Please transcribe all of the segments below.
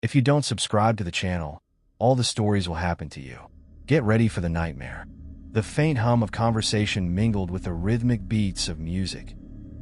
If you don't subscribe to the channel, all the stories will happen to you. Get ready for the nightmare. The faint hum of conversation mingled with the rhythmic beats of music,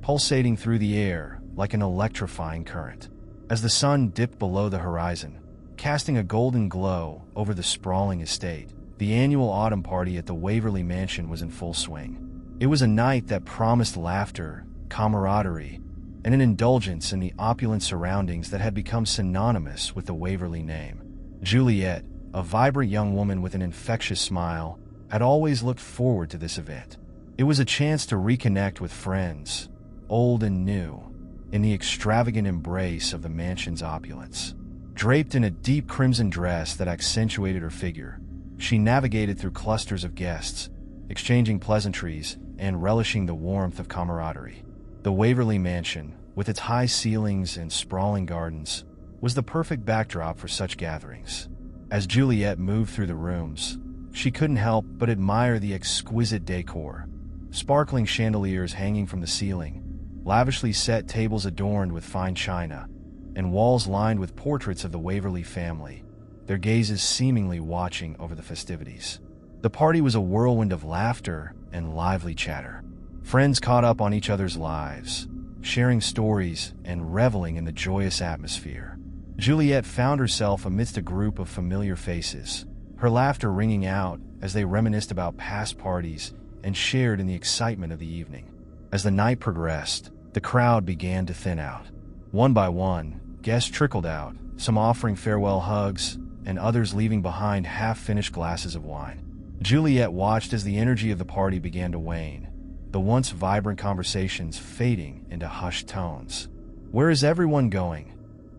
pulsating through the air like an electrifying current. As the sun dipped below the horizon, casting a golden glow over the sprawling estate, the annual autumn party at the Waverly Mansion was in full swing. It was a night that promised laughter, camaraderie, and an indulgence in the opulent surroundings that had become synonymous with the Waverly name. Juliet, a vibrant young woman with an infectious smile, had always looked forward to this event. It was a chance to reconnect with friends, old and new, in the extravagant embrace of the mansion's opulence. Draped in a deep crimson dress that accentuated her figure, she navigated through clusters of guests, exchanging pleasantries and relishing the warmth of camaraderie. The Waverly Mansion, with its high ceilings and sprawling gardens, was the perfect backdrop for such gatherings. As Juliet moved through the rooms, she couldn't help but admire the exquisite decor. Sparkling chandeliers hanging from the ceiling, lavishly set tables adorned with fine china, and walls lined with portraits of the Waverly family, their gazes seemingly watching over the festivities. The party was a whirlwind of laughter and lively chatter. Friends caught up on each other's lives, sharing stories and reveling in the joyous atmosphere. Juliet found herself amidst a group of familiar faces, her laughter ringing out as they reminisced about past parties and shared in the excitement of the evening. As the night progressed, the crowd began to thin out. One by one, guests trickled out, some offering farewell hugs and others leaving behind half-finished glasses of wine. Juliet watched as the energy of the party began to wane, the once vibrant conversations fading into hushed tones. "Where is everyone going?"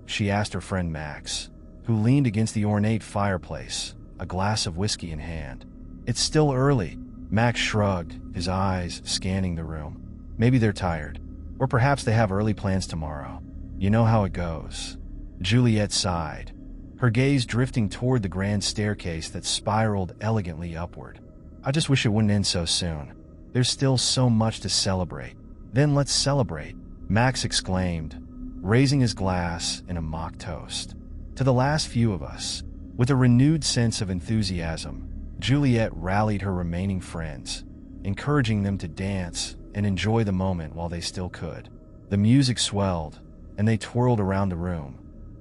she asked her friend Max, who leaned against the ornate fireplace, a glass of whiskey in hand. "It's still early." Max shrugged, his eyes scanning the room. "Maybe they're tired. Or perhaps they have early plans tomorrow. You know how it goes." Juliet sighed, her gaze drifting toward the grand staircase that spiraled elegantly upward. "I just wish it wouldn't end so soon. There's still so much to celebrate." "Then let's celebrate," Max exclaimed, raising his glass in a mock toast. "To the last few of us." With a renewed sense of enthusiasm, Juliet rallied her remaining friends, encouraging them to dance and enjoy the moment while they still could. The music swelled, and they twirled around the room,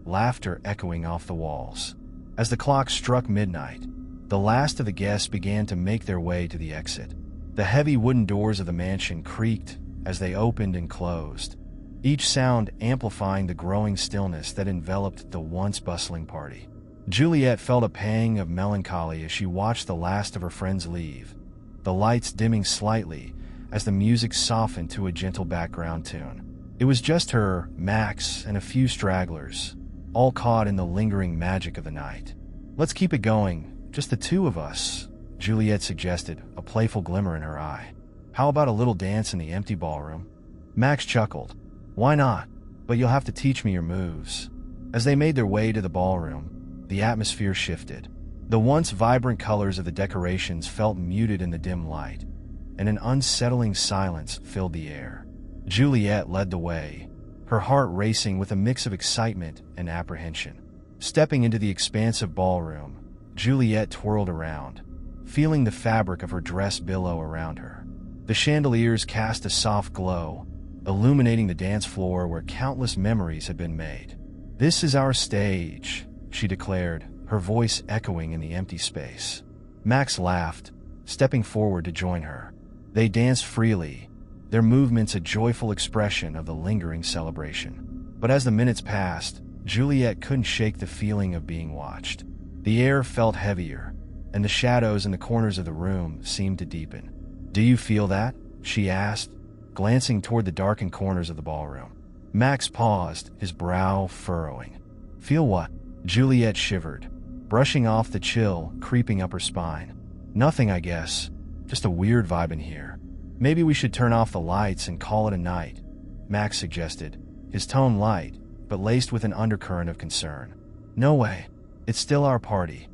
laughter echoing off the walls. As the clock struck midnight, the last of the guests began to make their way to the exit. The heavy wooden doors of the mansion creaked as they opened and closed, each sound amplifying the growing stillness that enveloped the once bustling party. Juliet felt a pang of melancholy as she watched the last of her friends leave, the lights dimming slightly as the music softened to a gentle background tune. It was just her, Max, and a few stragglers, all caught in the lingering magic of the night. "Let's keep it going, just the two of us," Juliet suggested, a playful glimmer in her eye. "How about a little dance in the empty ballroom?" Max chuckled. "Why not? But you'll have to teach me your moves." As they made their way to the ballroom, the atmosphere shifted. The once vibrant colors of the decorations felt muted in the dim light, and an unsettling silence filled the air. Juliet led the way, her heart racing with a mix of excitement and apprehension. Stepping into the expansive ballroom, Juliet twirled around, feeling the fabric of her dress billow around her. The chandeliers cast a soft glow, illuminating the dance floor where countless memories had been made. "This is our stage," she declared, her voice echoing in the empty space. Max laughed, stepping forward to join her. They danced freely, their movements a joyful expression of the lingering celebration. But as the minutes passed, Juliet couldn't shake the feeling of being watched. The air felt heavier, and the shadows in the corners of the room seemed to deepen. "Do you feel that?" she asked, glancing toward the darkened corners of the ballroom. Max paused, his brow furrowing. "Feel what?" Juliet shivered, brushing off the chill creeping up her spine. "Nothing, I guess. Just a weird vibe in here. Maybe we should turn off the lights and call it a night," Max suggested, his tone light, but laced with an undercurrent of concern. "No way. It's still our party,"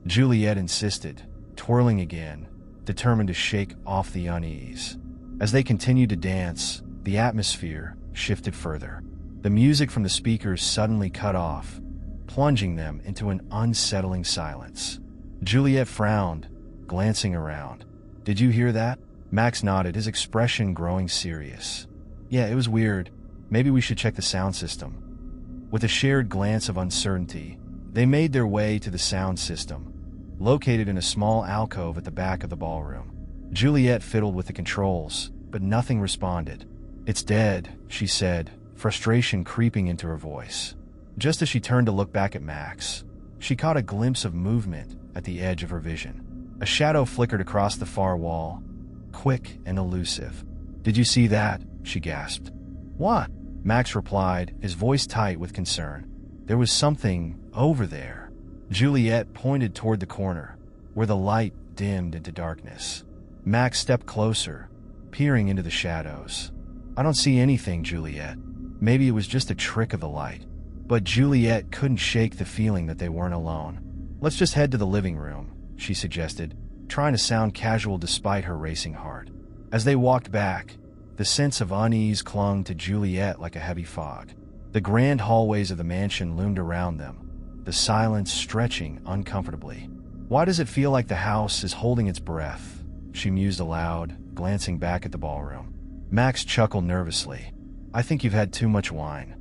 Juliet insisted, twirling again, determined to shake off the unease. As they continued to dance, the atmosphere shifted further. The music from the speakers suddenly cut off, plunging them into an unsettling silence. Juliet frowned, glancing around. "Did you hear that?" Max nodded, his expression growing serious. "Yeah, it was weird. Maybe we should check the sound system." With a shared glance of uncertainty, they made their way to the sound system, located in a small alcove at the back of the ballroom. Juliet fiddled with the controls, but nothing responded. "It's dead," she said, frustration creeping into her voice. Just as she turned to look back at Max, she caught a glimpse of movement at the edge of her vision. A shadow flickered across the far wall, quick and elusive. "Did you see that?" she gasped. "What?" Max replied, his voice tight with concern. "There was something over there." Juliet pointed toward the corner, where the light dimmed into darkness. Max stepped closer, peering into the shadows. "I don't see anything, Juliet. Maybe it was just a trick of the light." But Juliet couldn't shake the feeling that they weren't alone. "Let's just head to the living room," she suggested, trying to sound casual despite her racing heart. As they walked back, the sense of unease clung to Juliet like a heavy fog. The grand hallways of the mansion loomed around them, the silence stretching uncomfortably. "Why does it feel like the house is holding its breath?" she mused aloud, glancing back at the ballroom. Max chuckled nervously. "I think you've had too much wine."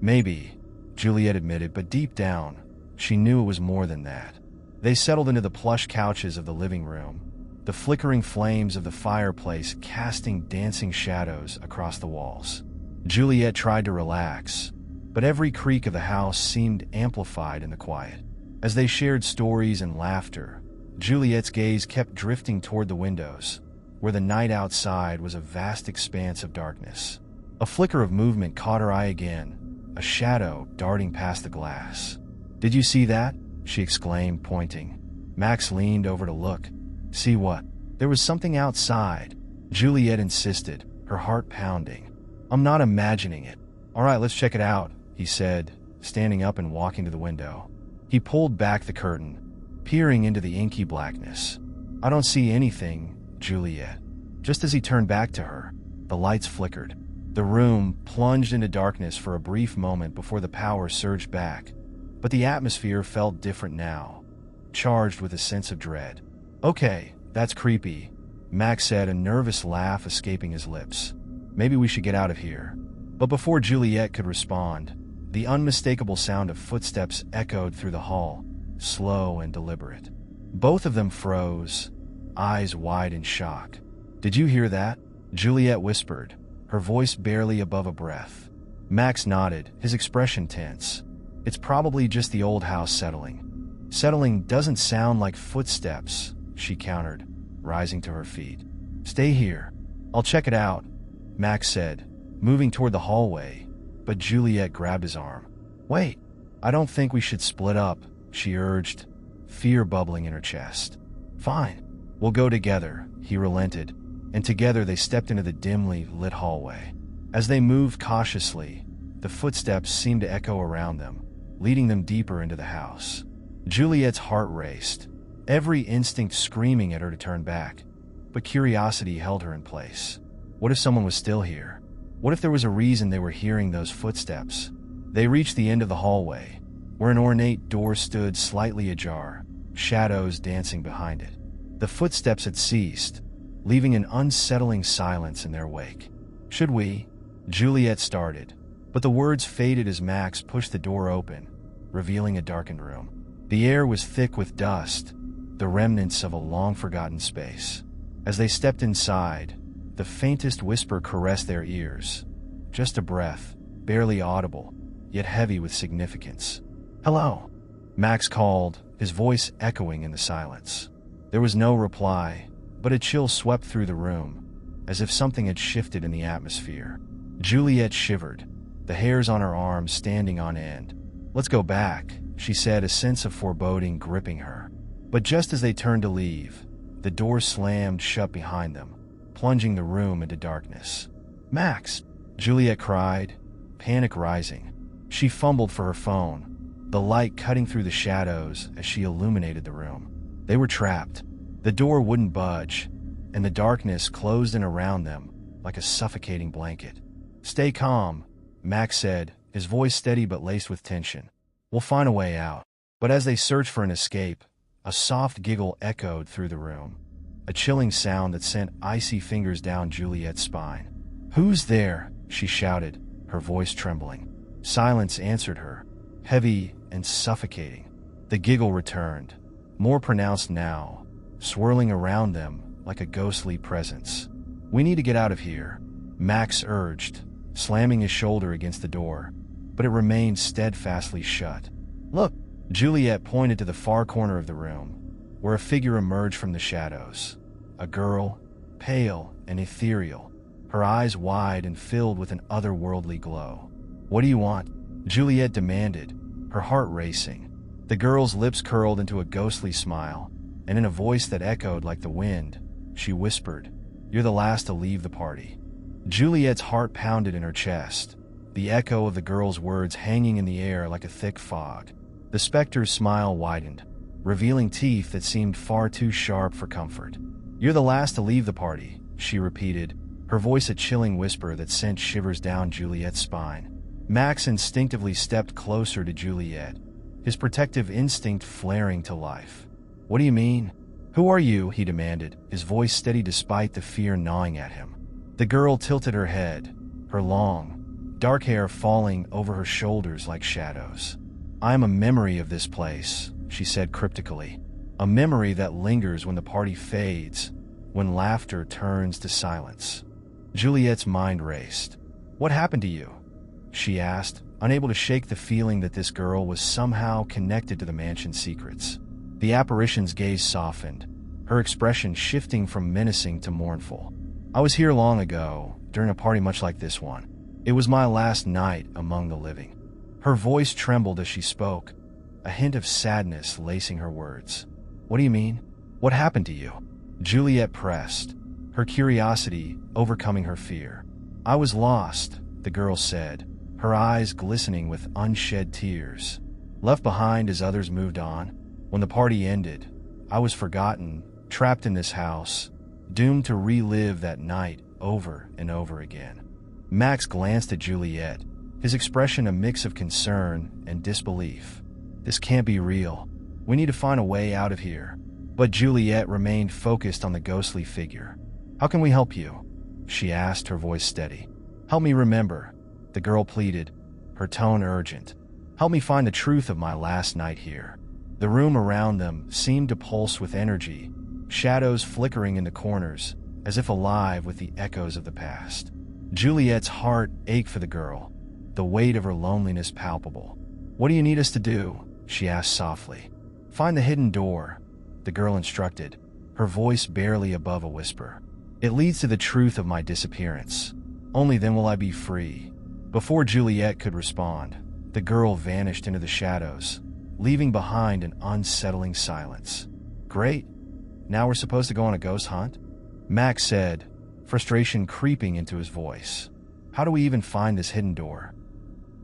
"Maybe," Juliet admitted, but deep down, she knew it was more than that. They settled into the plush couches of the living room, the flickering flames of the fireplace casting dancing shadows across the walls. Juliet tried to relax, but every creak of the house seemed amplified in the quiet. As they shared stories and laughter, Juliet's gaze kept drifting toward the windows, where the night outside was a vast expanse of darkness. A flicker of movement caught her eye again, a shadow darting past the glass. "Did you see that?" she exclaimed, pointing. Max leaned over to look. "See what?" "There was something outside," Juliet insisted, her heart pounding. "I'm not imagining it." "All right, let's check it out," he said, standing up and walking to the window. He pulled back the curtain, peering into the inky blackness. "I don't see anything, Juliet." Just as he turned back to her, the lights flickered. The room plunged into darkness for a brief moment before the power surged back, but the atmosphere felt different now, charged with a sense of dread. "Okay, that's creepy," Max said, a nervous laugh escaping his lips. "Maybe we should get out of here." But before Juliet could respond, the unmistakable sound of footsteps echoed through the hall, slow and deliberate. Both of them froze, eyes wide in shock. "Did you hear that?" Juliet whispered, her voice barely above a breath. Max nodded, his expression tense. "It's probably just the old house settling." "Settling doesn't sound like footsteps," she countered, rising to her feet. "Stay here. I'll check it out," Max said, moving toward the hallway, but Juliet grabbed his arm. "Wait, I don't think we should split up," she urged, fear bubbling in her chest. "Fine, we'll go together," he relented, and together they stepped into the dimly lit hallway. As they moved cautiously, the footsteps seemed to echo around them, leading them deeper into the house. Juliet's heart raced, every instinct screaming at her to turn back, but curiosity held her in place. What if someone was still here? What if there was a reason they were hearing those footsteps? They reached the end of the hallway, where an ornate door stood slightly ajar, shadows dancing behind it. The footsteps had ceased, leaving an unsettling silence in their wake. "Should we?" Juliet started, but the words faded as Max pushed the door open, revealing a darkened room. The air was thick with dust, the remnants of a long-forgotten space. As they stepped inside, the faintest whisper caressed their ears. Just a breath, barely audible, yet heavy with significance. "Hello," Max called, his voice echoing in the silence. There was no reply, but a chill swept through the room, as if something had shifted in the atmosphere. Juliet shivered, the hairs on her arms standing on end. "Let's go back," she said, a sense of foreboding gripping her. But just as they turned to leave, the door slammed shut behind them, plunging the room into darkness. "Max!" Juliet cried, panic rising. She fumbled for her phone, the light cutting through the shadows as she illuminated the room. They were trapped. The door wouldn't budge, and the darkness closed in around them like a suffocating blanket. "Stay calm," Max said, his voice steady but laced with tension. We'll find a way out. But as they searched for an escape, a soft giggle echoed through the room, a chilling sound that sent icy fingers down Juliet's spine. "Who's there?" she shouted, her voice trembling. Silence answered her, heavy and suffocating. The giggle returned, more pronounced now, swirling around them like a ghostly presence. "We need to get out of here," Max urged, slamming his shoulder against the door, but it remained steadfastly shut. "Look!" Juliet pointed to the far corner of the room, where a figure emerged from the shadows. A girl, pale and ethereal, her eyes wide and filled with an otherworldly glow. "What do you want?" Juliet demanded, her heart racing. The girl's lips curled into a ghostly smile, and in a voice that echoed like the wind, she whispered, "You're the last to leave the party." Juliet's heart pounded in her chest, the echo of the girl's words hanging in the air like a thick fog. The specter's smile widened, revealing teeth that seemed far too sharp for comfort. "You're the last to leave the party," she repeated, her voice a chilling whisper that sent shivers down Juliet's spine. Max instinctively stepped closer to Juliet, his protective instinct flaring to life. "What do you mean? Who are you?" he demanded, his voice steady despite the fear gnawing at him. The girl tilted her head, her long, dark hair falling over her shoulders like shadows. "I am a memory of this place," she said cryptically. "A memory that lingers when the party fades, when laughter turns to silence." Juliet's mind raced. "What happened to you?" she asked, unable to shake the feeling that this girl was somehow connected to the mansion's secrets. The apparition's gaze softened, her expression shifting from menacing to mournful. "I was here long ago, during a party much like this one. It was my last night among the living." Her voice trembled as she spoke, a hint of sadness lacing her words. "What do you mean? What happened to you?" Juliet pressed, her curiosity overcoming her fear. "I was lost," the girl said, her eyes glistening with unshed tears. "Left behind as others moved on. When the party ended, I was forgotten, trapped in this house, doomed to relive that night over and over again." Max glanced at Juliet, his expression a mix of concern and disbelief. "This can't be real. We need to find a way out of here." But Juliet remained focused on the ghostly figure. "How can we help you?" she asked, her voice steady. "Help me remember," the girl pleaded, her tone urgent. "Help me find the truth of my last night here." The room around them seemed to pulse with energy, shadows flickering in the corners, as if alive with the echoes of the past. Juliet's heart ached for the girl, the weight of her loneliness palpable. "What do you need us to do?" she asked softly. "Find the hidden door," the girl instructed, her voice barely above a whisper. "It leads to the truth of my disappearance. Only then will I be free." Before Juliet could respond, the girl vanished into the shadows, leaving behind an unsettling silence. "Great. Now we're supposed to go on a ghost hunt?" Max said, frustration creeping into his voice. "How do we even find this hidden door?"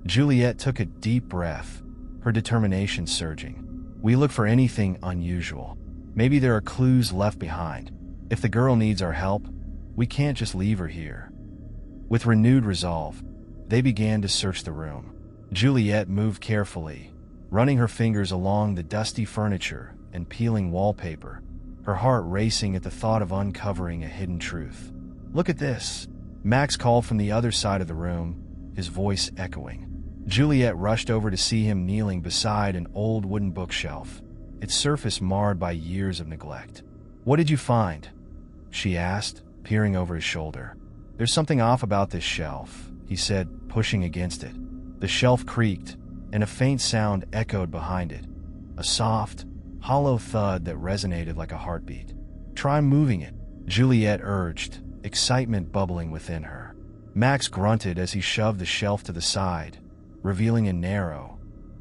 Juliet took a deep breath, her determination surging. "We look for anything unusual. Maybe there are clues left behind. If the girl needs our help, we can't just leave her here." With renewed resolve, they began to search the room. Juliet moved carefully, running her fingers along the dusty furniture and peeling wallpaper, her heart racing at the thought of uncovering a hidden truth. "Look at this," Max called from the other side of the room, his voice echoing. Juliet rushed over to see him kneeling beside an old wooden bookshelf, its surface marred by years of neglect. "What did you find?" she asked, peering over his shoulder. "There's something off about this shelf," he said, pushing against it. The shelf creaked, and a faint sound echoed behind it, a soft, hollow thud that resonated like a heartbeat. "Try moving it," Juliet urged, excitement bubbling within her. Max grunted as he shoved the shelf to the side, revealing a narrow,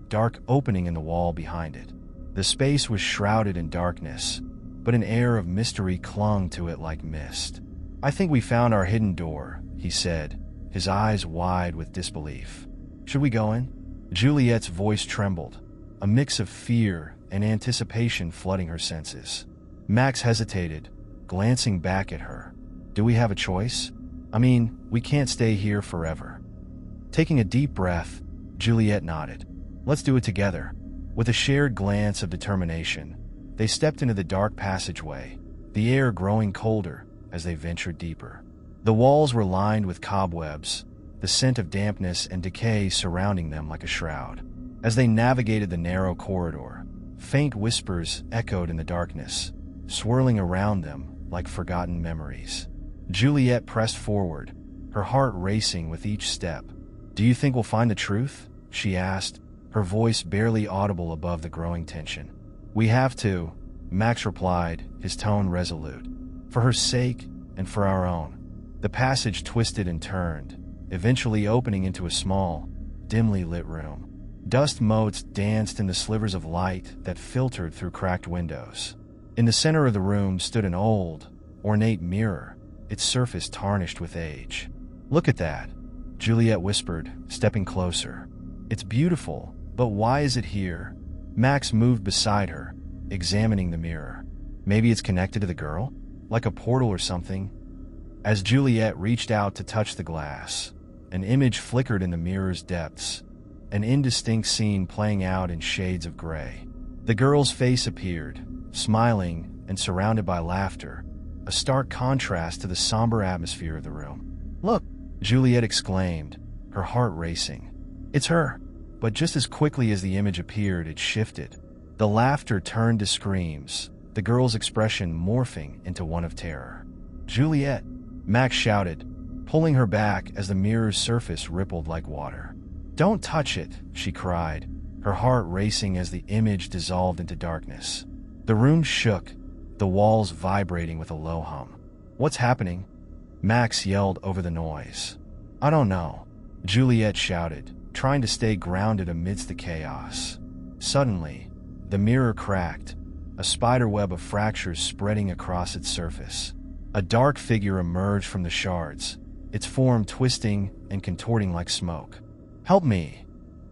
dark opening in the wall behind it. The space was shrouded in darkness, but an air of mystery clung to it like mist. "I think we found our hidden door," he said, his eyes wide with disbelief. "Should we go in?" Juliet's voice trembled, a mix of fear and anticipation flooding her senses. Max hesitated, glancing back at her. "Do we have a choice? I mean, we can't stay here forever." Taking a deep breath, Juliet nodded. Let's do it together. With a shared glance of determination, they stepped into the dark passageway, the air growing colder as they ventured deeper. The walls were lined with cobwebs, the scent of dampness and decay surrounding them like a shroud. As they navigated the narrow corridor, faint whispers echoed in the darkness, swirling around them like forgotten memories. Juliet pressed forward, her heart racing with each step. "Do you think we'll find the truth?" she asked, her voice barely audible above the growing tension. "We have to," Max replied, his tone resolute. "For her sake and for our own." The passage twisted and turned, eventually opening into a small, dimly lit room. Dust motes danced in the slivers of light that filtered through cracked windows. In the center of the room stood an old, ornate mirror, its surface tarnished with age. "Look at that," Juliet whispered, stepping closer. "It's beautiful, but why is it here?" Max moved beside her, examining the mirror. "Maybe it's connected to the girl? Like a portal or something?" As Juliet reached out to touch the glass, an image flickered in the mirror's depths, an indistinct scene playing out in shades of gray. The girl's face appeared, smiling and surrounded by laughter, a stark contrast to the somber atmosphere of the room. "Look!" Juliet exclaimed, her heart racing. "It's her!" But just as quickly as the image appeared, it shifted. The laughter turned to screams, the girl's expression morphing into one of terror. "Juliet!" Max shouted, pulling her back as the mirror's surface rippled like water. "Don't touch it," she cried, her heart racing as the image dissolved into darkness. The room shook, the walls vibrating with a low hum. "What's happening?" Max yelled over the noise. "I don't know," Juliet shouted, trying to stay grounded amidst the chaos. Suddenly, the mirror cracked, a spiderweb of fractures spreading across its surface. A dark figure emerged from the shards, its form twisting and contorting like smoke. "Help me!"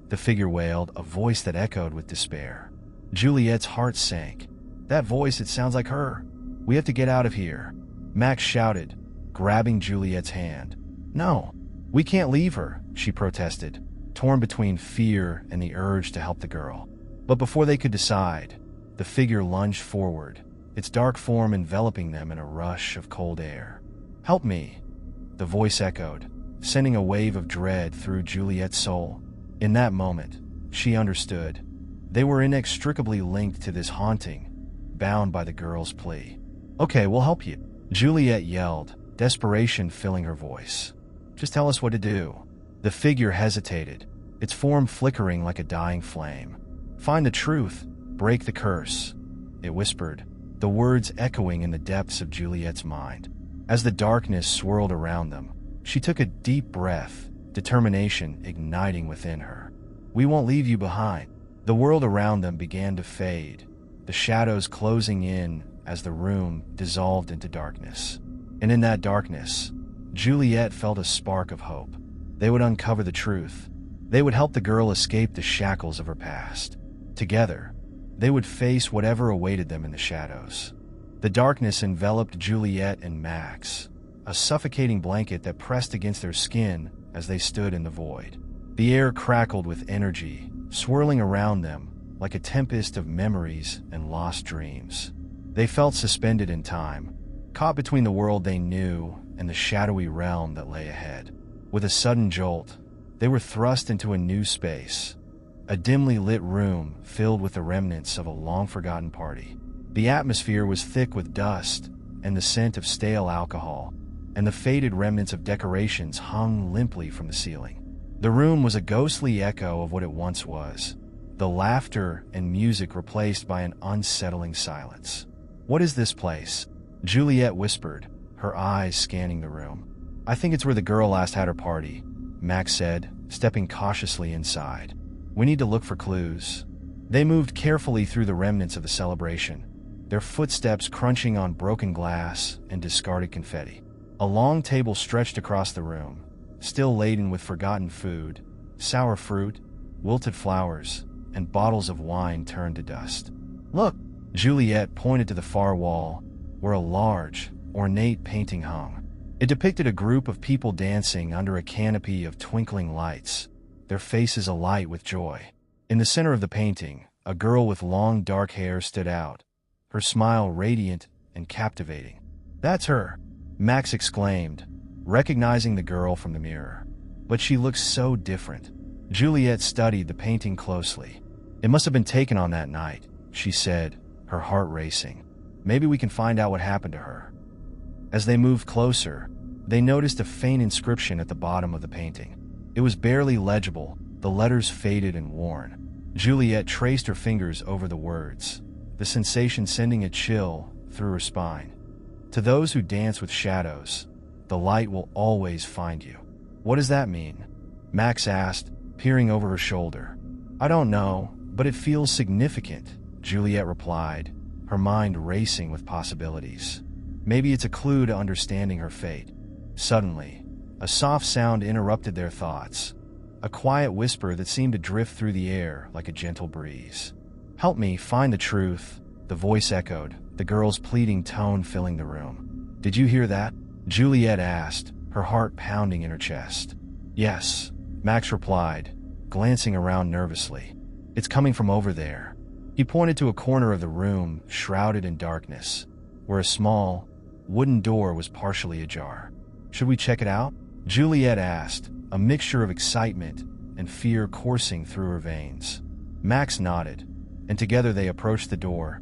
the figure wailed, a voice that echoed with despair. Juliet's heart sank. "That voice, it sounds like her. We have to get out of here," Max shouted, grabbing Juliet's hand. "No, we can't leave her," she protested, torn between fear and the urge to help the girl. But before they could decide, the figure lunged forward, its dark form enveloping them in a rush of cold air. "Help me!" the voice echoed, sending a wave of dread through Juliet's soul. In that moment, she understood. They were inextricably linked to this haunting, bound by the girl's plea. "Okay, we'll help you," Juliet yelled, desperation filling her voice. "Just tell us what to do." The figure hesitated, its form flickering like a dying flame. "Find the truth, break the curse," it whispered, the words echoing in the depths of Juliet's mind. As the darkness swirled around them, she took a deep breath, determination igniting within her. "We won't leave you behind." The world around them began to fade, the shadows closing in as the room dissolved into darkness. And in that darkness, Juliet felt a spark of hope. They would uncover the truth. They would help the girl escape the shackles of her past. Together, they would face whatever awaited them in the shadows. The darkness enveloped Juliet and Max, a suffocating blanket that pressed against their skin as they stood in the void. The air crackled with energy, swirling around them like a tempest of memories and lost dreams. They felt suspended in time, caught between the world they knew and the shadowy realm that lay ahead. With a sudden jolt, they were thrust into a new space, a dimly lit room filled with the remnants of a long-forgotten party. The atmosphere was thick with dust and the scent of stale alcohol, and the faded remnants of decorations hung limply from the ceiling. The room was a ghostly echo of what it once was, the laughter and music replaced by an unsettling silence. "What is this place?" Juliet whispered, her eyes scanning the room. "I think it's where the girl last had her party," Max said, stepping cautiously inside. "We need to look for clues." They moved carefully through the remnants of the celebration, their footsteps crunching on broken glass and discarded confetti. A long table stretched across the room, still laden with forgotten food, sour fruit, wilted flowers, and bottles of wine turned to dust. "Look!" Juliet pointed to the far wall, where a large, ornate painting hung. It depicted a group of people dancing under a canopy of twinkling lights, their faces alight with joy. In the center of the painting, a girl with long dark hair stood out, her smile radiant and captivating. "That's her," Max exclaimed, recognizing the girl from the mirror. "But she looks so different." Juliet studied the painting closely. "It must have been taken on that night," she said, her heart racing. "Maybe we can find out what happened to her." As they moved closer, they noticed a faint inscription at the bottom of the painting. It was barely legible, the letters faded and worn. Juliet traced her fingers over the words, the sensation sending a chill through her spine. "To those who dance with shadows, the light will always find you." "What does that mean?" Max asked, peering over her shoulder. "I don't know, but it feels significant," Juliet replied, her mind racing with possibilities. "Maybe it's a clue to understanding her fate." Suddenly, a soft sound interrupted their thoughts, a quiet whisper that seemed to drift through the air like a gentle breeze. "Help me find the truth," the voice echoed, the girl's pleading tone filling the room. "Did you hear that?" Juliet asked, her heart pounding in her chest. "Yes," Max replied, glancing around nervously. "It's coming from over there." He pointed to a corner of the room shrouded in darkness, where a small, wooden door was partially ajar. "Should we check it out?" Juliet asked, a mixture of excitement and fear coursing through her veins. Max nodded, and together they approached the door,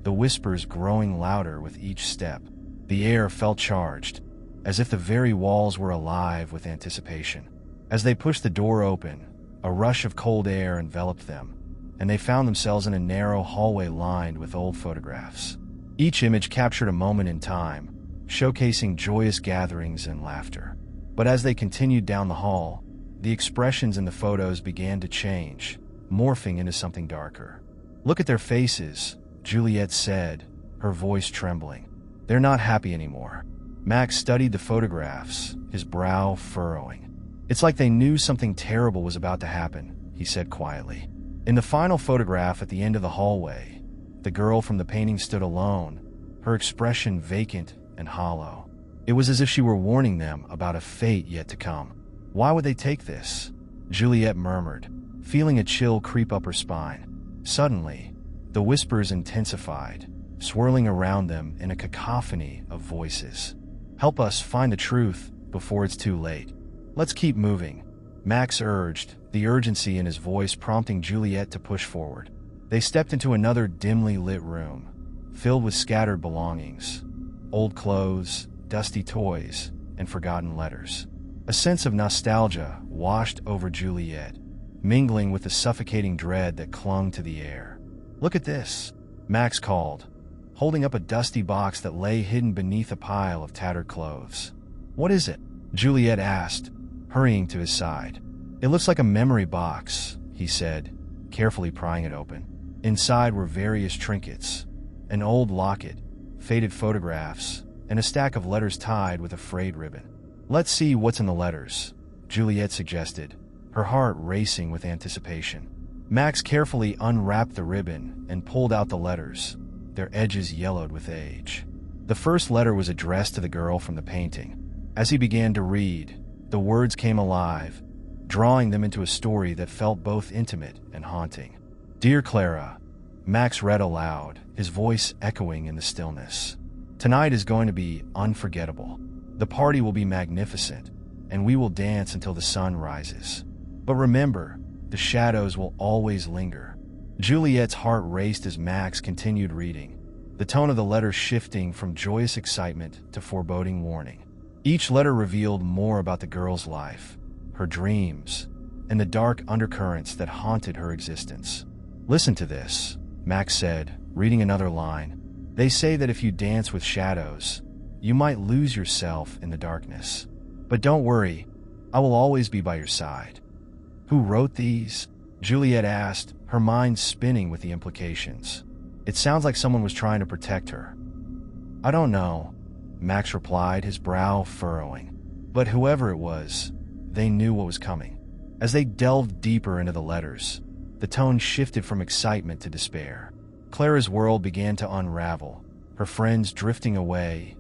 the whispers growing louder with each step. The air felt charged, as if the very walls were alive with anticipation. As they pushed the door open, a rush of cold air enveloped them, and they found themselves in a narrow hallway lined with old photographs. Each image captured a moment in time, showcasing joyous gatherings and laughter. But as they continued down the hall, the expressions in the photos began to change, morphing into something darker. "Look at their faces," Juliet said, her voice trembling. "They're not happy anymore." Max studied the photographs, his brow furrowing. "It's like they knew something terrible was about to happen," he said quietly. In the final photograph at the end of the hallway, the girl from the painting stood alone, her expression vacant and hollow. It was as if she were warning them about a fate yet to come. "Why would they take this?" Juliet murmured, feeling a chill creep up her spine. Suddenly, the whispers intensified, swirling around them in a cacophony of voices. "Help us find the truth before it's too late." "Let's keep moving," Max urged, the urgency in his voice prompting Juliet to push forward. They stepped into another dimly lit room, filled with scattered belongings, old clothes, dusty toys, and forgotten letters. A sense of nostalgia washed over Juliet, mingling with the suffocating dread that clung to the air. "Look at this," Max called, holding up a dusty box that lay hidden beneath a pile of tattered clothes. "What is it?" Juliet asked, hurrying to his side. "It looks like a memory box," he said, carefully prying it open. Inside were various trinkets, an old locket, faded photographs, and a stack of letters tied with a frayed ribbon. "Let's see what's in the letters," Juliet suggested, her heart racing with anticipation. Max carefully unwrapped the ribbon and pulled out the letters, their edges yellowed with age. The first letter was addressed to the girl from the painting. As he began to read, the words came alive, drawing them into a story that felt both intimate and haunting. "Dear Clara," Max read aloud, his voice echoing in the stillness. "Tonight is going to be unforgettable. The party will be magnificent, and we will dance until the sun rises. But remember, the shadows will always linger." Juliet's heart raced as Max continued reading, the tone of the letter shifting from joyous excitement to foreboding warning. Each letter revealed more about the girl's life, her dreams, and the dark undercurrents that haunted her existence. "Listen to this," Max said, reading another line. "They say that if you dance with shadows, you might lose yourself in the darkness. But don't worry, I will always be by your side." "Who wrote these?" Juliet asked, her mind spinning with the implications. "It sounds like someone was trying to protect her." "I don't know," Max replied, his brow furrowing. "But whoever it was, they knew what was coming." As they delved deeper into the letters, the tone shifted from excitement to despair. Clara's world began to unravel, her friends drifting away,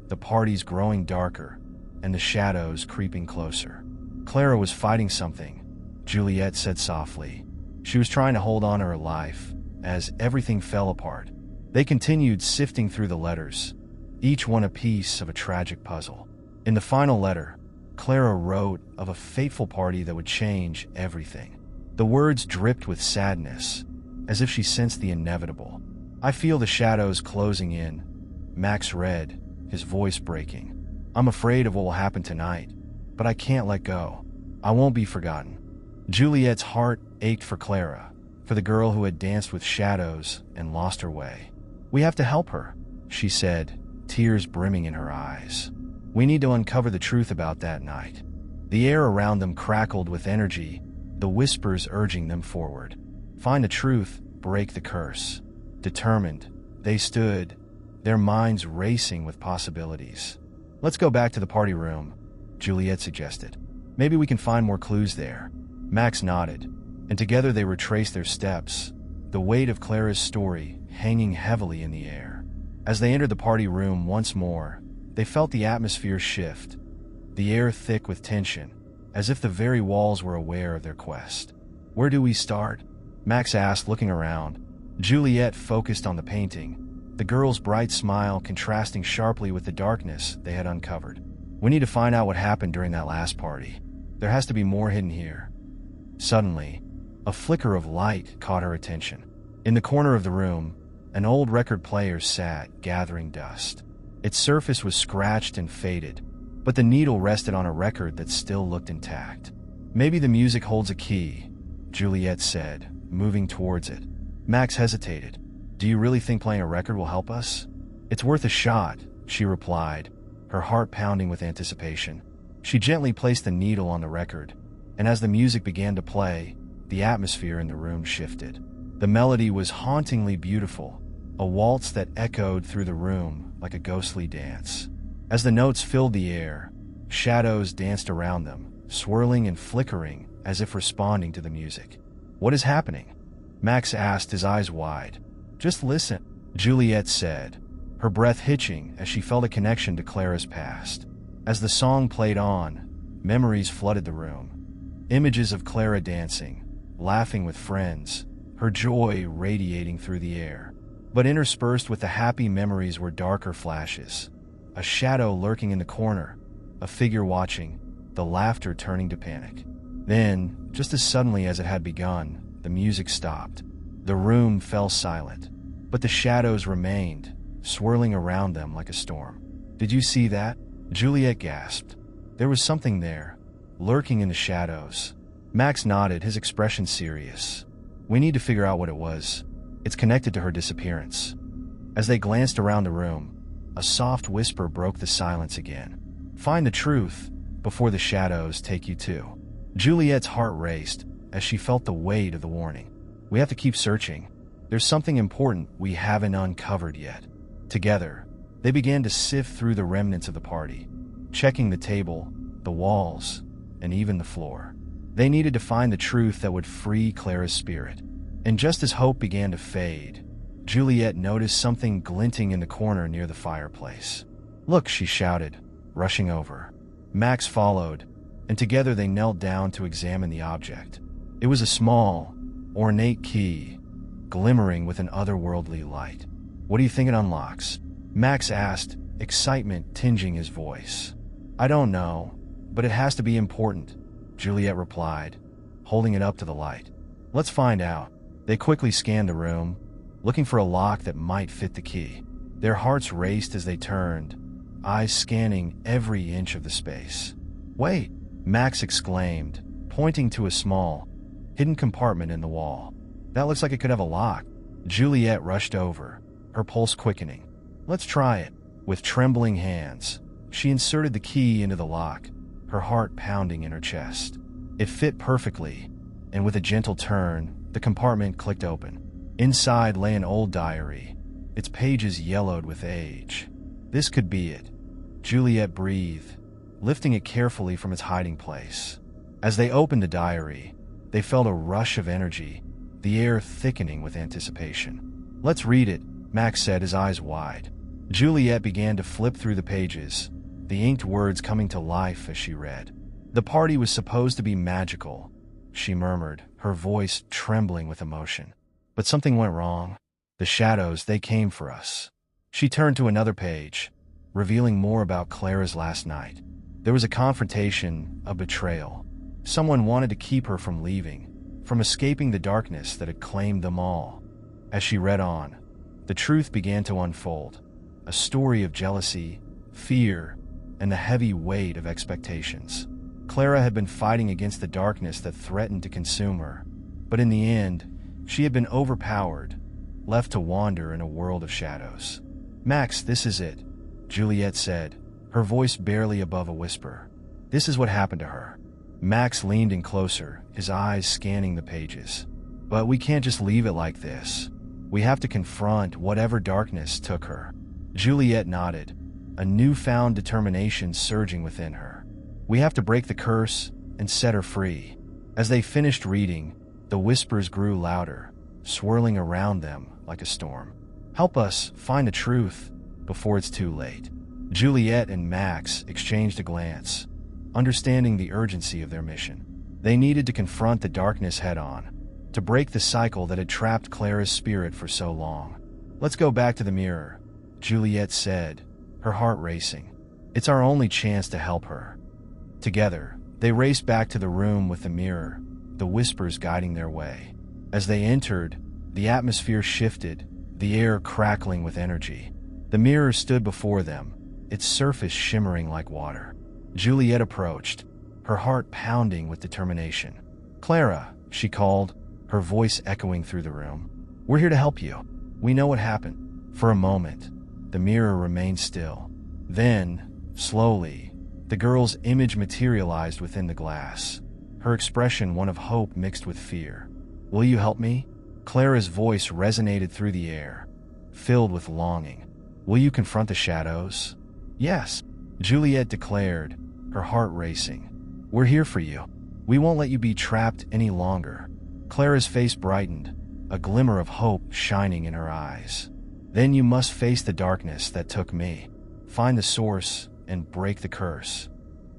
the parties growing darker, and the shadows creeping closer. "Clara was fighting something," Juliet said softly, She was trying to hold on to her life as everything fell apart. They continued sifting through the letters, each one a piece of a tragic puzzle. In the final letter, Clara wrote of a fateful party that would change everything. The words dripped with sadness, as if she sensed the inevitable. "I feel the shadows closing in," Max read, his voice breaking. "I'm afraid of what will happen tonight, but I can't let go. I won't be forgotten." Juliet's heart ached for Clara, for the girl who had danced with shadows and lost her way. "We have to help her," she said, tears brimming in her eyes. "We need to uncover the truth about that night." The air around them crackled with energy, the whispers urging them forward. Find the truth, break the curse. Determined, they stood, their minds racing with possibilities. "Let's go back to the party room," Juliet suggested. "Maybe we can find more clues there." Max nodded, and together they retraced their steps, the weight of Clara's story hanging heavily in the air. As they entered the party room once more, they felt the atmosphere shift, the air thick with tension, as if the very walls were aware of their quest. "Where do we start?" Max asked, looking around. Juliet focused on the painting, the girl's bright smile contrasting sharply with the darkness they had uncovered. "We need to find out what happened during that last party. There has to be more hidden here." Suddenly, a flicker of light caught her attention. In the corner of the room, an old record player sat, gathering dust. Its surface was scratched and faded, but the needle rested on a record that still looked intact. "Maybe the music holds a key," Juliet said, moving towards it. Max hesitated. "Do you really think playing a record will help us?" "It's worth a shot," she replied, her heart pounding with anticipation. She gently placed the needle on the record, and as the music began to play, the atmosphere in the room shifted. The melody was hauntingly beautiful, a waltz that echoed through the room like a ghostly dance. As the notes filled the air, shadows danced around them, swirling and flickering as if responding to the music. "What is happening?" Max asked, his eyes wide. "Just listen," Juliet said, her breath hitching as she felt a connection to Clara's past. As the song played on, memories flooded the room. Images of Clara dancing, laughing with friends, her joy radiating through the air. But interspersed with the happy memories were darker flashes. A shadow lurking in the corner, a figure watching, the laughter turning to panic. Then, just as suddenly as it had begun, the music stopped. The room fell silent, but the shadows remained, swirling around them like a storm. "Did you see that?" Juliet gasped. There was something there, lurking in the shadows. Max nodded, his expression serious. "We need to figure out what it was. It's connected to her disappearance." As they glanced around the room, a soft whisper broke the silence again. "Find the truth before the shadows take you too." Juliet's heart raced as she felt the weight of the warning. "We have to keep searching. There's something important we haven't uncovered yet." Together, they began to sift through the remnants of the party, checking the table, the walls, and even the floor. They needed to find the truth that would free Clara's spirit. And just as hope began to fade, Juliet noticed something glinting in the corner near the fireplace. "Look," she shouted, rushing over. Max followed, and together they knelt down to examine the object. It was a small, ornate key, glimmering with an otherworldly light. "What do you think it unlocks?" Max asked, excitement tinging his voice. "I don't know, but it has to be important," Juliet replied, holding it up to the light. "Let's find out." They quickly scanned the room, looking for a lock that might fit the key. Their hearts raced as they turned, eyes scanning every inch of the space. "Wait!" Max exclaimed, pointing to a small, hidden compartment in the wall. "That looks like it could have a lock." Juliet rushed over, her pulse quickening. "Let's try it." With trembling hands, she inserted the key into the lock, her heart pounding in her chest. It fit perfectly, and with a gentle turn, the compartment clicked open. Inside lay an old diary, its pages yellowed with age. This could be it, Juliet breathed, lifting it carefully from its hiding place. As they opened the diary, they felt a rush of energy, the air thickening with anticipation. "Let's read it," Max said, his eyes wide. Juliet began to flip through the pages, the inked words coming to life as she read. "The party was supposed to be magical," she murmured, her voice trembling with emotion. But something went wrong. The shadows, they came for us. She turned to another page, revealing more about Clara's last night. There was a confrontation, a betrayal. Someone wanted to keep her from leaving, from escaping the darkness that had claimed them all. As she read on, the truth began to unfold. A story of jealousy, fear, and the heavy weight of expectations. Clara had been fighting against the darkness that threatened to consume her, but in the end, she had been overpowered, left to wander in a world of shadows. "Max, this is it," Juliet said, her voice barely above a whisper. "This is what happened to her." Max leaned in closer, his eyes scanning the pages. "But we can't just leave it like this. We have to confront whatever darkness took her." Juliet nodded, a newfound determination surging within her. "We have to break the curse and set her free." As they finished reading, the whispers grew louder, swirling around them like a storm. "Help us find the truth before it's too late." Juliet and Max exchanged a glance, understanding the urgency of their mission. They needed to confront the darkness head-on, to break the cycle that had trapped Clara's spirit for so long. "Let's go back to the mirror," Juliet said, her heart racing. "It's our only chance to help her." Together, they raced back to the room with the mirror, the whispers guiding their way. As they entered, the atmosphere shifted, the air crackling with energy. The mirror stood before them, its surface shimmering like water. Juliet approached, her heart pounding with determination. "Clara," she called, her voice echoing through the room. "We're here to help you. We know what happened." For a moment, the mirror remained still. Then, slowly, the girl's image materialized within the glass, her expression one of hope mixed with fear. "Will you help me?" Clara's voice resonated through the air, filled with longing. "Will you confront the shadows?" "Yes," Juliet declared, her heart racing. "We're here for you. We won't let you be trapped any longer." Clara's face brightened, a glimmer of hope shining in her eyes. "Then you must face the darkness that took me. Find the source and break the curse."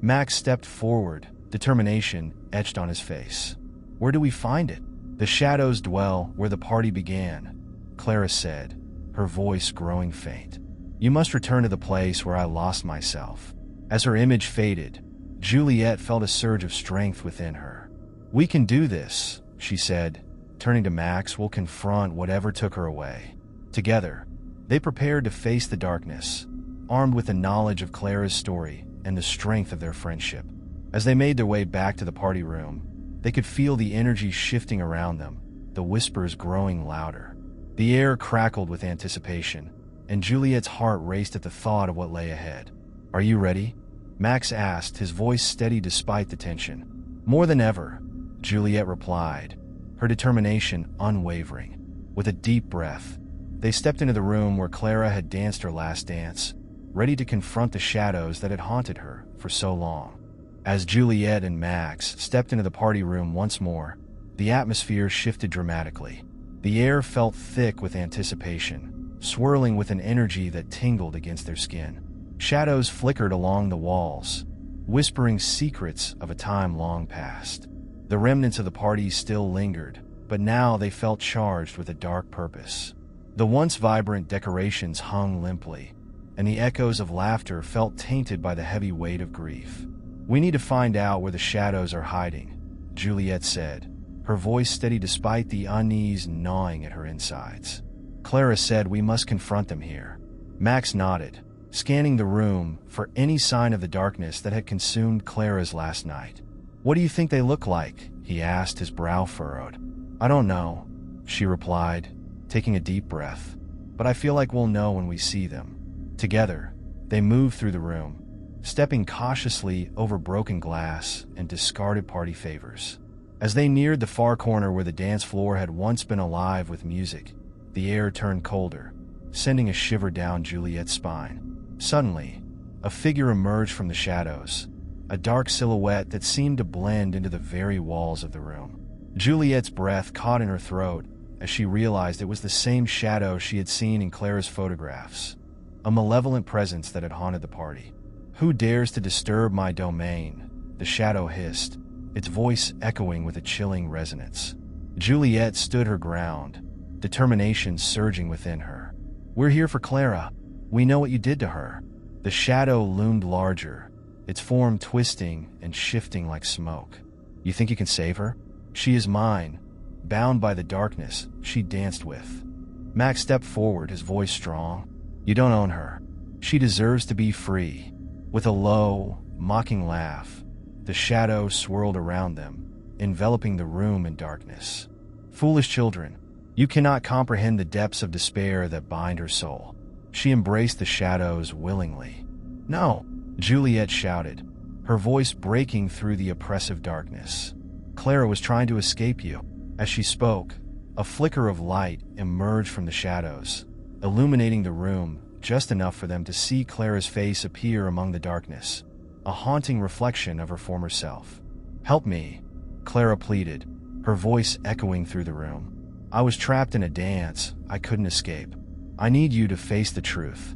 Max stepped forward, determination etched on his face. "Where do we find it?" "The shadows dwell where the party began," Clara said, her voice growing faint. "You must return to the place where I lost myself." As her image faded, Juliet felt a surge of strength within her. "We can do this," she said, turning to Max. "We'll confront whatever took her away." Together, they prepared to face the darkness, armed with the knowledge of Clara's story and the strength of their friendship. As they made their way back to the party room, they could feel the energy shifting around them, the whispers growing louder. The air crackled with anticipation, and Juliet's heart raced at the thought of what lay ahead. "Are you ready?" Max asked, his voice steady despite the tension. "More than ever," Juliet replied, her determination unwavering. With a deep breath, they stepped into the room where Clara had danced her last dance, ready to confront the shadows that had haunted her for so long. As Juliet and Max stepped into the party room once more, the atmosphere shifted dramatically. The air felt thick with anticipation, swirling with an energy that tingled against their skin. Shadows flickered along the walls, whispering secrets of a time long past. The remnants of the party still lingered, but now they felt charged with a dark purpose. The once vibrant decorations hung limply, and the echoes of laughter felt tainted by the heavy weight of grief. "We need to find out where the shadows are hiding," Juliet said, her voice steady despite the unease gnawing at her insides. Clara said, "We must confront them here." Max nodded, scanning the room for any sign of the darkness that had consumed Clara's last night. "What do you think they look like?" he asked, his brow furrowed. "I don't know," she replied, taking a deep breath. "But I feel like we'll know when we see them." Together, they moved through the room, stepping cautiously over broken glass and discarded party favors. As they neared the far corner where the dance floor had once been alive with music, the air turned colder, sending a shiver down Juliet's spine. Suddenly, a figure emerged from the shadows, a dark silhouette that seemed to blend into the very walls of the room. Juliet's breath caught in her throat as she realized it was the same shadow she had seen in Clara's photographs, a malevolent presence that had haunted the party. "Who dares to disturb my domain?" the shadow hissed, its voice echoing with a chilling resonance. Juliet stood her ground, determination surging within her. "We're here for Clara. We know what you did to her." The shadow loomed larger, its form twisting and shifting like smoke. "You think you can save her? She is mine, bound by the darkness she danced with." Max stepped forward, his voice strong. "You don't own her. She deserves to be free." With a low, mocking laugh, the shadow swirled around them, enveloping the room in darkness. "Foolish children, you cannot comprehend the depths of despair that bind her soul." She embraced the shadows willingly. "No!" Juliet shouted, her voice breaking through the oppressive darkness. "Clara was trying to escape you." As she spoke, a flicker of light emerged from the shadows, illuminating the room just enough for them to see Clara's face appear among the darkness, a haunting reflection of her former self. "Help me," Clara pleaded, her voice echoing through the room. "I was trapped in a dance I couldn't escape. I need you to face the truth."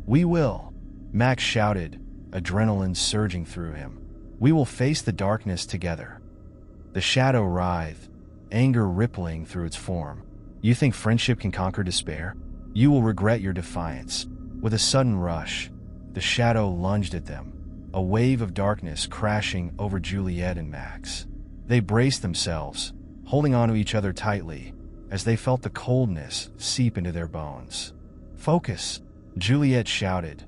"We will," Max shouted, adrenaline surging through him. "We will face the darkness together." The shadow writhed, anger rippling through its form. "You think friendship can conquer despair? You will regret your defiance." With a sudden rush, the shadow lunged at them, a wave of darkness crashing over Juliet and Max. They braced themselves, holding onto each other tightly, as they felt the coldness seep into their bones. "Focus," Juliet shouted,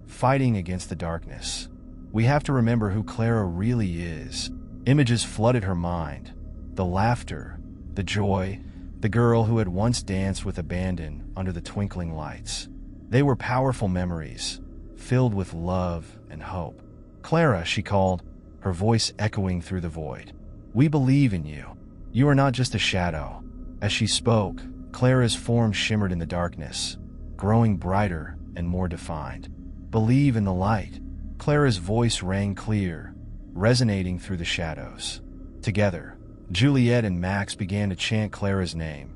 fighting against the darkness. "We have to remember who Clara really is." Images flooded her mind. The laughter, the joy, the girl who had once danced with abandon under the twinkling lights. They were powerful memories, filled with love and hope. "Clara," she called, her voice echoing through the void. "We believe in you. You are not just a shadow." As she spoke, Clara's form shimmered in the darkness, growing brighter and more defined. "Believe in the light." Clara's voice rang clear, resonating through the shadows. Together, Juliet and Max began to chant Clara's name,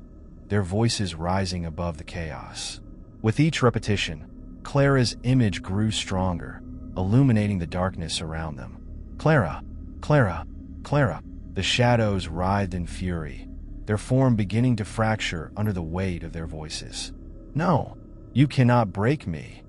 their voices rising above the chaos. With each repetition, Clara's image grew stronger, illuminating the darkness around them. "Clara! Clara! Clara!" The shadows writhed in fury, their form beginning to fracture under the weight of their voices. "No! You cannot break me!"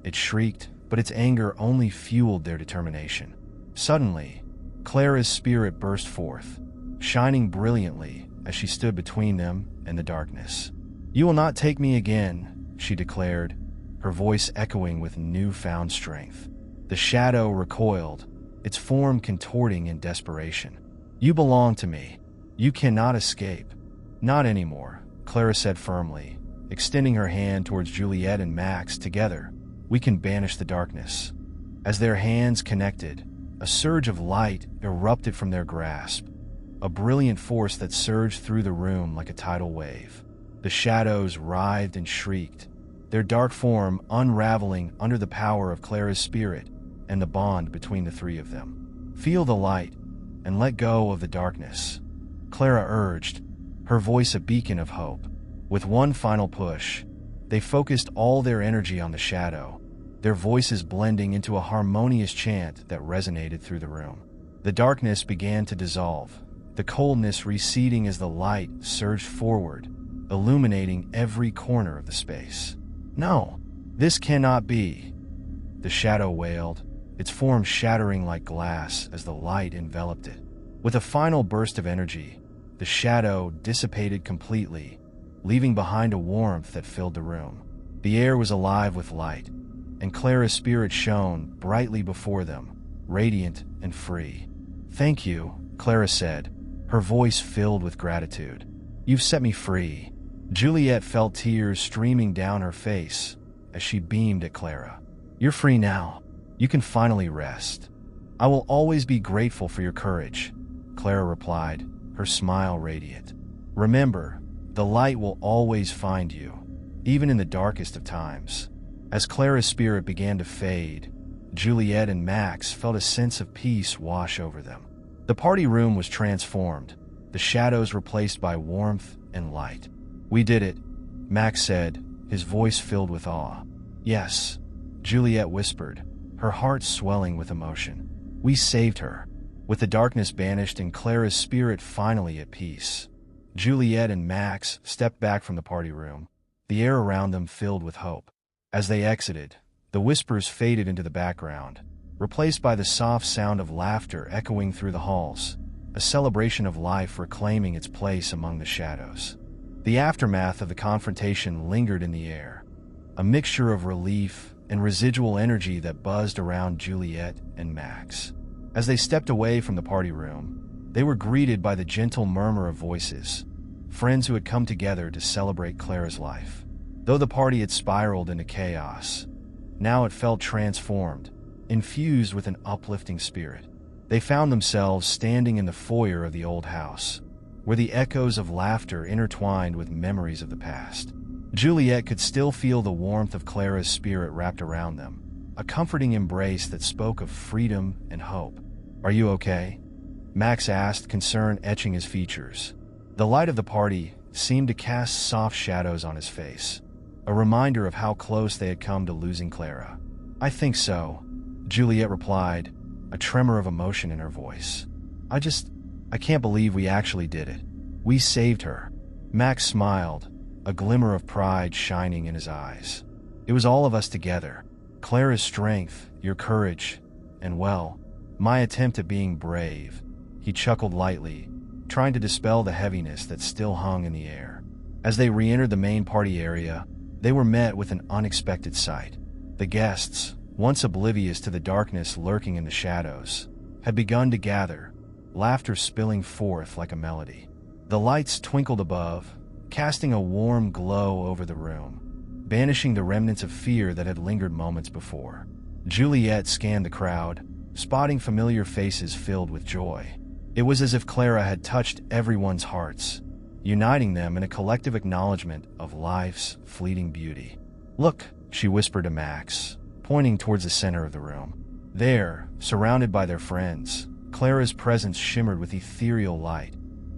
It shrieked, but its anger only fueled their determination. Suddenly, Clara's spirit burst forth, shining brilliantly as she stood between them and the darkness. "You will not take me again," she declared, her voice echoing with newfound strength. The shadow recoiled, its form contorting in desperation. "You belong to me. You cannot escape." "Not anymore," Clara said firmly, extending her hand towards Juliet and Max. "Together, we can banish the darkness." As their hands connected, a surge of light erupted from their grasp, a brilliant force that surged through the room like a tidal wave. The shadows writhed and shrieked, their dark form unraveling under the power of Clara's spirit and the bond between the three of them. "Feel the light and let go of the darkness," Clara urged, her voice a beacon of hope. With one final push, they focused all their energy on the shadow, their voices blending into a harmonious chant that resonated through the room. The darkness began to dissolve, the coldness receding as the light surged forward, illuminating every corner of the space. "No, this cannot be," the shadow wailed, its form shattering like glass as the light enveloped it. With a final burst of energy, the shadow dissipated completely, leaving behind a warmth that filled the room. The air was alive with light, and Clara's spirit shone brightly before them, radiant and free. "Thank you," Clara said, her voice filled with gratitude. "You've set me free." Juliet felt tears streaming down her face as she beamed at Clara. "You're free now. You can finally rest." "I will always be grateful for your courage," Clara replied, her smile radiant. "Remember, the light will always find you, even in the darkest of times." As Clara's spirit began to fade, Juliet and Max felt a sense of peace wash over them. The party room was transformed, the shadows replaced by warmth and light. "We did it," Max said, his voice filled with awe. "Yes," Juliet whispered, her heart swelling with emotion. "We saved her." With the darkness banished and Clara's spirit finally at peace, Juliet and Max stepped back from the party room, the air around them filled with hope. As they exited, the whispers faded into the background, replaced by the soft sound of laughter echoing through the halls, a celebration of life reclaiming its place among the shadows. The aftermath of the confrontation lingered in the air, a mixture of relief and residual energy that buzzed around Juliet and Max. As they stepped away from the party room, they were greeted by the gentle murmur of voices, friends who had come together to celebrate Clara's life. Though the party had spiraled into chaos, now it felt transformed, infused with an uplifting spirit. They found themselves standing in the foyer of the old house, where the echoes of laughter intertwined with memories of the past. Juliet could still feel the warmth of Clara's spirit wrapped around them, a comforting embrace that spoke of freedom and hope. "Are you okay?" Max asked, concern etching his features. The light of the party seemed to cast soft shadows on his face, a reminder of how close they had come to losing Clara. "I think so," Juliet replied, a tremor of emotion in her voice. I can't believe we actually did it. We saved her." Max smiled, a glimmer of pride shining in his eyes. "It was all of us together. Clara's strength, your courage, and well, my attempt at being brave." He chuckled lightly, trying to dispel the heaviness that still hung in the air. As they re-entered the main party area, they were met with an unexpected sight. The guests, once oblivious to the darkness lurking in the shadows, had begun to gather, laughter spilling forth like a melody. The lights twinkled above, casting a warm glow over the room, banishing the remnants of fear that had lingered moments before. Juliet scanned the crowd, spotting familiar faces filled with joy. It was as if Clara had touched everyone's hearts, uniting them in a collective acknowledgement of life's fleeting beauty. "Look," she whispered to Max, pointing towards the center of the room. There, surrounded by their friends, Clara's presence shimmered with ethereal light,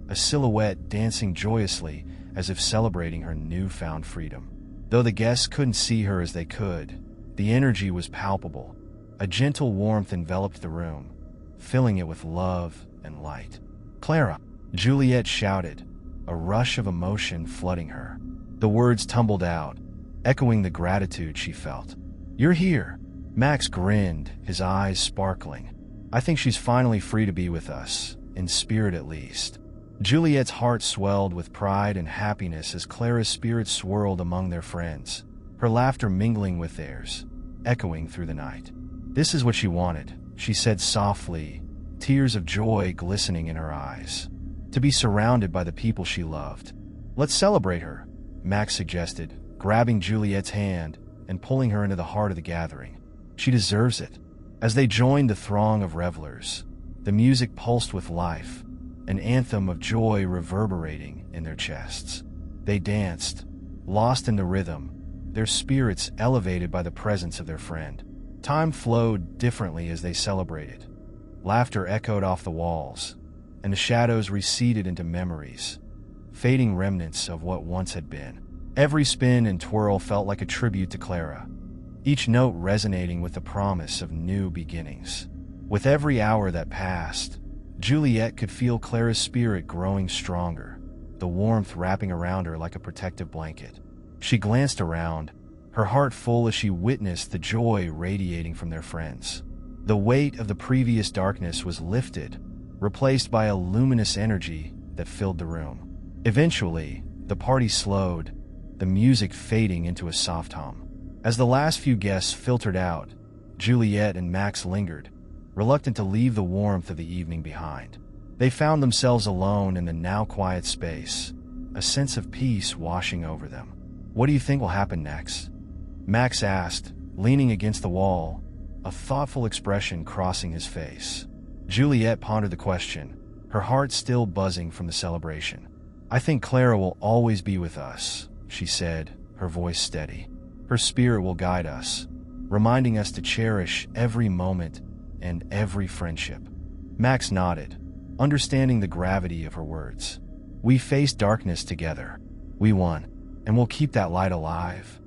a silhouette dancing joyously as if celebrating her newfound freedom. Though the guests couldn't see her as they could, the energy was palpable. A gentle warmth enveloped the room, filling it with love and light. "Clara!" Juliet shouted, a rush of emotion flooding her. The words tumbled out, echoing the gratitude she felt. "You're here!" Max grinned, his eyes sparkling. "I think she's finally free to be with us, in spirit at least." Juliet's heart swelled with pride and happiness as Clara's spirit swirled among their friends, her laughter mingling with theirs, echoing through the night. "This is what she wanted," she said softly, tears of joy glistening in her eyes. "To be surrounded by the people she loved." "Let's celebrate her," Max suggested, grabbing Juliet's hand and pulling her into the heart of the gathering. "She deserves it." As they joined the throng of revelers, the music pulsed with life, an anthem of joy reverberating in their chests. They danced, lost in the rhythm, their spirits elevated by the presence of their friend. Time flowed differently as they celebrated. Laughter echoed off the walls, and the shadows receded into memories, fading remnants of what once had been. Every spin and twirl felt like a tribute to Clara, each note resonating with the promise of new beginnings. With every hour that passed, Juliet could feel Clara's spirit growing stronger, the warmth wrapping around her like a protective blanket. She glanced around, her heart full as she witnessed the joy radiating from their friends. The weight of the previous darkness was lifted, replaced by a luminous energy that filled the room. Eventually, the party slowed, the music fading into a soft hum. As the last few guests filtered out, Juliet and Max lingered, reluctant to leave the warmth of the evening behind. They found themselves alone in the now quiet space, a sense of peace washing over them. "What do you think will happen next?" Max asked, leaning against the wall, a thoughtful expression crossing his face. Juliet pondered the question, her heart still buzzing from the celebration. "I think Clara will always be with us," she said, her voice steady. "Her spirit will guide us, reminding us to cherish every moment and every friendship." Max nodded, understanding the gravity of her words. "We faced darkness together. We won, and we'll keep that light alive."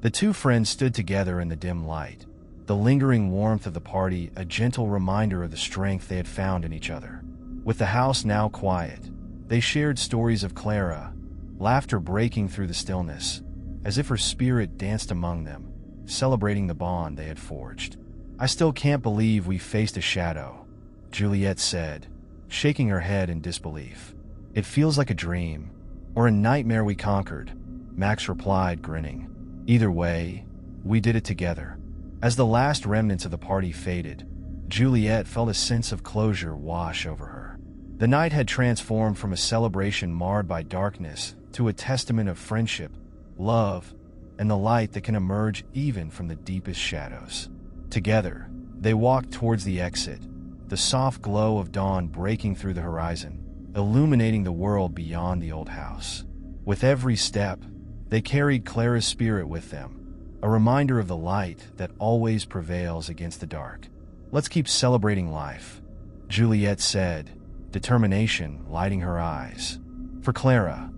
The two friends stood together in the dim light, the lingering warmth of the party a gentle reminder of the strength they had found in each other. With the house now quiet, They shared stories of Clara, laughter breaking through the stillness, as if her spirit danced among them, celebrating the bond they had forged. "I still can't believe we faced a shadow," Juliet said, shaking her head in disbelief. "It feels like a dream, or a nightmare we conquered," Max replied, grinning. "Either way, we did it together." As the last remnants of the party faded, Juliet felt a sense of closure wash over her. The night had transformed from a celebration marred by darkness to a testament of friendship, love, and the light that can emerge even from the deepest shadows. Together, they walked towards the exit, the soft glow of dawn breaking through the horizon, illuminating the world beyond the old house. With every step, they carried Clara's spirit with them, a reminder of the light that always prevails against the dark. "Let's keep celebrating life," Juliet said, determination lighting her eyes. For Clara,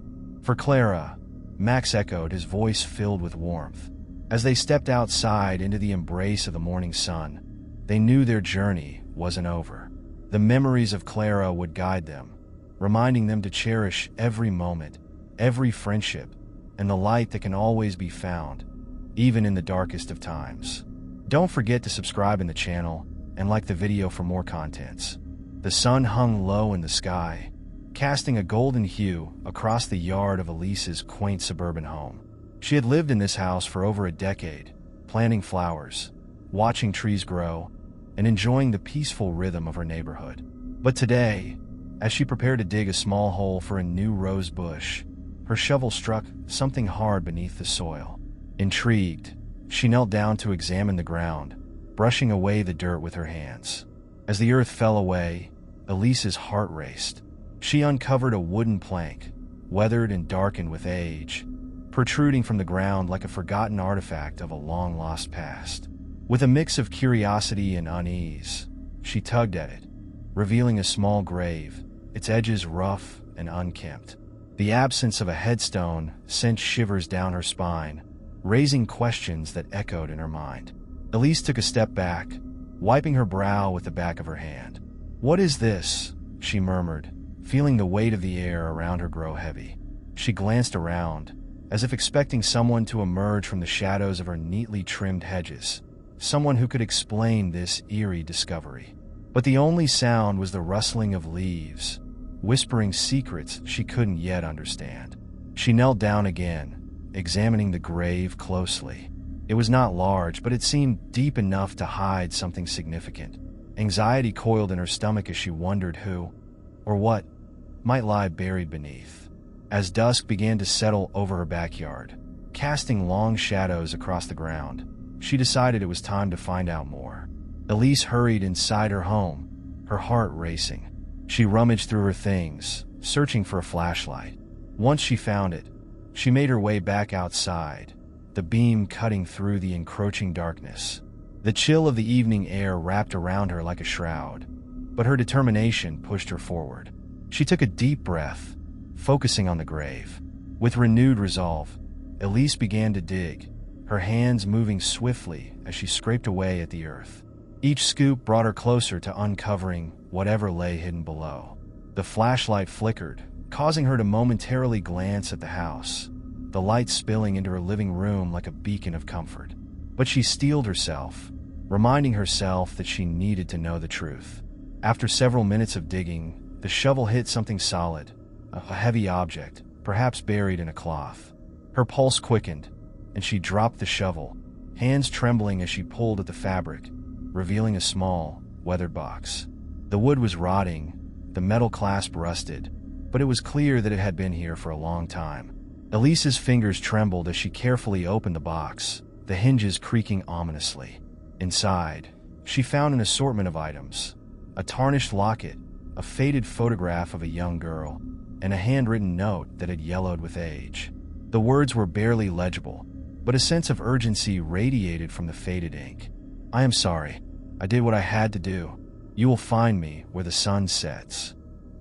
Max echoed, his voice filled with warmth. As they stepped outside into the embrace of the morning sun, they knew their journey wasn't over. The memories of Clara would guide them, reminding them to cherish every moment, every friendship, and the light that can always be found, even in the darkest of times. Don't forget to subscribe in the channel and like the video for more contents. The sun hung low in the sky, casting a golden hue across the yard of Elise's quaint suburban home. She had lived in this house for over a decade, planting flowers, watching trees grow, and enjoying the peaceful rhythm of her neighborhood. But today, as she prepared to dig a small hole for a new rose bush, her shovel struck something hard beneath the soil. Intrigued, she knelt down to examine the ground, brushing away the dirt with her hands. As the earth fell away, Elise's heart raced. She uncovered a wooden plank, weathered and darkened with age, protruding from the ground like a forgotten artifact of a long-lost past. With a mix of curiosity and unease, she tugged at it, revealing a small grave, its edges rough and unkempt. The absence of a headstone sent shivers down her spine, raising questions that echoed in her mind. Elise took a step back, wiping her brow with the back of her hand. "What is this?" she murmured, feeling the weight of the air around her grow heavy. She glanced around, as if expecting someone to emerge from the shadows of her neatly trimmed hedges, someone who could explain this eerie discovery. But the only sound was the rustling of leaves, whispering secrets she couldn't yet understand. She knelt down again, examining the grave closely. It was not large, but it seemed deep enough to hide something significant. Anxiety coiled in her stomach as she wondered who, or what, might lie buried beneath. As dusk began to settle over her backyard, casting long shadows across the ground, she decided it was time to find out more. Elise hurried inside her home, her heart racing. She rummaged through her things, searching for a flashlight. Once she found it, she made her way back outside, the beam cutting through the encroaching darkness. The chill of the evening air wrapped around her like a shroud, but her determination pushed her forward. She took a deep breath, focusing on the grave. With renewed resolve, Elise began to dig, her hands moving swiftly as she scraped away at the earth. Each scoop brought her closer to uncovering whatever lay hidden below. The flashlight flickered, causing her to momentarily glance at the house, the light spilling into her living room like a beacon of comfort. But she steeled herself, reminding herself that she needed to know the truth. After several minutes of digging, the shovel hit something solid, a heavy object, perhaps buried in a cloth. Her pulse quickened, and she dropped the shovel, hands trembling as she pulled at the fabric, revealing a small, weathered box. The wood was rotting, the metal clasp rusted, but it was clear that it had been here for a long time. Elise's fingers trembled as she carefully opened the box, the hinges creaking ominously. Inside, she found an assortment of items: a tarnished locket, a faded photograph of a young girl, and a handwritten note that had yellowed with age. The words were barely legible, but a sense of urgency radiated from the faded ink. "I am sorry. I did what I had to do. You will find me where the sun sets."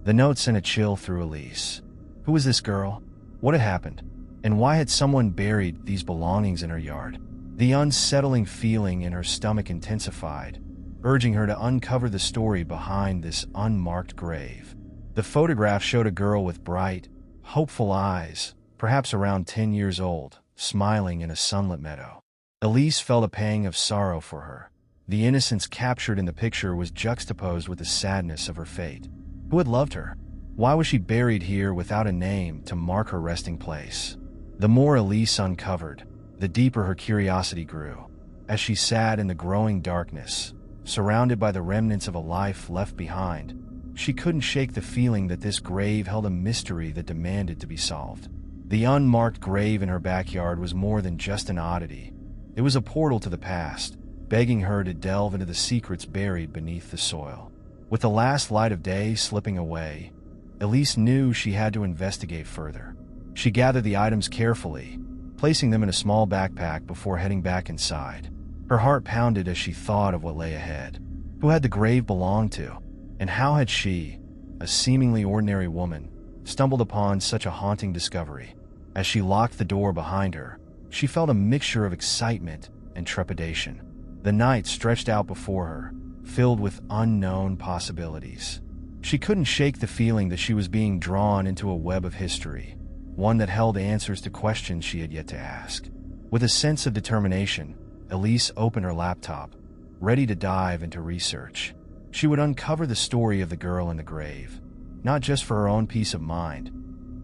The note sent a chill through Elise. Who was this girl? What had happened? And why had someone buried these belongings in her yard? The unsettling feeling in her stomach intensified, urging her to uncover the story behind this unmarked grave. The photograph showed a girl with bright, hopeful eyes, perhaps around 10 years old, smiling in a sunlit meadow. Elise felt a pang of sorrow for her. The innocence captured in the picture was juxtaposed with the sadness of her fate. Who had loved her? Why was she buried here without a name to mark her resting place? The more Elise uncovered, the deeper her curiosity grew. As she sat in the growing darkness, surrounded by the remnants of a life left behind, she couldn't shake the feeling that this grave held a mystery that demanded to be solved. The unmarked grave in her backyard was more than just an oddity. It was a portal to the past, begging her to delve into the secrets buried beneath the soil. With the last light of day slipping away, Elise knew she had to investigate further. She gathered the items carefully, placing them in a small backpack before heading back inside. Her heart pounded as she thought of what lay ahead. Who had the grave belonged to? And how had she, a seemingly ordinary woman, stumbled upon such a haunting discovery? As she locked the door behind her, she felt a mixture of excitement and trepidation. The night stretched out before her, filled with unknown possibilities. She couldn't shake the feeling that she was being drawn into a web of history, one that held answers to questions she had yet to ask. With a sense of determination, Elise opened her laptop, ready to dive into research. She would uncover the story of the girl in the grave, not just for her own peace of mind,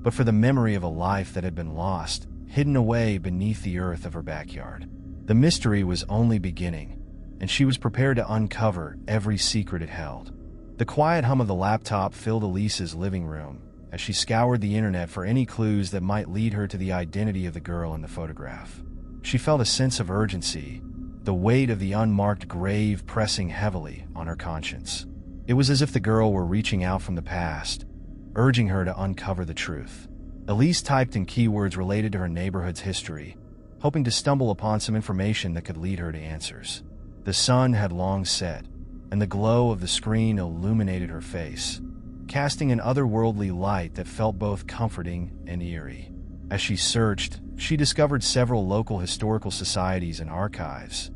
but for the memory of a life that had been lost, hidden away beneath the earth of her backyard. The mystery was only beginning, and she was prepared to uncover every secret it held. The quiet hum of the laptop filled Elise's living room as she scoured the internet for any clues that might lead her to the identity of the girl in the photograph. She felt a sense of urgency, the weight of the unmarked grave pressing heavily on her conscience. It was as if the girl were reaching out from the past, urging her to uncover the truth. Elise typed in keywords related to her neighborhood's history, hoping to stumble upon some information that could lead her to answers. The sun had long set, and the glow of the screen illuminated her face, casting an otherworldly light that felt both comforting and eerie. As she searched, she discovered several local historical societies and archives,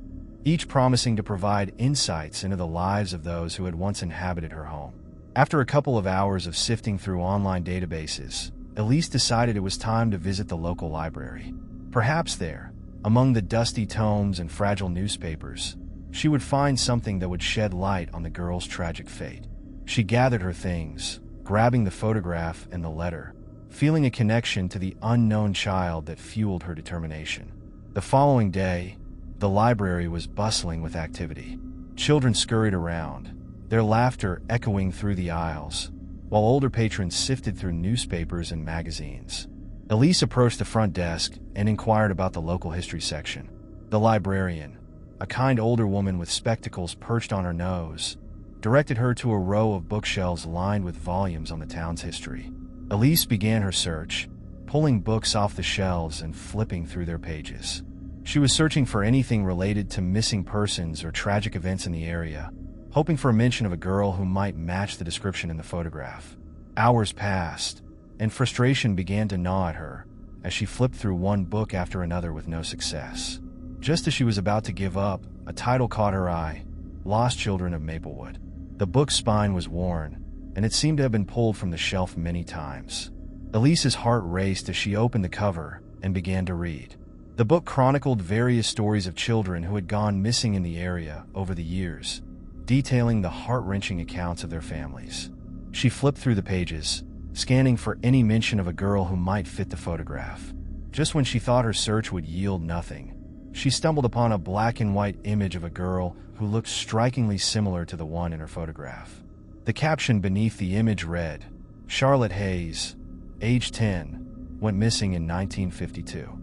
each promising to provide insights into the lives of those who had once inhabited her home. After a couple of hours of sifting through online databases, Elise decided it was time to visit the local library. Perhaps there, among the dusty tomes and fragile newspapers, she would find something that would shed light on the girl's tragic fate. She gathered her things, grabbing the photograph and the letter, feeling a connection to the unknown child that fueled her determination. The following day, the library was bustling with activity. Children scurried around, their laughter echoing through the aisles, while older patrons sifted through newspapers and magazines. Elise approached the front desk and inquired about the local history section. The librarian, a kind older woman with spectacles perched on her nose, directed her to a row of bookshelves lined with volumes on the town's history. Elise began her search, pulling books off the shelves and flipping through their pages. She was searching for anything related to missing persons or tragic events in the area, hoping for a mention of a girl who might match the description in the photograph. Hours passed, and frustration began to gnaw at her as she flipped through one book after another with no success. Just as she was about to give up, a title caught her eye: Lost Children of Maplewood. The book's spine was worn, and it seemed to have been pulled from the shelf many times. Elise's heart raced as she opened the cover and began to read. The book chronicled various stories of children who had gone missing in the area over the years, detailing the heart-wrenching accounts of their families. She flipped through the pages, scanning for any mention of a girl who might fit the photograph. Just when she thought her search would yield nothing, she stumbled upon a black-and-white image of a girl who looked strikingly similar to the one in her photograph. The caption beneath the image read, "Charlotte Hayes, age 10, went missing in 1952.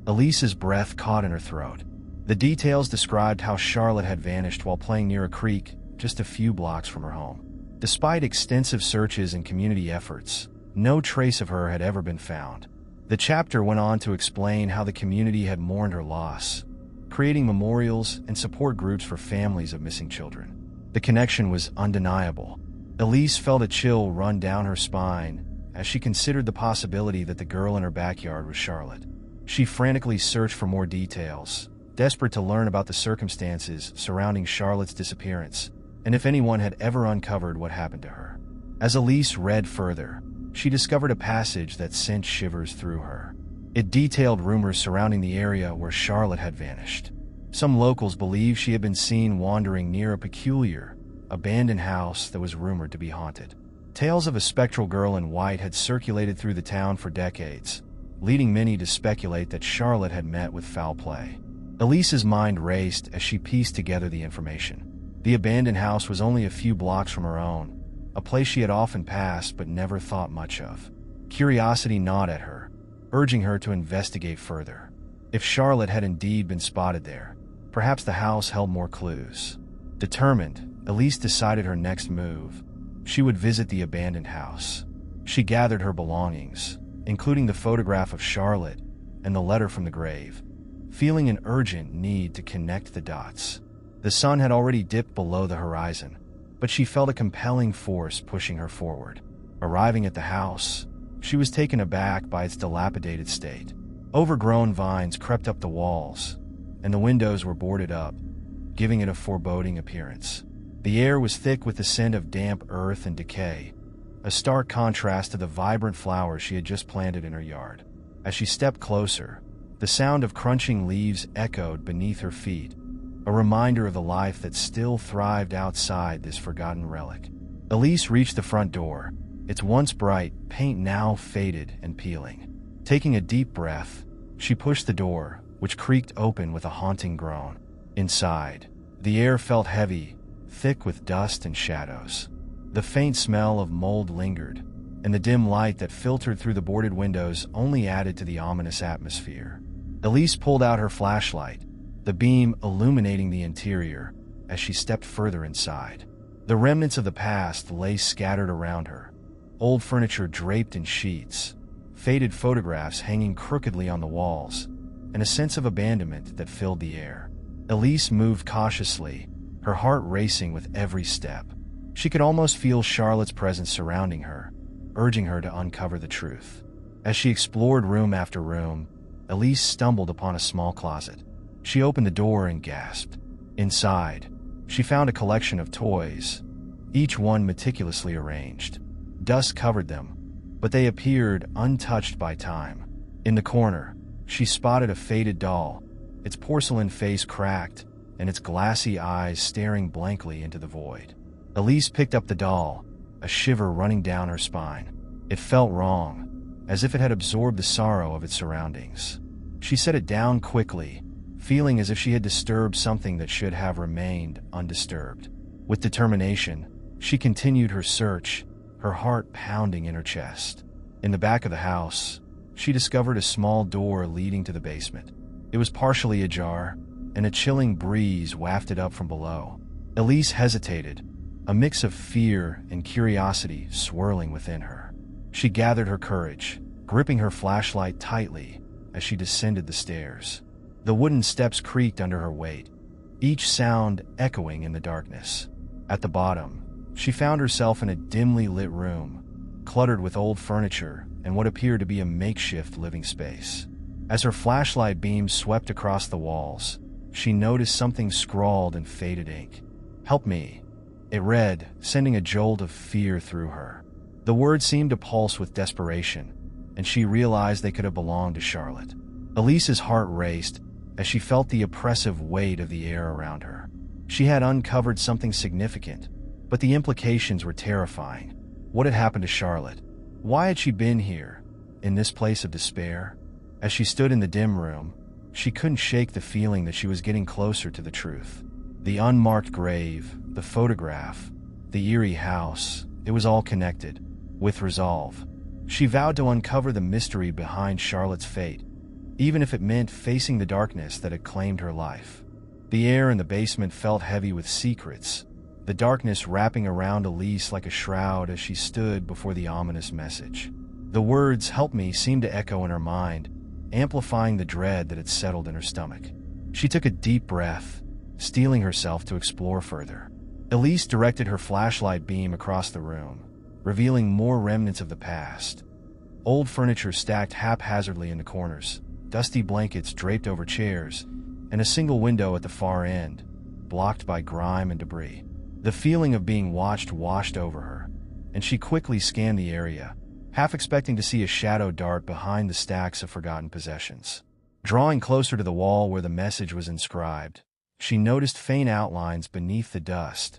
Elise's breath caught in her throat. The details described how Charlotte had vanished while playing near a creek just a few blocks from her home. Despite extensive searches and community efforts, no trace of her had ever been found. The chapter went on to explain how the community had mourned her loss, creating memorials and support groups for families of missing children. The connection was undeniable. Elise felt a chill run down her spine as she considered the possibility that the girl in her backyard was Charlotte. She frantically searched for more details, desperate to learn about the circumstances surrounding Charlotte's disappearance and if anyone had ever uncovered what happened to her. As Elise read further, she discovered a passage that sent shivers through her. It detailed rumors surrounding the area where Charlotte had vanished. Some locals believed she had been seen wandering near a peculiar, abandoned house that was rumored to be haunted. Tales of a spectral girl in white had circulated through the town for decades, leading many to speculate that Charlotte had met with foul play. Elise's mind raced as she pieced together the information. The abandoned house was only a few blocks from her own, a place she had often passed but never thought much of. Curiosity gnawed at her, urging her to investigate further. If Charlotte had indeed been spotted there, perhaps the house held more clues. Determined, Elise decided her next move. She would visit the abandoned house. She gathered her belongings, including the photograph of Charlotte and the letter from the grave, feeling an urgent need to connect the dots. The sun had already dipped below the horizon, but she felt a compelling force pushing her forward. Arriving at the house, she was taken aback by its dilapidated state. Overgrown vines crept up the walls, and the windows were boarded up, giving it a foreboding appearance. The air was thick with the scent of damp earth and decay, a stark contrast to the vibrant flowers she had just planted in her yard. As she stepped closer, the sound of crunching leaves echoed beneath her feet, a reminder of the life that still thrived outside this forgotten relic. Elise reached the front door, its once bright paint now faded and peeling. Taking a deep breath, she pushed the door, which creaked open with a haunting groan. Inside, the air felt heavy, thick with dust and shadows. The faint smell of mold lingered, and the dim light that filtered through the boarded windows only added to the ominous atmosphere. Elise pulled out her flashlight, the beam illuminating the interior as she stepped further inside. The remnants of the past lay scattered around her, old furniture draped in sheets, faded photographs hanging crookedly on the walls, and a sense of abandonment that filled the air. Elise moved cautiously, her heart racing with every step. She could almost feel Charlotte's presence surrounding her, urging her to uncover the truth. As she explored room after room, Elise stumbled upon a small closet. She opened the door and gasped. Inside, she found a collection of toys, each one meticulously arranged. Dust covered them, but they appeared untouched by time. In the corner, she spotted a faded doll, its porcelain face cracked and its glassy eyes staring blankly into the void. Elise picked up the doll, a shiver running down her spine. It felt wrong, as if it had absorbed the sorrow of its surroundings. She set it down quickly, feeling as if she had disturbed something that should have remained undisturbed. With determination, she continued her search, her heart pounding in her chest. In the back of the house, she discovered a small door leading to the basement. It was partially ajar, and a chilling breeze wafted up from below. Elise hesitated, a mix of fear and curiosity swirling within her. She gathered her courage, gripping her flashlight tightly as she descended the stairs. The wooden steps creaked under her weight, each sound echoing in the darkness. At the bottom, she found herself in a dimly lit room, cluttered with old furniture and what appeared to be a makeshift living space. As her flashlight beam swept across the walls, she noticed something scrawled in faded ink. "Help me," it read, sending a jolt of fear through her. The words seemed to pulse with desperation, and she realized they could have belonged to Charlotte. Elise's heart raced as she felt the oppressive weight of the air around her. She had uncovered something significant, but the implications were terrifying. What had happened to Charlotte? Why had she been here, in this place of despair? As she stood in the dim room, she couldn't shake the feeling that she was getting closer to the truth. The unmarked grave, the photograph, the eerie house, it was all connected. With resolve, she vowed to uncover the mystery behind Charlotte's fate, even if it meant facing the darkness that had claimed her life. The air in the basement felt heavy with secrets, the darkness wrapping around Elise like a shroud as she stood before the ominous message. The words "help me" seemed to echo in her mind, amplifying the dread that had settled in her stomach. She took a deep breath, steeling herself to explore further. Elise directed her flashlight beam across the room, revealing more remnants of the past. Old furniture stacked haphazardly in the corners, dusty blankets draped over chairs, and a single window at the far end, blocked by grime and debris. The feeling of being watched washed over her, and she quickly scanned the area, half expecting to see a shadow dart behind the stacks of forgotten possessions. Drawing closer to the wall where the message was inscribed, she noticed faint outlines beneath the dust,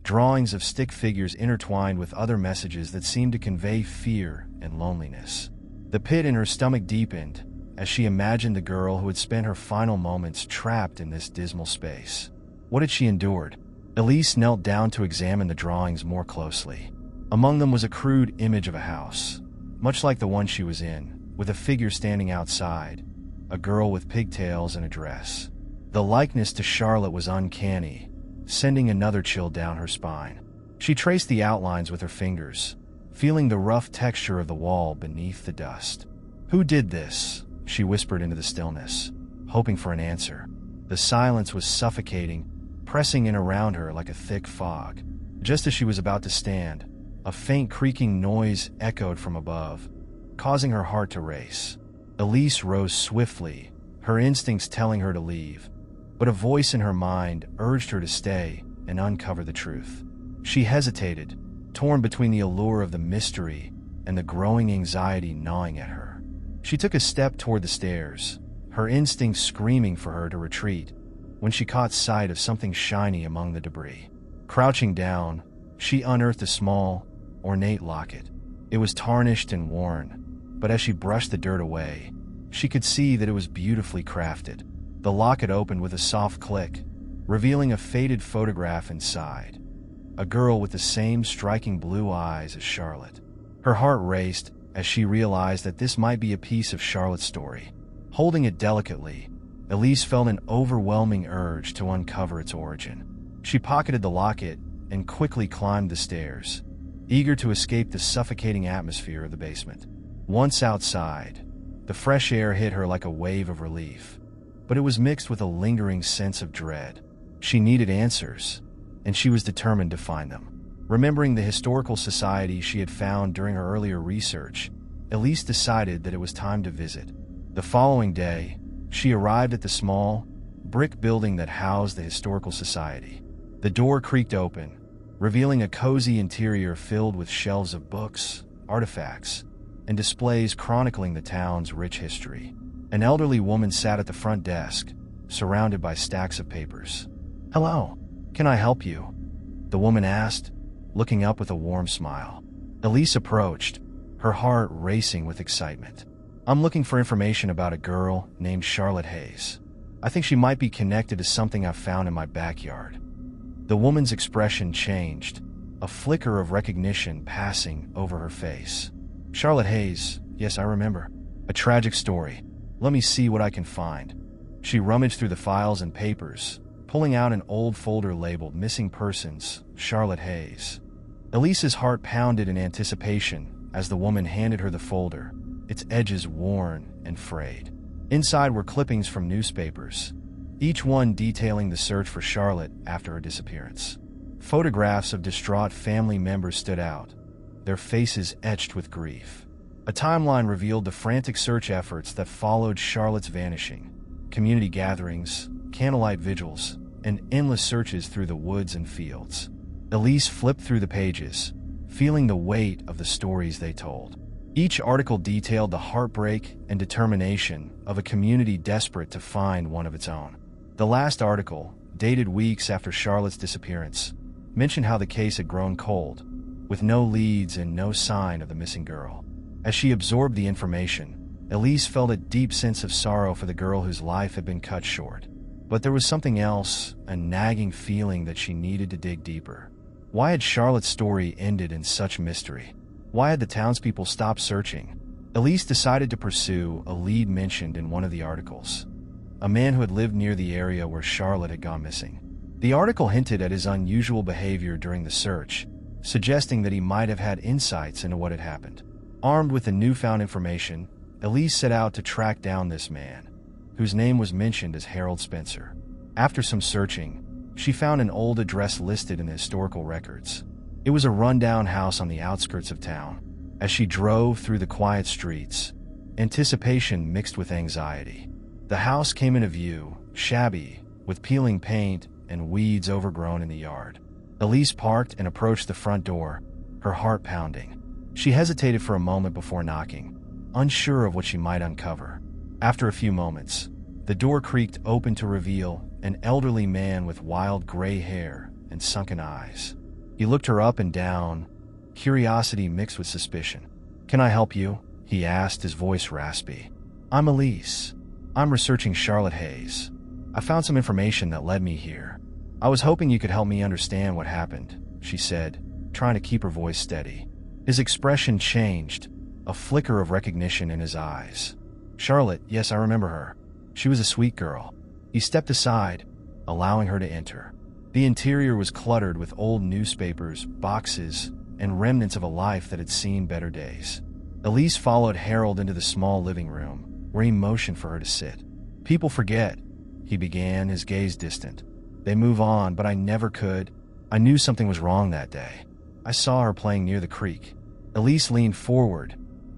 drawings of stick figures intertwined with other messages that seemed to convey fear and loneliness. The pit in her stomach deepened as she imagined the girl who had spent her final moments trapped in this dismal space. What had she endured? Elise knelt down to examine the drawings more closely. Among them was a crude image of a house, much like the one she was in, with a figure standing outside, a girl with pigtails and a dress. The likeness to Charlotte was uncanny, sending another chill down her spine. She traced the outlines with her fingers, feeling the rough texture of the wall beneath the dust. "Who did this?" she whispered into the stillness, hoping for an answer. The silence was suffocating, pressing in around her like a thick fog. Just as she was about to stand, a faint creaking noise echoed from above, causing her heart to race. Elise rose swiftly, her instincts telling her to leave, but a voice in her mind urged her to stay and uncover the truth. She hesitated, torn between the allure of the mystery and the growing anxiety gnawing at her. She took a step toward the stairs, her instincts screaming for her to retreat, when she caught sight of something shiny among the debris. Crouching down, she unearthed a small, ornate locket. It was tarnished and worn, but as she brushed the dirt away, she could see that it was beautifully crafted. The locket opened with a soft click, revealing a faded photograph inside. A girl with the same striking blue eyes as Charlotte. Her heart raced as she realized that this might be a piece of Charlotte's story. Holding it delicately, Elise felt an overwhelming urge to uncover its origin. She pocketed the locket and quickly climbed the stairs, eager to escape the suffocating atmosphere of the basement. Once outside, the fresh air hit her like a wave of relief, but it was mixed with a lingering sense of dread. She needed answers, and she was determined to find them. Remembering the historical society she had found during her earlier research, Elise decided that it was time to visit. The following day, she arrived at the small, brick building that housed the historical society. The door creaked open, revealing a cozy interior filled with shelves of books, artifacts, and displays chronicling the town's rich history. An elderly woman sat at the front desk, surrounded by stacks of papers. "Hello, can I help you?" the woman asked, looking up with a warm smile. Elise approached, her heart racing with excitement. "I'm looking for information about a girl named Charlotte Hayes. I think she might be connected to something I found in my backyard." The woman's expression changed, a flicker of recognition passing over her face. "Charlotte Hayes, yes, I remember. A tragic story. Let me see what I can find." She rummaged through the files and papers, pulling out an old folder labeled Missing Persons, Charlotte Hayes. Elise's heart pounded in anticipation as the woman handed her the folder, its edges worn and frayed. Inside were clippings from newspapers, each one detailing the search for Charlotte after her disappearance. Photographs of distraught family members stood out, their faces etched with grief. A timeline revealed the frantic search efforts that followed Charlotte's vanishing: community gatherings, candlelight vigils, and endless searches through the woods and fields. Elise flipped through the pages, feeling the weight of the stories they told. Each article detailed the heartbreak and determination of a community desperate to find one of its own. The last article, dated weeks after Charlotte's disappearance, mentioned how the case had grown cold, with no leads and no sign of the missing girl. As she absorbed the information, Elise felt a deep sense of sorrow for the girl whose life had been cut short. But there was something else, a nagging feeling that she needed to dig deeper. Why had Charlotte's story ended in such mystery? Why had the townspeople stopped searching? Elise decided to pursue a lead mentioned in one of the articles: a man who had lived near the area where Charlotte had gone missing. The article hinted at his unusual behavior during the search, suggesting that he might have had insights into what had happened. Armed with the newfound information, Elise set out to track down this man, whose name was mentioned as Harold Spencer. After some searching, she found an old address listed in the historical records. It was a rundown house on the outskirts of town. As she drove through the quiet streets, anticipation mixed with anxiety. The house came into view, shabby, with peeling paint and weeds overgrown in the yard. Elise parked and approached the front door, her heart pounding. She hesitated for a moment before knocking, unsure of what she might uncover. After a few moments, the door creaked open to reveal an elderly man with wild gray hair and sunken eyes. He looked her up and down, curiosity mixed with suspicion. "Can I help you?" he asked, his voice raspy. "I'm Elise. I'm researching Charlotte Hayes. I found some information that led me here. I was hoping you could help me understand what happened," she said, trying to keep her voice steady. His expression changed, a flicker of recognition in his eyes. "Charlotte, yes, I remember her. She was a sweet girl." He stepped aside, allowing her to enter. The interior was cluttered with old newspapers, boxes, and remnants of a life that had seen better days. Elise followed Harold into the small living room, where he motioned for her to sit. "People forget," he began, his gaze distant. "They move on, but I never could. I knew something was wrong that day. I saw her playing near the creek." Elise leaned forward,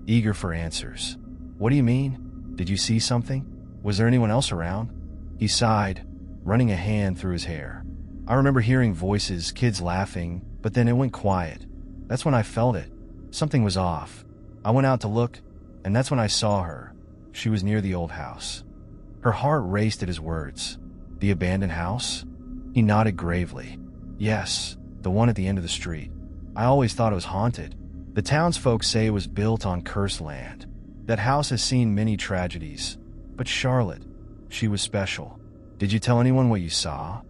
eager for answers. "What do you mean? Did you see something? Was there anyone else around?" He sighed, running a hand through his hair. "I remember hearing voices, kids laughing, but then it went quiet. That's when I felt it. Something was off. I went out to look, and that's when I saw her. She was near the old house." Her heart raced at his words. "The abandoned house?" He nodded gravely. "Yes, the one at the end of the street. I always thought it was haunted. The townsfolk say it was built on cursed land. That house has seen many tragedies. But Charlotte, she was special. Did you tell anyone what you saw?"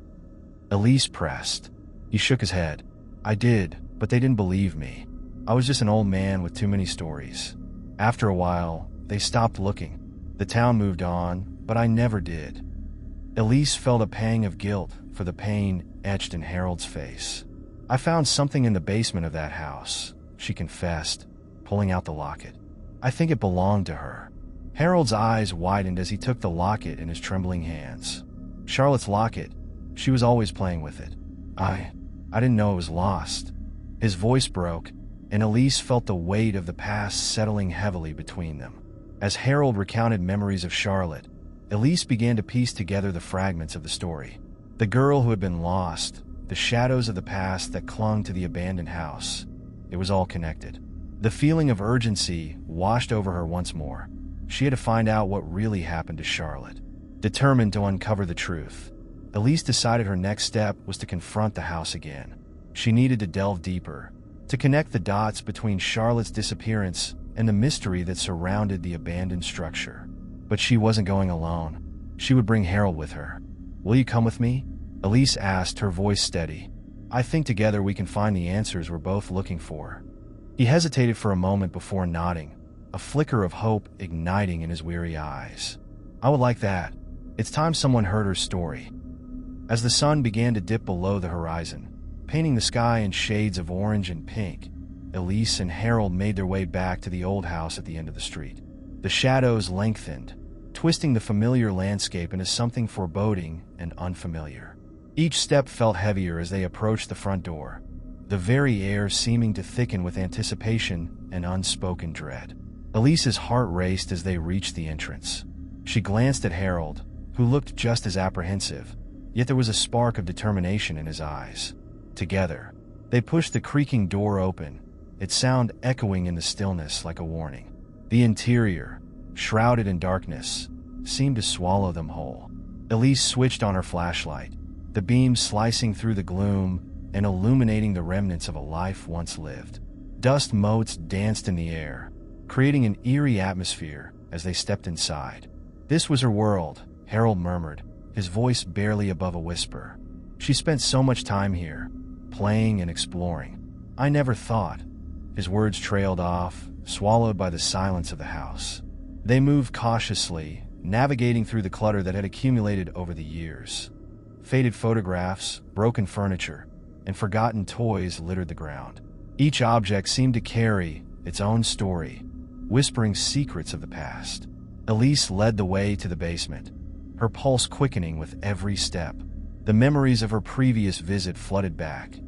Elise pressed. He shook his head. "I did, but they didn't believe me. I was just an old man with too many stories. After a while, they stopped looking. The town moved on, but I never did." Elise felt a pang of guilt for the pain etched in Harold's face. "I found something in the basement of that house," she confessed, pulling out the locket. "I think it belonged to her." Harold's eyes widened as he took the locket in his trembling hands. "Charlotte's locket. She was always playing with it. I didn't know it was lost." His voice broke, and Elise felt the weight of the past settling heavily between them. As Harold recounted memories of Charlotte, Elise began to piece together the fragments of the story. The girl who had been lost, the shadows of the past that clung to the abandoned house. It was all connected. The feeling of urgency washed over her once more. She had to find out what really happened to Charlotte. Determined to uncover the truth, Elise decided her next step was to confront the house again. She needed to delve deeper, to connect the dots between Charlotte's disappearance and the mystery that surrounded the abandoned structure. But she wasn't going alone. She would bring Harold with her. "Will you come with me?" Elise asked, her voice steady. "I think together we can find the answers we're both looking for." He hesitated for a moment before nodding, a flicker of hope igniting in his weary eyes. "I would like that. It's time someone heard her story." As the sun began to dip below the horizon, painting the sky in shades of orange and pink, Elise and Harold made their way back to the old house at the end of the street. The shadows lengthened, twisting the familiar landscape into something foreboding and unfamiliar. Each step felt heavier as they approached the front door, the very air seeming to thicken with anticipation and unspoken dread. Elise's heart raced as they reached the entrance. She glanced at Harold, who looked just as apprehensive, yet there was a spark of determination in his eyes. Together, they pushed the creaking door open, its sound echoing in the stillness like a warning. The interior, shrouded in darkness, seemed to swallow them whole. Elise switched on her flashlight, the beam slicing through the gloom and illuminating the remnants of a life once lived. Dust motes danced in the air, creating an eerie atmosphere as they stepped inside. "This was her world," Harold murmured, his voice barely above a whisper. "She spent so much time here, playing and exploring. I never thought." His words trailed off, swallowed by the silence of the house. They moved cautiously, navigating through the clutter that had accumulated over the years. Faded photographs, broken furniture, and forgotten toys littered the ground. Each object seemed to carry its own story, whispering secrets of the past. Elise led the way to the basement, her pulse quickening with every step. The memories of her previous visit flooded back,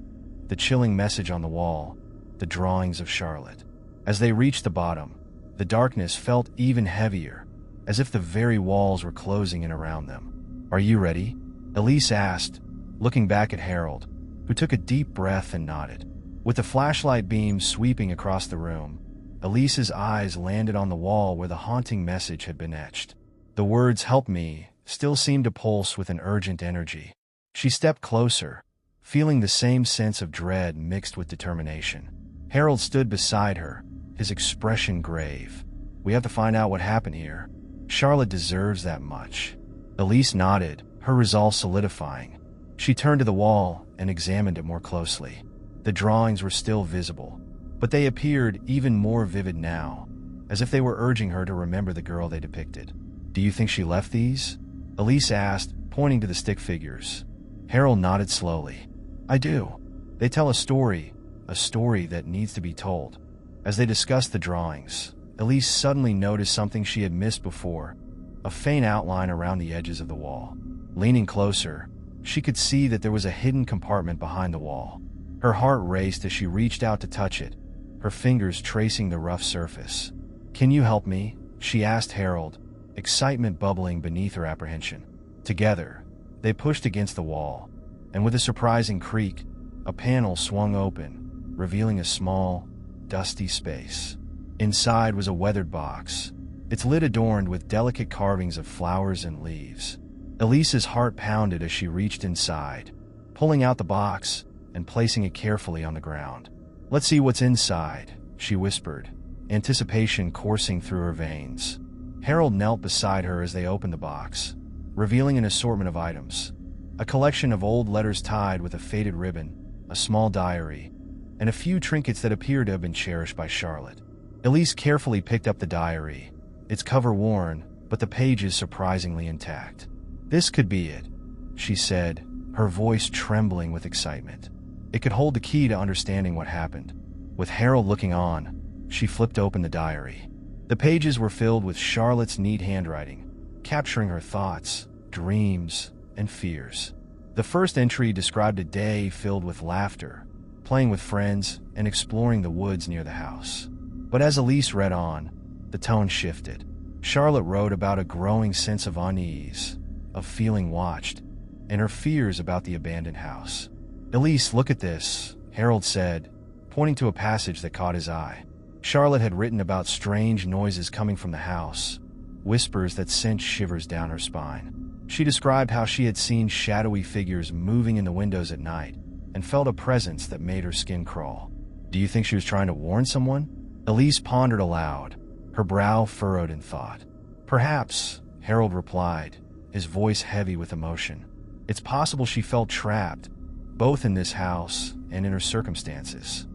the chilling message on the wall, the drawings of Charlotte. As they reached the bottom, the darkness felt even heavier, as if the very walls were closing in around them. "Are you ready?" Elise asked, looking back at Harold, who took a deep breath and nodded. With the flashlight beam sweeping across the room, Elise's eyes landed on the wall where the haunting message had been etched. The words "help me" still seemed to pulse with an urgent energy. She stepped closer, feeling the same sense of dread mixed with determination. Harold stood beside her, his expression grave. "We have to find out what happened here. Charlotte deserves that much." Elise nodded, her resolve solidifying. She turned to the wall and examined it more closely. The drawings were still visible, but they appeared even more vivid now, as if they were urging her to remember the girl they depicted. "Do you think she left these?" Elise asked, pointing to the stick figures. Harold nodded slowly. "I do. They tell a story that needs to be told." As they discussed the drawings, Elise suddenly noticed something she had missed before, a faint outline around the edges of the wall. Leaning closer, she could see that there was a hidden compartment behind the wall. Her heart raced as she reached out to touch it, her fingers tracing the rough surface. "Can you help me?" she asked Harold, excitement bubbling beneath her apprehension. Together, they pushed against the wall, and with a surprising creak, a panel swung open, revealing a small, dusty space. Inside was a weathered box, its lid adorned with delicate carvings of flowers and leaves. Elise's heart pounded as she reached inside, pulling out the box and placing it carefully on the ground. "Let's see what's inside," she whispered, anticipation coursing through her veins. Harold knelt beside her as they opened the box, revealing an assortment of items. A collection of old letters tied with a faded ribbon, a small diary, and a few trinkets that appeared to have been cherished by Charlotte. Elise carefully picked up the diary, its cover worn, but the pages surprisingly intact. "This could be it," she said, her voice trembling with excitement. It could hold the key to understanding what happened. With Harold looking on, she flipped open the diary. The pages were filled with Charlotte's neat handwriting, capturing her thoughts, dreams, and fears. The first entry described a day filled with laughter, playing with friends, and exploring the woods near the house. But as Elise read on, the tone shifted. Charlotte wrote about a growing sense of unease, of feeling watched, and her fears about the abandoned house. "Elise, look at this," Harold said, pointing to a passage that caught his eye. Charlotte had written about strange noises coming from the house, whispers that sent shivers down her spine. She described how she had seen shadowy figures moving in the windows at night and felt a presence that made her skin crawl. "Do you think she was trying to warn someone?" Elise pondered aloud, her brow furrowed in thought. "Perhaps," Harold replied, his voice heavy with emotion. "It's possible she felt trapped, both in this house and in her circumstances."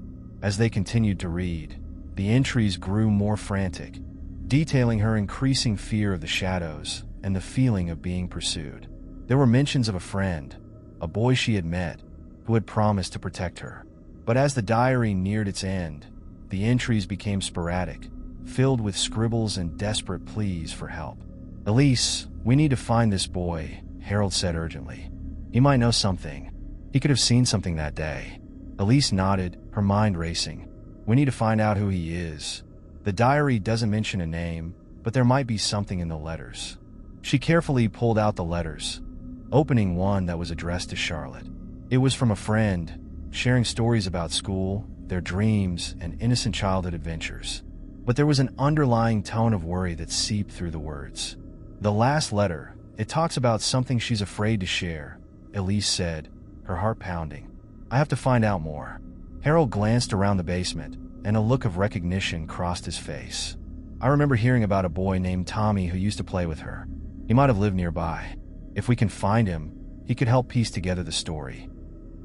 As they continued to read, the entries grew more frantic, detailing her increasing fear of the shadows and the feeling of being pursued. There were mentions of a friend, a boy she had met, who had promised to protect her. But as the diary neared its end, the entries became sporadic, filled with scribbles and desperate pleas for help. "Elise, we need to find this boy," Harold said urgently. "He might know something. He could have seen something that day." Elise nodded, her mind racing. "We need to find out who he is. The diary doesn't mention a name, but there might be something in the letters." She carefully pulled out the letters, opening one that was addressed to Charlotte. It was from a friend, sharing stories about school, their dreams, and innocent childhood adventures. But there was an underlying tone of worry that seeped through the words. "The last letter, it talks about something she's afraid to share," Elise said, her heart pounding. "I have to find out more." Harold glanced around the basement, and a look of recognition crossed his face. "I remember hearing about a boy named Tommy who used to play with her. He might have lived nearby. If we can find him, he could help piece together the story."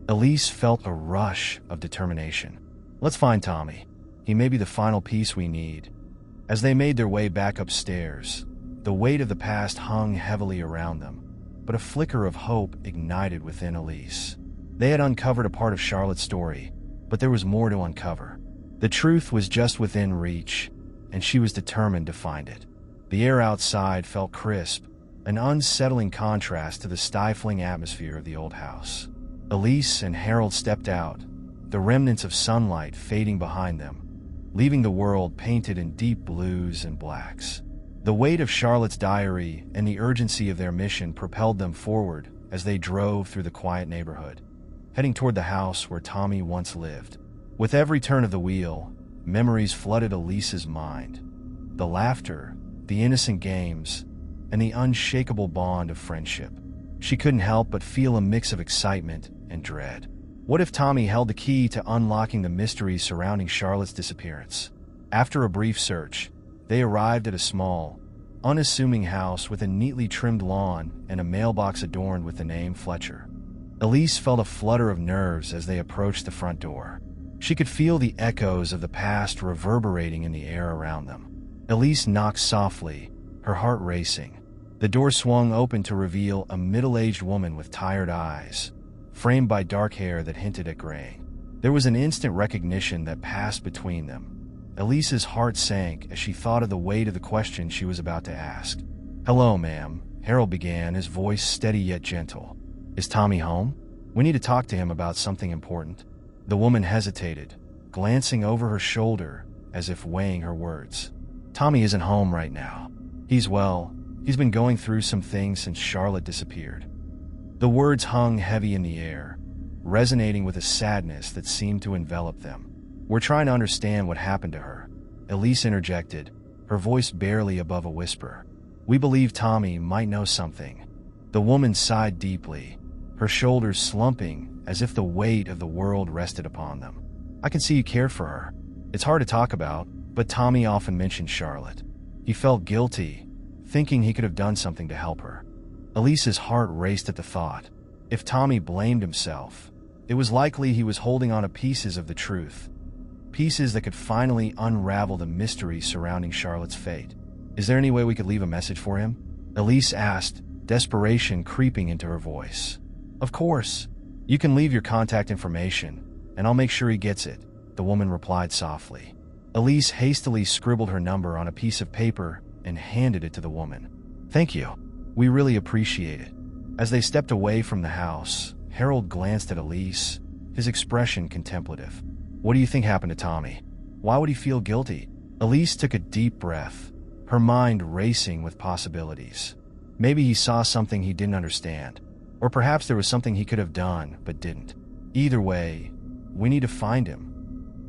Elise felt a rush of determination. "Let's find Tommy. He may be the final piece we need." As they made their way back upstairs, the weight of the past hung heavily around them, but a flicker of hope ignited within Elise. They had uncovered a part of Charlotte's story, but there was more to uncover. The truth was just within reach, and she was determined to find it. The air outside felt crisp, an unsettling contrast to the stifling atmosphere of the old house. Elise and Harold stepped out, the remnants of sunlight fading behind them, leaving the world painted in deep blues and blacks. The weight of Charlotte's diary and the urgency of their mission propelled them forward as they drove through the quiet neighborhood, heading toward the house where Tommy once lived. With every turn of the wheel, memories flooded Elise's mind. The laughter, the innocent games, and the unshakable bond of friendship. She couldn't help but feel a mix of excitement and dread. What if Tommy held the key to unlocking the mystery surrounding Charlotte's disappearance? After a brief search, they arrived at a small, unassuming house with a neatly trimmed lawn and a mailbox adorned with the name Fletcher. Elise felt a flutter of nerves as they approached the front door. She could feel the echoes of the past reverberating in the air around them. Elise knocked softly, her heart racing. The door swung open to reveal a middle-aged woman with tired eyes, framed by dark hair that hinted at graying. There was an instant recognition that passed between them. Elise's heart sank as she thought of the weight of the question she was about to ask. "Hello, ma'am," Harold began, his voice steady yet gentle. "Is Tommy home? We need to talk to him about something important." The woman hesitated, glancing over her shoulder as if weighing her words. "Tommy isn't home right now. He's been going through some things since Charlotte disappeared." The words hung heavy in the air, resonating with a sadness that seemed to envelop them. "We're trying to understand what happened to her," Elise interjected, her voice barely above a whisper. "We believe Tommy might know something." The woman sighed deeply, her shoulders slumping as if the weight of the world rested upon them. "I can see you care for her. It's hard to talk about, but Tommy often mentioned Charlotte. He felt guilty, thinking he could have done something to help her." Elise's heart raced at the thought. If Tommy blamed himself, it was likely he was holding on to pieces of the truth, pieces that could finally unravel the mystery surrounding Charlotte's fate. "Is there any way we could leave a message for him?" Elise asked, desperation creeping into her voice. "Of course. You can leave your contact information, and I'll make sure he gets it," the woman replied softly. Elise hastily scribbled her number on a piece of paper and handed it to the woman. "Thank you. We really appreciate it." As they stepped away from the house, Harold glanced at Elise, his expression contemplative. "What do you think happened to Tommy? Why would he feel guilty?" Elise took a deep breath, her mind racing with possibilities. Maybe he saw something he didn't understand, or perhaps there was something he could have done but didn't. Either way, we need to find him.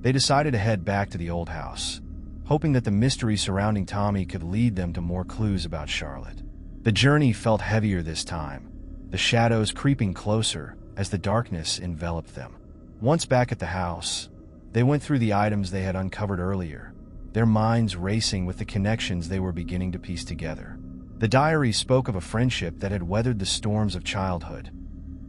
They decided to head back to the old house, hoping that the mystery surrounding Tommy could lead them to more clues about Charlotte. The journey felt heavier this time, the shadows creeping closer as the darkness enveloped them. Once back at the house, they went through the items they had uncovered earlier, their minds racing with the connections they were beginning to piece together. The diary spoke of a friendship that had weathered the storms of childhood,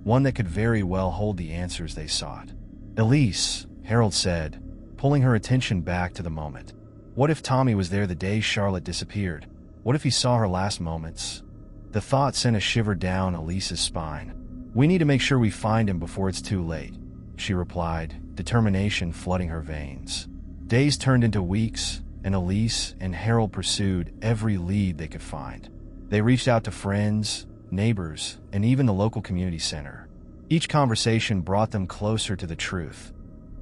one that could very well hold the answers they sought. "Elise," Harold said, pulling her attention back to the moment. "What if Tommy was there the day Charlotte disappeared? What if he saw her last moments?" The thought sent a shiver down Elise's spine. "We need to make sure we find him before it's too late," she replied, determination flooding her veins. Days turned into weeks, and Elise and Harold pursued every lead they could find. They reached out to friends, neighbors, and even the local community center. Each conversation brought them closer to the truth,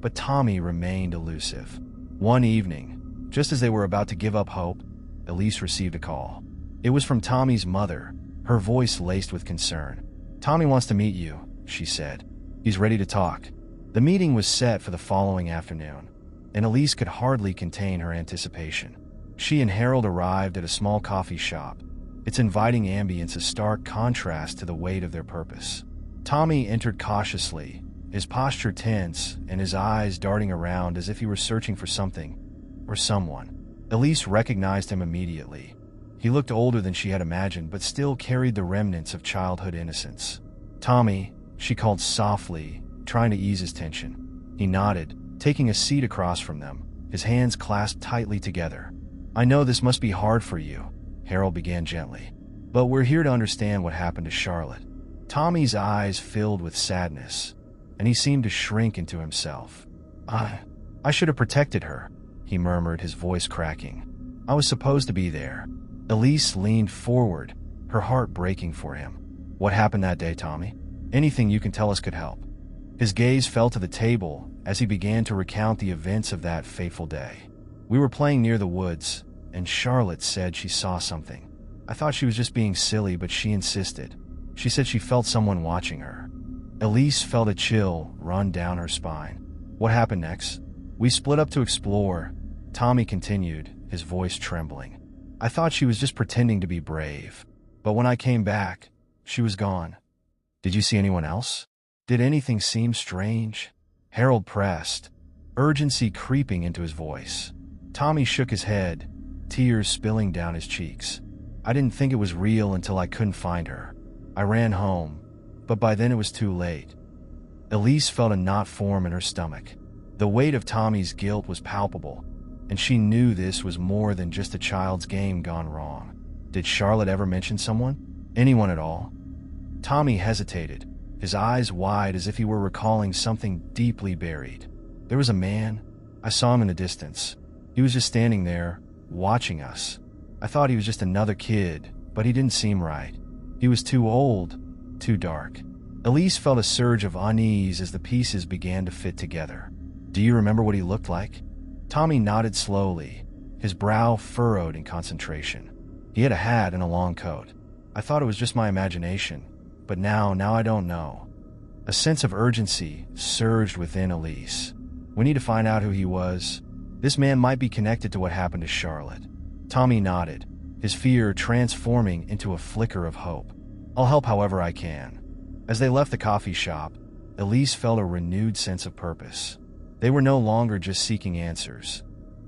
but Tommy remained elusive. One evening, just as they were about to give up hope, Elise received a call. It was from Tommy's mother, her voice laced with concern. "Tommy wants to meet you," she said. "He's ready to talk." The meeting was set for the following afternoon, and Elise could hardly contain her anticipation. She and Harold arrived at a small coffee shop, its inviting ambience a stark contrast to the weight of their purpose. Tommy entered cautiously, his posture tense and his eyes darting around as if he were searching for something or someone. Elise recognized him immediately. He looked older than she had imagined, but still carried the remnants of childhood innocence. "Tommy," she called softly, trying to ease his tension. He nodded, taking a seat across from them, his hands clasped tightly together. "I know this must be hard for you," Harold began gently, "but we're here to understand what happened to Charlotte." Tommy's eyes filled with sadness, and he seemed to shrink into himself. I should have protected her," he murmured, his voice cracking. "I was supposed to be there." Elise leaned forward, her heart breaking for him. "What happened that day, Tommy? Anything you can tell us could help." His gaze fell to the table as he began to recount the events of that fateful day. "We were playing near the woods, and Charlotte said she saw something. I thought she was just being silly, but she insisted. She said she felt someone watching her." Elise felt a chill run down her spine. "What happened next?" We split up to explore, Tommy continued, his voice trembling. I thought she was just pretending to be brave, but when I came back, she was gone. Did you see anyone else? Did anything seem strange? Harold pressed, urgency creeping into his voice. Tommy shook his head, tears spilling down his cheeks. I didn't think it was real until I couldn't find her. I ran home, but by then it was too late. Elise felt a knot form in her stomach. The weight of Tommy's guilt was palpable, and she knew this was more than just a child's game gone wrong. Did Charlotte ever mention someone? Anyone at all? Tommy hesitated, his eyes wide as if he were recalling something deeply buried. There was a man. I saw him in the distance. He was just standing there, watching us. I thought he was just another kid, but he didn't seem right. He was too old, too dark. Elise felt a surge of unease as the pieces began to fit together. Do you remember what he looked like? Tommy nodded slowly, his brow furrowed in concentration. He had a hat and a long coat. I thought it was just my imagination, but now I don't know. A sense of urgency surged within Elise. We need to find out who he was. This man might be connected to what happened to Charlotte. Tommy nodded, his fear transforming into a flicker of hope. I'll help however I can. As they left the coffee shop, Elise felt a renewed sense of purpose. They were no longer just seeking answers.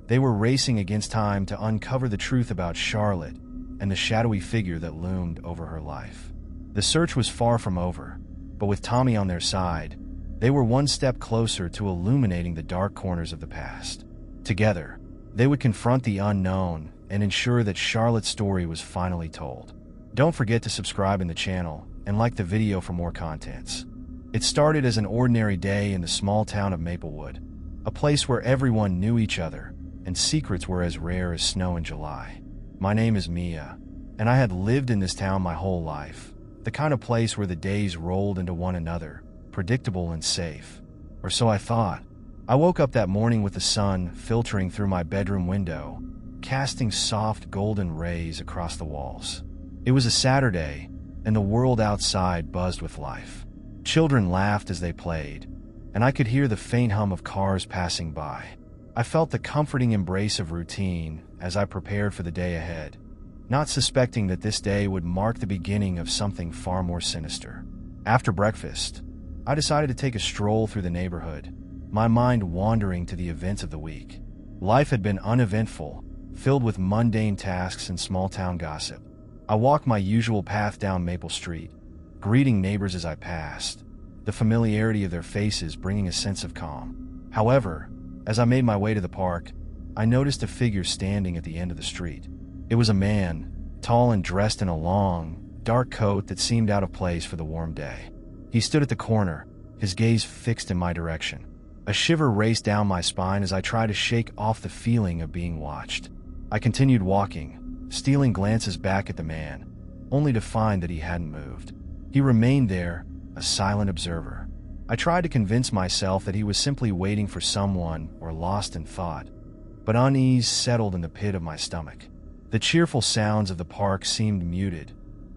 They were racing against time to uncover the truth about Charlotte and the shadowy figure that loomed over her life. The search was far from over, but with Tommy on their side, they were one step closer to illuminating the dark corners of the past. Together, they would confront the unknown and ensure that Charlotte's story was finally told. Don't forget to subscribe in the channel and like the video for more contents. It started as an ordinary day in the small town of Maplewood, a place where everyone knew each other and secrets were as rare as snow in July. My name is Mia, and I had lived in this town my whole life, the kind of place where the days rolled into one another, predictable and safe. Or so I thought. I woke up that morning with the sun filtering through my bedroom window, casting soft golden rays across the walls. It was a Saturday, and the world outside buzzed with life. Children laughed as they played, and I could hear the faint hum of cars passing by. I felt the comforting embrace of routine as I prepared for the day ahead, not suspecting that this day would mark the beginning of something far more sinister. After breakfast, I decided to take a stroll through the neighborhood, my mind wandering to the events of the week. Life had been uneventful, filled with mundane tasks and small-town gossip. I walked my usual path down Maple Street, greeting neighbors as I passed, the familiarity of their faces bringing a sense of calm. However, as I made my way to the park, I noticed a figure standing at the end of the street. It was a man, tall and dressed in a long, dark coat that seemed out of place for the warm day. He stood at the corner, his gaze fixed in my direction. A shiver raced down my spine as I tried to shake off the feeling of being watched. I continued walking, stealing glances back at the man, only to find that he hadn't moved. He remained there, a silent observer. I tried to convince myself that he was simply waiting for someone or lost in thought, but unease settled in the pit of my stomach. The cheerful sounds of the park seemed muted,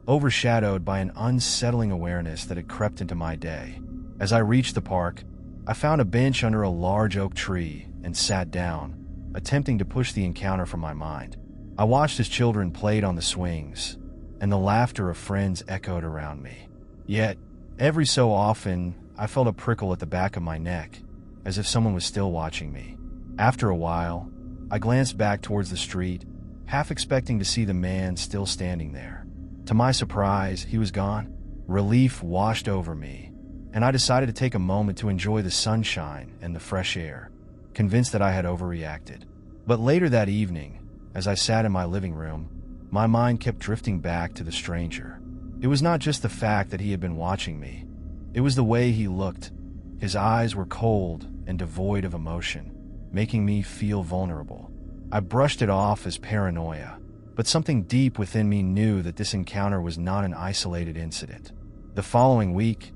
overshadowed by an unsettling awareness that had crept into my day. As I reached the park, I found a bench under a large oak tree and sat down, attempting to push the encounter from my mind. I watched as children played on the swings, and the laughter of friends echoed around me. Yet, every so often, I felt a prickle at the back of my neck, as if someone was still watching me. After a while, I glanced back towards the street, half expecting to see the man still standing there. To my surprise, he was gone. Relief washed over me, and I decided to take a moment to enjoy the sunshine and the fresh air, convinced that I had overreacted. But later that evening, as I sat in my living room, my mind kept drifting back to the stranger. It was not just the fact that he had been watching me. It was the way he looked. His eyes were cold and devoid of emotion, making me feel vulnerable. I brushed it off as paranoia, but something deep within me knew that this encounter was not an isolated incident. The following week,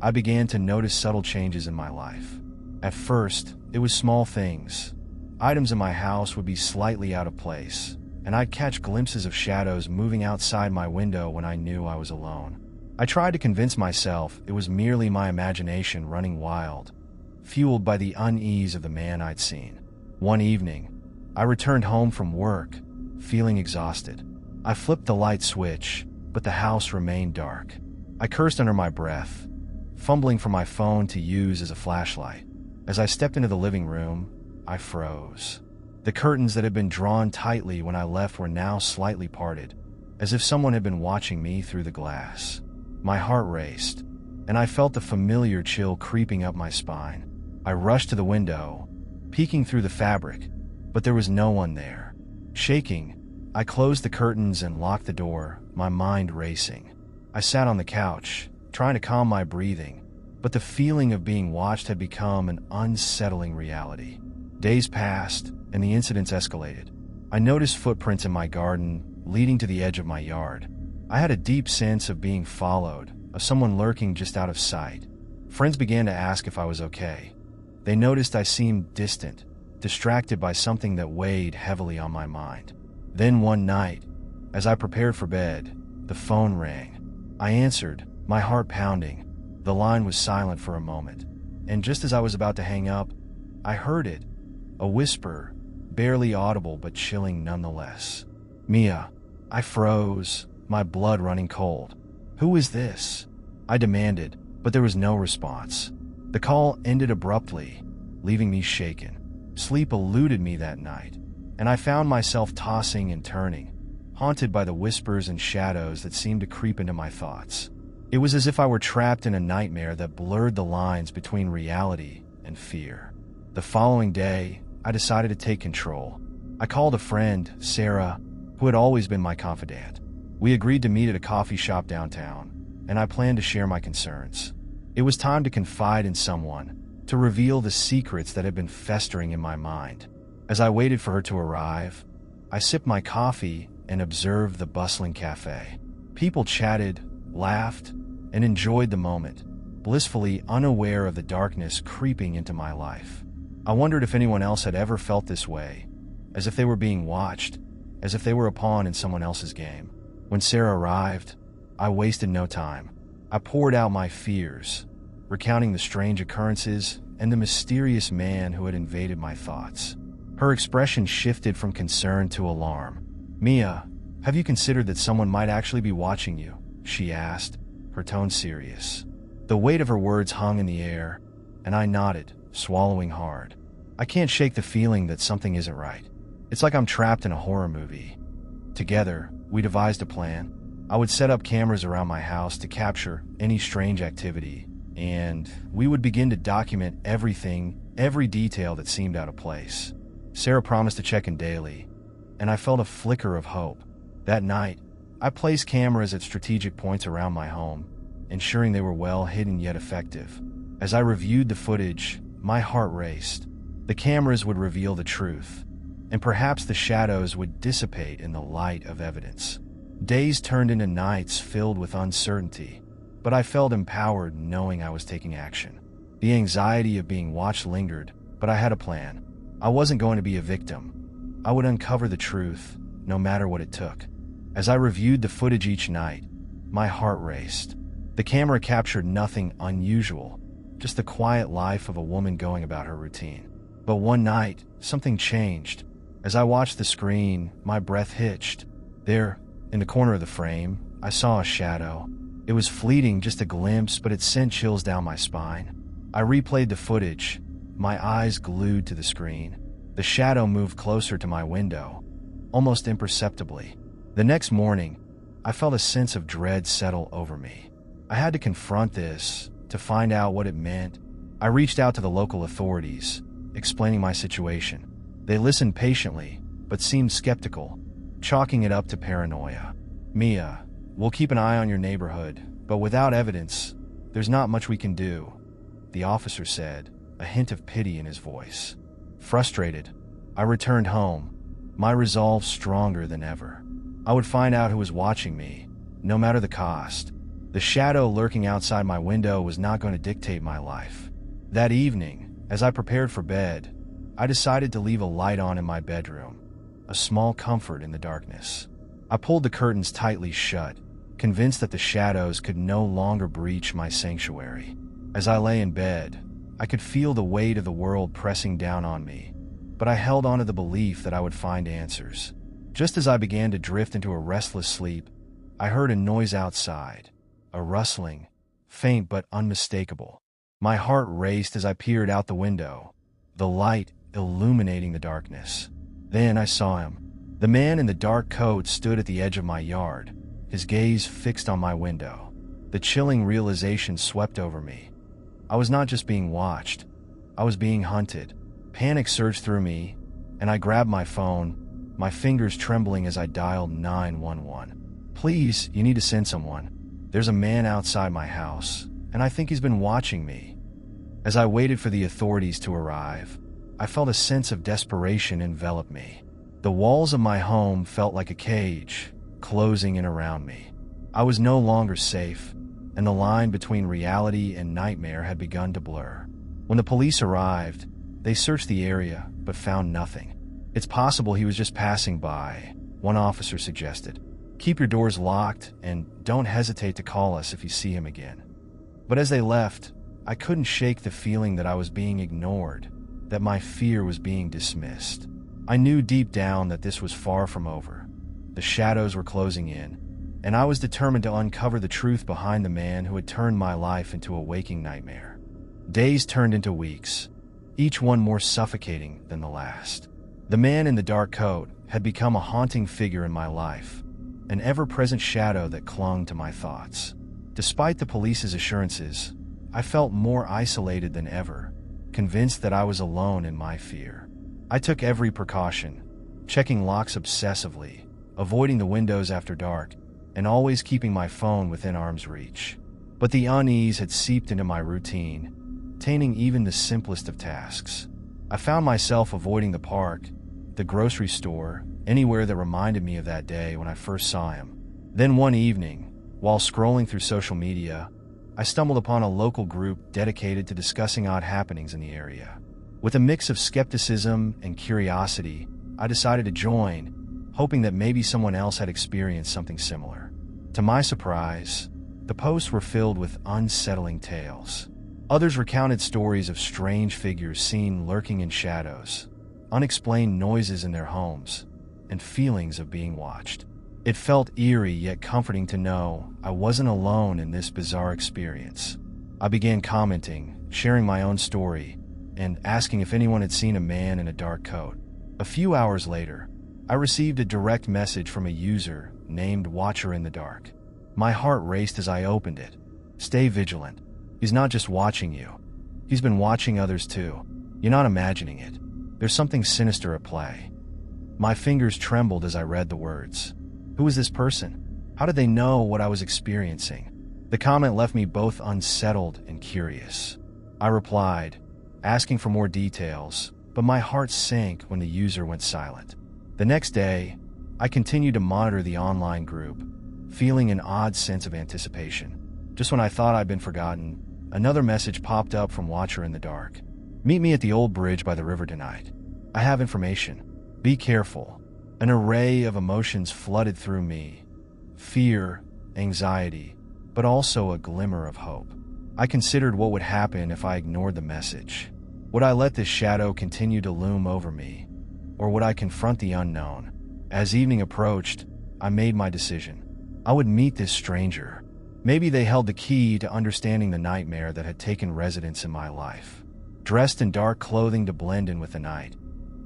I began to notice subtle changes in my life. At first, it was small things. Items in my house would be slightly out of place, and I'd catch glimpses of shadows moving outside my window when I knew I was alone. I tried to convince myself it was merely my imagination running wild, fueled by the unease of the man I'd seen. One evening, I returned home from work, feeling exhausted. I flipped the light switch, but the house remained dark. I cursed under my breath, fumbling for my phone to use as a flashlight. As I stepped into the living room, I froze. The curtains that had been drawn tightly when I left were now slightly parted, as if someone had been watching me through the glass. My heart raced, and I felt the familiar chill creeping up my spine. I rushed to the window, peeking through the fabric, but there was no one there. Shaking, I closed the curtains and locked the door, my mind racing. I sat on the couch, trying to calm my breathing, but the feeling of being watched had become an unsettling reality. Days passed, and the incidents escalated. I noticed footprints in my garden, leading to the edge of my yard. I had a deep sense of being followed, of someone lurking just out of sight. Friends began to ask if I was okay. They noticed I seemed distant, distracted by something that weighed heavily on my mind. Then one night, as I prepared for bed, the phone rang. I answered, my heart pounding. The line was silent for a moment, and just as I was about to hang up, I heard it, a whisper, barely audible but chilling nonetheless. Mia. I froze, my blood running cold. Who is this? I demanded, but there was no response. The call ended abruptly, leaving me shaken. Sleep eluded me that night, and I found myself tossing and turning, haunted by the whispers and shadows that seemed to creep into my thoughts. It was as if I were trapped in a nightmare that blurred the lines between reality and fear. The following day, I decided to take control. I called a friend, Sarah, who had always been my confidant. We agreed to meet at a coffee shop downtown, and I planned to share my concerns. It was time to confide in someone, to reveal the secrets that had been festering in my mind. As I waited for her to arrive, I sipped my coffee and observed the bustling cafe. People chatted, laughed, and enjoyed the moment, blissfully unaware of the darkness creeping into my life. I wondered if anyone else had ever felt this way, as if they were being watched, as if they were a pawn in someone else's game. When Sarah arrived, I wasted no time. I poured out my fears, recounting the strange occurrences and the mysterious man who had invaded my thoughts. Her expression shifted from concern to alarm. Mia, have you considered that someone might actually be watching you? She asked, her tone serious. The weight of her words hung in the air, and I nodded, swallowing hard. I can't shake the feeling that something isn't right. It's like I'm trapped in a horror movie. Together, we devised a plan. I would set up cameras around my house to capture any strange activity, and we would begin to document everything, every detail that seemed out of place. Sarah promised to check in daily, and I felt a flicker of hope. That night, I placed cameras at strategic points around my home, ensuring they were well hidden yet effective. As I reviewed the footage, my heart raced. The cameras would reveal the truth, and perhaps the shadows would dissipate in the light of evidence. Days turned into nights filled with uncertainty, but I felt empowered knowing I was taking action. The anxiety of being watched lingered, but I had a plan. I wasn't going to be a victim. I would uncover the truth, no matter what it took. As I reviewed the footage each night, my heart raced. The camera captured nothing unusual, just the quiet life of a woman going about her routine. But one night, something changed. As I watched the screen, my breath hitched. There, in the corner of the frame, I saw a shadow. It was fleeting, just a glimpse, but it sent chills down my spine. I replayed the footage, my eyes glued to the screen. The shadow moved closer to my window, almost imperceptibly. The next morning, I felt a sense of dread settle over me. I had to confront this, to find out what it meant. I reached out to the local authorities, explaining my situation. They listened patiently, but seemed skeptical, chalking it up to paranoia. Mia, we'll keep an eye on your neighborhood, but without evidence, there's not much we can do, the officer said, a hint of pity in his voice. Frustrated, I returned home, my resolve stronger than ever. I would find out who was watching me, no matter the cost. The shadow lurking outside my window was not going to dictate my life. That evening, as I prepared for bed, I decided to leave a light on in my bedroom, a small comfort in the darkness. I pulled the curtains tightly shut, convinced that the shadows could no longer breach my sanctuary. As I lay in bed, I could feel the weight of the world pressing down on me, but I held on to the belief that I would find answers. Just as I began to drift into a restless sleep, I heard a noise outside, a rustling, faint but unmistakable. My heart raced as I peered out the window, the light illuminating the darkness. Then I saw him. The man in the dark coat stood at the edge of my yard, his gaze fixed on my window. The chilling realization swept over me. I was not just being watched, I was being hunted. Panic surged through me, and I grabbed my phone, my fingers trembling as I dialed 911. "Please, you need to send someone. There's a man outside my house, and I think he's been watching me." As I waited for the authorities to arrive, I felt a sense of desperation envelop me. The walls of my home felt like a cage, closing in around me. I was no longer safe, and the line between reality and nightmare had begun to blur. When the police arrived, they searched the area but found nothing. "It's possible he was just passing by," one officer suggested. "Keep your doors locked and don't hesitate to call us if you see him again." But as they left, I couldn't shake the feeling that I was being ignored, that my fear was being dismissed. I knew deep down that this was far from over. The shadows were closing in, and I was determined to uncover the truth behind the man who had turned my life into a waking nightmare. Days turned into weeks, each one more suffocating than the last. The man in the dark coat had become a haunting figure in my life, an ever-present shadow that clung to my thoughts. Despite the police's assurances, I felt more isolated than ever, convinced that I was alone in my fear. I took every precaution, checking locks obsessively, avoiding the windows after dark, and always keeping my phone within arm's reach. But the unease had seeped into my routine, tainting even the simplest of tasks. I found myself avoiding the park, the grocery store, anywhere that reminded me of that day when I first saw him. Then one evening, while scrolling through social media, I stumbled upon a local group dedicated to discussing odd happenings in the area. With a mix of skepticism and curiosity, I decided to join, hoping that maybe someone else had experienced something similar. To my surprise, the posts were filled with unsettling tales. Others recounted stories of strange figures seen lurking in shadows, unexplained noises in their homes, and feelings of being watched. It felt eerie yet comforting to know I wasn't alone in this bizarre experience. I began commenting, sharing my own story, and asking if anyone had seen a man in a dark coat. A few hours later, I received a direct message from a user named Watcher in the Dark. My heart raced as I opened it. "Stay vigilant. He's not just watching you. He's been watching others too. You're not imagining it. There's something sinister at play." My fingers trembled as I read the words. Who was this person? How did they know what I was experiencing? The comment left me both unsettled and curious. I replied, asking for more details, but my heart sank when the user went silent. The next day, I continued to monitor the online group, feeling an odd sense of anticipation. Just when I thought I'd been forgotten, another message popped up from Watcher in the Dark. "Meet me at the old bridge by the river tonight. I have information. Be careful." An array of emotions flooded through me. Fear, anxiety, but also a glimmer of hope. I considered what would happen if I ignored the message. Would I let this shadow continue to loom over me, or would I confront the unknown? As evening approached, I made my decision. I would meet this stranger. Maybe they held the key to understanding the nightmare that had taken residence in my life. Dressed in dark clothing to blend in with the night,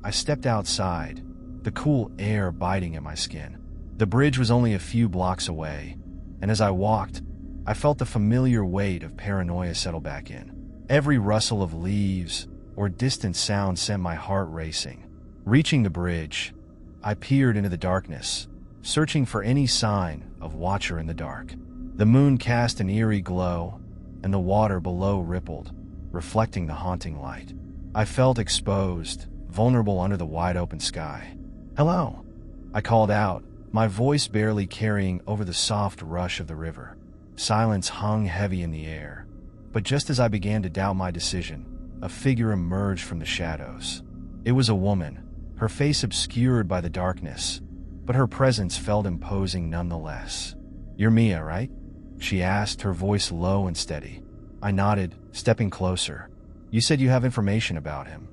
I stepped outside, the cool air biting at my skin. The bridge was only a few blocks away, and as I walked, I felt the familiar weight of paranoia settle back in. Every rustle of leaves or distant sound sent my heart racing. Reaching the bridge, I peered into the darkness, searching for any sign of Watcher in the Dark. The moon cast an eerie glow, and the water below rippled, reflecting the haunting light. I felt exposed, vulnerable under the wide-open sky. "Hello," I called out, my voice barely carrying over the soft rush of the river. Silence hung heavy in the air, but just as I began to doubt my decision, a figure emerged from the shadows. It was a woman, her face obscured by the darkness, but her presence felt imposing nonetheless. "You're Mia, right?" she asked, her voice low and steady. I nodded, stepping closer. You said you have information about him.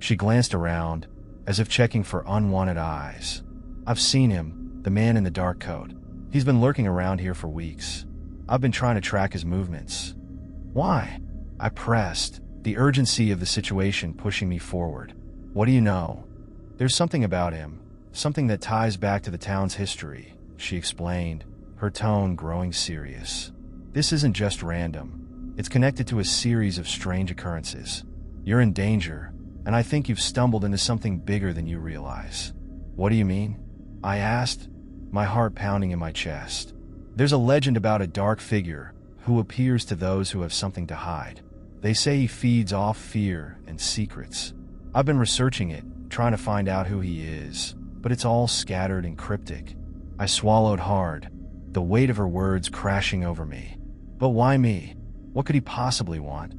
She glanced around, as if checking for unwanted eyes. I've seen him, the man in the dark coat. He's been lurking around here for weeks. I've been trying to track his movements. Why? I pressed, the urgency of the situation pushing me forward. What do you know? There's something about him, something that ties back to the town's history, she explained, her tone growing serious. This isn't just random. It's connected to a series of strange occurrences. You're in danger, and I think you've stumbled into something bigger than you realize. What do you mean? I asked, my heart pounding in my chest. There's a legend about a dark figure who appears to those who have something to hide. They say he feeds off fear and secrets. I've been researching it, trying to find out who he is, but it's all scattered and cryptic. I swallowed hard, the weight of her words crashing over me. But why me? What could he possibly want?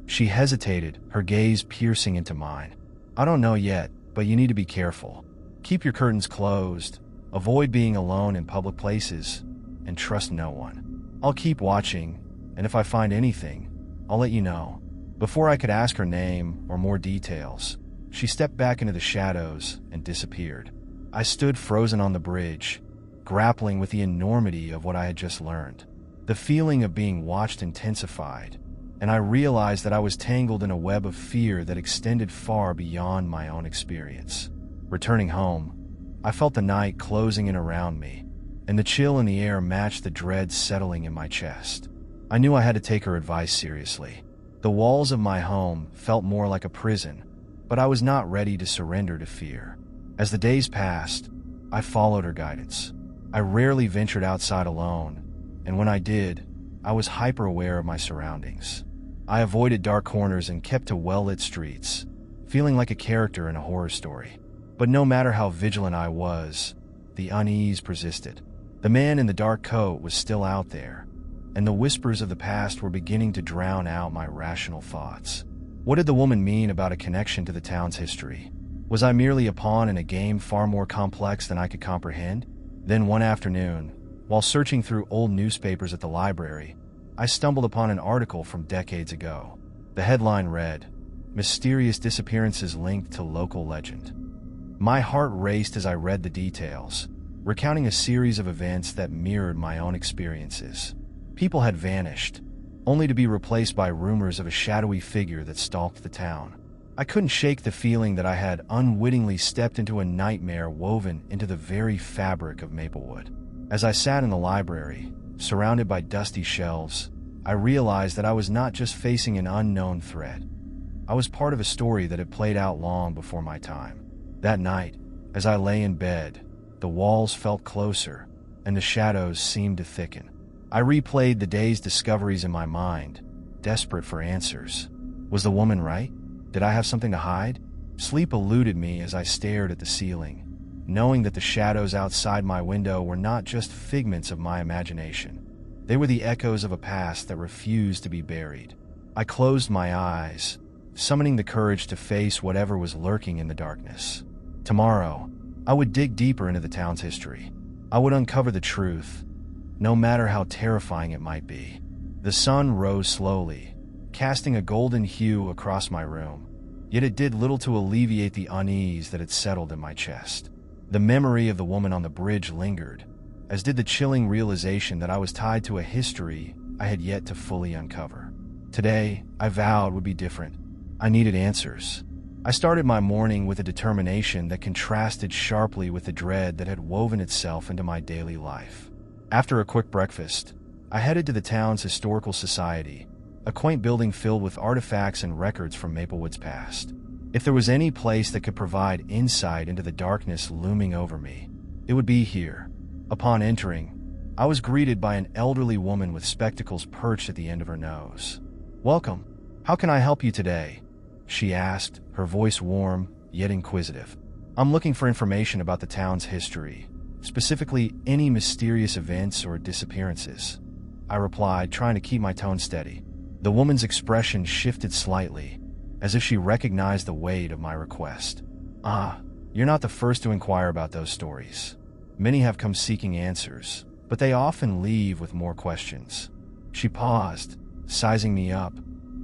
She hesitated, her gaze piercing into mine. I don't know yet, but you need to be careful. Keep your curtains closed, avoid being alone in public places, and trust no one. I'll keep watching, and if I find anything, I'll let you know. Before I could ask her name or more details, she stepped back into the shadows and disappeared. I stood frozen on the bridge, grappling with the enormity of what I had just learned. The feeling of being watched intensified, and I realized that I was tangled in a web of fear that extended far beyond my own experience. Returning home, I felt the night closing in around me, and the chill in the air matched the dread settling in my chest. I knew I had to take her advice seriously. The walls of my home felt more like a prison, but I was not ready to surrender to fear. As the days passed, I followed her guidance. I rarely ventured outside alone, and when I did, I was hyper-aware of my surroundings. I avoided dark corners and kept to well-lit streets, feeling like a character in a horror story. But no matter how vigilant I was, the unease persisted. The man in the dark coat was still out there, and the whispers of the past were beginning to drown out my rational thoughts. What did the woman mean about a connection to the town's history? Was I merely a pawn in a game far more complex than I could comprehend? Then one afternoon, while searching through old newspapers at the library, I stumbled upon an article from decades ago. The headline read, "Mysterious Disappearances Linked to Local Legend." My heart raced as I read the details, recounting a series of events that mirrored my own experiences. People had vanished, only to be replaced by rumors of a shadowy figure that stalked the town. I couldn't shake the feeling that I had unwittingly stepped into a nightmare woven into the very fabric of Maplewood. As I sat in the library, surrounded by dusty shelves, I realized that I was not just facing an unknown threat. I was part of a story that had played out long before my time. That night, as I lay in bed, the walls felt closer, and the shadows seemed to thicken. I replayed the day's discoveries in my mind, desperate for answers. Was the woman right? Did I have something to hide? Sleep eluded me as I stared at the ceiling, knowing that the shadows outside my window were not just figments of my imagination. They were the echoes of a past that refused to be buried. I closed my eyes, summoning the courage to face whatever was lurking in the darkness. Tomorrow, I would dig deeper into the town's history. I would uncover the truth, no matter how terrifying it might be. The sun rose slowly, casting a golden hue across my room, yet it did little to alleviate the unease that had settled in my chest. The memory of the woman on the bridge lingered, as did the chilling realization that I was tied to a history I had yet to fully uncover. Today, I vowed, would be different. I needed answers. I started my morning with a determination that contrasted sharply with the dread that had woven itself into my daily life. After a quick breakfast, I headed to the town's historical society, a quaint building filled with artifacts and records from Maplewood's past. If there was any place that could provide insight into the darkness looming over me, it would be here. Upon entering, I was greeted by an elderly woman with spectacles perched at the end of her nose. "Welcome. How can I help you today?" she asked, her voice warm, yet inquisitive. "I'm looking for information about the town's history, specifically any mysterious events or disappearances," I replied, trying to keep my tone steady. The woman's expression shifted slightly, as if she recognized the weight of my request. You're not the first to inquire about those stories. Many have come seeking answers, but they often leave with more questions." She paused, sizing me up,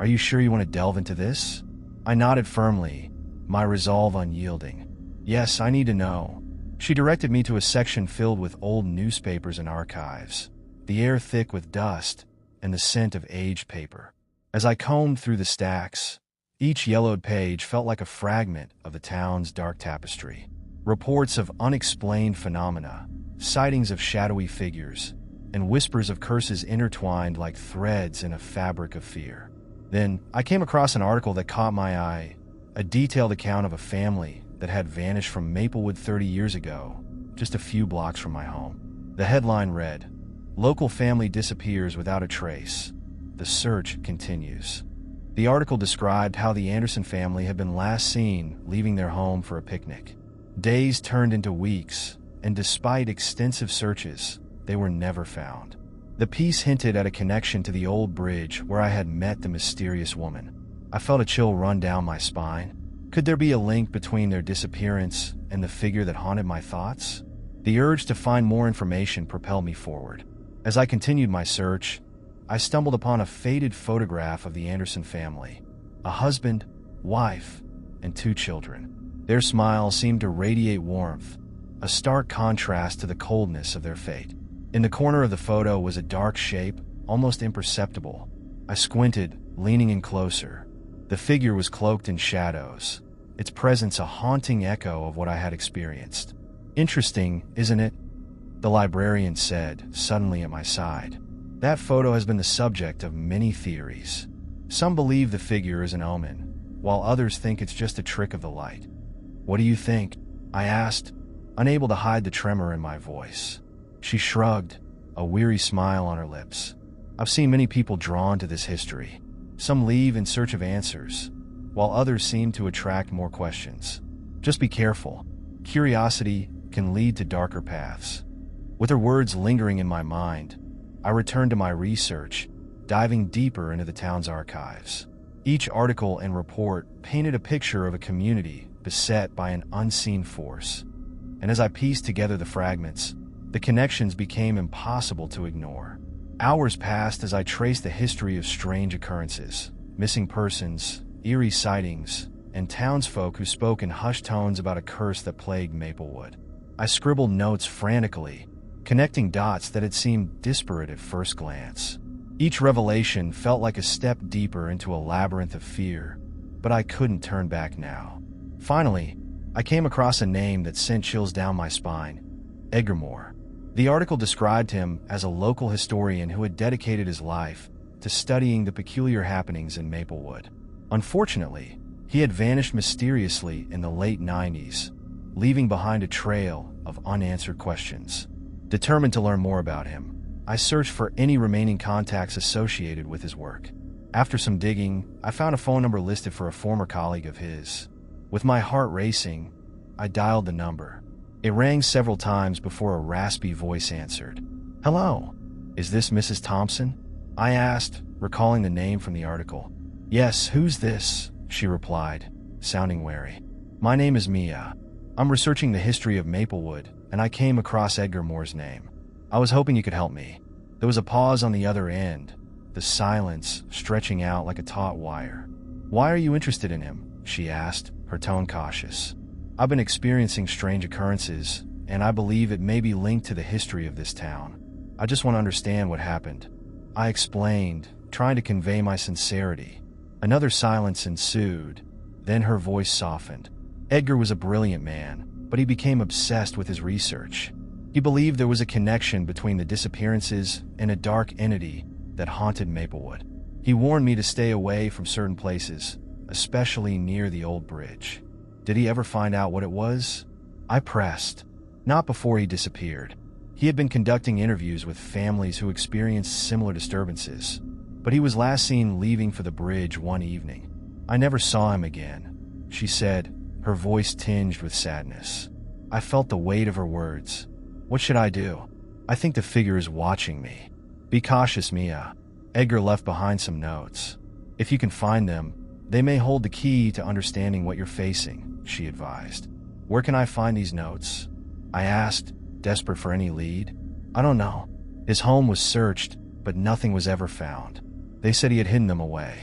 Are you sure you want to delve into this? I nodded firmly, my resolve unyielding. Yes, I need to know. She directed me to a section filled with old newspapers and archives, the air thick with dust and the scent of aged paper. As I combed through the stacks, each yellowed page felt like a fragment of the town's dark tapestry. Reports of unexplained phenomena, sightings of shadowy figures, and whispers of curses intertwined like threads in a fabric of fear. Then, I came across an article that caught my eye, a detailed account of a family that had vanished from Maplewood 30 years ago, just a few blocks from my home. The headline read, "Local family disappears without a trace. The search continues." The article described how the Anderson family had been last seen leaving their home for a picnic. Days turned into weeks, and despite extensive searches, they were never found. The piece hinted at a connection to the old bridge where I had met the mysterious woman. I felt a chill run down my spine. Could there be a link between their disappearance and the figure that haunted my thoughts? The urge to find more information propelled me forward. As I continued my search, I stumbled upon a faded photograph of the Anderson family, a husband, wife, and 2 children. Their smiles seemed to radiate warmth, a stark contrast to the coldness of their fate. In the corner of the photo was a dark shape, almost imperceptible. I squinted, leaning in closer. The figure was cloaked in shadows, its presence a haunting echo of what I had experienced. "Interesting, isn't it?" the librarian said, suddenly at my side. "That photo has been the subject of many theories. Some believe the figure is an omen, while others think it's just a trick of the light." "What do you think?" I asked, unable to hide the tremor in my voice. She shrugged, a weary smile on her lips. "I've seen many people drawn to this history. Some leave in search of answers, while others seem to attract more questions. Just be careful. Curiosity can lead to darker paths." With her words lingering in my mind, I returned to my research, diving deeper into the town's archives. Each article and report painted a picture of a community beset by an unseen force. And as I pieced together the fragments, the connections became impossible to ignore. Hours passed as I traced the history of strange occurrences, missing persons, eerie sightings, and townsfolk who spoke in hushed tones about a curse that plagued Maplewood. I scribbled notes frantically, connecting dots that had seemed disparate at first glance. Each revelation felt like a step deeper into a labyrinth of fear, but I couldn't turn back now. Finally, I came across a name that sent chills down my spine: Edgar Moore. The article described him as a local historian who had dedicated his life to studying the peculiar happenings in Maplewood. Unfortunately, he had vanished mysteriously in the late 90s, leaving behind a trail of unanswered questions. Determined to learn more about him, I searched for any remaining contacts associated with his work. After some digging, I found a phone number listed for a former colleague of his. With my heart racing, I dialed the number. It rang several times before a raspy voice answered. "Hello, is this Mrs. Thompson?" I asked, recalling the name from the article. "Yes, who's this?" she replied, sounding wary. "My name is Mia. I'm researching the history of Maplewood, and I came across Edgar Moore's name. I was hoping you could help me." There was a pause on the other end, the silence stretching out like a taut wire. "Why are you interested in him?" she asked, her tone cautious. "I've been experiencing strange occurrences, and I believe it may be linked to the history of this town. I just want to understand what happened." I explained, trying to convey my sincerity. Another silence ensued, then her voice softened. Edgar was a brilliant man, but he became obsessed with his research. He believed there was a connection between the disappearances and a dark entity that haunted Maplewood. He warned me to stay away from certain places, especially near the old bridge. Did he ever find out what it was? I pressed. Not before he disappeared. He had been conducting interviews with families who experienced similar disturbances, but he was last seen leaving for the bridge one evening. "I never saw him again," she said, her voice tinged with sadness. I felt the weight of her words. What should I do? "I think the figure is watching me." "Be cautious, Mia. Edgar left behind some notes. If you can find them, they may hold the key to understanding what you're facing," she advised. "Where can I find these notes?" I asked, desperate for any lead. "I don't know. His home was searched, but nothing was ever found. They said he had hidden them away."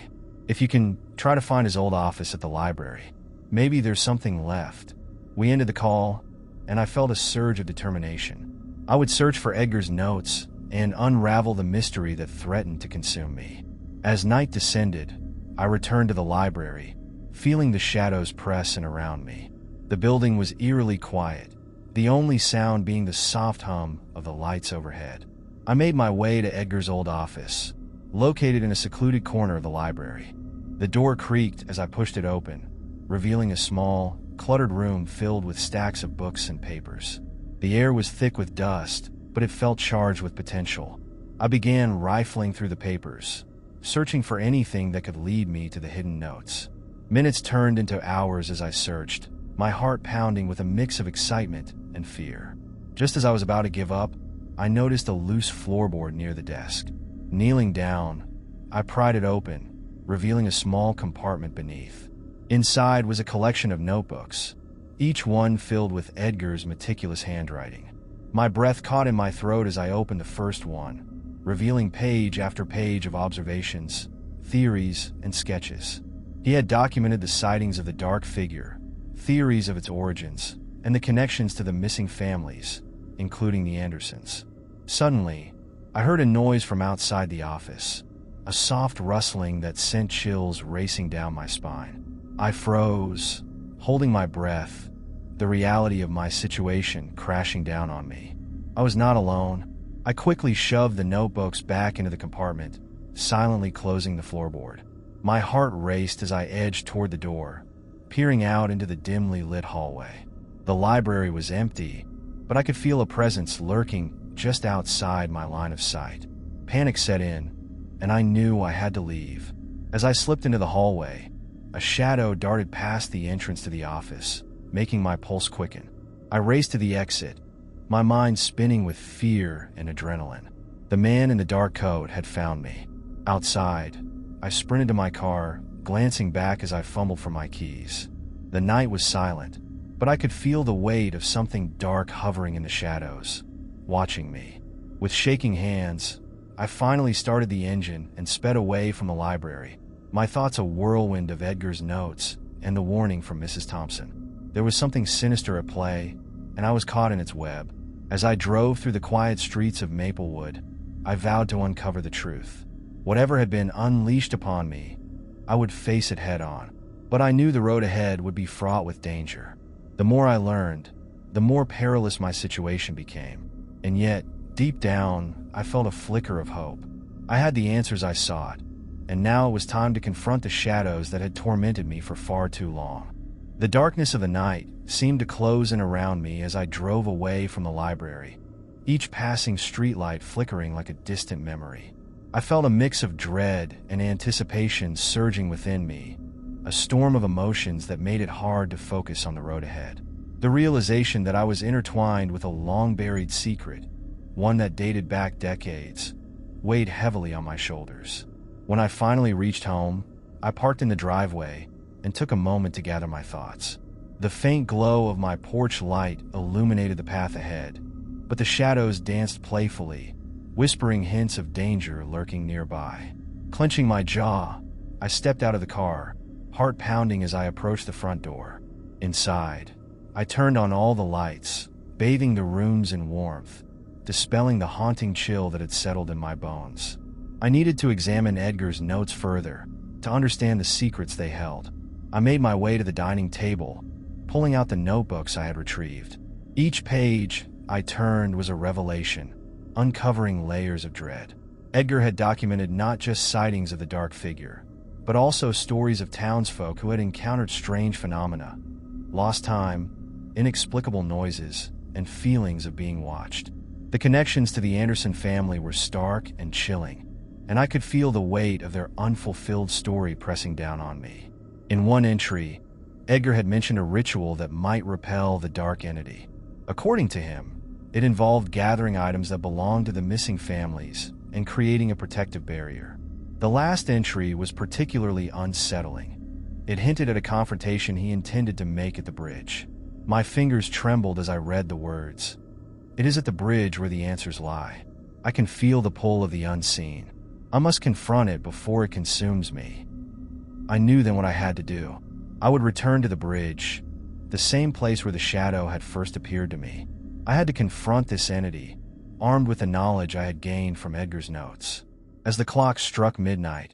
If you can, try to find his old office at the library. Maybe there's something left." We ended the call, and I felt a surge of determination. I would search for Edgar's notes and unravel the mystery that threatened to consume me. As night descended, I returned to the library, feeling the shadows press in around me. The building was eerily quiet, the only sound being the soft hum of the lights overhead. I made my way to Edgar's old office, located in a secluded corner of the library. The door creaked as I pushed it open, revealing a small, cluttered room filled with stacks of books and papers. The air was thick with dust, but it felt charged with potential. I began rifling through the papers, searching for anything that could lead me to the hidden notes. Minutes turned into hours as I searched, my heart pounding with a mix of excitement and fear. Just as I was about to give up, I noticed a loose floorboard near the desk. Kneeling down, I pried it open, revealing a small compartment beneath. Inside was a collection of notebooks, each one filled with Edgar's meticulous handwriting. My breath caught in my throat as I opened the first one, revealing page after page of observations, theories, and sketches. He had documented the sightings of the dark figure, theories of its origins, and the connections to the missing families, including the Andersons. Suddenly, I heard a noise from outside the office, a soft rustling that sent chills racing down my spine. I froze, holding my breath, the reality of my situation crashing down on me. I was not alone. I quickly shoved the notebooks back into the compartment, silently closing the floorboard. My heart raced as I edged toward the door, peering out into the dimly lit hallway. The library was empty, but I could feel a presence lurking just outside my line of sight. Panic set in, and I knew I had to leave. As I slipped into the hallway, a shadow darted past the entrance to the office, making my pulse quicken. I raced to the exit, my mind spinning with fear and adrenaline. The man in the dark coat had found me. Outside, I sprinted to my car, glancing back as I fumbled for my keys. The night was silent, but I could feel the weight of something dark hovering in the shadows, watching me. With shaking hands, I finally started the engine and sped away from the library, my thoughts a whirlwind of Edgar's notes and the warning from Mrs. Thompson. There was something sinister at play, and I was caught in its web. As I drove through the quiet streets of Maplewood, I vowed to uncover the truth. Whatever had been unleashed upon me, I would face it head on. But I knew the road ahead would be fraught with danger. The more I learned, the more perilous my situation became. And yet, deep down, I felt a flicker of hope. I had the answers I sought, and now it was time to confront the shadows that had tormented me for far too long. The darkness of the night seemed to close in around me as I drove away from the library, each passing streetlight flickering like a distant memory. I felt a mix of dread and anticipation surging within me, a storm of emotions that made it hard to focus on the road ahead. The realization that I was intertwined with a long-buried secret, one that dated back decades, weighed heavily on my shoulders. When I finally reached home, I parked in the driveway and took a moment to gather my thoughts. The faint glow of my porch light illuminated the path ahead, but the shadows danced playfully, whispering hints of danger lurking nearby. Clenching my jaw, I stepped out of the car, heart pounding as I approached the front door. Inside, I turned on all the lights, bathing the rooms in warmth, dispelling the haunting chill that had settled in my bones. I needed to examine Edgar's notes further, to understand the secrets they held. I made my way to the dining table, pulling out the notebooks I had retrieved. Each page I turned was a revelation, uncovering layers of dread. Edgar had documented not just sightings of the dark figure, but also stories of townsfolk who had encountered strange phenomena, lost time, inexplicable noises, and feelings of being watched. The connections to the Anderson family were stark and chilling, and I could feel the weight of their unfulfilled story pressing down on me. In one entry, Edgar had mentioned a ritual that might repel the dark entity. According to him, it involved gathering items that belonged to the missing families and creating a protective barrier. The last entry was particularly unsettling. It hinted at a confrontation he intended to make at the bridge. My fingers trembled as I read the words. It is at the bridge where the answers lie. I can feel the pull of the unseen. I must confront it before it consumes me. I knew then what I had to do. I would return to the bridge, the same place where the shadow had first appeared to me. I had to confront this entity, armed with the knowledge I had gained from Edgar's notes. As the clock struck midnight,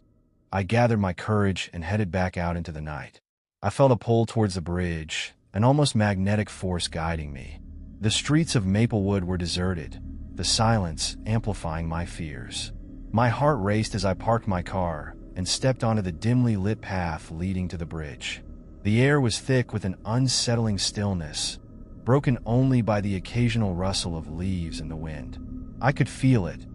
I gathered my courage and headed back out into the night. I felt a pull towards the bridge, an almost magnetic force guiding me. The streets of Maplewood were deserted, the silence amplifying my fears. My heart raced as I parked my car and stepped onto the dimly lit path leading to the bridge. The air was thick with an unsettling stillness, broken only by the occasional rustle of leaves in the wind. I could feel it,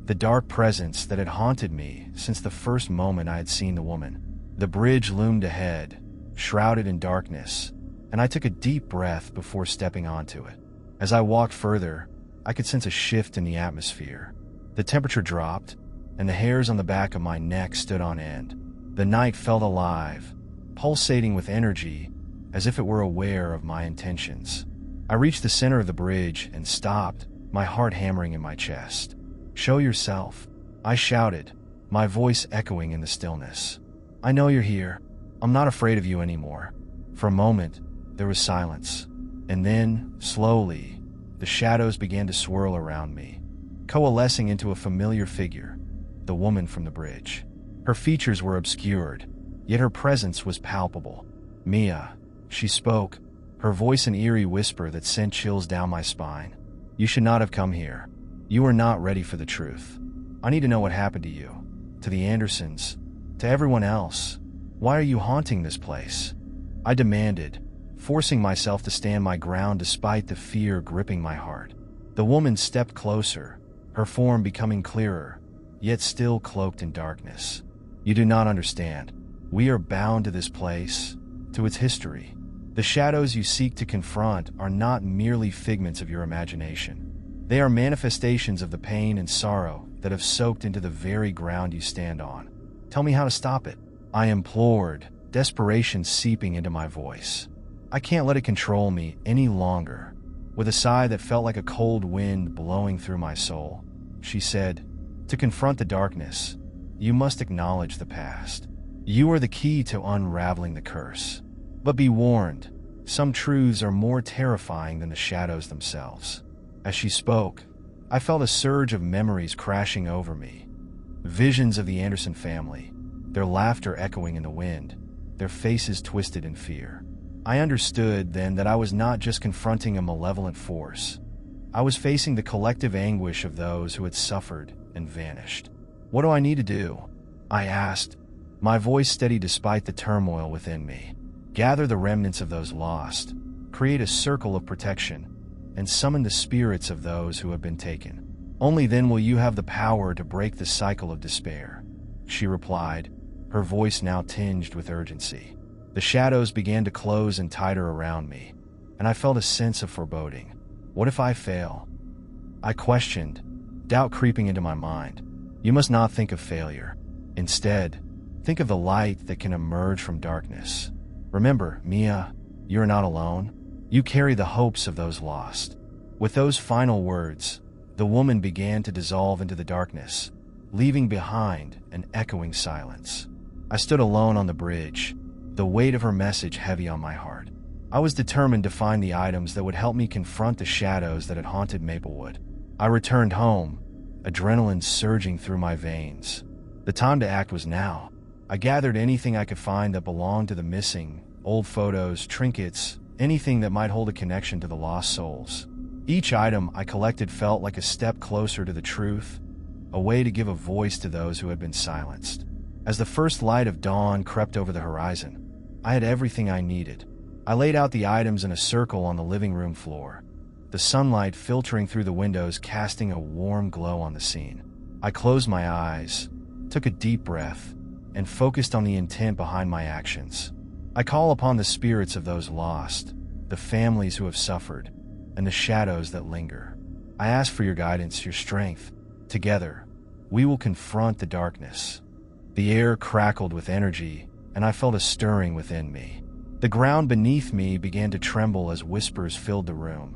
the dark presence that had haunted me since the first moment I had seen the woman. The bridge loomed ahead, shrouded in darkness, and I took a deep breath before stepping onto it. As I walked further, I could sense a shift in the atmosphere. The temperature dropped, and the hairs on the back of my neck stood on end. The night felt alive, pulsating with energy, as if it were aware of my intentions. I reached the center of the bridge and stopped, my heart hammering in my chest. "Show yourself," I shouted, my voice echoing in the stillness. "I know you're here. I'm not afraid of you anymore." For a moment, there was silence, and then, slowly, the shadows began to swirl around me, coalescing into a familiar figure, the woman from the bridge. Her features were obscured, yet her presence was palpable. "Mia," she spoke, her voice an eerie whisper that sent chills down my spine. "You should not have come here. You are not ready for the truth. I need to know what happened to you, to the Andersons, to everyone else. Why are you haunting this place?" I demanded, forcing myself to stand my ground despite the fear gripping my heart. The woman stepped closer, her form becoming clearer, yet still cloaked in darkness. "You do not understand. We are bound to this place, to its history. The shadows you seek to confront are not merely figments of your imagination. They are manifestations of the pain and sorrow that have soaked into the very ground you stand on. Tell me how to stop it," I implored, desperation seeping into my voice. "I can't let it control me any longer." With a sigh that felt like a cold wind blowing through my soul, she said, "To confront the darkness, you must acknowledge the past. You are the key to unraveling the curse. But be warned, some truths are more terrifying than the shadows themselves." As she spoke, I felt a surge of memories crashing over me. Visions of the Anderson family, their laughter echoing in the wind, their faces twisted in fear. I understood then that I was not just confronting a malevolent force. I was facing the collective anguish of those who had suffered and vanished. "What do I need to do?" I asked, my voice steady despite the turmoil within me. "Gather the remnants of those lost, create a circle of protection, and summon the spirits of those who have been taken. Only then will you have the power to break the cycle of despair," she replied, her voice now tinged with urgency. The shadows began to close in tighter around me, and I felt a sense of foreboding. What if I fail? I questioned, doubt creeping into my mind. "You must not think of failure. Instead, think of the light that can emerge from darkness. Remember, Mia, you are not alone. You carry the hopes of those lost." With those final words, the woman began to dissolve into the darkness, leaving behind an echoing silence. I stood alone on the bridge, the weight of her message heavy on my heart. I was determined to find the items that would help me confront the shadows that had haunted Maplewood. I returned home, adrenaline surging through my veins. The time to act was now. I gathered anything I could find that belonged to the missing, old photos, trinkets, anything that might hold a connection to the lost souls. Each item I collected felt like a step closer to the truth, a way to give a voice to those who had been silenced. As the first light of dawn crept over the horizon, I had everything I needed. I laid out the items in a circle on the living room floor, the sunlight filtering through the windows casting a warm glow on the scene. I closed my eyes, took a deep breath, and focused on the intent behind my actions. I call upon the spirits of those lost, the families who have suffered, and the shadows that linger. I ask for your guidance, your strength. Together, we will confront the darkness. The air crackled with energy, and I felt a stirring within me. The ground beneath me began to tremble as whispers filled the room,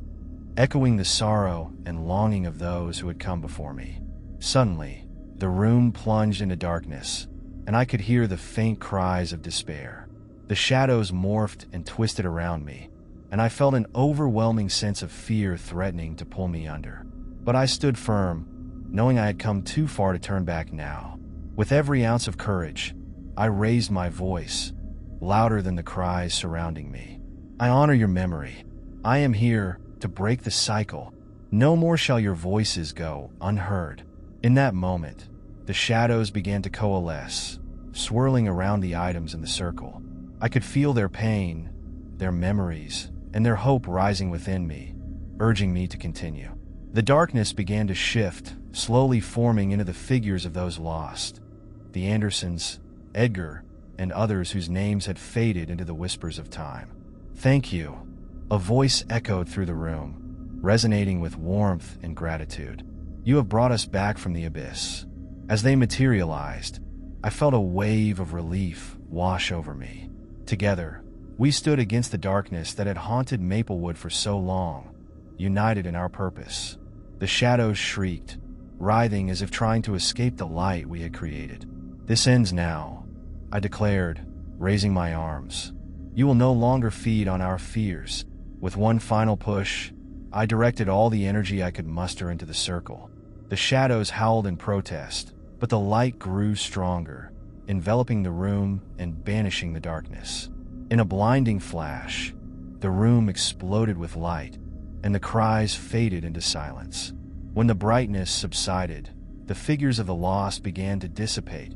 echoing the sorrow and longing of those who had come before me. Suddenly, the room plunged into darkness, and I could hear the faint cries of despair. The shadows morphed and twisted around me, and I felt an overwhelming sense of fear threatening to pull me under. But I stood firm, knowing I had come too far to turn back now. With every ounce of courage, I raised my voice, louder than the cries surrounding me. I honor your memory. I am here to break the cycle. No more shall your voices go unheard. In that moment, the shadows began to coalesce, swirling around the items in the circle. I could feel their pain, their memories, and their hope rising within me, urging me to continue. The darkness began to shift, slowly forming into the figures of those lost. The Andersons, Edgar, and others whose names had faded into the whispers of time. Thank you. A voice echoed through the room, resonating with warmth and gratitude. You have brought us back from the abyss. As they materialized, I felt a wave of relief wash over me. Together, we stood against the darkness that had haunted Maplewood for so long, united in our purpose. The shadows shrieked, writhing as if trying to escape the light we had created. This ends now, I declared, raising my arms. You will no longer feed on our fears. With one final push, I directed all the energy I could muster into the circle. The shadows howled in protest, but the light grew stronger, enveloping the room and banishing the darkness. In a blinding flash, the room exploded with light, and the cries faded into silence. When the brightness subsided, the figures of the lost began to dissipate,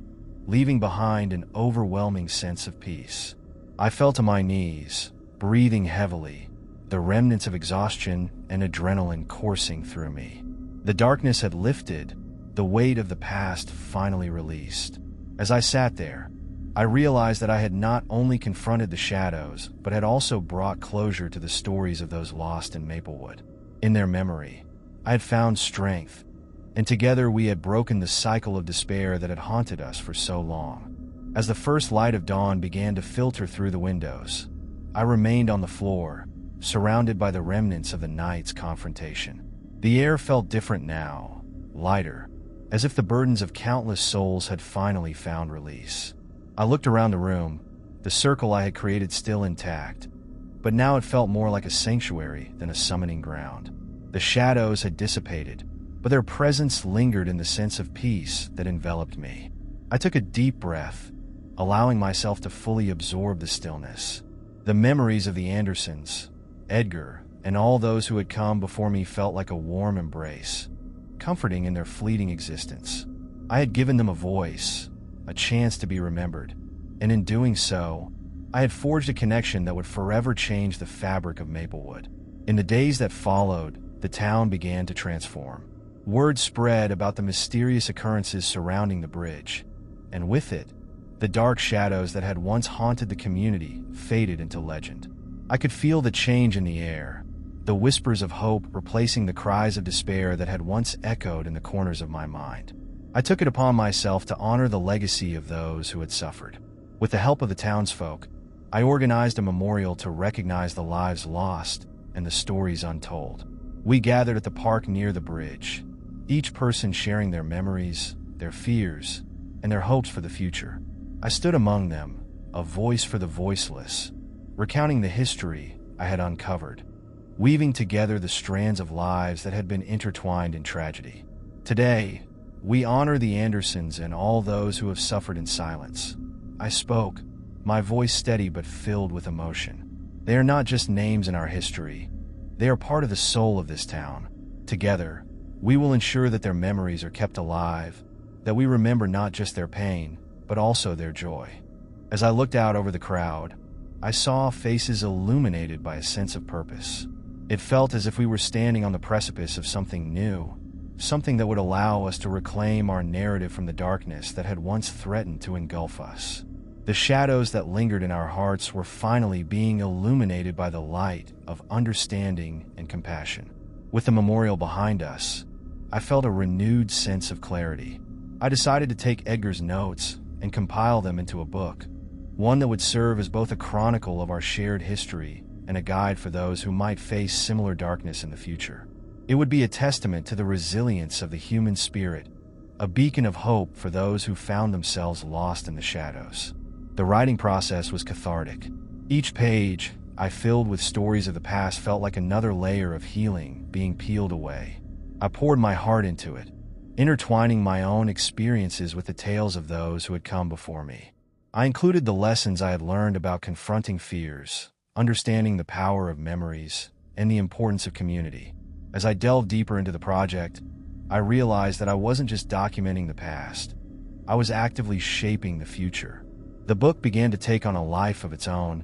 leaving behind an overwhelming sense of peace. I fell to my knees, breathing heavily, the remnants of exhaustion and adrenaline coursing through me. The darkness had lifted, the weight of the past finally released. As I sat there, I realized that I had not only confronted the shadows, but had also brought closure to the stories of those lost in Maplewood. In their memory, I had found strength, and together we had broken the cycle of despair that had haunted us for so long. As the first light of dawn began to filter through the windows, I remained on the floor, surrounded by the remnants of the night's confrontation. The air felt different now, lighter, as if the burdens of countless souls had finally found release. I looked around the room, the circle I had created still intact, but now it felt more like a sanctuary than a summoning ground. The shadows had dissipated, but their presence lingered in the sense of peace that enveloped me. I took a deep breath, allowing myself to fully absorb the stillness. The memories of the Andersons, Edgar, and all those who had come before me felt like a warm embrace, comforting in their fleeting existence. I had given them a voice, a chance to be remembered, and in doing so, I had forged a connection that would forever change the fabric of Maplewood. In the days that followed, the town began to transform. Word spread about the mysterious occurrences surrounding the bridge, and with it, the dark shadows that had once haunted the community faded into legend. I could feel the change in the air, the whispers of hope replacing the cries of despair that had once echoed in the corners of my mind. I took it upon myself to honor the legacy of those who had suffered. With the help of the townsfolk, I organized a memorial to recognize the lives lost and the stories untold. We gathered at the park near the bridge, each person sharing their memories, their fears, and their hopes for the future. I stood among them, a voice for the voiceless, recounting the history I had uncovered, weaving together the strands of lives that had been intertwined in tragedy. Today, we honor the Andersons and all those who have suffered in silence. I spoke, my voice steady but filled with emotion. They are not just names in our history. They are part of the soul of this town. Together, we will ensure that their memories are kept alive, that we remember not just their pain, but also their joy. As I looked out over the crowd, I saw faces illuminated by a sense of purpose. It felt as if we were standing on the precipice of something new, something that would allow us to reclaim our narrative from the darkness that had once threatened to engulf us. The shadows that lingered in our hearts were finally being illuminated by the light of understanding and compassion. With the memorial behind us, I felt a renewed sense of clarity. I decided to take Edgar's notes and compile them into a book, one that would serve as both a chronicle of our shared history and a guide for those who might face similar darkness in the future. It would be a testament to the resilience of the human spirit a beacon of hope for those who found themselves lost in the shadows. The writing process was cathartic. Each page I filled with stories of the past felt like another layer of healing being peeled away. I poured my heart into it, intertwining my own experiences with the tales of those who had come before me. I included the lessons I had learned about confronting fears, understanding the power of memories, and the importance of community. As I delved deeper into the project, I realized that I wasn't just documenting the past. I was actively shaping the future. The book began to take on a life of its own,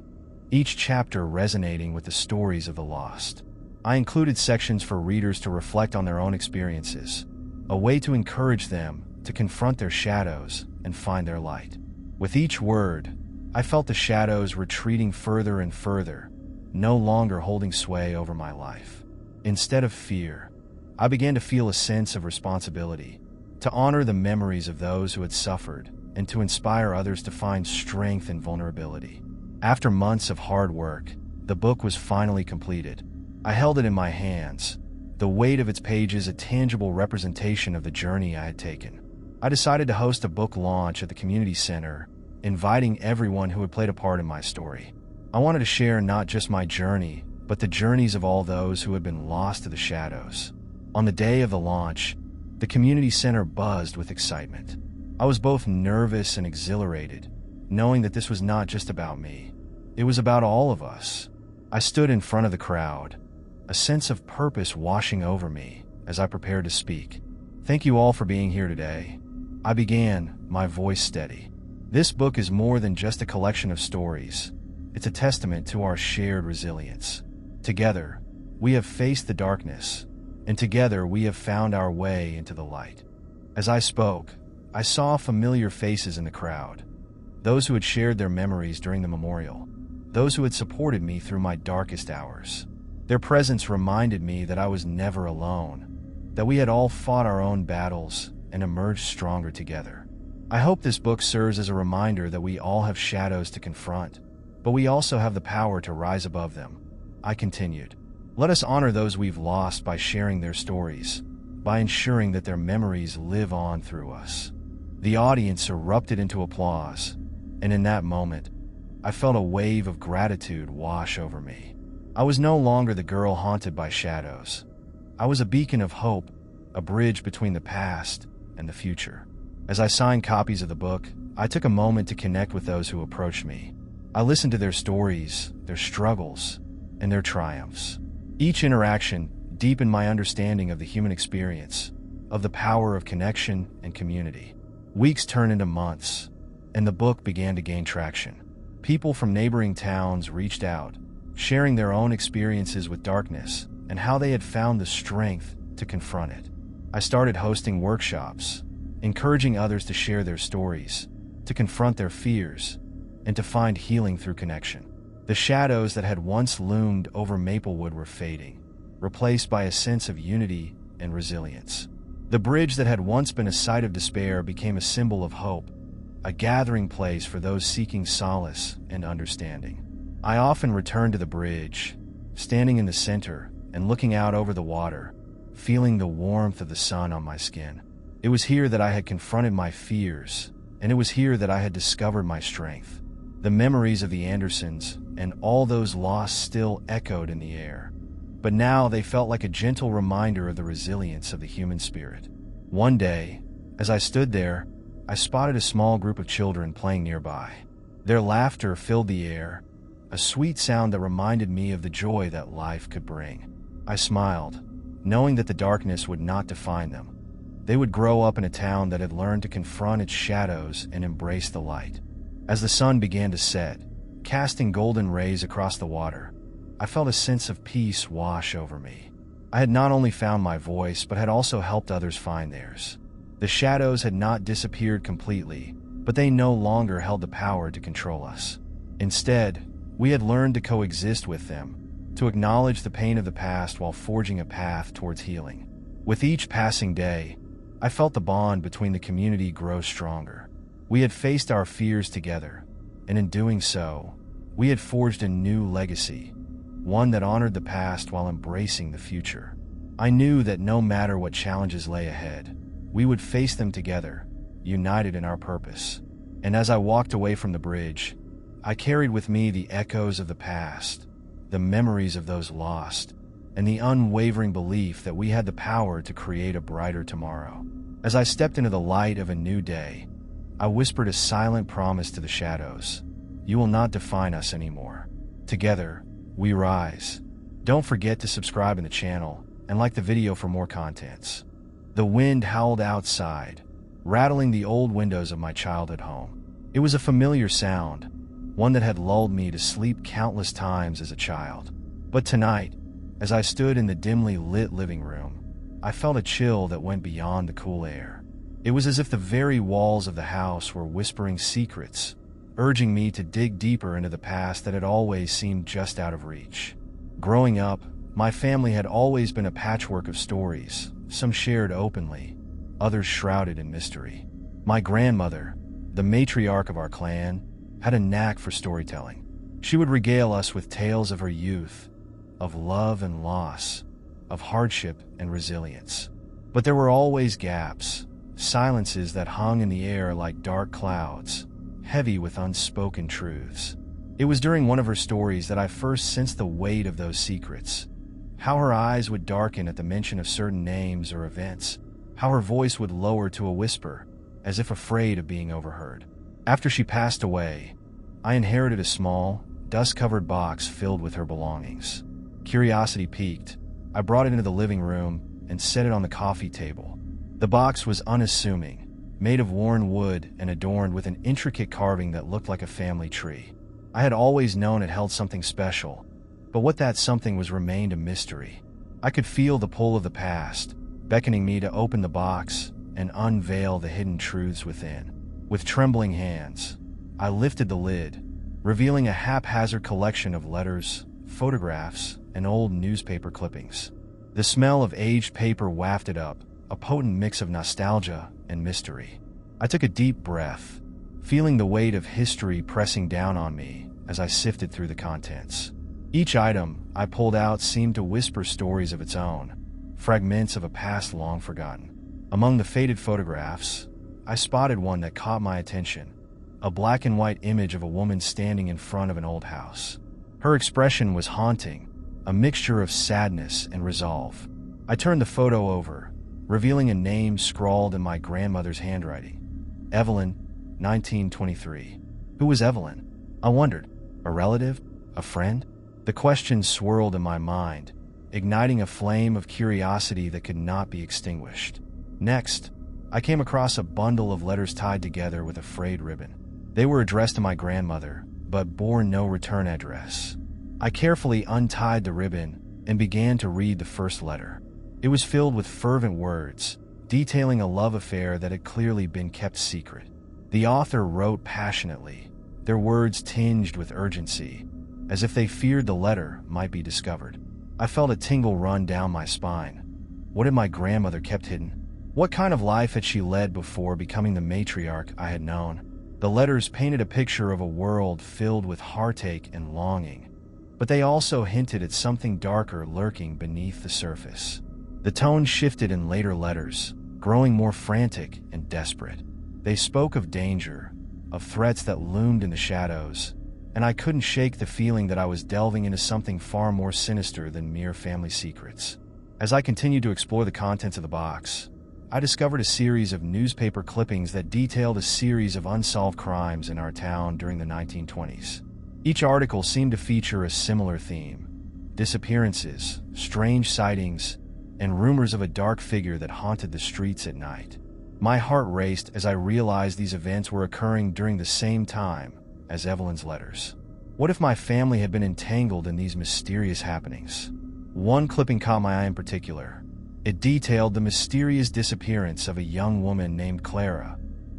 each chapter resonating with the stories of the lost. I included sections for readers to reflect on their own experiences, a way to encourage them to confront their shadows and find their light. With each word, I felt the shadows retreating further and further, no longer holding sway over my life. Instead of fear, I began to feel a sense of responsibility, to honor the memories of those who had suffered and to inspire others to find strength in vulnerability. After months of hard work, the book was finally completed. I held it in my hands, the weight of its pages a tangible representation of the journey I had taken. I decided to host a book launch at the community center, inviting everyone who had played a part in my story. I wanted to share not just my journey, but the journeys of all those who had been lost to the shadows. On the day of the launch, the community center buzzed with excitement. I was both nervous and exhilarated, knowing that this was not just about me. It was about all of us. I stood in front of the crowd, a sense of purpose washing over me as I prepared to speak. Thank you all for being here today. I began, my voice steady. This book is more than just a collection of stories. It's a testament to our shared resilience. Together, we have faced the darkness, and together we have found our way into the light. As I spoke, I saw familiar faces in the crowd, those who had shared their memories during the memorial, those who had supported me through my darkest hours. Their presence reminded me that I was never alone, that we had all fought our own battles and emerged stronger together. I hope this book serves as a reminder that we all have shadows to confront, but we also have the power to rise above them. I continued. Let us honor those we've lost by sharing their stories, by ensuring that their memories live on through us. The audience erupted into applause, and in that moment, I felt a wave of gratitude wash over me. I was no longer the girl haunted by shadows. I was a beacon of hope, a bridge between the past and the future. As I signed copies of the book, I took a moment to connect with those who approached me. I listened to their stories, their struggles, and their triumphs. Each interaction deepened my understanding of the human experience, of the power of connection and community. Weeks turned into months, and the book began to gain traction. People from neighboring towns reached out, sharing their own experiences with darkness and how they had found the strength to confront it. I started hosting workshops, encouraging others to share their stories, to confront their fears, and to find healing through connection. The shadows that had once loomed over Maplewood were fading, replaced by a sense of unity and resilience. The bridge that had once been a site of despair became a symbol of hope, a gathering place for those seeking solace and understanding. I often returned to the bridge, standing in the center and looking out over the water, feeling the warmth of the sun on my skin. It was here that I had confronted my fears, and it was here that I had discovered my strength. The memories of the Andersons and all those lost still echoed in the air, but now they felt like a gentle reminder of the resilience of the human spirit. One day, as I stood there, I spotted a small group of children playing nearby. Their laughter filled the air, a sweet sound that reminded me of the joy that life could bring. I smiled, knowing that the darkness would not define them. They would grow up in a town that had learned to confront its shadows and embrace the light. As the sun began to set, casting golden rays across the water, I felt a sense of peace wash over me. I had not only found my voice, but had also helped others find theirs. The shadows had not disappeared completely, but they no longer held the power to control us. Instead, we had learned to coexist with them, to acknowledge the pain of the past while forging a path towards healing. With each passing day, I felt the bond between the community grow stronger. We had faced our fears together, and in doing so, we had forged a new legacy, one that honored the past while embracing the future. I knew that no matter what challenges lay ahead, we would face them together, united in our purpose. And as I walked away from the bridge, I carried with me the echoes of the past, the memories of those lost, and the unwavering belief that we had the power to create a brighter tomorrow. As I stepped into the light of a new day, I whispered a silent promise to the shadows. You will not define us anymore. Together, we rise. Don't forget to subscribe in the channel and like the video for more contents. The wind howled outside, rattling the old windows of my childhood home. It was a familiar sound, one that had lulled me to sleep countless times as a child. But tonight, as I stood in the dimly lit living room, I felt a chill that went beyond the cool air. It was as if the very walls of the house were whispering secrets, urging me to dig deeper into the past that had always seemed just out of reach. Growing up, my family had always been a patchwork of stories, some shared openly, others shrouded in mystery. My grandmother, the matriarch of our clan, had a knack for storytelling. She would regale us with tales of her youth, of love and loss, of hardship and resilience. But there were always gaps, silences that hung in the air like dark clouds, heavy with unspoken truths. It was during one of her stories that I first sensed the weight of those secrets. How her eyes would darken at the mention of certain names or events, how her voice would lower to a whisper, as if afraid of being overheard. After she passed away, I inherited a small, dust-covered box filled with her belongings. Curiosity piqued. I brought it into the living room and set it on the coffee table. The box was unassuming, made of worn wood and adorned with an intricate carving that looked like a family tree. I had always known it held something special, but what that something was remained a mystery. I could feel the pull of the past, beckoning me to open the box and unveil the hidden truths within. With trembling hands, I lifted the lid, revealing a haphazard collection of letters, photographs, and old newspaper clippings. The smell of aged paper wafted up, a potent mix of nostalgia and mystery. I took a deep breath, feeling the weight of history pressing down on me as I sifted through the contents. Each item I pulled out seemed to whisper stories of its own, fragments of a past long forgotten. Among the faded photographs, I spotted one that caught my attention, a black and white image of a woman standing in front of an old house. Her expression was haunting, a mixture of sadness and resolve. I turned the photo over, revealing a name scrawled in my grandmother's handwriting. Evelyn, 1923. Who was Evelyn? I wondered. A relative? A friend? The question swirled in my mind, igniting a flame of curiosity that could not be extinguished. Next, I came across a bundle of letters tied together with a frayed ribbon. They were addressed to my grandmother, but bore no return address. I carefully untied the ribbon and began to read the first letter. It was filled with fervent words, detailing a love affair that had clearly been kept secret. The author wrote passionately, their words tinged with urgency, as if they feared the letter might be discovered. I felt a tingle run down my spine. What had my grandmother kept hidden? What kind of life had she led before becoming the matriarch I had known? The letters painted a picture of a world filled with heartache and longing, but they also hinted at something darker lurking beneath the surface. The tone shifted in later letters, growing more frantic and desperate. They spoke of danger, of threats that loomed in the shadows, and I couldn't shake the feeling that I was delving into something far more sinister than mere family secrets. As I continued to explore the contents of the box, I discovered a series of newspaper clippings that detailed a series of unsolved crimes in our town during the 1920s. Each article seemed to feature a similar theme: disappearances, strange sightings, and rumors of a dark figure that haunted the streets at night. My heart raced as I realized these events were occurring during the same time as Evelyn's letters. What if my family had been entangled in these mysterious happenings? One clipping caught my eye in particular. It detailed the mysterious disappearance of a young woman named Clara,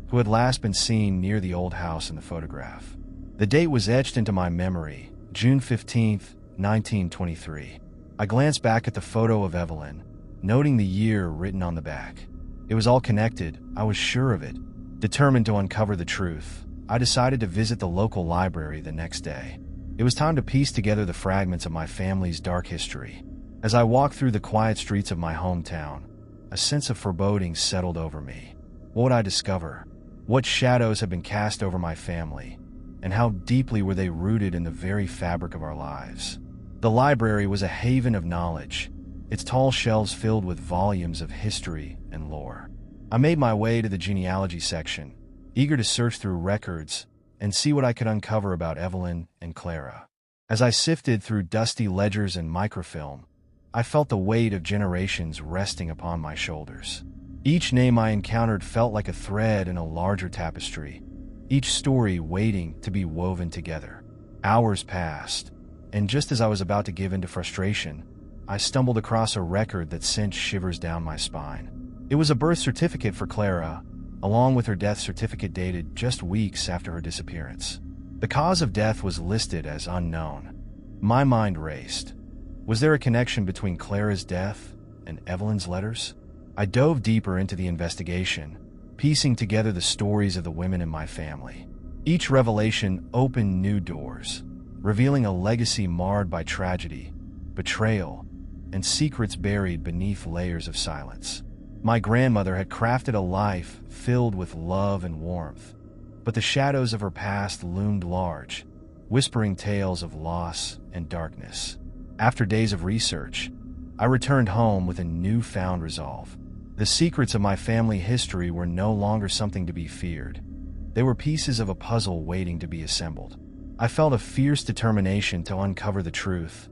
who had last been seen near the old house in the photograph. The date was etched into my memory, June 15th, 1923. I glanced back at the photo of Evelyn, noting the year written on the back. It was all connected, I was sure of it. Determined to uncover the truth, I decided to visit the local library the next day. It was time to piece together the fragments of my family's dark history. As I walked through the quiet streets of my hometown, a sense of foreboding settled over me. What would I discover? What shadows had been cast over my family? And how deeply were they rooted in the very fabric of our lives? The library was a haven of knowledge, its tall shelves filled with volumes of history and lore. I made my way to the genealogy section, eager to search through records and see what I could uncover about Evelyn and Clara. As I sifted through dusty ledgers and microfilm, I felt the weight of generations resting upon my shoulders. Each name I encountered felt like a thread in a larger tapestry, each story waiting to be woven together. Hours passed, and just as I was about to give in to frustration, I stumbled across a record that sent shivers down my spine. It was a birth certificate for Clara, along with her death certificate dated just weeks after her disappearance. The cause of death was listed as unknown. My mind raced. Was there a connection between Clara's death and Evelyn's letters? I dove deeper into the investigation, piecing together the stories of the women in my family. Each revelation opened new doors, revealing a legacy marred by tragedy, betrayal, and secrets buried beneath layers of silence. My grandmother had crafted a life filled with love and warmth, but the shadows of her past loomed large, whispering tales of loss and darkness. After days of research, I returned home with a newfound resolve. The secrets of my family history were no longer something to be feared. They were pieces of a puzzle waiting to be assembled. I felt a fierce determination to uncover the truth,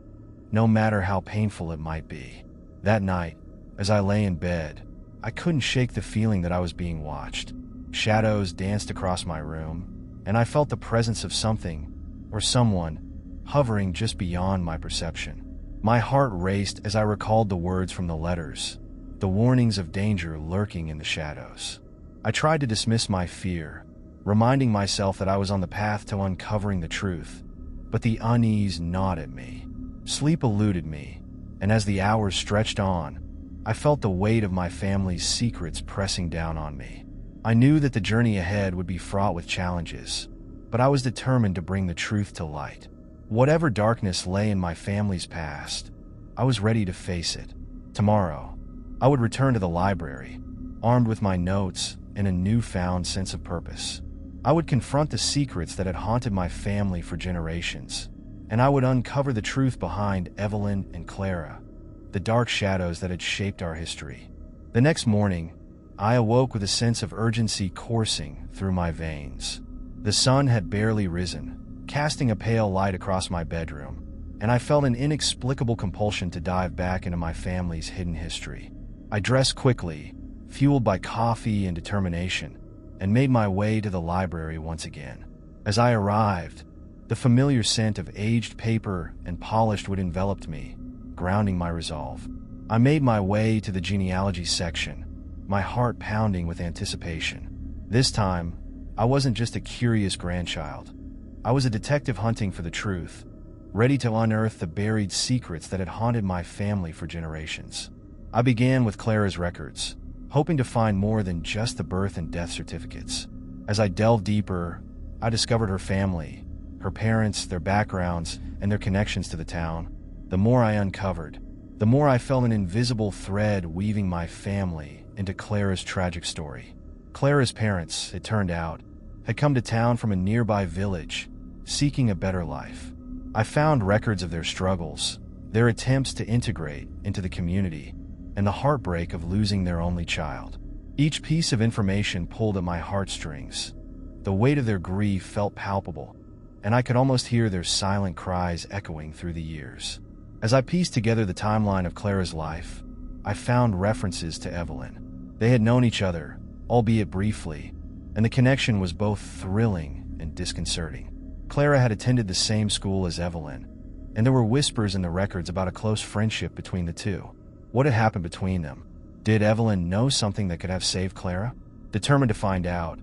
no matter how painful it might be. That night, as I lay in bed, I couldn't shake the feeling that I was being watched. Shadows danced across my room, and I felt the presence of something, or someone, hovering just beyond my perception. My heart raced as I recalled the words from the letters, the warnings of danger lurking in the shadows. I tried to dismiss my fear, reminding myself that I was on the path to uncovering the truth, but the unease gnawed at me. Sleep eluded me, and as the hours stretched on, I felt the weight of my family's secrets pressing down on me. I knew that the journey ahead would be fraught with challenges, but I was determined to bring the truth to light. Whatever darkness lay in my family's past, I was ready to face it. Tomorrow, I would return to the library, armed with my notes and a newfound sense of purpose. I would confront the secrets that had haunted my family for generations, and I would uncover the truth behind Evelyn and Clara, the dark shadows that had shaped our history. The next morning, I awoke with a sense of urgency coursing through my veins. The sun had barely risen, casting a pale light across my bedroom, and I felt an inexplicable compulsion to dive back into my family's hidden history. I dressed quickly, fueled by coffee and determination, and made my way to the library once again. As I arrived, the familiar scent of aged paper and polished wood enveloped me, grounding my resolve. I made my way to the genealogy section, my heart pounding with anticipation. This time, I wasn't just a curious grandchild. I was a detective hunting for the truth, ready to unearth the buried secrets that had haunted my family for generations. I began with Clara's records, hoping to find more than just the birth and death certificates. As I delved deeper, I discovered her family, her parents, their backgrounds, and their connections to the town. The more I uncovered, the more I felt an invisible thread weaving my family into Clara's tragic story. Clara's parents, it turned out, had come to town from a nearby village, seeking a better life. I found records of their struggles, their attempts to integrate into the community, and the heartbreak of losing their only child. Each piece of information pulled at my heartstrings. The weight of their grief felt palpable, and I could almost hear their silent cries echoing through the years. As I pieced together the timeline of Clara's life, I found references to Evelyn. They had known each other, albeit briefly, and the connection was both thrilling and disconcerting. Clara had attended the same school as Evelyn, and there were whispers in the records about a close friendship between the two. What had happened between them? Did Evelyn know something that could have saved Clara? Determined to find out,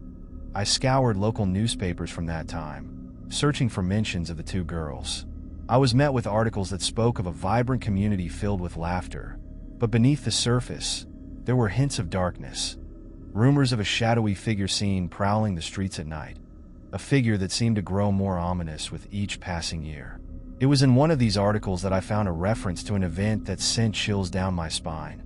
I scoured local newspapers from that time, searching for mentions of the two girls. I was met with articles that spoke of a vibrant community filled with laughter, but beneath the surface, there were hints of darkness. Rumors of a shadowy figure seen prowling the streets at night, a figure that seemed to grow more ominous with each passing year. It was in one of these articles that I found a reference to an event that sent chills down my spine.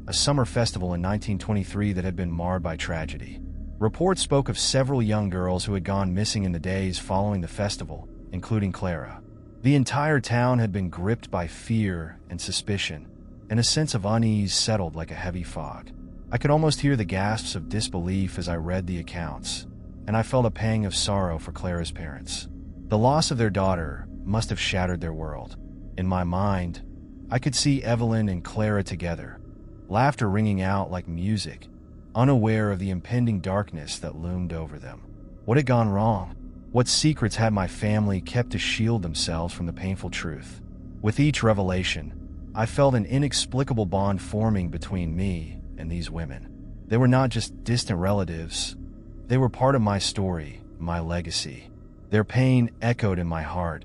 a summer festival in 1923 that had been marred by tragedy. Reports spoke of several young girls who had gone missing in the days following the festival, including Clara. The entire town had been gripped by fear and suspicion, and a sense of unease settled like a heavy fog. I could almost hear the gasps of disbelief as I read the accounts, and I felt a pang of sorrow for Clara's parents. The loss of their daughter must have shattered their world. In my mind, I could see Evelyn and Clara together, laughter ringing out like music, unaware of the impending darkness that loomed over them. What had gone wrong? What secrets had my family kept to shield themselves from the painful truth? With each revelation, I felt an inexplicable bond forming between me and these women. They were not just distant relatives. They were part of my story, my legacy. Their pain echoed in my heart,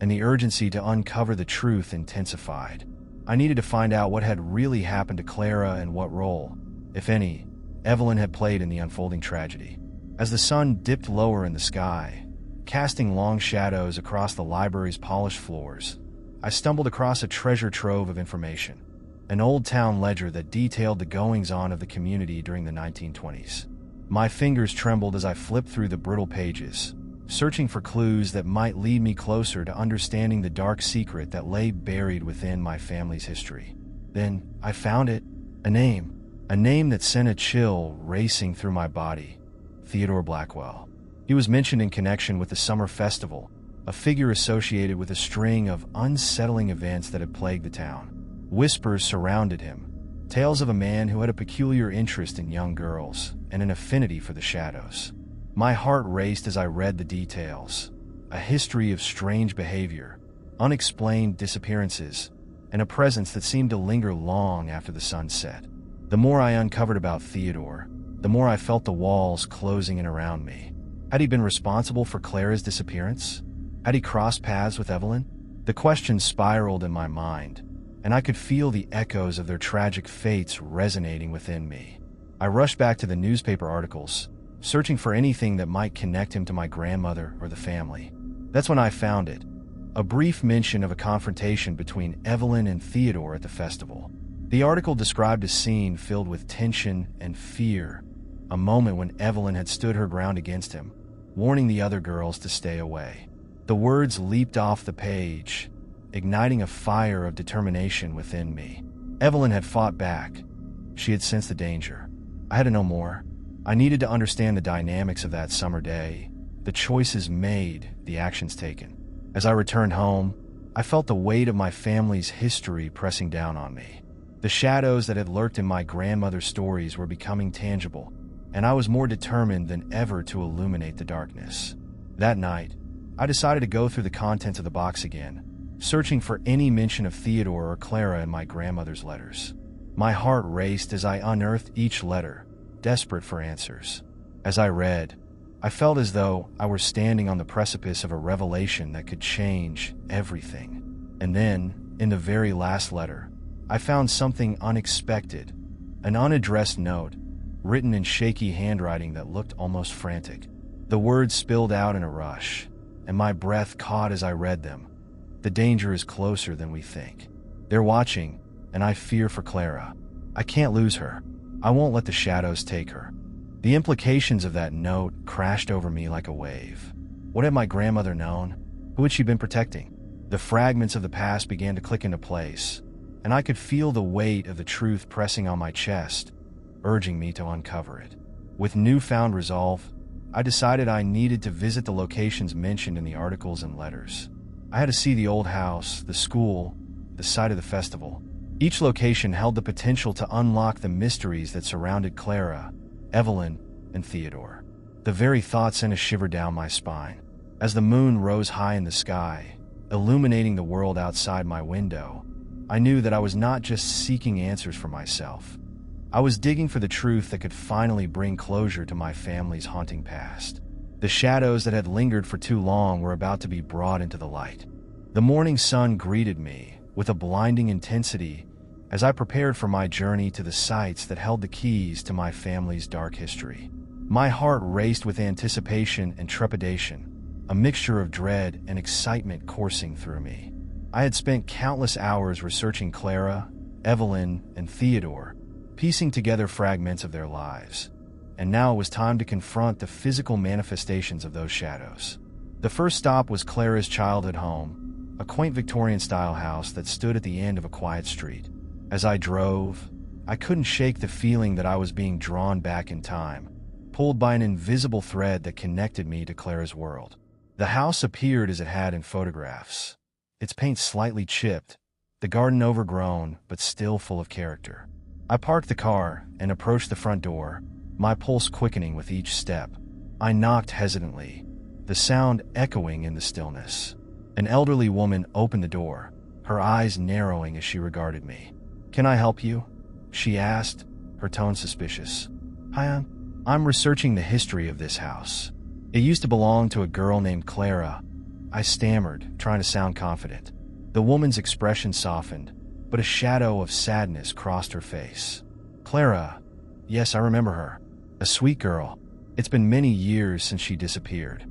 and the urgency to uncover the truth intensified. I needed to find out what had really happened to Clara and what role, if any, Evelyn had played in the unfolding tragedy. As the sun dipped lower in the sky, casting long shadows across the library's polished floors, I stumbled across a treasure trove of information, an old town ledger that detailed the goings-on of the community during the 1920s. My fingers trembled as I flipped through the brittle pages, searching for clues that might lead me closer to understanding the dark secret that lay buried within my family's history. Then I found it, a name that sent a chill racing through my body. Theodore Blackwell. He was mentioned in connection with the summer festival, a figure associated with a string of unsettling events that had plagued the town. Whispers surrounded him, tales of a man who had a peculiar interest in young girls and an affinity for the shadows. My heart raced as I read the details, a history of strange behavior, unexplained disappearances, and a presence that seemed to linger long after the sun set. The more I uncovered about Theodore, the more I felt the walls closing in around me. Had he been responsible for Clara's disappearance? Had he crossed paths with Evelyn? The questions spiraled in my mind, and I could feel the echoes of their tragic fates resonating within me. I rushed back to the newspaper articles, searching for anything that might connect him to my grandmother or the family. That's when I found it, a brief mention of a confrontation between Evelyn and Theodore at the festival. The article described a scene filled with tension and fear, a moment when Evelyn had stood her ground against him, warning the other girls to stay away. The words leaped off the page, igniting a fire of determination within me. Evelyn had fought back. She had sensed the danger. I had to know more. I needed to understand the dynamics of that summer day, the choices made, the actions taken. As I returned home, I felt the weight of my family's history pressing down on me. The shadows that had lurked in my grandmother's stories were becoming tangible, and I was more determined than ever to illuminate the darkness. That night, I decided to go through the contents of the box again, searching for any mention of Theodore or Clara in my grandmother's letters. My heart raced as I unearthed each letter, desperate for answers. As I read, I felt as though I were standing on the precipice of a revelation that could change everything. And then, in the very last letter, I found something unexpected, an unaddressed note, written in shaky handwriting that looked almost frantic. The words spilled out in a rush, and my breath caught as I read them. The danger is closer than we think. They're watching, and I fear for Clara. I can't lose her. I won't let the shadows take her. The implications of that note crashed over me like a wave. What had my grandmother known? Who had she been protecting? The fragments of the past began to click into place, and I could feel the weight of the truth pressing on my chest, urging me to uncover it. With newfound resolve, I decided I needed to visit the locations mentioned in the articles and letters. I had to see the old house, the school, the site of the festival. Each location held the potential to unlock the mysteries that surrounded Clara, Evelyn, and Theodore. The very thought sent a shiver down my spine. As the moon rose high in the sky, illuminating the world outside my window, I knew that I was not just seeking answers for myself. I was digging for the truth that could finally bring closure to my family's haunting past. The shadows that had lingered for too long were about to be brought into the light. The morning sun greeted me with a blinding intensity as I prepared for my journey to the sites that held the keys to my family's dark history. My heart raced with anticipation and trepidation, a mixture of dread and excitement coursing through me. I had spent countless hours researching Clara, Evelyn, and Theodore, piecing together fragments of their lives. And now it was time to confront the physical manifestations of those shadows. The first stop was Clara's childhood home, a quaint Victorian-style house that stood at the end of a quiet street. As I drove, I couldn't shake the feeling that I was being drawn back in time, pulled by an invisible thread that connected me to Clara's world. The house appeared as it had in photographs, its paint slightly chipped, the garden overgrown but still full of character. I parked the car and approached the front door, my pulse quickening with each step. I knocked hesitantly, the sound echoing in the stillness. An elderly woman opened the door, her eyes narrowing as she regarded me. "Can I help you?" she asked, her tone suspicious. "Hi, I'm researching the history of this house. It used to belong to a girl named Clara," I stammered, trying to sound confident. The woman's expression softened, but a shadow of sadness crossed her face. "Clara? Yes, I remember her. A sweet girl. It's been many years since she disappeared."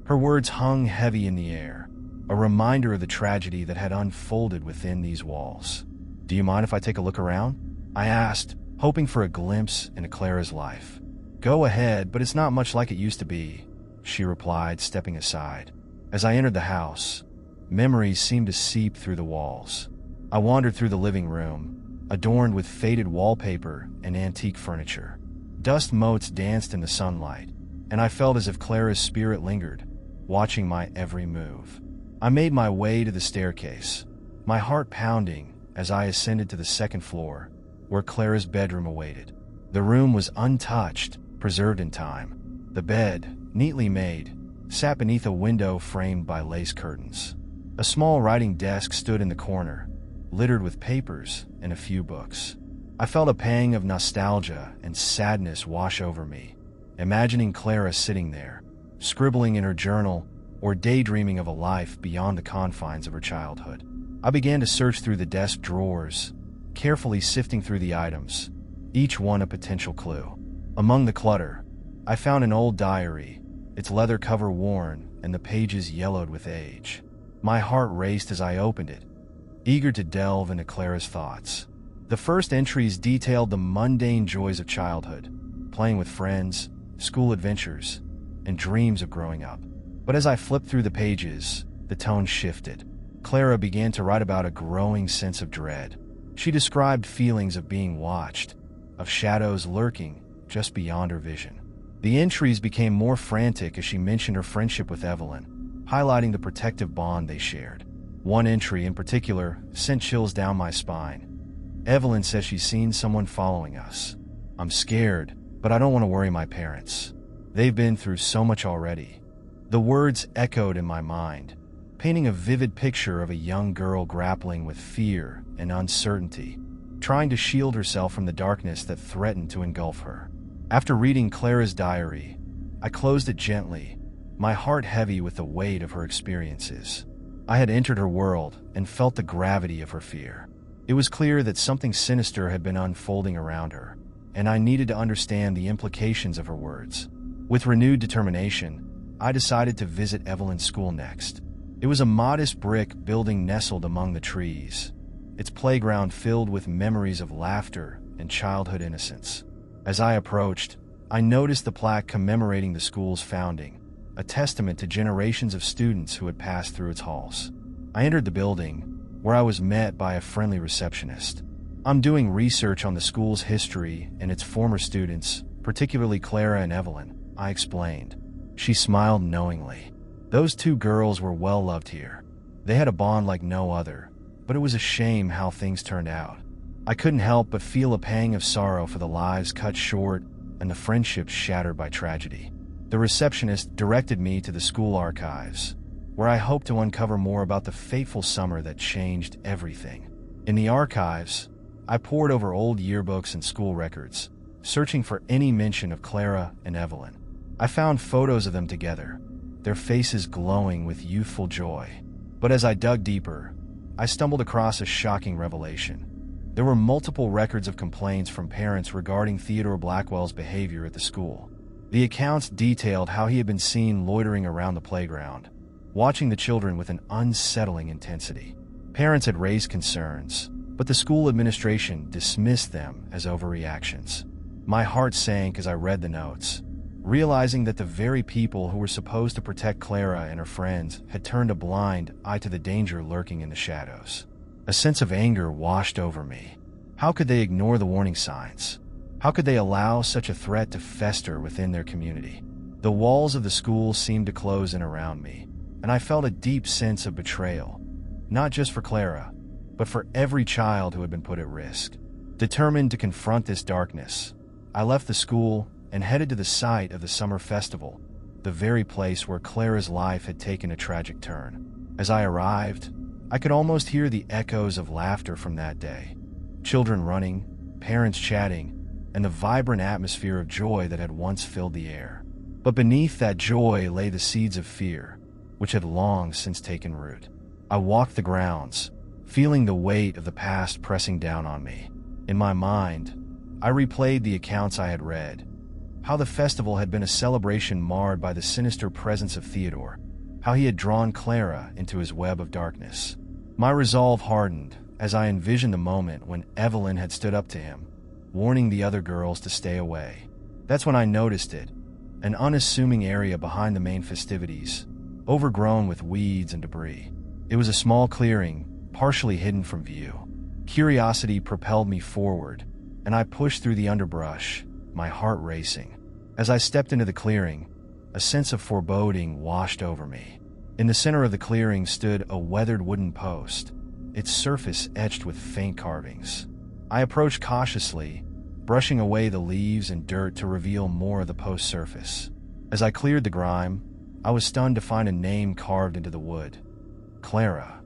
Her words hung heavy in the air, a reminder of the tragedy that had unfolded within these walls. "Do you mind if I take a look around?" I asked, hoping for a glimpse into Clara's life. "Go ahead, but it's not much like it used to be," she replied, stepping aside. As I entered the house, memories seemed to seep through the walls. I wandered through the living room, adorned with faded wallpaper and antique furniture. Dust motes danced in the sunlight, and I felt as if Clara's spirit lingered, watching my every move. I made my way to the staircase, my heart pounding as I ascended to the second floor, where Clara's bedroom awaited. The room was untouched, preserved in time. The bed, neatly made, sat beneath a window framed by lace curtains. A small writing desk stood in the corner, littered with papers and a few books. I felt a pang of nostalgia and sadness wash over me, imagining Clara sitting there, scribbling in her journal or daydreaming of a life beyond the confines of her childhood. I began to search through the desk drawers, carefully sifting through the items, each one a potential clue. Among the clutter, I found an old diary, its leather cover worn and the pages yellowed with age. My heart raced as I opened it, eager to delve into Clara's thoughts. The first entries detailed the mundane joys of childhood, playing with friends, school adventures, and dreams of growing up. But as I flipped through the pages, the tone shifted. Clara began to write about a growing sense of dread. She described feelings of being watched, of shadows lurking just beyond her vision. The entries became more frantic as she mentioned her friendship with Evelyn, highlighting the protective bond they shared. One entry in particular sent chills down my spine. "Evelyn says she's seen someone following us. I'm scared, but I don't want to worry my parents. They've been through so much already." The words echoed in my mind, painting a vivid picture of a young girl grappling with fear and uncertainty, trying to shield herself from the darkness that threatened to engulf her. After reading Clara's diary, I closed it gently, my heart heavy with the weight of her experiences. I had entered her world and felt the gravity of her fear. It was clear that something sinister had been unfolding around her, and I needed to understand the implications of her words. With renewed determination, I decided to visit Evelyn's school next. It was a modest brick building nestled among the trees, its playground filled with memories of laughter and childhood innocence. As I approached, I noticed the plaque commemorating the school's founding, a testament to generations of students who had passed through its halls. I entered the building, where I was met by a friendly receptionist. "I'm doing research on the school's history and its former students, particularly Clara and Evelyn," I explained. She smiled knowingly. Those two girls were well loved here. They had a bond like no other, but it was a shame how things turned out. I couldn't help but feel a pang of sorrow for the lives cut short and the friendships shattered by tragedy. The receptionist directed me to the school archives, where I hoped to uncover more about the fateful summer that changed everything. In the archives, I pored over old yearbooks and school records, searching for any mention of Clara and Evelyn. I found photos of them together, their faces glowing with youthful joy. But as I dug deeper, I stumbled across a shocking revelation. There were multiple records of complaints from parents regarding Theodore Blackwell's behavior at the school. The accounts detailed how he had been seen loitering around the playground, watching the children with an unsettling intensity. Parents had raised concerns, but the school administration dismissed them as overreactions. My heart sank as I read the notes, realizing that the very people who were supposed to protect Clara and her friends had turned a blind eye to the danger lurking in the shadows. A sense of anger washed over me. How could they ignore the warning signs? How could they allow such a threat to fester within their community? The walls of the school seemed to close in around me, and I felt a deep sense of betrayal, not just for Clara, but for every child who had been put at risk. Determined to confront this darkness, I left the school and headed to the site of the summer festival, the very place where Clara's life had taken a tragic turn. As I arrived, I could almost hear the echoes of laughter from that day. Children running, parents chatting, and the vibrant atmosphere of joy that had once filled the air. But beneath that joy lay the seeds of fear, which had long since taken root. I walked the grounds, feeling the weight of the past pressing down on me. In my mind, I replayed the accounts I had read, how the festival had been a celebration marred by the sinister presence of Theodore, how he had drawn Clara into his web of darkness. My resolve hardened as I envisioned the moment when Evelyn had stood up to him, warning the other girls to stay away. That's when I noticed it, an unassuming area behind the main festivities, overgrown with weeds and debris. It was a small clearing, partially hidden from view. Curiosity propelled me forward, and I pushed through the underbrush, my heart racing. As I stepped into the clearing, a sense of foreboding washed over me. In the center of the clearing stood a weathered wooden post, its surface etched with faint carvings. I approached cautiously, brushing away the leaves and dirt to reveal more of the post's surface. As I cleared the grime, I was stunned to find a name carved into the wood. Clara.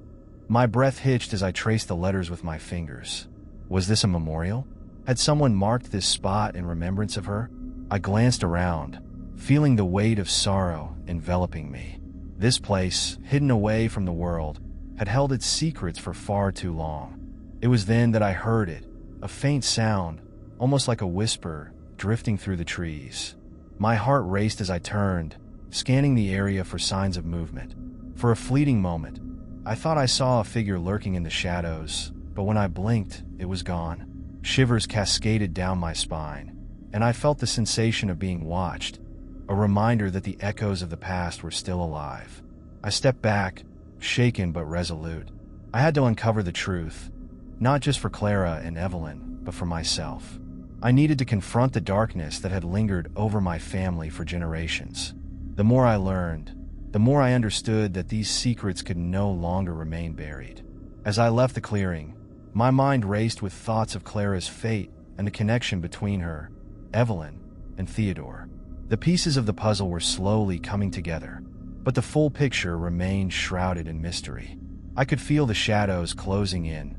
My breath hitched as I traced the letters with my fingers. Was this a memorial? Had someone marked this spot in remembrance of her? I glanced around, feeling the weight of sorrow enveloping me. This place, hidden away from the world, had held its secrets for far too long. It was then that I heard it, a faint sound, almost like a whisper, drifting through the trees. My heart raced as I turned, scanning the area for signs of movement. For a fleeting moment, I thought I saw a figure lurking in the shadows, but when I blinked, it was gone. Shivers cascaded down my spine, and I felt the sensation of being watched, a reminder that the echoes of the past were still alive. I stepped back, shaken but resolute. I had to uncover the truth, not just for Clara and Evelyn, but for myself. I needed to confront the darkness that had lingered over my family for generations. The more I learned, the more I understood that these secrets could no longer remain buried. As I left the clearing, my mind raced with thoughts of Clara's fate and the connection between her, Evelyn, and Theodore. The pieces of the puzzle were slowly coming together, but the full picture remained shrouded in mystery. I could feel the shadows closing in,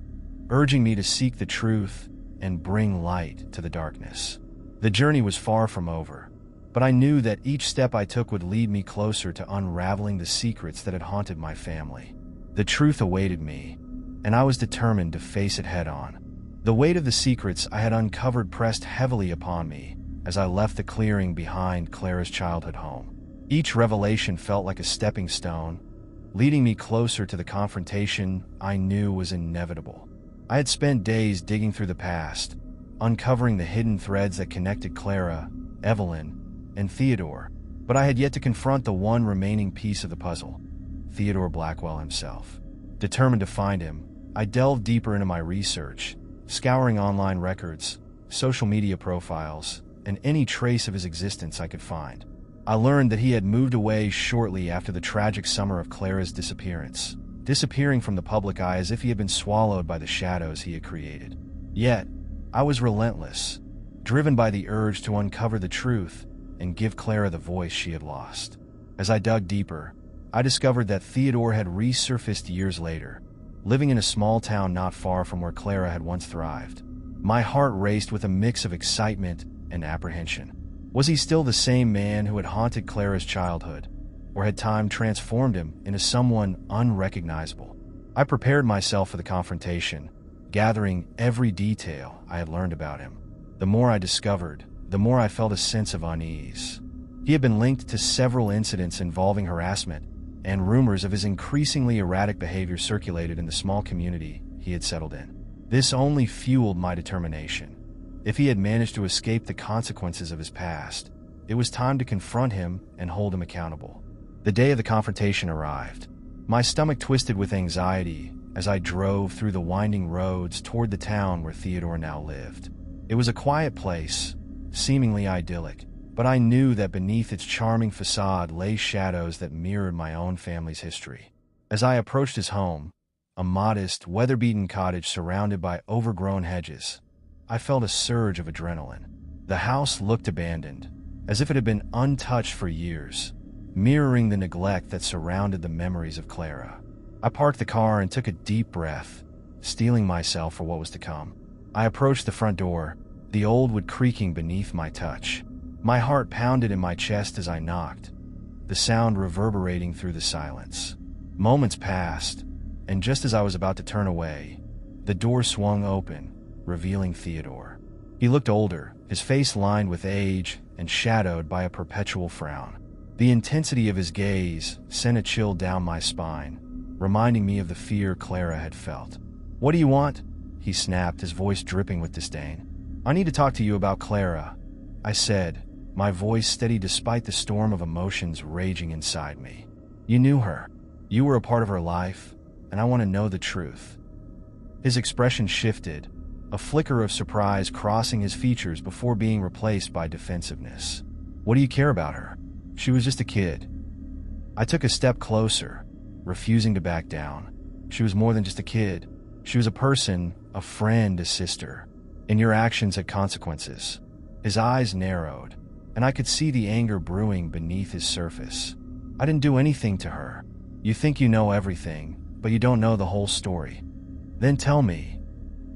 urging me to seek the truth and bring light to the darkness. The journey was far from over, but I knew that each step I took would lead me closer to unraveling the secrets that had haunted my family. The truth awaited me, and I was determined to face it head-on. The weight of the secrets I had uncovered pressed heavily upon me as I left the clearing behind Clara's childhood home. Each revelation felt like a stepping stone, leading me closer to the confrontation I knew was inevitable. I had spent days digging through the past, uncovering the hidden threads that connected Clara, Evelyn, and Theodore, but I had yet to confront the one remaining piece of the puzzle, Theodore Blackwell himself. Determined to find him, I delved deeper into my research, scouring online records, social media profiles, and any trace of his existence I could find. I learned that he had moved away shortly after the tragic summer of Clara's disappearance, disappearing from the public eye as if he had been swallowed by the shadows he had created. Yet, I was relentless, driven by the urge to uncover the truth and give Clara the voice she had lost. As I dug deeper, I discovered that Theodore had resurfaced years later, living in a small town not far from where Clara had once thrived. My heart raced with a mix of excitement and apprehension. Was he still the same man who had haunted Clara's childhood, or had time transformed him into someone unrecognizable? I prepared myself for the confrontation, gathering every detail I had learned about him. The more I discovered, the more I felt a sense of unease. He had been linked to several incidents involving harassment, and rumors of his increasingly erratic behavior circulated in the small community he had settled in. This only fueled my determination. If he had managed to escape the consequences of his past, it was time to confront him and hold him accountable. The day of the confrontation arrived. My stomach twisted with anxiety as I drove through the winding roads toward the town where Theodore now lived. It was a quiet place, seemingly idyllic, but I knew that beneath its charming facade lay shadows that mirrored my own family's history. As I approached his home, a modest, weather-beaten cottage surrounded by overgrown hedges, I felt a surge of adrenaline. The house looked abandoned, as if it had been untouched for years, mirroring the neglect that surrounded the memories of Clara. I parked the car and took a deep breath, steeling myself for what was to come. I approached the front door, the old wood creaking beneath my touch. My heart pounded in my chest as I knocked, the sound reverberating through the silence. Moments passed, and just as I was about to turn away, the door swung open, revealing Theodore. He looked older, his face lined with age and shadowed by a perpetual frown. The intensity of his gaze sent a chill down my spine, reminding me of the fear Clara had felt. "What do you want?" he snapped, his voice dripping with disdain. "I need to talk to you about Clara," I said, my voice steady despite the storm of emotions raging inside me. "You knew her. You were a part of her life, and I want to know the truth." His expression shifted, a flicker of surprise crossing his features before being replaced by defensiveness. "What do you care about her? She was just a kid." I took a step closer, refusing to back down. "She was more than just a kid. She was a person, a friend, a sister. And your actions had consequences." His eyes narrowed, and I could see the anger brewing beneath his surface. "I didn't do anything to her. You think you know everything, but you don't know the whole story." "Then tell me,"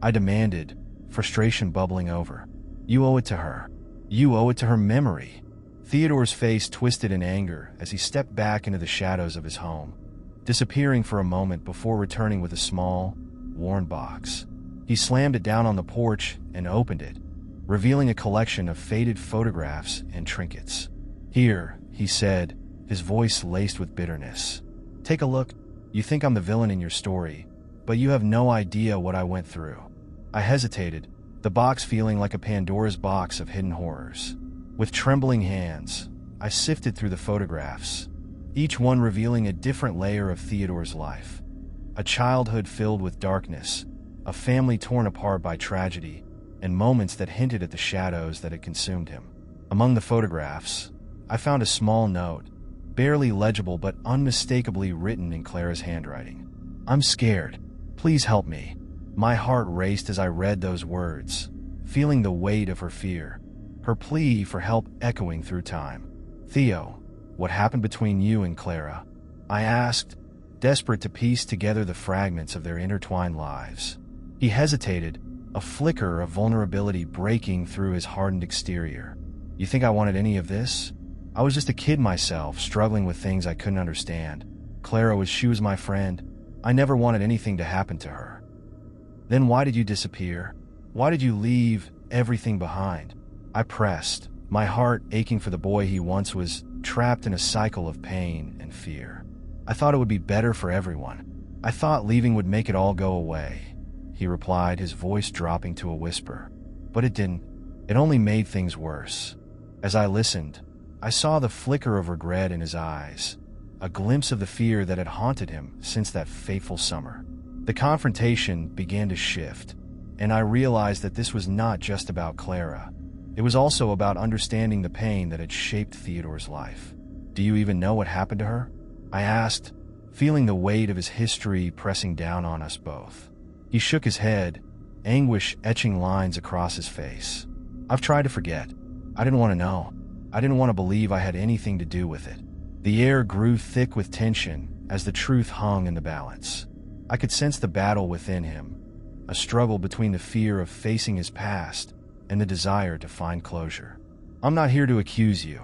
I demanded, frustration bubbling over. "You owe it to her. You owe it to her memory." Theodore's face twisted in anger as he stepped back into the shadows of his home, disappearing for a moment before returning with a small, worn box. He slammed it down on the porch and opened it, revealing a collection of faded photographs and trinkets. "Here," he said, his voice laced with bitterness. "Take a look. You think I'm the villain in your story, but you have no idea what I went through." I hesitated, the box feeling like a Pandora's box of hidden horrors. With trembling hands, I sifted through the photographs, each one revealing a different layer of Theodore's life. A childhood filled with darkness, a family torn apart by tragedy, and moments that hinted at the shadows that had consumed him. Among the photographs, I found a small note, barely legible but unmistakably written in Clara's handwriting. "I'm scared. Please help me." My heart raced as I read those words, feeling the weight of her fear, her plea for help echoing through time. "Theo, what happened between you and Clara?" I asked, desperate to piece together the fragments of their intertwined lives. He hesitated, a flicker of vulnerability breaking through his hardened exterior. "You think I wanted any of this? I was just a kid myself, struggling with things I couldn't understand. She was my friend. I never wanted anything to happen to her." "Then why did you disappear? Why did you leave everything behind?" I pressed, my heart aching for the boy he once was, trapped in a cycle of pain and fear. "I thought it would be better for everyone. I thought leaving would make it all go away," he replied, his voice dropping to a whisper. "But it didn't. It only made things worse." As I listened, I saw the flicker of regret in his eyes, a glimpse of the fear that had haunted him since that fateful summer. The confrontation began to shift, and I realized that this was not just about Clara. It was also about understanding the pain that had shaped Theodore's life. "Do you even know what happened to her?" I asked, feeling the weight of his history pressing down on us both. He shook his head, anguish etching lines across his face. "I've tried to forget. I didn't want to know. I didn't want to believe I had anything to do with it." The air grew thick with tension as the truth hung in the balance. I could sense the battle within him, a struggle between the fear of facing his past and the desire to find closure. "I'm not here to accuse you,"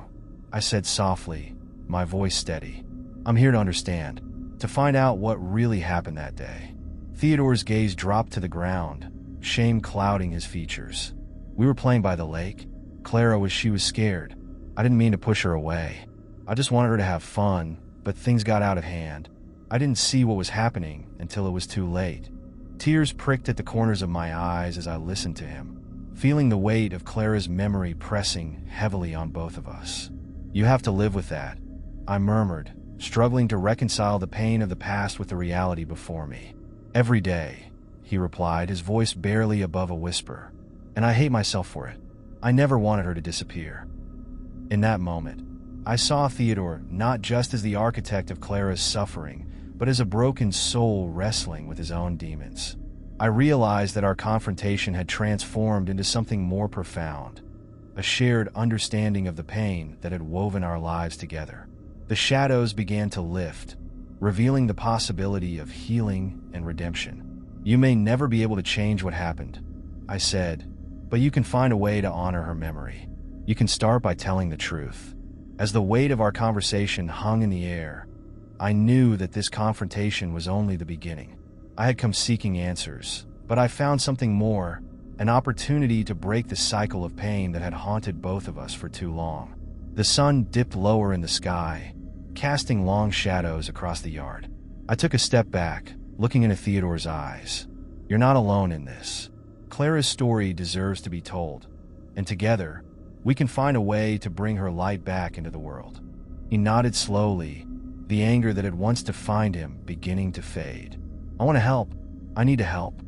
I said softly, my voice steady. "I'm here to understand, to find out what really happened that day." Theodore's gaze dropped to the ground, shame clouding his features. "We were playing by the lake. She was scared. I didn't mean to push her away. I just wanted her to have fun, but things got out of hand. I didn't see what was happening until it was too late." Tears pricked at the corners of my eyes as I listened to him, feeling the weight of Clara's memory pressing heavily on both of us. "You have to live with that," I murmured, struggling to reconcile the pain of the past with the reality before me. "Every day," he replied, his voice barely above a whisper. "And I hate myself for it. I never wanted her to disappear." In that moment, I saw Theodore not just as the architect of Clara's suffering, but as a broken soul wrestling with his own demons. I realized that our confrontation had transformed into something more profound, a shared understanding of the pain that had woven our lives together. The shadows began to lift, revealing the possibility of healing and redemption. "You may never be able to change what happened," I said, "but you can find a way to honor her memory. You can start by telling the truth." As the weight of our conversation hung in the air, I knew that this confrontation was only the beginning. I had come seeking answers, but I found something more, an opportunity to break the cycle of pain that had haunted both of us for too long. The sun dipped lower in the sky, casting long shadows across the yard. I took a step back, looking into Theodore's eyes. "You're not alone in this. Clara's story deserves to be told, and together, we can find a way to bring her light back into the world." He nodded slowly, the anger that had once defined him beginning to fade. "I want to help. I need to help."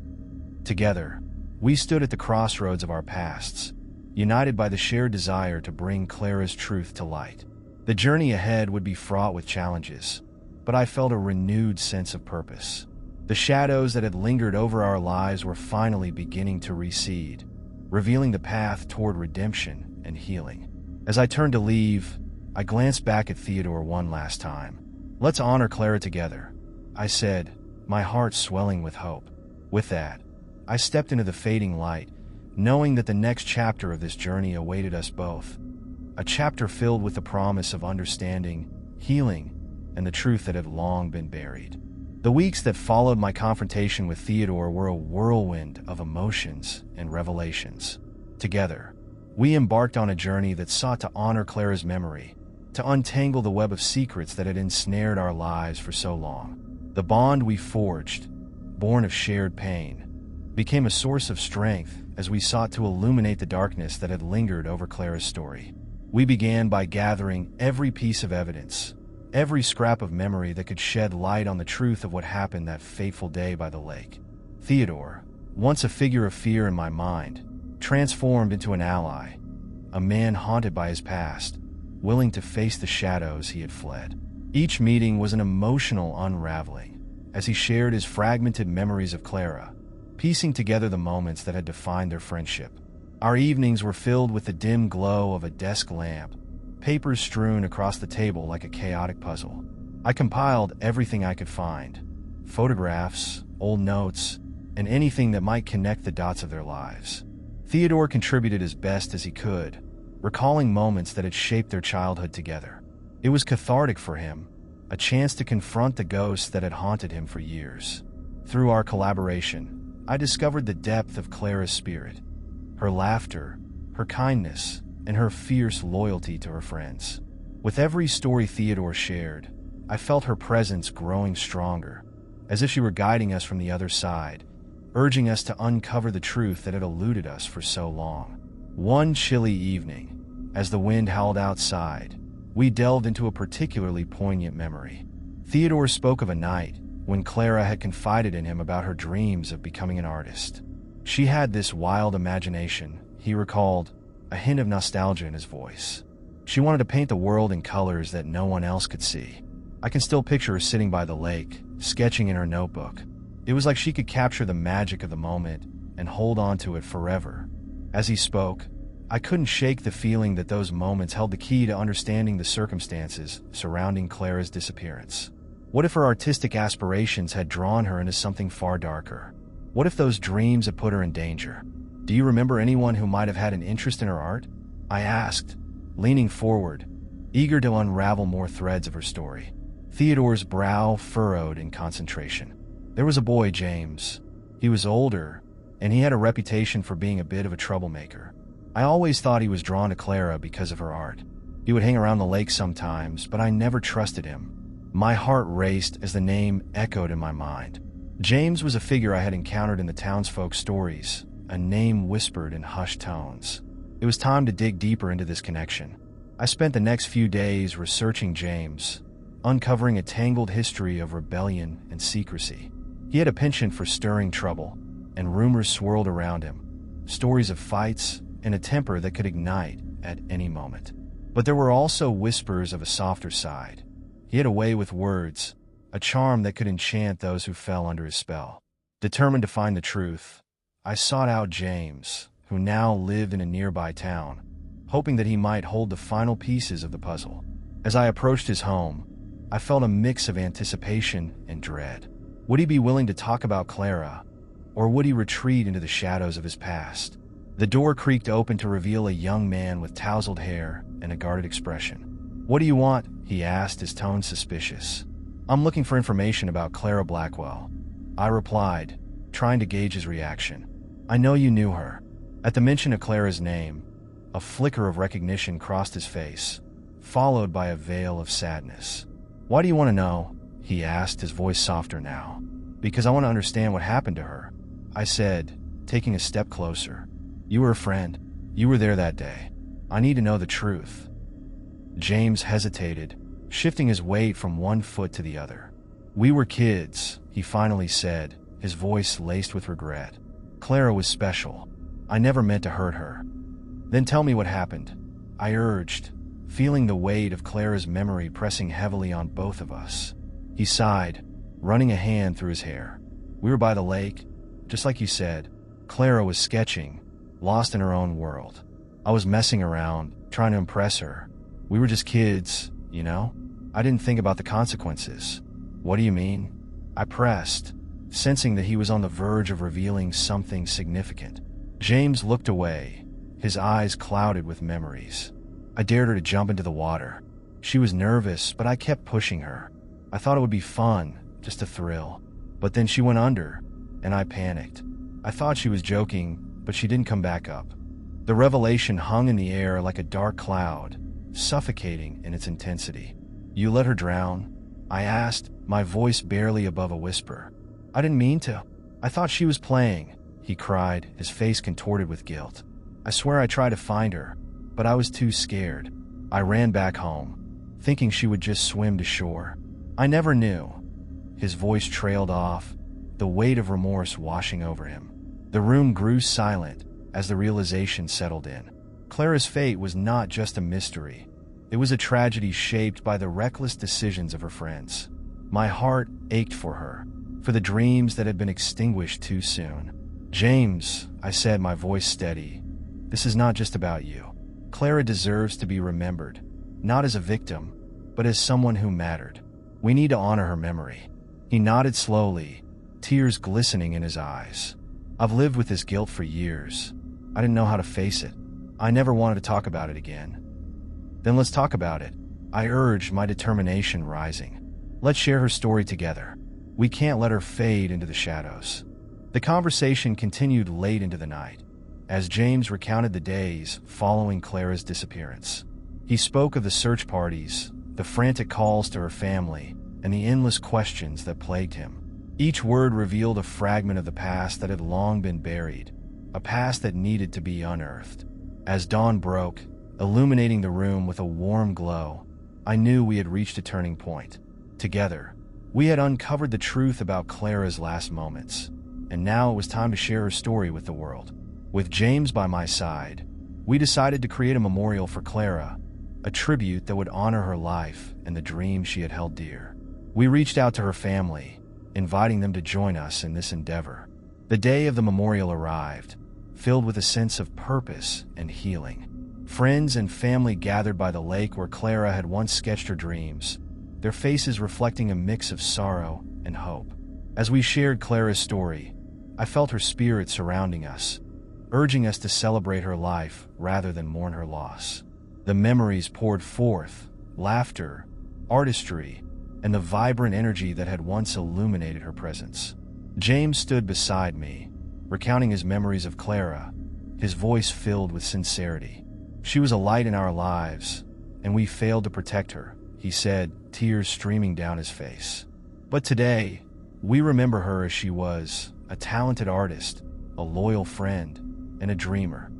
Together, we stood at the crossroads of our pasts, united by the shared desire to bring Clara's truth to light. The journey ahead would be fraught with challenges, but I felt a renewed sense of purpose. The shadows that had lingered over our lives were finally beginning to recede, revealing the path toward redemption and healing. As I turned to leave, I glanced back at Theodore one last time. "Let's honor Clara together," I said, my heart swelling with hope. With that, I stepped into the fading light, knowing that the next chapter of this journey awaited us both. A chapter filled with the promise of understanding, healing, and the truth that had long been buried. The weeks that followed my confrontation with Theodore were a whirlwind of emotions and revelations. Together, we embarked on a journey that sought to honor Clara's memory, to untangle the web of secrets that had ensnared our lives for so long. The bond we forged, born of shared pain, became a source of strength as we sought to illuminate the darkness that had lingered over Clara's story. We began by gathering every piece of evidence, every scrap of memory that could shed light on the truth of what happened that fateful day by the lake. Theodore, once a figure of fear in my mind, transformed into an ally, a man haunted by his past, willing to face the shadows he had fled. Each meeting was an emotional unraveling, as he shared his fragmented memories of Clara, piecing together the moments that had defined their friendship. Our evenings were filled with the dim glow of a desk lamp, papers strewn across the table like a chaotic puzzle. I compiled everything I could find, photographs, old notes, and anything that might connect the dots of their lives. Theodore contributed as best as he could, recalling moments that had shaped their childhood together. It was cathartic for him, a chance to confront the ghosts that had haunted him for years. Through our collaboration, I discovered the depth of Clara's spirit, her laughter, her kindness, and her fierce loyalty to her friends. With every story Theodore shared, I felt her presence growing stronger, as if she were guiding us from the other side, urging us to uncover the truth that had eluded us for so long. One chilly evening, as the wind howled outside, we delved into a particularly poignant memory. Theodore spoke of a night when Clara had confided in him about her dreams of becoming an artist. She had this wild imagination, he recalled, a hint of nostalgia in his voice. She wanted to paint the world in colors that no one else could see. I can still picture her sitting by the lake, sketching in her notebook. It was like she could capture the magic of the moment and hold on to it forever. As he spoke, I couldn't shake the feeling that those moments held the key to understanding the circumstances surrounding Clara's disappearance. What if her artistic aspirations had drawn her into something far darker? What if those dreams had put her in danger? "Do you remember anyone who might have had an interest in her art?" I asked, leaning forward, eager to unravel more threads of her story. Theodore's brow furrowed in concentration. "There was a boy, James. He was older, and he had a reputation for being a bit of a troublemaker. I always thought he was drawn to Clara because of her art. He would hang around the lake sometimes, but I never trusted him." My heart raced as the name echoed in my mind. James was a figure I had encountered in the townsfolk stories, a name whispered in hushed tones. It was time to dig deeper into this connection. I spent the next few days researching James, uncovering a tangled history of rebellion and secrecy. He had a penchant for stirring trouble, and rumors swirled around him, stories of fights and a temper that could ignite at any moment. But there were also whispers of a softer side. He had a way with words, a charm that could enchant those who fell under his spell. Determined to find the truth, I sought out James, who now lived in a nearby town, hoping that he might hold the final pieces of the puzzle. As I approached his home, I felt a mix of anticipation and dread. Would he be willing to talk about Clara, or would he retreat into the shadows of his past? The door creaked open to reveal a young man with tousled hair and a guarded expression. "What do you want?" he asked, his tone suspicious. "I'm looking for information about Clara Blackwell," I replied, trying to gauge his reaction. "I know you knew her." At the mention of Clara's name, a flicker of recognition crossed his face, followed by a veil of sadness. "Why do you want to know?" he asked, his voice softer now. "Because I want to understand what happened to her," I said, taking a step closer. "You were a friend. You were there that day. I need to know the truth." James hesitated, shifting his weight from one foot to the other. "We were kids," he finally said, his voice laced with regret. "Clara was special. I never meant to hurt her." "Then tell me what happened," I urged, feeling the weight of Clara's memory pressing heavily on both of us. He sighed, running a hand through his hair. "We were by the lake, just like you said. Clara was sketching, lost in her own world. I was messing around, trying to impress her. We were just kids, you know? I didn't think about the consequences." "What do you mean?" I pressed, sensing that he was on the verge of revealing something significant. James looked away, his eyes clouded with memories. "I dared her to jump into the water. She was nervous, but I kept pushing her. I thought it would be fun, just a thrill. But then she went under, and I panicked. I thought she was joking, but she didn't come back up." The revelation hung in the air like a dark cloud, suffocating in its intensity. "You let her drown?" I asked, my voice barely above a whisper. "I didn't mean to. I thought she was playing," he cried, his face contorted with guilt. "I swear I tried to find her, but I was too scared. I ran back home, thinking she would just swim to shore. I never knew." His voice trailed off, the weight of remorse washing over him. The room grew silent as the realization settled in. Clara's fate was not just a mystery. It was a tragedy shaped by the reckless decisions of her friends. My heart ached for her, for the dreams that had been extinguished too soon. "James," I said, my voice steady, "this is not just about you. Clara deserves to be remembered, not as a victim, but as someone who mattered. We need to honor her memory." He nodded slowly, tears glistening in his eyes. "I've lived with this guilt for years. I didn't know how to face it. I never wanted to talk about it again." "Then let's talk about it," I urged, my determination rising. "Let's share her story together. We can't let her fade into the shadows." The conversation continued late into the night, as James recounted the days following Clara's disappearance. He spoke of the search parties, the frantic calls to her family, and the endless questions that plagued him. Each word revealed a fragment of the past that had long been buried, a past that needed to be unearthed. As dawn broke, illuminating the room with a warm glow, I knew we had reached a turning point. Together, we had uncovered the truth about Clara's last moments, and now it was time to share her story with the world. With James by my side, we decided to create a memorial for Clara, a tribute that would honor her life and the dreams she had held dear. We reached out to her family, inviting them to join us in this endeavor. The day of the memorial arrived, filled with a sense of purpose and healing. Friends and family gathered by the lake where Clara had once sketched her dreams, their faces reflecting a mix of sorrow and hope. As we shared Clara's story, I felt her spirit surrounding us, urging us to celebrate her life rather than mourn her loss. The memories poured forth, laughter, artistry, and the vibrant energy that had once illuminated her presence. James stood beside me, recounting his memories of Clara, his voice filled with sincerity. "She was a light in our lives, and we failed to protect her," he said, tears streaming down his face. "But today, We remember her as she was, a talented artist, a loyal friend, and a dreamer.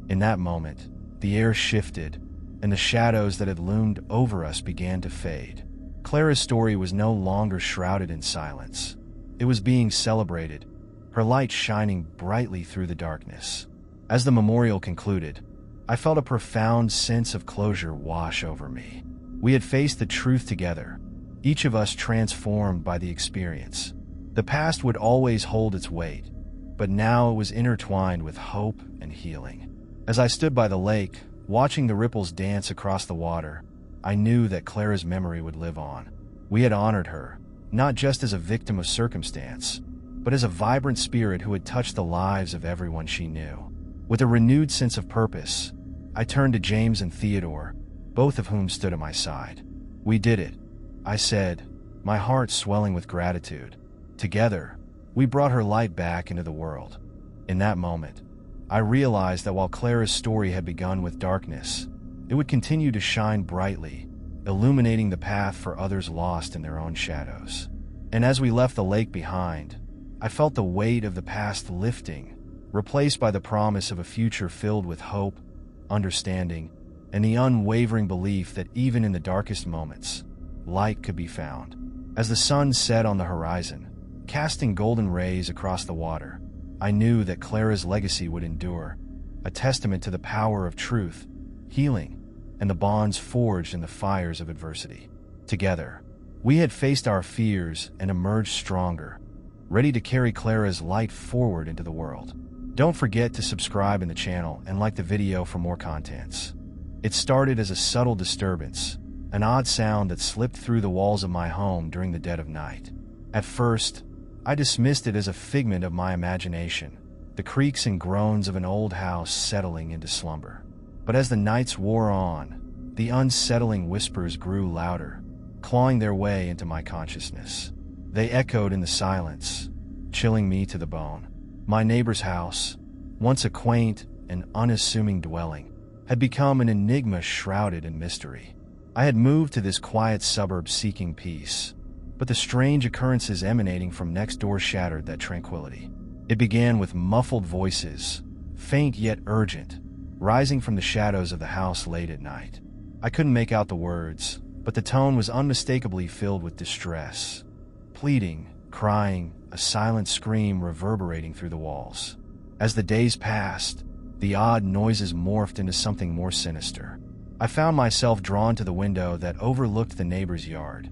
In that moment, the air shifted, and the shadows that had loomed over us began to fade. Clara's story was no longer shrouded in silence. It was being celebrated, her light shining brightly through the darkness. As the memorial concluded, I felt a profound sense of closure wash over me. We had faced the truth together, each of us transformed by the experience. The past would always hold its weight, but now it was intertwined with hope and healing. As I stood by the lake, watching the ripples dance across the water, I knew that Clara's memory would live on. We had honored her, not just as a victim of circumstance, but as a vibrant spirit who had touched the lives of everyone she knew. With a renewed sense of purpose, I turned to James and Theodore, both of whom stood at my side. "We did it," I said, my heart swelling with gratitude. Together, we brought her light back into the world. In that moment, I realized that while Clara's story had begun with darkness, it would continue to shine brightly, illuminating the path for others lost in their own shadows. And as we left the lake behind, I felt the weight of the past lifting, replaced by the promise of a future filled with hope, understanding, and the unwavering belief that even in the darkest moments, light could be found. As the sun set on the horizon, casting golden rays across the water, I knew that Clara's legacy would endure, a testament to the power of truth, healing, and the bonds forged in the fires of adversity. Together, we had faced our fears and emerged stronger, ready to carry Clara's light forward into the world. Don't forget to subscribe in the channel and like the video for more contents. It started as a subtle disturbance, an odd sound that slipped through the walls of my home during the dead of night. At first, I dismissed it as a figment of my imagination, the creaks and groans of an old house settling into slumber. But as the nights wore on, the unsettling whispers grew louder, clawing their way into my consciousness. They echoed in the silence, chilling me to the bone. My neighbor's house, once a quaint and unassuming dwelling, had become an enigma shrouded in mystery. I had moved to this quiet suburb seeking peace, but the strange occurrences emanating from next door shattered that tranquility. It began with muffled voices, faint yet urgent, rising from the shadows of the house late at night. I couldn't make out the words, but the tone was unmistakably filled with distress. Pleading, crying, a silent scream reverberating through the walls. As the days passed, the odd noises morphed into something more sinister. I found myself drawn to the window that overlooked the neighbor's yard,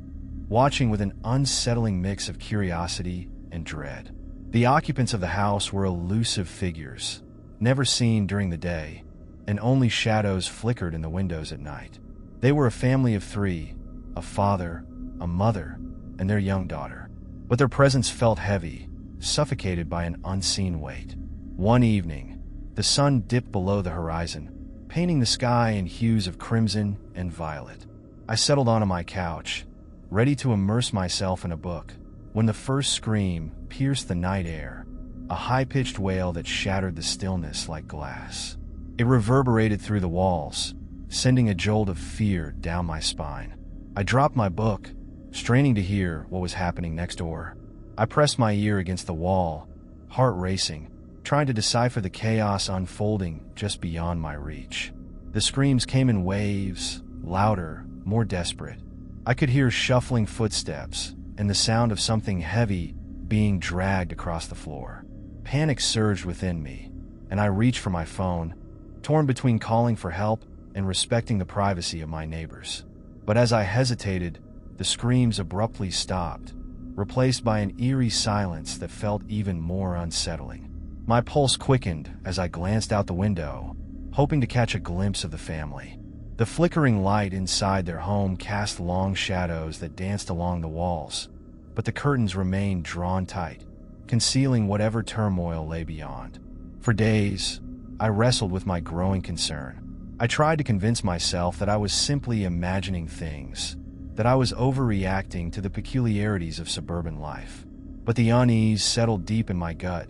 watching with an unsettling mix of curiosity and dread. The occupants of the house were elusive figures, never seen during the day, and only shadows flickered in the windows at night. They were a family of three, a father, a mother, and their young daughter. But their presence felt heavy, suffocated by an unseen weight. One evening, the sun dipped below the horizon, painting the sky in hues of crimson and violet. I settled onto my couch, ready to immerse myself in a book, when the first scream pierced the night air, a high-pitched wail that shattered the stillness like glass. It reverberated through the walls, sending a jolt of fear down my spine. I dropped my book, straining to hear what was happening next door. I pressed my ear against the wall, heart racing, trying to decipher the chaos unfolding just beyond my reach. The screams came in waves, louder, more desperate. I could hear shuffling footsteps and the sound of something heavy being dragged across the floor. Panic surged within me, and I reached for my phone, torn between calling for help and respecting the privacy of my neighbors. But as I hesitated, the screams abruptly stopped, replaced by an eerie silence that felt even more unsettling. My pulse quickened as I glanced out the window, hoping to catch a glimpse of the family. The flickering light inside their home cast long shadows that danced along the walls, but the curtains remained drawn tight, concealing whatever turmoil lay beyond. For days, I wrestled with my growing concern. I tried to convince myself that I was simply imagining things, that I was overreacting to the peculiarities of suburban life. But the unease settled deep in my gut,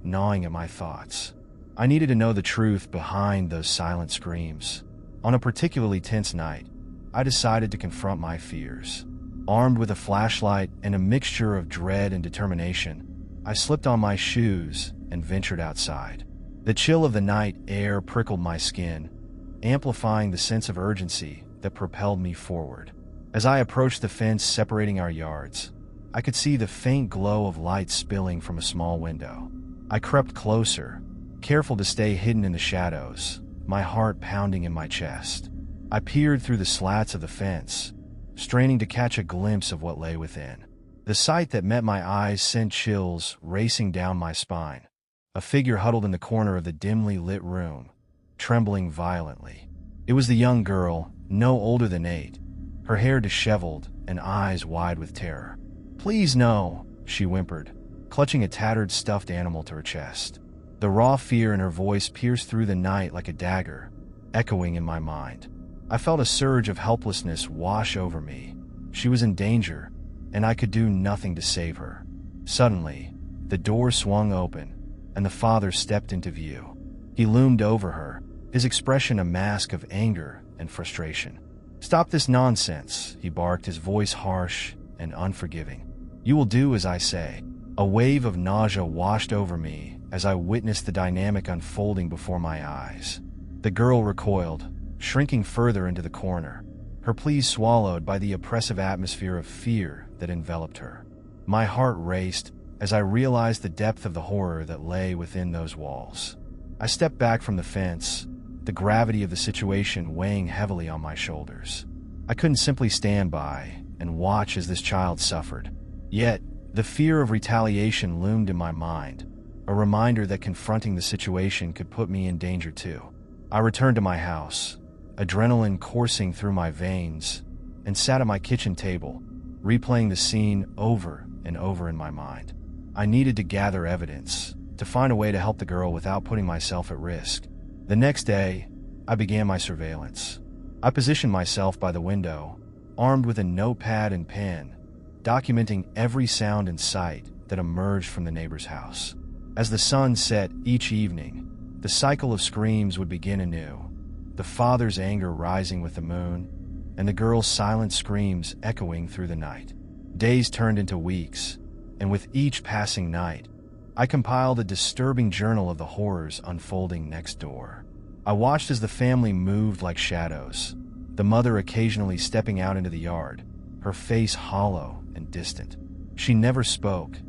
gnawing at my thoughts. I needed to know the truth behind those silent screams. On a particularly tense night, I decided to confront my fears. Armed with a flashlight and a mixture of dread and determination, I slipped on my shoes and ventured outside. The chill of the night air prickled my skin, amplifying the sense of urgency that propelled me forward. As I approached the fence separating our yards, I could see the faint glow of light spilling from a small window. I crept closer, careful to stay hidden in the shadows, my heart pounding in my chest. I peered through the slats of the fence, straining to catch a glimpse of what lay within. The sight that met my eyes sent chills racing down my spine. A figure huddled in the corner of the dimly lit room, trembling violently. It was the young girl, no older than 8, her hair disheveled and eyes wide with terror. "Please no," she whimpered, clutching a tattered stuffed animal to her chest. The raw fear in her voice pierced through the night like a dagger, echoing in my mind. I felt a surge of helplessness wash over me. She was in danger, and I could do nothing to save her. Suddenly, the door swung open, and the father stepped into view. He loomed over her, his expression a mask of anger and frustration. "Stop this nonsense," he barked, his voice harsh and unforgiving. "You will do as I say." A wave of nausea washed over me as I witnessed the dynamic unfolding before my eyes. The girl recoiled, shrinking further into the corner, her pleas swallowed by the oppressive atmosphere of fear that enveloped her. My heart raced as I realized the depth of the horror that lay within those walls. I stepped back from the fence, the gravity of the situation weighing heavily on my shoulders. I couldn't simply stand by and watch as this child suffered. Yet, the fear of retaliation loomed in my mind, a reminder that confronting the situation could put me in danger too. I returned to my house, adrenaline coursing through my veins, and sat at my kitchen table, replaying the scene over and over in my mind. I needed to gather evidence, to find a way to help the girl without putting myself at risk. The next day, I began my surveillance. I positioned myself by the window, armed with a notepad and pen, documenting every sound and sight that emerged from the neighbor's house. As the sun set each evening, the cycle of screams would begin anew, the father's anger rising with the moon, and the girl's silent screams echoing through the night. Days turned into weeks, and with each passing night, I compiled a disturbing journal of the horrors unfolding next door. I watched as the family moved like shadows, the mother occasionally stepping out into the yard, her face hollow and distant. She never spoke,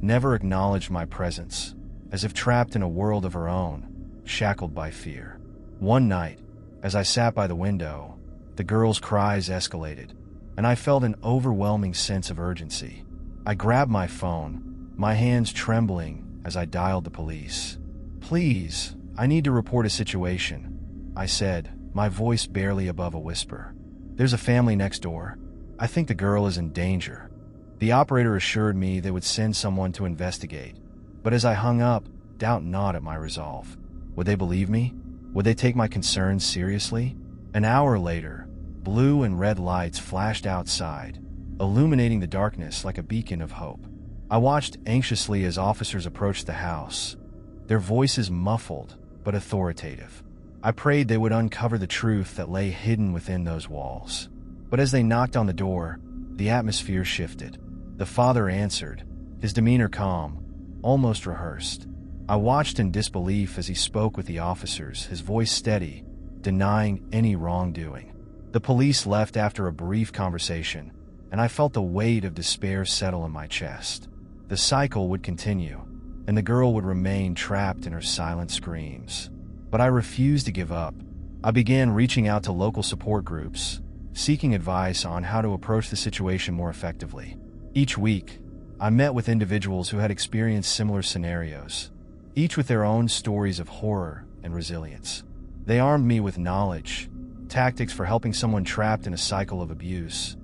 never acknowledged my presence, as if trapped in a world of her own, shackled by fear. One night, as I sat by the window, the girl's cries escalated, and I felt an overwhelming sense of urgency. I grabbed my phone, my hands trembling as I dialed the police. "Please, I need to report a situation," I said, my voice barely above a whisper. "There's a family next door. I think the girl is in danger." The operator assured me they would send someone to investigate, but as I hung up, doubt gnawed at my resolve. Would they believe me? Would they take my concerns seriously? An hour later, blue and red lights flashed outside, illuminating the darkness like a beacon of hope. I watched anxiously as officers approached the house, their voices muffled but authoritative. I prayed they would uncover the truth that lay hidden within those walls. But as they knocked on the door, the atmosphere shifted. The father answered, his demeanor calm, almost rehearsed. I watched in disbelief as he spoke with the officers, his voice steady, denying any wrongdoing. The police left after a brief conversation, and I felt the weight of despair settle in my chest. The cycle would continue, and the girl would remain trapped in her silent screams. But I refused to give up. I began reaching out to local support groups, seeking advice on how to approach the situation more effectively. Each week, I met with individuals who had experienced similar scenarios, each with their own stories of horror and resilience. They armed me with knowledge, tactics for helping someone trapped in a cycle of abuse,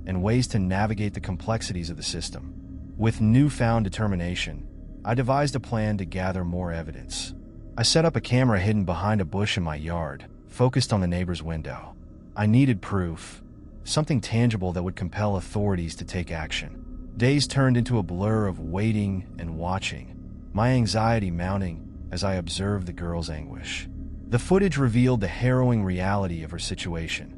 and ways to navigate the complexities of the system. With newfound determination, I devised a plan to gather more evidence. I set up a camera hidden behind a bush in my yard, focused on the neighbor's window. I needed proof, something tangible that would compel authorities to take action. Days turned into a blur of waiting and watching, my anxiety mounting as I observed the girl's anguish. The footage revealed the harrowing reality of her situation.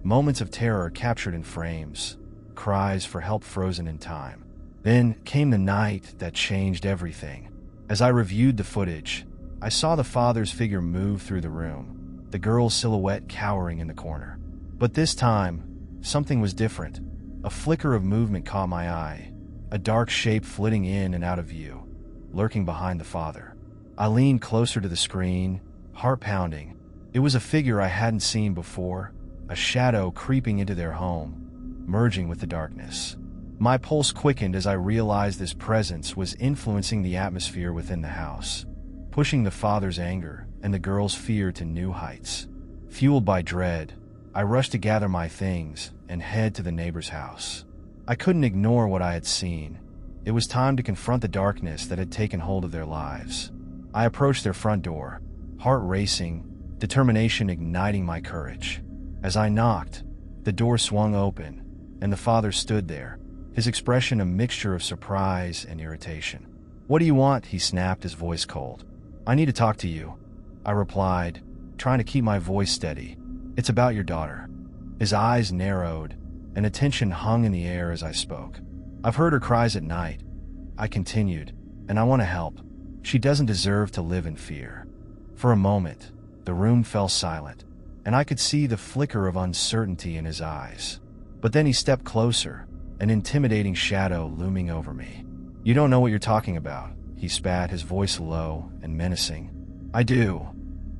Moments of terror captured in frames, cries for help frozen in time. Then came the night that changed everything. As I reviewed the footage, I saw the father's figure move through the room, the girl's silhouette cowering in the corner. But this time, something was different. A flicker of movement caught my eye, a dark shape flitting in and out of view, lurking behind the father. I leaned closer to the screen, heart pounding. It was a figure I hadn't seen before, a shadow creeping into their home, merging with the darkness. My pulse quickened as I realized this presence was influencing the atmosphere within the house, pushing the father's anger and the girl's fear to new heights. Fueled by dread, I rushed to gather my things and head to the neighbor's house. I couldn't ignore what I had seen. It was time to confront the darkness that had taken hold of their lives. I approached their front door, heart racing, determination igniting my courage. As I knocked, the door swung open, and the father stood there, his expression a mixture of surprise and irritation. "What do you want?" he snapped, his voice cold. "I need to talk to you," I replied, trying to keep my voice steady. "It's about your daughter." His eyes narrowed, and attention hung in the air as I spoke. "I've heard her cries at night," I continued, "and I want to help. She doesn't deserve to live in fear." For a moment, the room fell silent, and I could see the flicker of uncertainty in his eyes. But then he stepped closer, an intimidating shadow looming over me. "You don't know what you're talking about," he spat, his voice low and menacing. "I do,"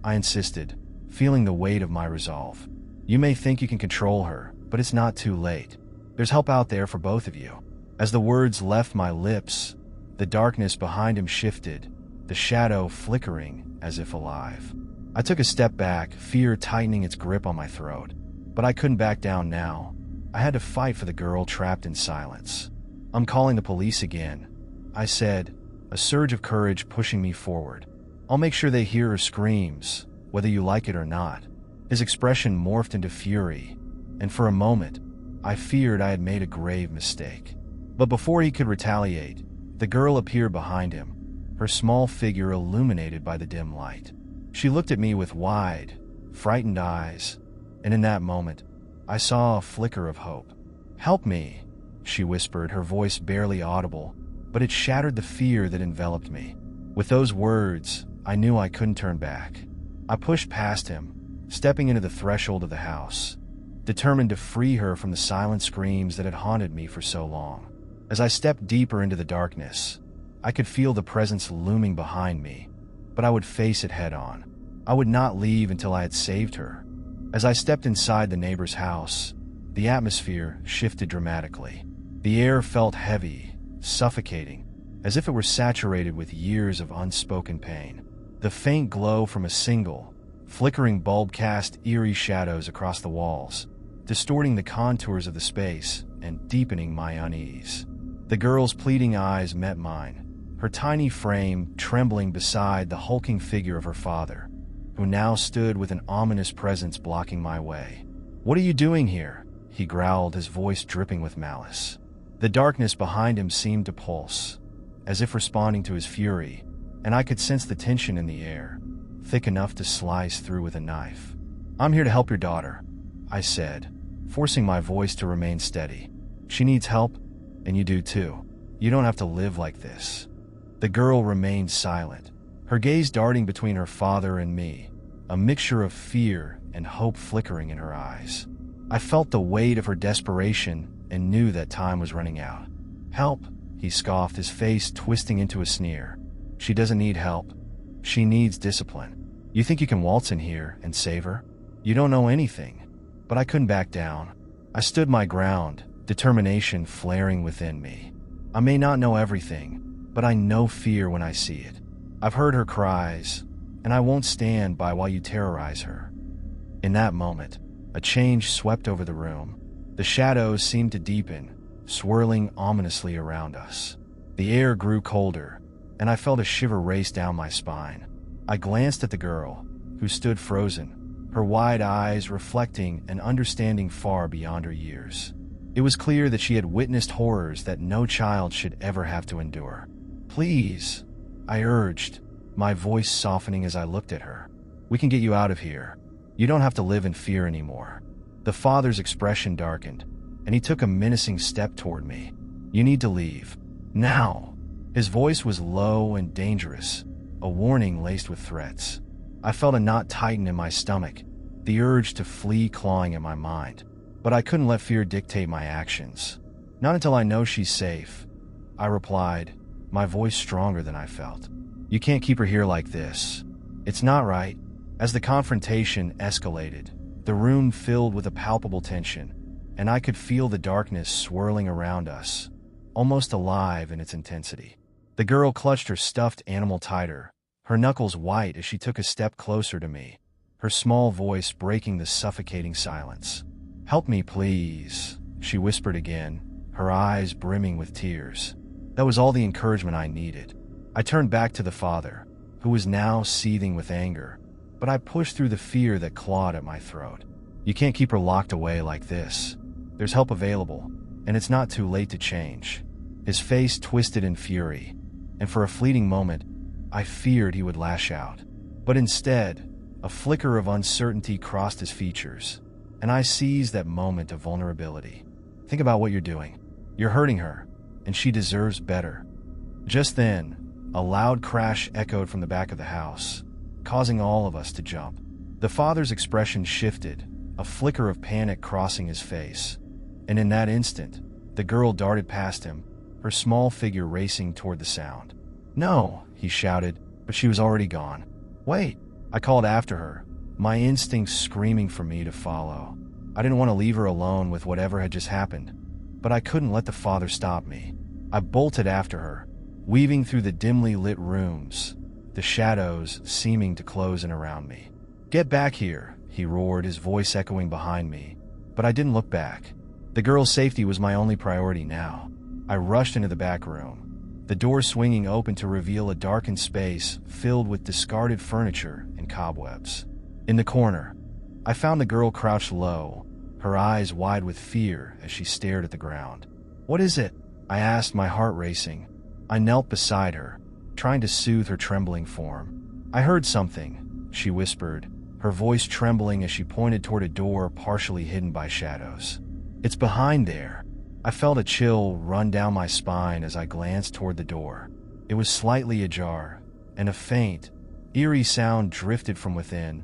I insisted, feeling the weight of my resolve. "You may think you can control her, but it's not too late. There's help out there for both of you." As the words left my lips, the darkness behind him shifted, the shadow flickering as if alive. I took a step back, fear tightening its grip on my throat. But I couldn't back down now. I had to fight for the girl trapped in silence. "I'm calling the police again," I said, a surge of courage pushing me forward. "I'll make sure they hear her screams, whether you like it or not." His expression morphed into fury, and for a moment, I feared I had made a grave mistake. But before he could retaliate, the girl appeared behind him, her small figure illuminated by the dim light. She looked at me with wide, frightened eyes, and in that moment, I saw a flicker of hope. "Help me," she whispered, her voice barely audible, but it shattered the fear that enveloped me. With those words, I knew I couldn't turn back. I pushed past him, stepping into the threshold of the house, determined to free her from the silent screams that had haunted me for so long. As I stepped deeper into the darkness, I could feel the presence looming behind me, but I would face it head on. I would not leave until I had saved her. As I stepped inside the neighbor's house, the atmosphere shifted dramatically. The air felt heavy, suffocating, as if it were saturated with years of unspoken pain. The faint glow from a single, flickering bulb cast eerie shadows across the walls, distorting the contours of the space and deepening my unease. The girl's pleading eyes met mine, her tiny frame trembling beside the hulking figure of her father, who now stood with an ominous presence blocking my way. "What are you doing here?" he growled, his voice dripping with malice. The darkness behind him seemed to pulse, as if responding to his fury, and I could sense the tension in the air, thick enough to slice through with a knife. "I'm here to help your daughter," I said, forcing my voice to remain steady. "She needs help, and you do too. You don't have to live like this." The girl remained silent, her gaze darting between her father and me, a mixture of fear and hope flickering in her eyes. I felt the weight of her desperation and knew that time was running out. "Help," he scoffed, his face twisting into a sneer. "She doesn't need help. She needs discipline. You think you can waltz in here and save her? You don't know anything." But I couldn't back down. I stood my ground, determination flaring within me. I may not know everything, but I know fear when I see it. I've heard her cries, and I won't stand by while you terrorize her. In that moment, a change swept over the room. The shadows seemed to deepen, swirling ominously around us. The air grew colder, and I felt a shiver race down my spine. I glanced at the girl, who stood frozen, her wide eyes reflecting an understanding far beyond her years. It was clear that she had witnessed horrors that no child should ever have to endure. "Please," I urged, my voice softening as I looked at her. "We can get you out of here. You don't have to live in fear anymore." The father's expression darkened, and he took a menacing step toward me. "You need to leave. Now." His voice was low and dangerous, a warning laced with threats. I felt a knot tighten in my stomach, the urge to flee clawing at my mind. But I couldn't let fear dictate my actions. "Not until I know she's safe," I replied, my voice stronger than I felt. "You can't keep her here like this. It's not right." As the confrontation escalated, the room filled with a palpable tension, and I could feel the darkness swirling around us, almost alive in its intensity. The girl clutched her stuffed animal tighter, her knuckles white as she took a step closer to me, her small voice breaking the suffocating silence. "Help me, please," she whispered again, her eyes brimming with tears. That was all the encouragement I needed. I turned back to the father, who was now seething with anger, but I pushed through the fear that clawed at my throat. "You can't keep her locked away like this. There's help available, and it's not too late to change." His face twisted in fury, and for a fleeting moment, I feared he would lash out. But instead, a flicker of uncertainty crossed his features, and I seized that moment of vulnerability. "Think about what you're doing. You're hurting her, and she deserves better." Just then, a loud crash echoed from the back of the house, causing all of us to jump. The father's expression shifted, a flicker of panic crossing his face, and in that instant, the girl darted past him, her small figure racing toward the sound. "No," he shouted, but she was already gone. "Wait," I called after her, my instincts screaming for me to follow. I didn't want to leave her alone with whatever had just happened, but I couldn't let the father stop me. I bolted after her, weaving through the dimly lit rooms, the shadows seeming to close in around me. "Get back here," he roared, his voice echoing behind me, but I didn't look back. The girl's safety was my only priority now. I rushed into the back room, the door swinging open to reveal a darkened space filled with discarded furniture and cobwebs. In the corner, I found the girl crouched low, her eyes wide with fear as she stared at the ground. "What is it?" I asked, my heart racing. I knelt beside her, trying to soothe her trembling form. "I heard something," she whispered, her voice trembling as she pointed toward a door partially hidden by shadows. "It's behind there." I felt a chill run down my spine as I glanced toward the door. It was slightly ajar, and a faint, eerie sound drifted from within,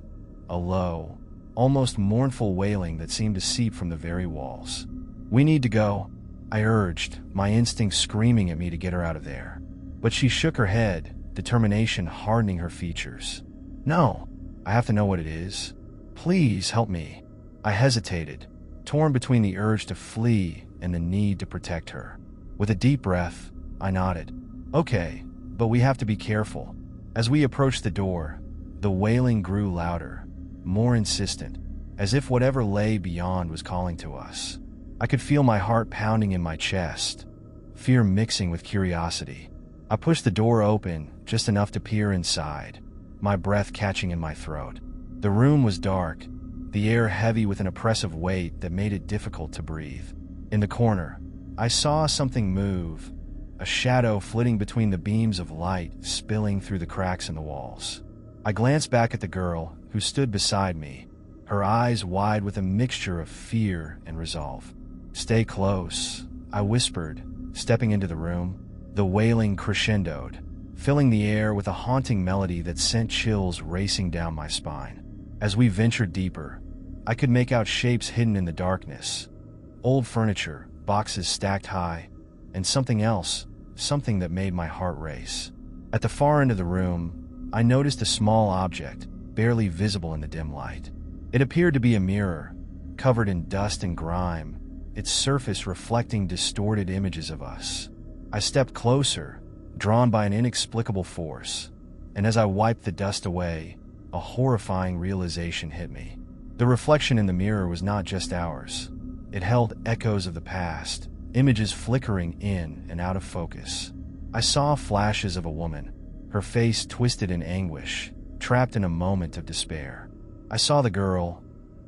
a low, almost mournful wailing that seemed to seep from the very walls. "We need to go," I urged, my instincts screaming at me to get her out of there. But she shook her head, determination hardening her features. "No, I have to know what it is. Please help me." I hesitated, torn between the urge to flee and the need to protect her. With a deep breath, I nodded. "Okay, but we have to be careful." As we approached the door, the wailing grew louder, more insistent, as if whatever lay beyond was calling to us. I could feel my heart pounding in my chest, fear mixing with curiosity. I pushed the door open just enough to peer inside, my breath catching in my throat. The room was dark, the air heavy with an oppressive weight that made it difficult to breathe. In the corner, I saw something move, a shadow flitting between the beams of light spilling through the cracks in the walls. I glanced back at the girl, who stood beside me, her eyes wide with a mixture of fear and resolve. "Stay close," I whispered, stepping into the room. The wailing crescendoed, filling the air with a haunting melody that sent chills racing down my spine. As we ventured deeper, I could make out shapes hidden in the darkness. Old furniture, boxes stacked high, and something else, something that made my heart race. At the far end of the room, I noticed a small object, barely visible in the dim light. It appeared to be a mirror, covered in dust and grime, its surface reflecting distorted images of us. I stepped closer, drawn by an inexplicable force, and as I wiped the dust away, a horrifying realization hit me. The reflection in the mirror was not just ours. It held echoes of the past, images flickering in and out of focus. I saw flashes of a woman, her face twisted in anguish, trapped in a moment of despair. I saw the girl,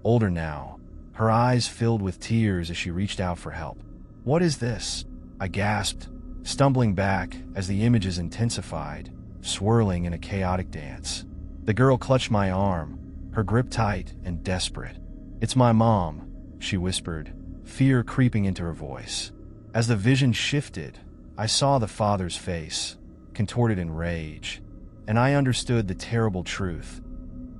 older now, her eyes filled with tears as she reached out for help. "What is this?" I gasped, stumbling back as the images intensified, swirling in a chaotic dance. The girl clutched my arm, her grip tight and desperate. "It's my mom," she whispered, fear creeping into her voice. As the vision shifted, I saw the father's face, contorted in rage, and I understood the terrible truth.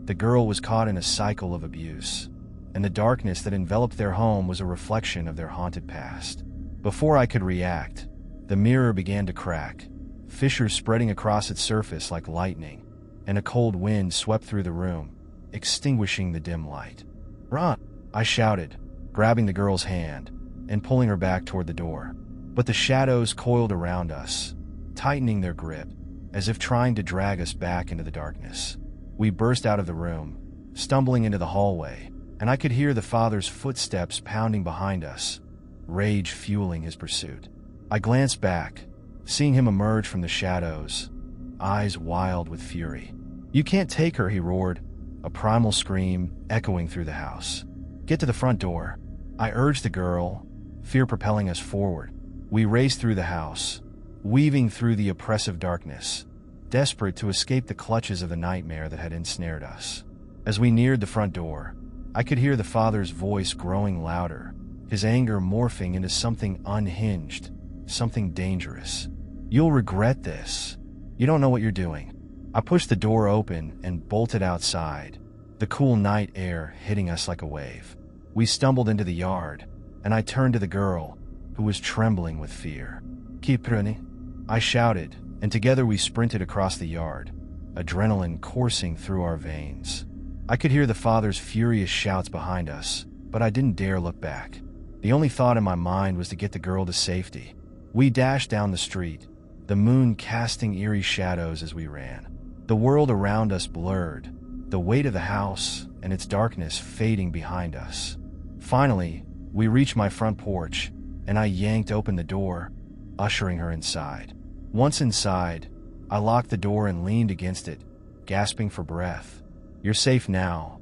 The girl was caught in a cycle of abuse, and the darkness that enveloped their home was a reflection of their haunted past. Before I could react, the mirror began to crack, fissures spreading across its surface like lightning, and a cold wind swept through the room, extinguishing the dim light. "Run!" I shouted, grabbing the girl's hand and pulling her back toward the door. But the shadows coiled around us, tightening their grip, as if trying to drag us back into the darkness. We burst out of the room, stumbling into the hallway, and I could hear the father's footsteps pounding behind us, rage fueling his pursuit. I glanced back, seeing him emerge from the shadows, eyes wild with fury. "You can't take her," he roared, a primal scream echoing through the house. "Get to the front door," I urged the girl, fear propelling us forward. We raced through the house, weaving through the oppressive darkness, desperate to escape the clutches of the nightmare that had ensnared us. As we neared the front door, I could hear the father's voice growing louder, his anger morphing into something unhinged, something dangerous. "You'll regret this. You don't know what you're doing." I pushed the door open and bolted outside, the cool night air hitting us like a wave. We stumbled into the yard, and I turned to the girl, who was trembling with fear. "Keep running," I shouted, and together we sprinted across the yard, adrenaline coursing through our veins. I could hear the father's furious shouts behind us, but I didn't dare look back. The only thought in my mind was to get the girl to safety. We dashed down the street, the moon casting eerie shadows as we ran. The world around us blurred, the weight of the house and its darkness fading behind us. Finally, we reached my front porch, and I yanked open the door, ushering her inside. Once inside, I locked the door and leaned against it, gasping for breath. "You're safe now,"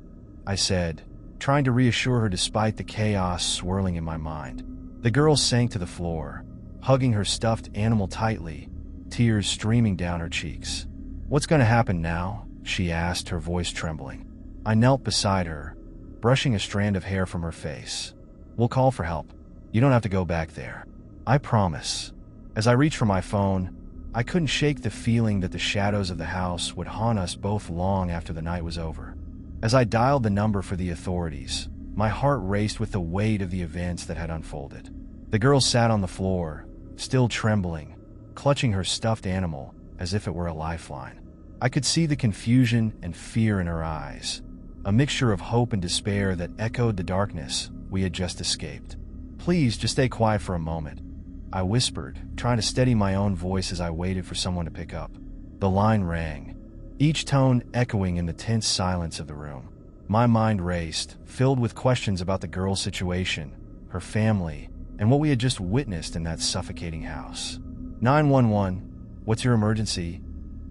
I said, trying to reassure her despite the chaos swirling in my mind. The girl sank to the floor, hugging her stuffed animal tightly, tears streaming down her cheeks. "What's going to happen now?" she asked, her voice trembling. I knelt beside her, brushing a strand of hair from her face. "We'll call for help. You don't have to go back there. I promise." As I reached for my phone, I couldn't shake the feeling that the shadows of the house would haunt us both long after the night was over. As I dialed the number for the authorities, my heart raced with the weight of the events that had unfolded. The girl sat on the floor, still trembling, clutching her stuffed animal as if it were a lifeline. I could see the confusion and fear in her eyes, a mixture of hope and despair that echoed the darkness we had just escaped. "Please, just stay quiet for a moment," I whispered, trying to steady my own voice as I waited for someone to pick up. The line rang, each tone echoing in the tense silence of the room. My mind raced, filled with questions about the girl's situation, her family, and what we had just witnessed in that suffocating house. 911, what's your emergency?"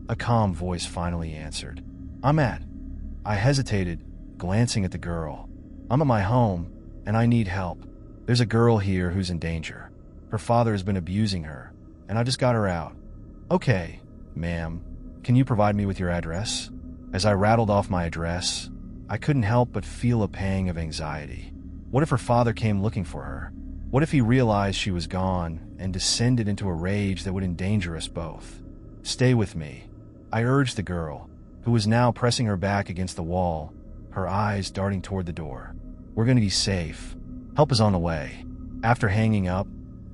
A calm voice finally answered. I hesitated, glancing at the girl. "I'm at my home, and I need help. There's a girl here who's in danger. Her father has been abusing her, and I just got her out." "Okay, ma'am. Can you provide me with your address?" As I rattled off my address, I couldn't help but feel a pang of anxiety. What if her father came looking for her? What if he realized she was gone and descended into a rage that would endanger us both? "Stay with me," I urged the girl, who was now pressing her back against the wall, her eyes darting toward the door. "We're going to be safe. Help is on the way." After hanging up,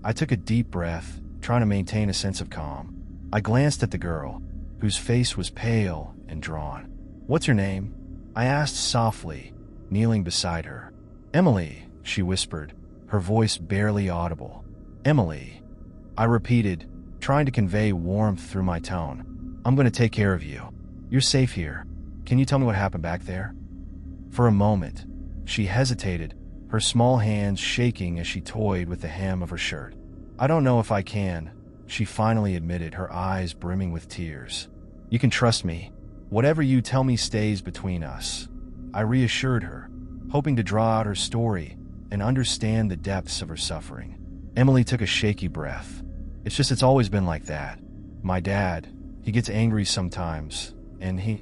I took a deep breath, trying to maintain a sense of calm. I glanced at the girl, whose face was pale and drawn. "What's your name?" I asked softly, kneeling beside her. "Emily," she whispered, her voice barely audible. "Emily," I repeated, trying to convey warmth through my tone. "I'm going to take care of you. You're safe here. Can you tell me what happened back there?" For a moment, she hesitated, her small hands shaking as she toyed with the hem of her shirt. "I don't know if I can," she finally admitted, her eyes brimming with tears. "You can trust me. Whatever you tell me stays between us," I reassured her, hoping to draw out her story and understand the depths of her suffering. Emily took a shaky breath. It's always been like that. My dad, he gets angry sometimes, and he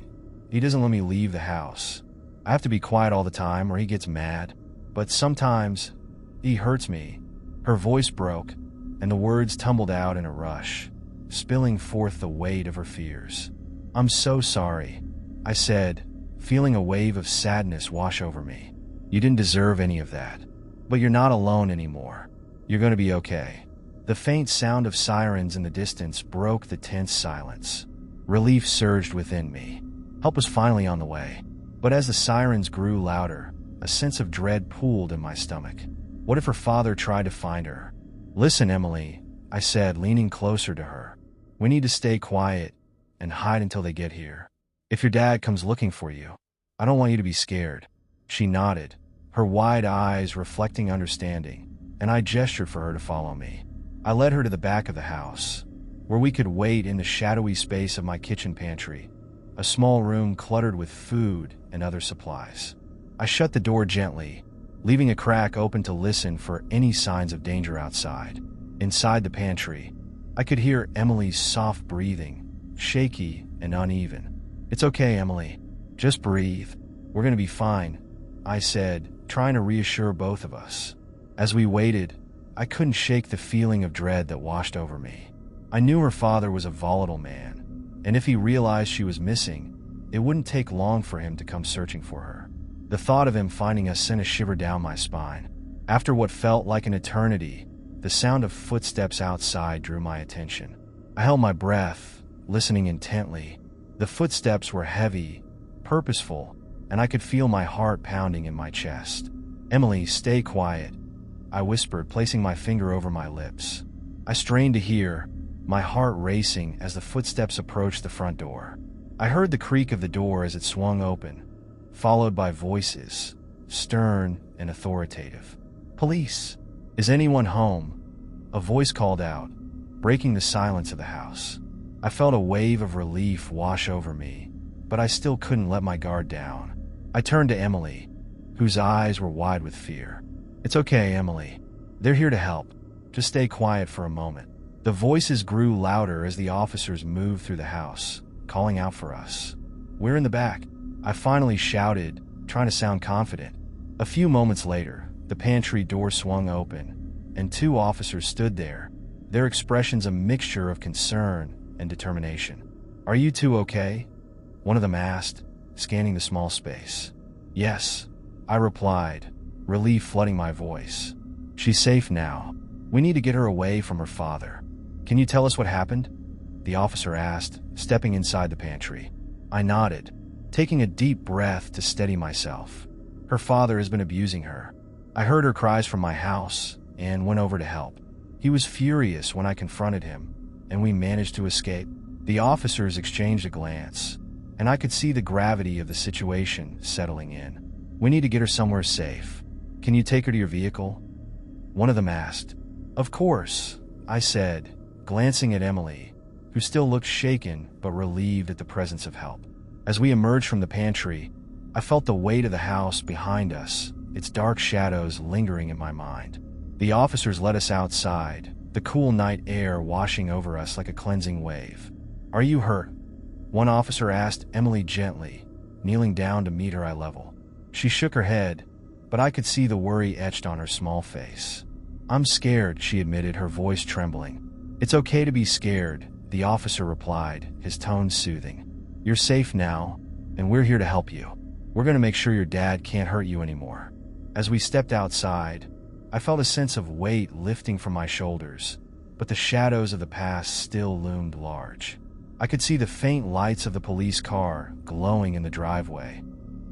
doesn't let me leave the house. I have to be quiet all the time or he gets mad. But sometimes He hurts me. Her voice broke, and the words tumbled out in a rush, spilling forth the weight of her fears. I'm so sorry, I said, feeling a wave of sadness wash over me. You didn't deserve any of that. But you're not alone anymore. You're going to be okay. The faint sound of sirens in the distance broke the tense silence. Relief surged within me. Help was finally on the way. But as the sirens grew louder, a sense of dread pooled in my stomach. What if her father tried to find her? Listen, Emily, I said, leaning closer to her. We need to stay quiet and hide until they get here. If your dad comes looking for you, I don't want you to be scared. She nodded, her wide eyes reflecting understanding, and I gestured for her to follow me. I led her to the back of the house, where we could wait in the shadowy space of my kitchen pantry, a small room cluttered with food and other supplies. I shut the door gently, leaving a crack open to listen for any signs of danger outside. Inside the pantry, I could hear Emily's soft breathing, shaky and uneven. It's okay, Emily. Just breathe. We're going to be fine, I said, trying to reassure both of us. As we waited, I couldn't shake the feeling of dread that washed over me. I knew her father was a volatile man, and if he realized she was missing, it wouldn't take long for him to come searching for her. The thought of him finding us sent a shiver down my spine. After what felt like an eternity, the sound of footsteps outside drew my attention. I held my breath, listening intently. The footsteps were heavy, purposeful, and I could feel my heart pounding in my chest. Emily, stay quiet, I whispered, placing my finger over my lips. I strained to hear, my heart racing as the footsteps approached the front door. I heard the creak of the door as it swung open, followed by voices, stern and authoritative. Police! Is anyone home? A voice called out, breaking the silence of the house. I felt a wave of relief wash over me, but I still couldn't let my guard down. I turned to Emily, whose eyes were wide with fear. It's okay, Emily. They're here to help. Just stay quiet for a moment. The voices grew louder as the officers moved through the house, calling out for us. We're in the back, I finally shouted, trying to sound confident. A few moments later, the pantry door swung open, and 2 officers stood there, their expressions a mixture of concern and determination. Are you 2 okay? One of them asked, scanning the small space. Yes, I replied, relief flooding my voice. She's safe now. We need to get her away from her father. Can you tell us what happened? The officer asked, stepping inside the pantry. I nodded, taking a deep breath to steady myself. Her father has been abusing her. I heard her cries from my house and went over to help. He was furious when I confronted him, and we managed to escape. The officers exchanged a glance, and I could see the gravity of the situation settling in. We need to get her somewhere safe. Can you take her to your vehicle? One of them asked. Of course, I said, glancing at Emily, who still looked shaken but relieved at the presence of help. As we emerged from the pantry, I felt the weight of the house behind us, its dark shadows lingering in my mind. The officers led us outside, the cool night air washing over us like a cleansing wave. Are you hurt? One officer asked Emily gently, kneeling down to meet her eye level. She shook her head, but I could see the worry etched on her small face. I'm scared, she admitted, her voice trembling. It's okay to be scared, the officer replied, his tone soothing. You're safe now, and we're here to help you. We're going to make sure your dad can't hurt you anymore. As we stepped outside, I felt a sense of weight lifting from my shoulders, but the shadows of the past still loomed large. I could see the faint lights of the police car glowing in the driveway,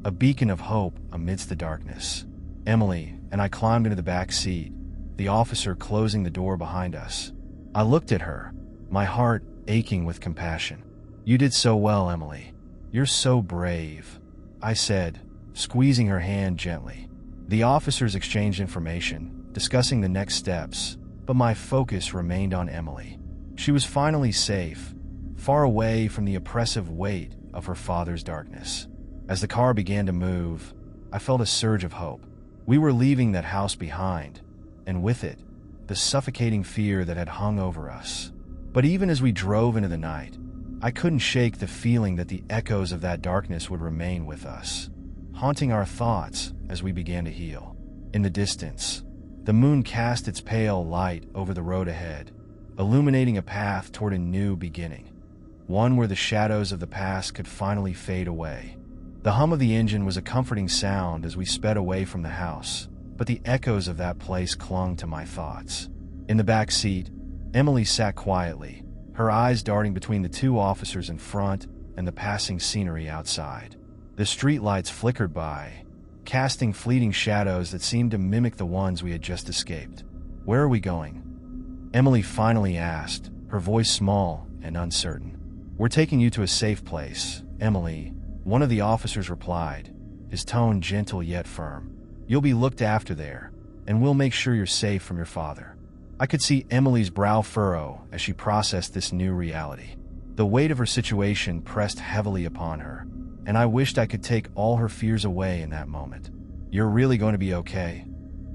a beacon of hope amidst the darkness. Emily and I climbed into the back seat, the officer closing the door behind us. I looked at her, my heart aching with compassion. You did so well, Emily. You're so brave, I said, squeezing her hand gently. The officers exchanged information, discussing the next steps, but my focus remained on Emily. She was finally safe, far away from the oppressive weight of her father's darkness. As the car began to move, I felt a surge of hope. We were leaving that house behind, and with it, the suffocating fear that had hung over us. But even as we drove into the night, I couldn't shake the feeling that the echoes of that darkness would remain with us, haunting our thoughts as we began to heal. In the distance, The moon cast its pale light over the road ahead, illuminating a path toward a new beginning, one where the shadows of the past could finally fade away. The hum of the engine was a comforting sound as we sped away from the house, but the echoes of that place clung to my thoughts. In the back seat, Emily sat quietly, her eyes darting between the two officers in front and the passing scenery outside. The streetlights flickered by, casting fleeting shadows that seemed to mimic the ones we had just escaped. "Where are we going?" Emily finally asked, her voice small and uncertain. "We're taking you to a safe place, Emily," one of the officers replied, his tone gentle yet firm. "You'll be looked after there, and we'll make sure you're safe from your father." I could see Emily's brow furrow as she processed this new reality. The weight of her situation pressed heavily upon her, and I wished I could take all her fears away in that moment. "You're really going to be okay,"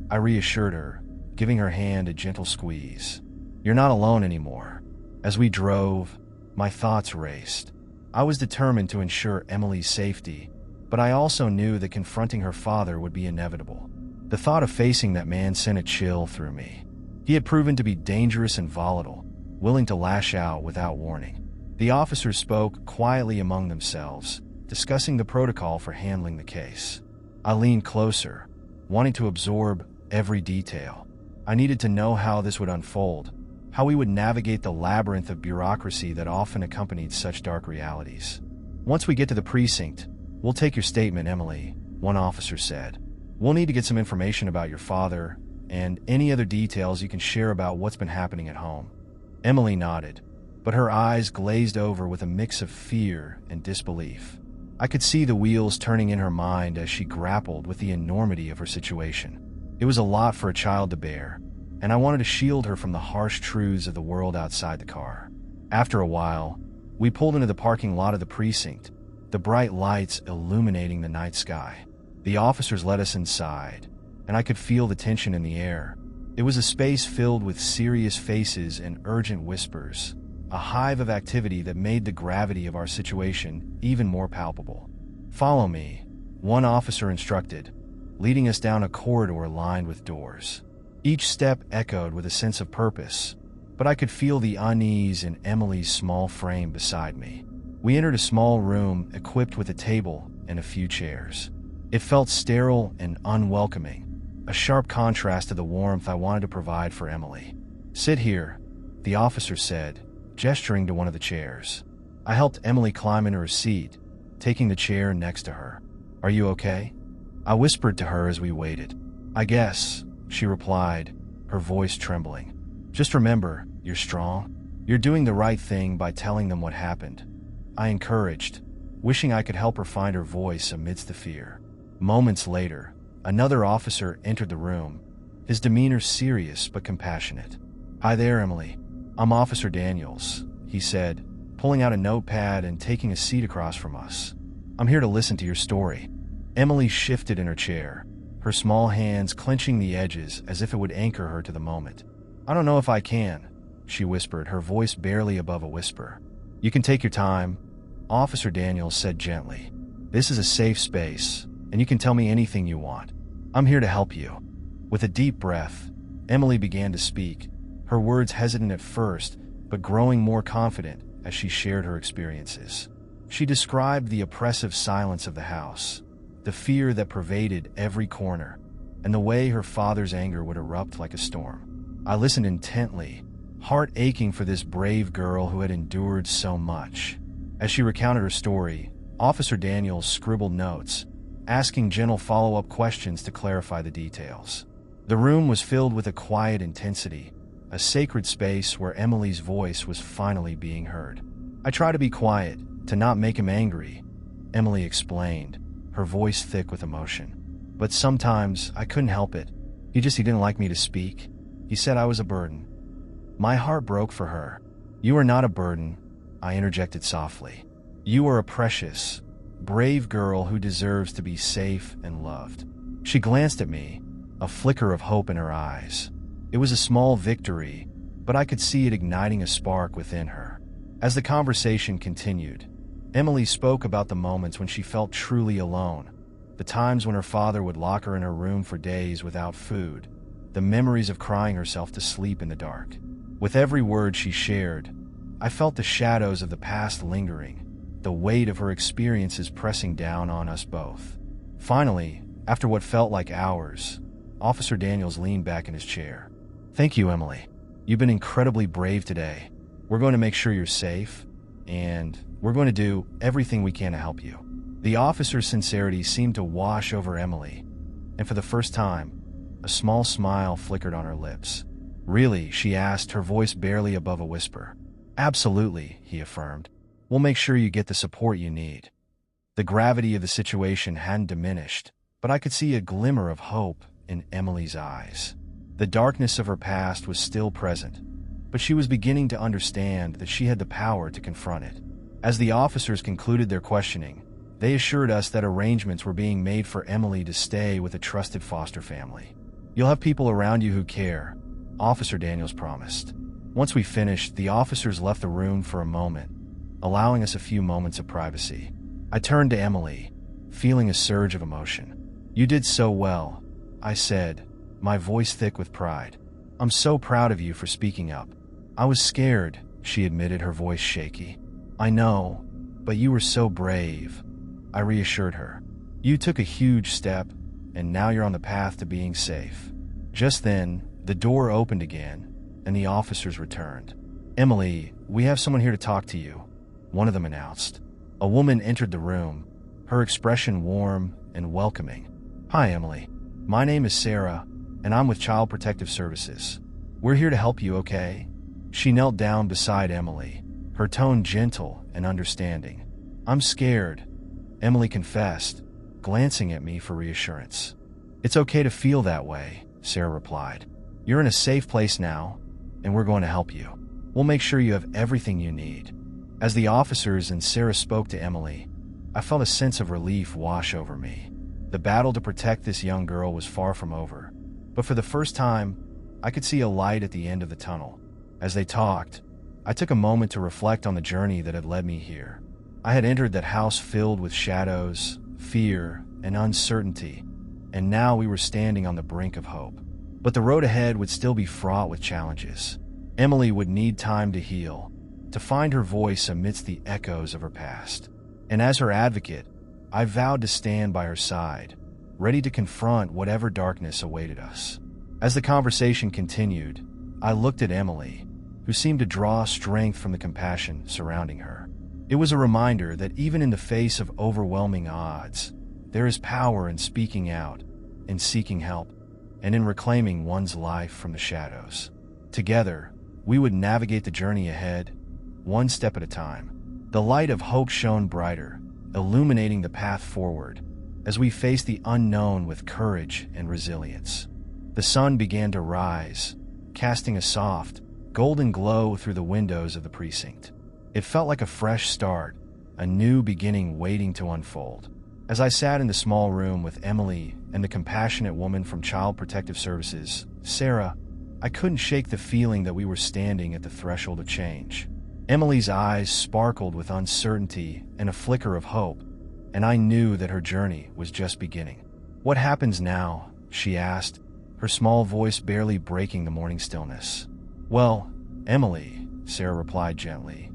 I reassured her, giving her hand a gentle squeeze. "You're not alone anymore." As we drove, my thoughts raced. I was determined to ensure Emily's safety, but I also knew that confronting her father would be inevitable. The thought of facing that man sent a chill through me. He had proven to be dangerous and volatile, willing to lash out without warning. The officers spoke quietly among themselves, discussing the protocol for handling the case. I leaned closer, wanting to absorb every detail. I needed to know how this would unfold, how we would navigate the labyrinth of bureaucracy that often accompanied such dark realities. "Once we get to the precinct, we'll take your statement, Emily," one officer said. "We'll need to get some information about your father and any other details you can share about what's been happening at home." Emily nodded, but her eyes glazed over with a mix of fear and disbelief. I could see the wheels turning in her mind as she grappled with the enormity of her situation. It was a lot for a child to bear, and I wanted to shield her from the harsh truths of the world outside the car. After a while, we pulled into the parking lot of the precinct, the bright lights illuminating the night sky. The officers led us inside, and I could feel the tension in the air. It was a space filled with serious faces and urgent whispers, a hive of activity that made the gravity of our situation even more palpable. "Follow me," one officer instructed, leading us down a corridor lined with doors. Each step echoed with a sense of purpose, but I could feel the unease in Emily's small frame beside me. We entered a small room equipped with a table and a few chairs. It felt sterile and unwelcoming, a sharp contrast to the warmth I wanted to provide for Emily. "Sit here," the officer said, gesturing to one of the chairs. I helped Emily climb into her seat, taking the chair next to her. "Are you okay?" I whispered to her as we waited. "I guess," she replied, her voice trembling. "Just remember, you're strong. You're doing the right thing by telling them what happened." I encouraged, wishing I could help her find her voice amidst the fear. Moments later, another officer entered the room, his demeanor serious but compassionate. "Hi there, Emily. I'm Officer Daniels," he said, pulling out a notepad and taking a seat across from us. "I'm here to listen to your story." Emily shifted in her chair, her small hands clenching the edges as if it would anchor her to the moment. "I don't know if I can," she whispered, her voice barely above a whisper. "You can take your time," Officer Daniels said gently. "This is a safe space, and you can tell me anything you want. I'm here to help you." With a deep breath, Emily began to speak, her words hesitant at first, but growing more confident as she shared her experiences. She described the oppressive silence of the house, the fear that pervaded every corner, and the way her father's anger would erupt like a storm. I listened intently, heart aching for this brave girl who had endured so much. As she recounted her story, Officer Daniels scribbled notes, asking gentle follow-up questions to clarify the details. The room was filled with a quiet intensity, a sacred space where Emily's voice was finally being heard. "I try to be quiet, to not make him angry," Emily explained, her voice thick with emotion. "But sometimes I couldn't help it. He didn't like me to speak. He said I was a burden." My heart broke for her. "You are not a burden," I interjected softly. "You are a precious, brave girl who deserves to be safe and loved." She glanced at me, a flicker of hope in her eyes. It was a small victory, but I could see it igniting a spark within her. As the conversation continued, Emily spoke about the moments when she felt truly alone, the times when her father would lock her in her room for days without food, the memories of crying herself to sleep in the dark. With every word she shared, I felt the shadows of the past lingering, the weight of her experiences pressing down on us both. Finally, after what felt like hours, Officer Daniels leaned back in his chair. "Thank you, Emily. You've been incredibly brave today. We're going to make sure you're safe, and we're going to do everything we can to help you." The officer's sincerity seemed to wash over Emily, and for the first time, a small smile flickered on her lips. "Really?" she asked, her voice barely above a whisper. "Absolutely," he affirmed. "We'll make sure you get the support you need." The gravity of the situation hadn't diminished, but I could see a glimmer of hope in Emily's eyes. The darkness of her past was still present, but she was beginning to understand that she had the power to confront it. As the officers concluded their questioning, they assured us that arrangements were being made for Emily to stay with a trusted foster family. "You'll have people around you who care," Officer Daniels promised. Once we finished, the officers left the room for a moment, allowing us a few moments of privacy. I turned to Emily, feeling a surge of emotion. "You did so well," I said, my voice thick with pride. "I'm so proud of you for speaking up." "I was scared," she admitted, her voice shaky. "I know, but you were so brave," I reassured her. "You took a huge step, and now you're on the path to being safe." Just then, the door opened again, and the officers returned. "Emily, we have someone here to talk to you," one of them announced. A woman entered the room, her expression warm and welcoming. "Hi, Emily. My name is Sarah, and I'm with Child Protective Services. We're here to help you, okay?" She knelt down beside Emily, her tone gentle and understanding. "I'm scared," Emily confessed, glancing at me for reassurance. "It's okay to feel that way," Sarah replied. "You're in a safe place now, and we're going to help you. We'll make sure you have everything you need." As the officers and Sarah spoke to Emily, I felt a sense of relief wash over me. The battle to protect this young girl was far from over, but for the first time, I could see a light at the end of the tunnel. As they talked, I took a moment to reflect on the journey that had led me here. I had entered that house filled with shadows, fear, and uncertainty, and now we were standing on the brink of hope. But the road ahead would still be fraught with challenges. Emily would need time to heal, to find her voice amidst the echoes of her past. And as her advocate, I vowed to stand by her side, ready to confront whatever darkness awaited us. As the conversation continued, I looked at Emily, who seemed to draw strength from the compassion surrounding her. It was a reminder that even in the face of overwhelming odds, there is power in speaking out, in seeking help, and in reclaiming one's life from the shadows. Together, we would navigate the journey ahead, one step at a time. The light of hope shone brighter, illuminating the path forward, as we faced the unknown with courage and resilience. The sun began to rise, casting a soft, golden glow through the windows of the precinct. It felt like a fresh start, a new beginning waiting to unfold. As I sat in the small room with Emily and the compassionate woman from Child Protective Services, Sarah, I couldn't shake the feeling that we were standing at the threshold of change. Emily's eyes sparkled with uncertainty and a flicker of hope, and I knew that her journey was just beginning. "What happens now?" she asked, her small voice barely breaking the morning stillness. "Well, Emily," Sarah replied gently,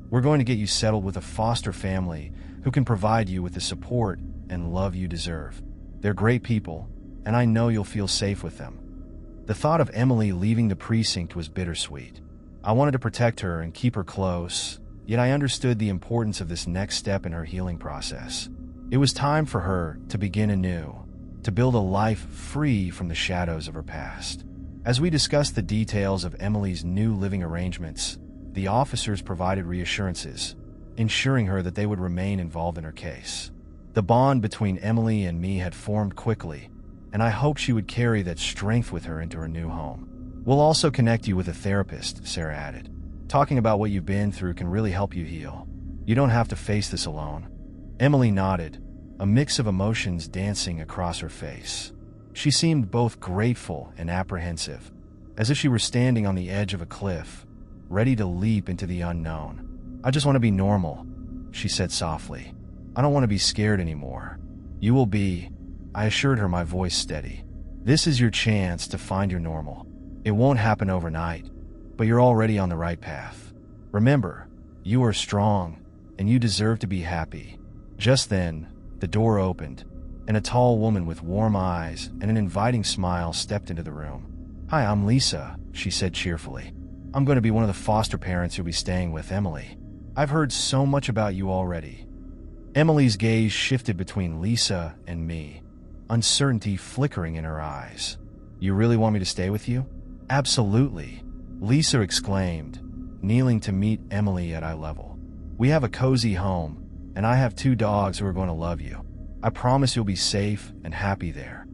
"we're going to get you settled with a foster family who can provide you with the support and love you deserve. They're great people, and I know you'll feel safe with them." The thought of Emily leaving the precinct was bittersweet. I wanted to protect her and keep her close, yet I understood the importance of this next step in her healing process. It was time for her to begin anew, to build a life free from the shadows of her past. As we discussed the details of Emily's new living arrangements, the officers provided reassurances, ensuring her that they would remain involved in her case. The bond between Emily and me had formed quickly, and I hoped she would carry that strength with her into her new home. "We'll also connect you with a therapist," Sarah added. "Talking about what you've been through can really help you heal. You don't have to face this alone." Emily nodded, a mix of emotions dancing across her face. She seemed both grateful and apprehensive, as if she were standing on the edge of a cliff, ready to leap into the unknown. "I just want to be normal," she said softly. "I don't want to be scared anymore." "You will be," I assured her, my voice steady. This is your chance to find your normal. It won't happen overnight, but you're already on the right path. Remember, you are strong, and you deserve to be happy. Just then, the door opened, and a tall woman with warm eyes and an inviting smile stepped into the room. "Hi, I'm Lisa," she said cheerfully. "I'm going to be one of the foster parents you'll be staying with, Emily. I've heard so much about you already." Emily's gaze shifted between Lisa and me, uncertainty flickering in her eyes. "You really want me to stay with you?" "Absolutely," Lisa exclaimed, kneeling to meet Emily at eye level. "We have a cozy home, and I have 2 dogs who are going to love you. I promise you'll be safe and happy there."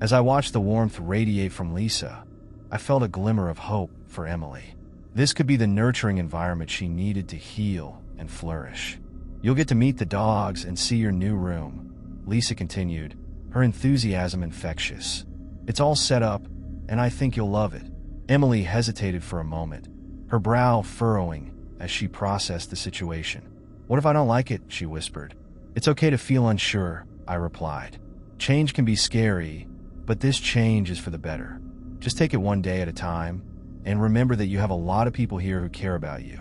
As I watched the warmth radiate from Lisa, I felt a glimmer of hope for Emily. This could be the nurturing environment she needed to heal and flourish. "You'll get to meet the dogs and see your new room," Lisa continued, her enthusiasm infectious. "It's all set up, and I think you'll love it." Emily hesitated for a moment, her brow furrowing as she processed the situation. "What if I don't like it?" she whispered. "It's okay to feel unsure," I replied. "Change can be scary, but this change is for the better. Just take it one day at a time, and remember that you have a lot of people here who care about you."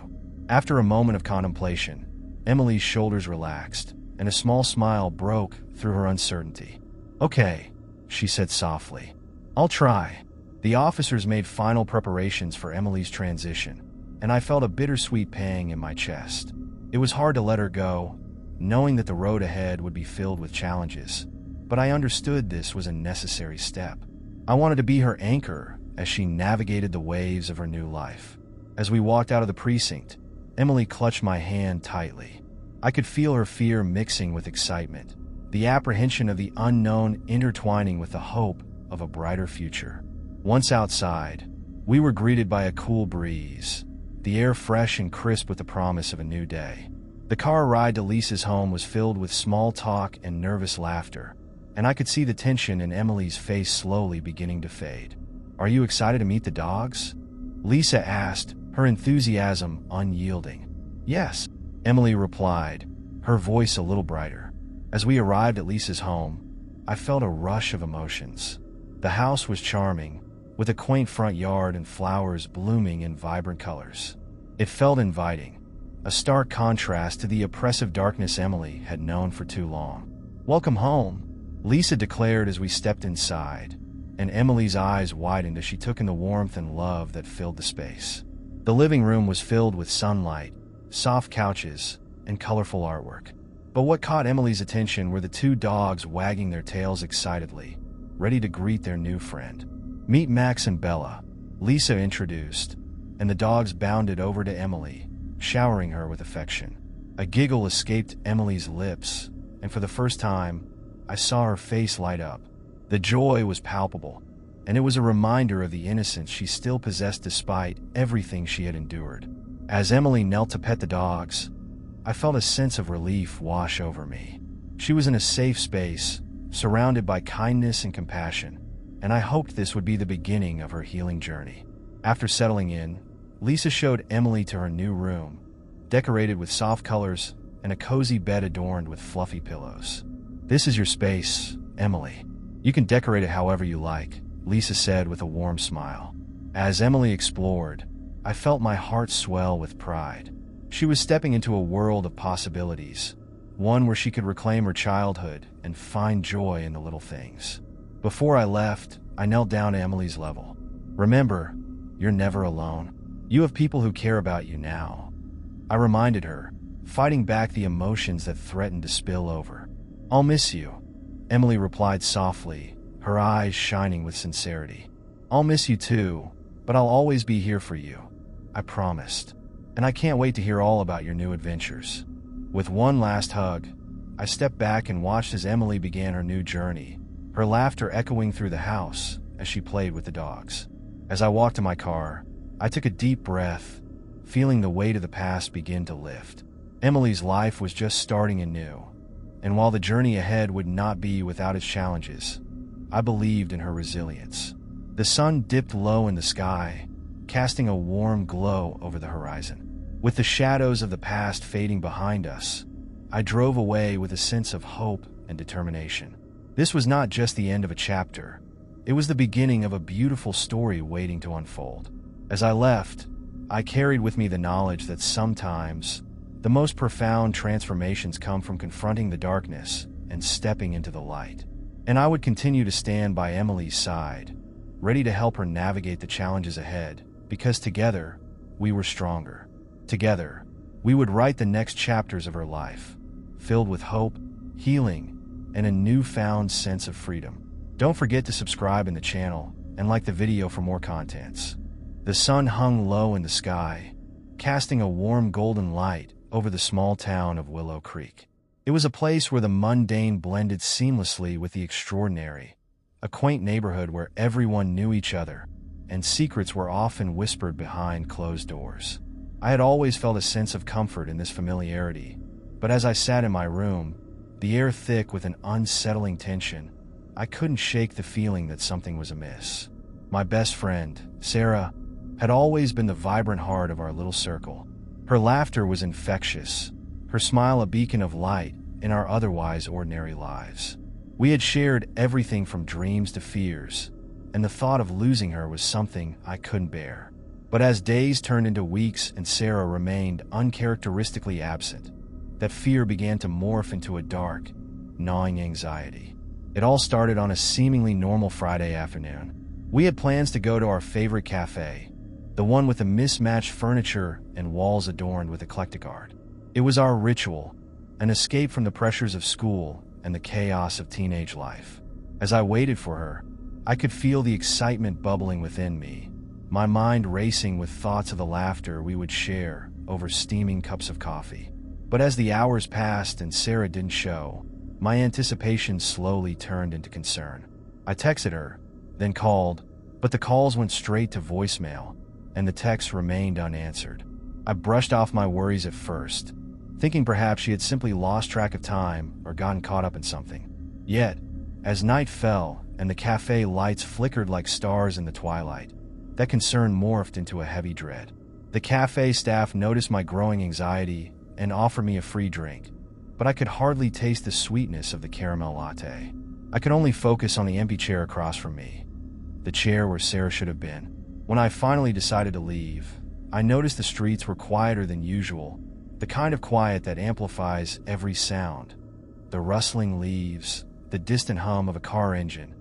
After a moment of contemplation, Emily's shoulders relaxed, and a small smile broke through her uncertainty. "Okay," she said softly. "I'll try." The officers made final preparations for Emily's transition, and I felt a bittersweet pang in my chest. It was hard to let her go, knowing that the road ahead would be filled with challenges, but I understood this was a necessary step. I wanted to be her anchor as she navigated the waves of her new life. As we walked out of the precinct, Emily clutched my hand tightly. I could feel her fear mixing with excitement, the apprehension of the unknown intertwining with the hope of a brighter future. Once outside, we were greeted by a cool breeze, the air fresh and crisp with the promise of a new day. The car ride to Lisa's home was filled with small talk and nervous laughter, and I could see the tension in Emily's face slowly beginning to fade. "Are you excited to meet the dogs?" Lisa asked, her enthusiasm unyielding. "Yes," Emily replied, her voice a little brighter. As we arrived at Lisa's home, I felt a rush of emotions. The house was charming, with a quaint front yard and flowers blooming in vibrant colors. It felt inviting, a stark contrast to the oppressive darkness Emily had known for too long. "Welcome home," Lisa declared as we stepped inside, and Emily's eyes widened as she took in the warmth and love that filled the space. The living room was filled with sunlight, soft couches, and colorful artwork. But what caught Emily's attention were the 2 dogs wagging their tails excitedly, ready to greet their new friend. "Meet Max and Bella," Lisa introduced, and the dogs bounded over to Emily, showering her with affection. A giggle escaped Emily's lips, and for the first time, I saw her face light up. The joy was palpable, and it was a reminder of the innocence she still possessed despite everything she had endured. As Emily knelt to pet the dogs, I felt a sense of relief wash over me. She was in a safe space, surrounded by kindness and compassion, and I hoped this would be the beginning of her healing journey. After settling in, Lisa showed Emily to her new room, decorated with soft colors and a cozy bed adorned with fluffy pillows. "This is your space, Emily. You can decorate it however you like," Lisa said with a warm smile. As Emily explored, I felt my heart swell with pride. She was stepping into a world of possibilities, one where she could reclaim her childhood and find joy in the little things. Before I left, I knelt down to Emily's level. "Remember, you're never alone. You have people who care about you now," I reminded her, fighting back the emotions that threatened to spill over. "I'll miss you," Emily replied softly, her eyes shining with sincerity. "I'll miss you too, but I'll always be here for you," I promised. "And I can't wait to hear all about your new adventures." With one last hug, I stepped back and watched as Emily began her new journey, her laughter echoing through the house as she played with the dogs. As I walked to my car, I took a deep breath, feeling the weight of the past begin to lift. Emily's life was just starting anew, and while the journey ahead would not be without its challenges, I believed in her resilience. The sun dipped low in the sky, casting a warm glow over the horizon. With the shadows of the past fading behind us, I drove away with a sense of hope and determination. This was not just the end of a chapter, It was the beginning of a beautiful story waiting to unfold. As I left, I carried with me the knowledge that sometimes the most profound transformations come from confronting the darkness and stepping into the light. And I would continue to stand by Emily's side, ready to help her navigate the challenges ahead, because together, we were stronger. Together, we would write the next chapters of her life, filled with hope, healing, and a newfound sense of freedom. Don't forget to subscribe in the channel and like the video for more contents. The sun hung low in the sky, casting a warm golden light over the small town of Willow Creek. It was a place where the mundane blended seamlessly with the extraordinary, a quaint neighborhood where everyone knew each other, and secrets were often whispered behind closed doors. I had always felt a sense of comfort in this familiarity, but as I sat in my room, the air thick with an unsettling tension, I couldn't shake the feeling that something was amiss. My best friend, Sarah, had always been the vibrant heart of our little circle. Her laughter was infectious, her smile a beacon of light in our otherwise ordinary lives. We had shared everything from dreams to fears, and the thought of losing her was something I couldn't bear. But as days turned into weeks and Sarah remained uncharacteristically absent, that fear began to morph into a dark, gnawing anxiety. It all started on a seemingly normal Friday afternoon. We had plans to go to our favorite cafe, the one with the mismatched furniture and walls adorned with eclectic art. It was our ritual, an escape from the pressures of school and the chaos of teenage life. As I waited for her, I could feel the excitement bubbling within me, my mind racing with thoughts of the laughter we would share over steaming cups of coffee. But as the hours passed and Sarah didn't show, my anticipation slowly turned into concern. I texted her, then called, but the calls went straight to voicemail, and the texts remained unanswered. I brushed off my worries at first, thinking perhaps she had simply lost track of time or gotten caught up in something. Yet, as night fell and the cafe lights flickered like stars in the twilight, that concern morphed into a heavy dread. The cafe staff noticed my growing anxiety and offered me a free drink, but I could hardly taste the sweetness of the caramel latte. I could only focus on the empty chair across from me, the chair where Sarah should have been. When I finally decided to leave, I noticed the streets were quieter than usual, the kind of quiet that amplifies every sound. The rustling leaves, the distant hum of a car engine,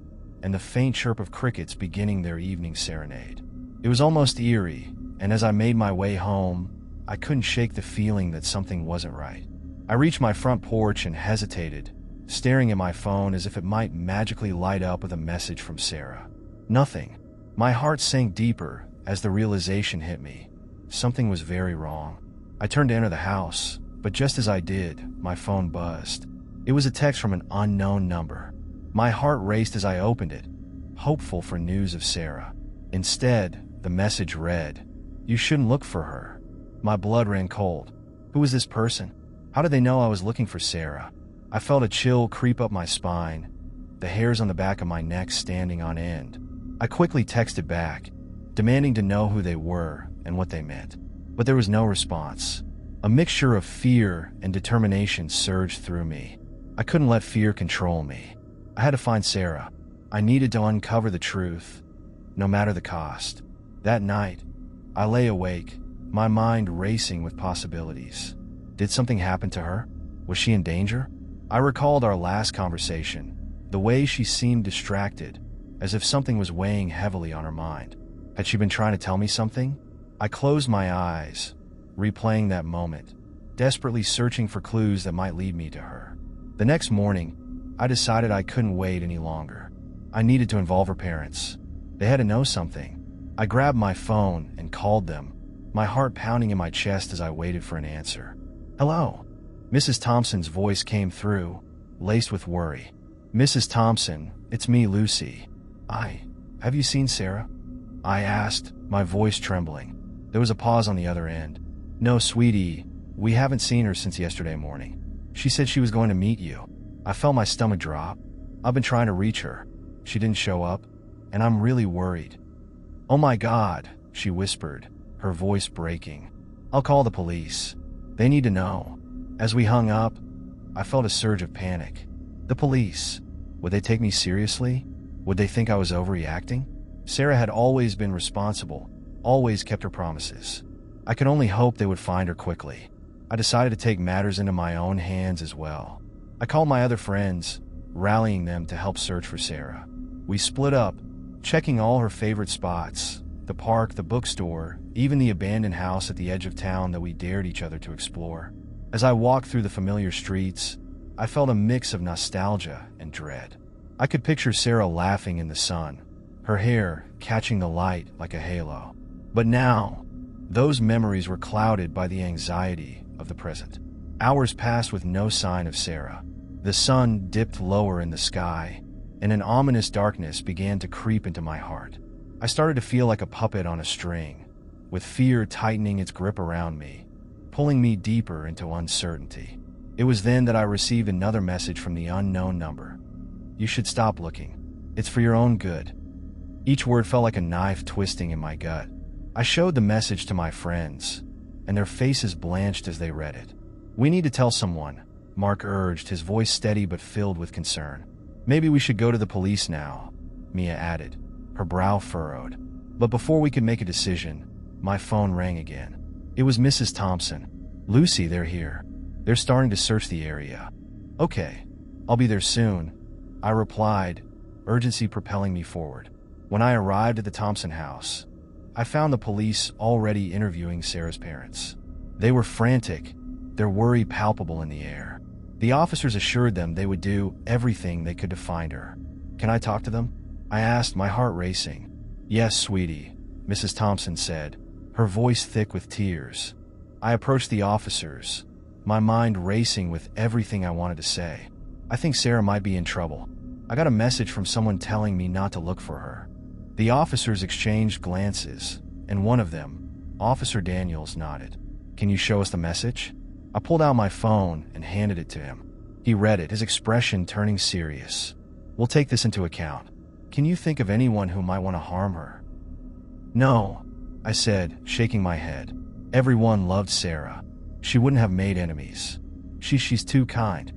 and the faint chirp of crickets beginning their evening serenade. It was almost eerie, and as I made my way home, I couldn't shake the feeling that something wasn't right. I reached my front porch and hesitated, staring at my phone as if it might magically light up with a message from Sarah. Nothing. My heart sank deeper as the realization hit me. Something was very wrong. I turned to enter the house, but just as I did, my phone buzzed. It was a text from an unknown number. My heart raced as I opened it, hopeful for news of Sarah. Instead, the message read, "You shouldn't look for her." My blood ran cold. Who was this person? How did they know I was looking for Sarah? I felt a chill creep up my spine, the hairs on the back of my neck standing on end. I quickly texted back, demanding to know who they were and what they meant. But there was no response. A mixture of fear and determination surged through me. I couldn't let fear control me. I had to find Sarah. I needed to uncover the truth, no matter the cost. That night, I lay awake, my mind racing with possibilities. Did something happen to her? Was she in danger? I recalled our last conversation, the way she seemed distracted, as if something was weighing heavily on her mind. Had she been trying to tell me something? I closed my eyes, replaying that moment, desperately searching for clues that might lead me to her. The next morning, I decided I couldn't wait any longer. I needed to involve her parents. They had to know something. I grabbed my phone and called them, my heart pounding in my chest as I waited for an answer. "Hello." Mrs. Thompson's voice came through, laced with worry. "Mrs. Thompson, it's me, Lucy. Have you seen Sarah?" I asked, my voice trembling. There was a pause on the other end. "No, sweetie, we haven't seen her since yesterday morning. She said she was going to meet you." I felt my stomach drop. I've been trying to reach her. She didn't show up, and I'm really worried. "Oh my God," she whispered, her voice breaking. "I'll call the police. They need to know." As we hung up, I felt a surge of panic. The police, would they take me seriously? Would they think I was overreacting? Sarah had always been responsible, always kept her promises. I could only hope they would find her quickly. I decided to take matters into my own hands as well. I called my other friends, rallying them to help search for Sarah. We split up, checking all her favorite spots, the park, the bookstore, even the abandoned house at the edge of town that we dared each other to explore. As I walked through the familiar streets, I felt a mix of nostalgia and dread. I could picture Sarah laughing in the sun, her hair catching the light like a halo. But now, those memories were clouded by the anxiety of the present. Hours passed with no sign of Sarah. The sun dipped lower in the sky, and an ominous darkness began to creep into my heart. I started to feel like a puppet on a string, with fear tightening its grip around me, pulling me deeper into uncertainty. It was then that I received another message from the unknown number. You should stop looking. It's for your own good. Each word felt like a knife twisting in my gut. I showed the message to my friends, and their faces blanched as they read it. We need to tell someone, Mark urged, his voice steady but filled with concern. Maybe we should go to the police now, Mia added, her brow furrowed. But before we could make a decision, my phone rang again. It was Mrs. Thompson. Lucy, they're here. They're starting to search the area. Okay, I'll be there soon, I replied, urgency propelling me forward. When I arrived at the Thompson house, I found the police already interviewing Sarah's parents. They were frantic, their worry palpable in the air. The officers assured them they would do everything they could to find her. Can I talk to them? I asked, my heart racing. Yes, sweetie, Mrs. Thompson said, her voice thick with tears. I approached the officers, my mind racing with everything I wanted to say. I think Sarah might be in trouble. I got a message from someone telling me not to look for her. The officers exchanged glances, and one of them, Officer Daniels, nodded. Can you show us the message? I pulled out my phone and handed it to him. He read it, his expression turning serious. We'll take this into account. Can you think of anyone who might want to harm her? No, I said, shaking my head. Everyone loved Sarah. She wouldn't have made enemies. She's too kind.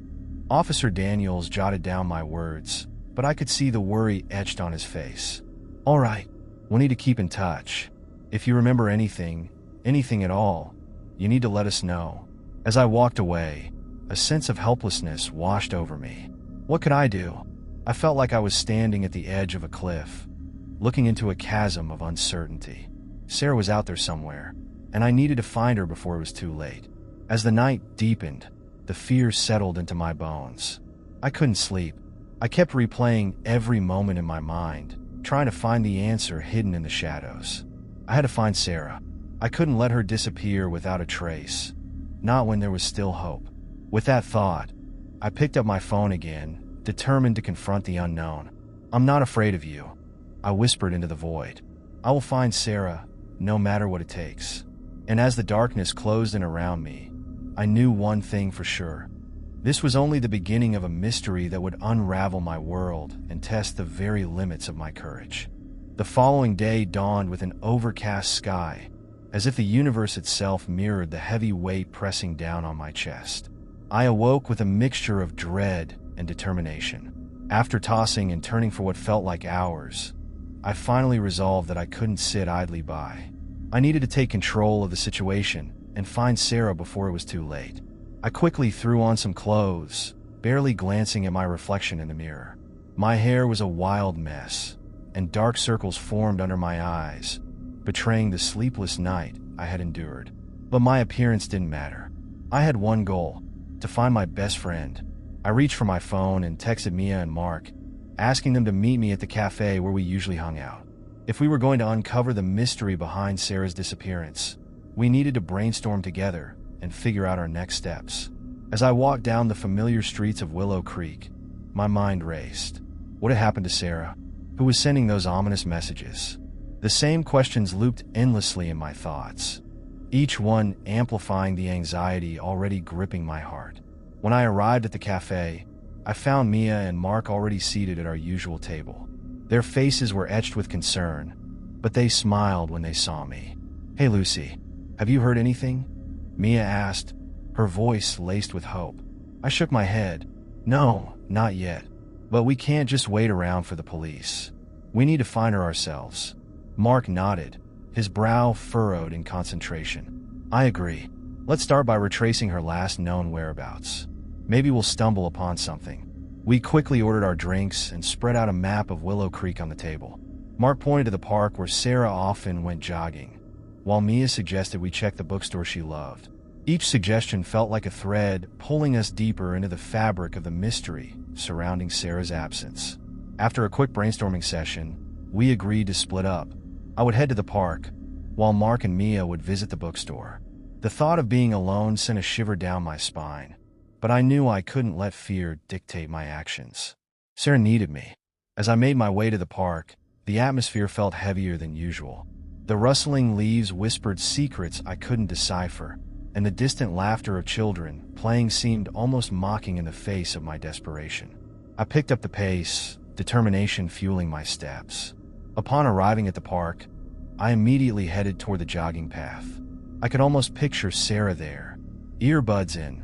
Officer Daniels jotted down my words, but I could see the worry etched on his face. All right, we'll need to keep in touch. If you remember anything at all, you need to let us know. As I walked away, a sense of helplessness washed over me. What could I do? I felt like I was standing at the edge of a cliff, looking into a chasm of uncertainty. Sarah was out there somewhere, and I needed to find her before it was too late. As the night deepened, the fear settled into my bones. I couldn't sleep. I kept replaying every moment in my mind, trying to find the answer hidden in the shadows. I had to find Sarah. I couldn't let her disappear without a trace, not when there was still hope. With that thought, I picked up my phone again, determined to confront the unknown. I'm not afraid of you, I whispered into the void. I will find Sarah, no matter what it takes. And as the darkness closed in around me, I knew one thing for sure. This was only the beginning of a mystery that would unravel my world and test the very limits of my courage. The following day dawned with an overcast sky, as if the universe itself mirrored the heavy weight pressing down on my chest. I awoke with a mixture of dread and determination. After tossing and turning for what felt like hours, I finally resolved that I couldn't sit idly by. I needed to take control of the situation and find Sarah before it was too late. I quickly threw on some clothes, barely glancing at my reflection in the mirror. My hair was a wild mess, and dark circles formed under my eyes, betraying the sleepless night I had endured. But my appearance didn't matter. I had one goal: to find my best friend. I reached for my phone and texted Mia and Mark, asking them to meet me at the cafe where we usually hung out. If we were going to uncover the mystery behind Sarah's disappearance, we needed to brainstorm together and figure out our next steps. As I walked down the familiar streets of Willow Creek, my mind raced. What had happened to Sarah? Who was sending those ominous messages? The same questions looped endlessly in my thoughts, each one amplifying the anxiety already gripping my heart. When I arrived at the cafe, I found Mia and Mark already seated at our usual table. Their faces were etched with concern, but they smiled when they saw me. Hey Lucy, have you heard anything? Mia asked, her voice laced with hope. I shook my head. No, not yet. But we can't just wait around for the police. We need to find her ourselves. Mark nodded, his brow furrowed in concentration. I agree. Let's start by retracing her last known whereabouts. Maybe we'll stumble upon something. We quickly ordered our drinks and spread out a map of Willow Creek on the table. Mark pointed to the park where Sarah often went jogging, while Mia suggested we check the bookstore she loved. Each suggestion felt like a thread pulling us deeper into the fabric of the mystery surrounding Sarah's absence. After a quick brainstorming session, we agreed to split up. I would head to the park, while Mark and Mia would visit the bookstore. The thought of being alone sent a shiver down my spine, but I knew I couldn't let fear dictate my actions. Sarah needed me. As I made my way to the park, the atmosphere felt heavier than usual. The rustling leaves whispered secrets I couldn't decipher, and the distant laughter of children playing seemed almost mocking in the face of my desperation. I picked up the pace, determination fueling my steps. Upon arriving at the park, I immediately headed toward the jogging path. I could almost picture Sarah there, earbuds in,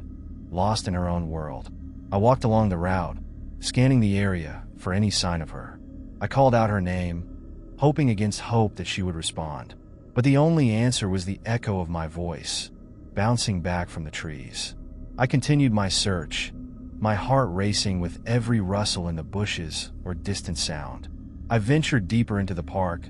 lost in her own world. I walked along the route, scanning the area for any sign of her. I called out her name, hoping against hope that she would respond. But the only answer was the echo of my voice, bouncing back from the trees. I continued my search, my heart racing with every rustle in the bushes or distant sound. I ventured deeper into the park,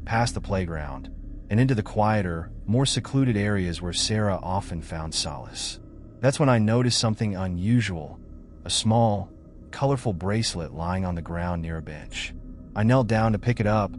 past the playground, and into the quieter, more secluded areas where Sarah often found solace. That's when I noticed something unusual, a small, colorful bracelet lying on the ground near a bench. I knelt down to pick it up,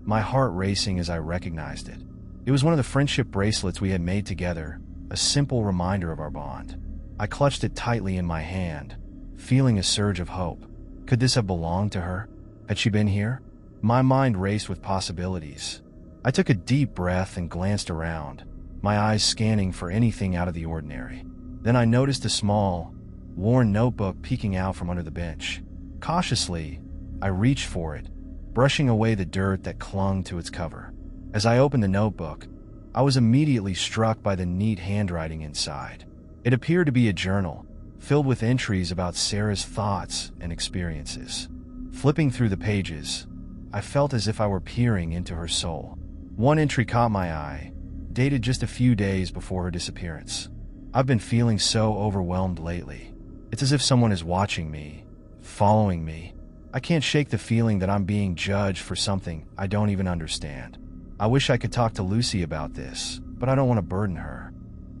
my heart racing as I recognized it. It was one of the friendship bracelets we had made together, a simple reminder of our bond. I clutched it tightly in my hand, feeling a surge of hope. Could this have belonged to her? Had she been here? My mind raced with possibilities. I took a deep breath and glanced around, my eyes scanning for anything out of the ordinary. Then I noticed a small, worn notebook peeking out from under the bench. Cautiously, I reached for it, brushing away the dirt that clung to its cover. As I opened the notebook, I was immediately struck by the neat handwriting inside. It appeared to be a journal, filled with entries about Sarah's thoughts and experiences. Flipping through the pages, I felt as if I were peering into her soul. One entry caught my eye, dated just a few days before her disappearance. I've been feeling so overwhelmed lately. It's as if someone is watching me, following me. I can't shake the feeling that I'm being judged for something I don't even understand. I wish I could talk to Lucy about this, but I don't want to burden her.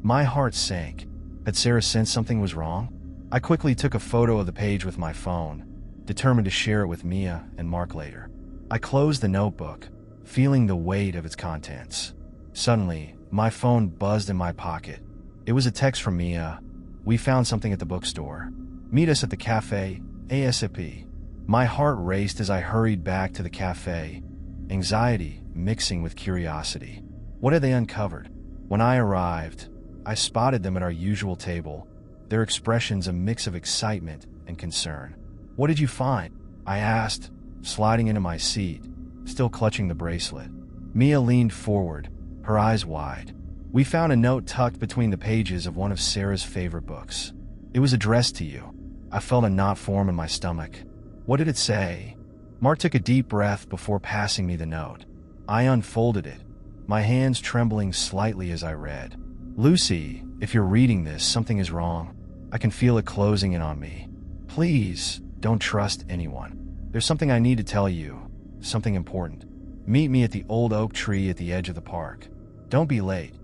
My heart sank. Had Sarah sensed something was wrong? I quickly took a photo of the page with my phone, determined to share it with Mia and Mark later. I closed the notebook, feeling the weight of its contents. Suddenly, my phone buzzed in my pocket. It was a text from Mia. We found something at the bookstore. Meet us at the cafe, ASAP. My heart raced as I hurried back to the cafe, anxiety mixing with curiosity. What had they uncovered? When I arrived, I spotted them at our usual table, their expressions a mix of excitement and concern. What did you find? I asked, sliding into my seat, still clutching the bracelet. Mia leaned forward, her eyes wide. We found a note tucked between the pages of one of Sarah's favorite books. It was addressed to you. I felt a knot form in my stomach. What did it say? Mark took a deep breath before passing me the note. I unfolded it, my hands trembling slightly as I read. Lucy, if you're reading this, something is wrong. I can feel it closing in on me. Please, don't trust anyone. There's something I need to tell you, something important. Meet me at the old oak tree at the edge of the park. Don't be late.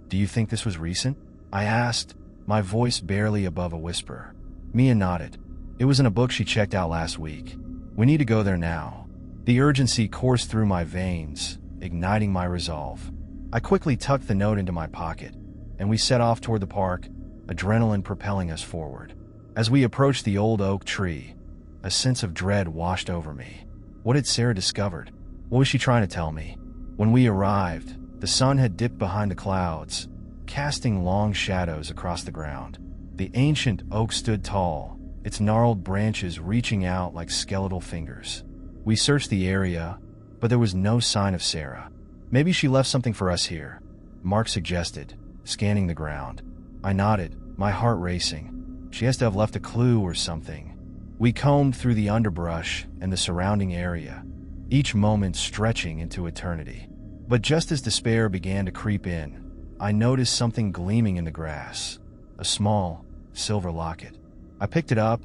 Do you think this was recent? I asked, my voice barely above a whisper. Mia nodded. It was in a book she checked out last week. We need to go there now. The urgency coursed through my veins, igniting my resolve. I quickly tucked the note into my pocket, and we set off toward the park, adrenaline propelling us forward. As we approached the old oak tree, a sense of dread washed over me. What had Sarah discovered? What was she trying to tell me? When we arrived, the sun had dipped behind the clouds, casting long shadows across the ground. The ancient oak stood tall, its gnarled branches reaching out like skeletal fingers. We searched the area, but there was no sign of Sarah. Maybe she left something for us here, Mark suggested, scanning the ground. I nodded, my heart racing. She has to have left a clue or something. We combed through the underbrush and the surrounding area, each moment stretching into eternity. But just as despair began to creep in, I noticed something gleaming in the grass, a small, silver locket. I picked it up,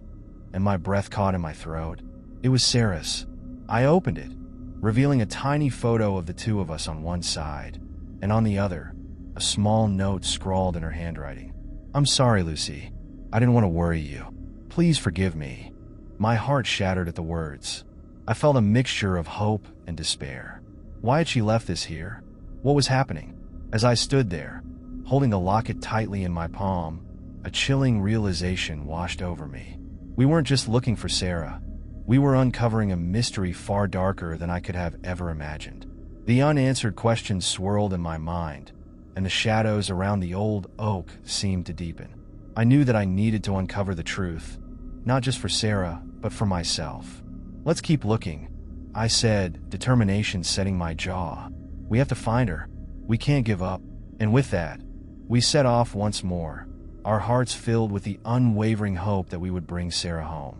and my breath caught in my throat. It was Sarah's. I opened it, revealing a tiny photo of the two of us on one side, and on the other, a small note scrawled in her handwriting. "I'm sorry, Lucy. I didn't want to worry you. Please forgive me." My heart shattered at the words. I felt a mixture of hope and despair. Why had she left this here? What was happening? As I stood there, holding the locket tightly in my palm, a chilling realization washed over me. We weren't just looking for Sarah. We were uncovering a mystery far darker than I could have ever imagined. The unanswered questions swirled in my mind, and the shadows around the old oak seemed to deepen. I knew that I needed to uncover the truth, not just for Sarah, but for myself. "Let's keep looking," I said, determination setting my jaw. "We have to find her. We can't give up." And with that, we set off once more, our hearts filled with the unwavering hope that we would bring Sarah home.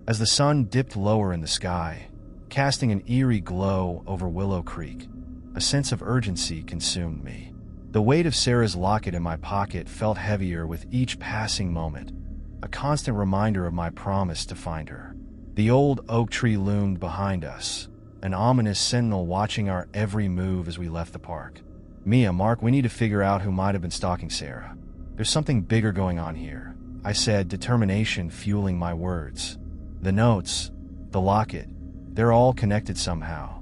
As the sun dipped lower in the sky, casting an eerie glow over Willow Creek, a sense of urgency consumed me. The weight of Sarah's locket in my pocket felt heavier with each passing moment, a constant reminder of my promise to find her. The old oak tree loomed behind us, an ominous sentinel watching our every move as we left the park. "Mia, Mark, we need to figure out who might have been stalking Sarah. There's something bigger going on here," I said, determination fueling my words. "The notes, the locket, they're all connected somehow."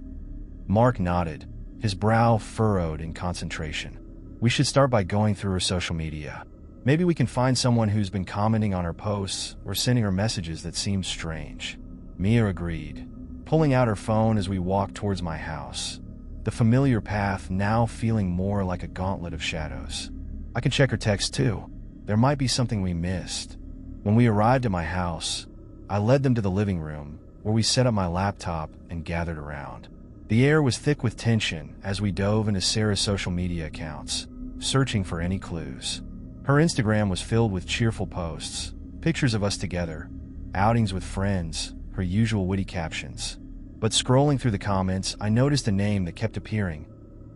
Mark nodded, his brow furrowed in concentration. "We should start by going through her social media. Maybe we can find someone who's been commenting on her posts or sending her messages that seem strange." Mia agreed, pulling out her phone as we walked towards my house, the familiar path now feeling more like a gauntlet of shadows. "I can check her text too. There might be something we missed." When we arrived at my house, I led them to the living room, where we set up my laptop and gathered around. The air was thick with tension as we dove into Sarah's social media accounts, searching for any clues. Her Instagram was filled with cheerful posts, pictures of us together, outings with friends, her usual witty captions. But scrolling through the comments, I noticed a name that kept appearing: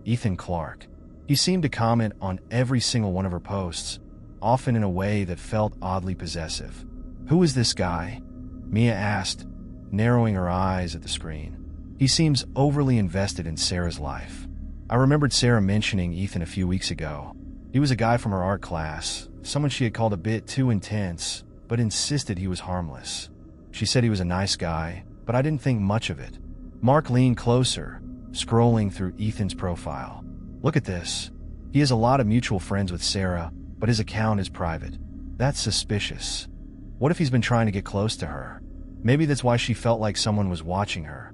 Ethan Clark. He seemed to comment on every single one of her posts, often in a way that felt oddly possessive. "Who is this guy?" Mia asked, narrowing her eyes at the screen. "He seems overly invested in Sarah's life." I remembered Sarah mentioning Ethan a few weeks ago. He was a guy from her art class, someone she had called a bit too intense, but insisted he was harmless. She said he was a nice guy, but I didn't think much of it. Mark leaned closer, scrolling through Ethan's profile. "Look at this. He has a lot of mutual friends with Sarah, but his account is private. That's suspicious. What if he's been trying to get close to her? Maybe that's why she felt like someone was watching her,"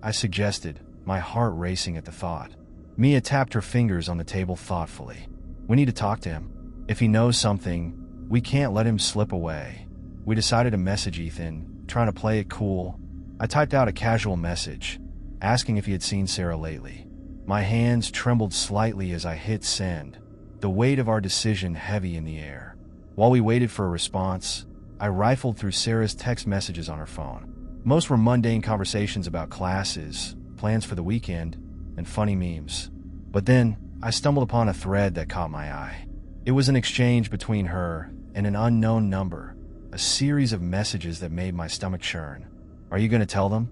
I suggested, my heart racing at the thought. Mia tapped her fingers on the table thoughtfully. "We need to talk to him. If he knows something, we can't let him slip away." We decided to message Ethan, trying to play it cool. I typed out a casual message, asking if he had seen Sarah lately. My hands trembled slightly as I hit send, the weight of our decision heavy in the air. While we waited for a response, I rifled through Sarah's text messages on her phone. Most were mundane conversations about classes, plans for the weekend, and funny memes. But then, I stumbled upon a thread that caught my eye. It was an exchange between her and an unknown number, a series of messages that made my stomach churn. "Are you going to tell them?"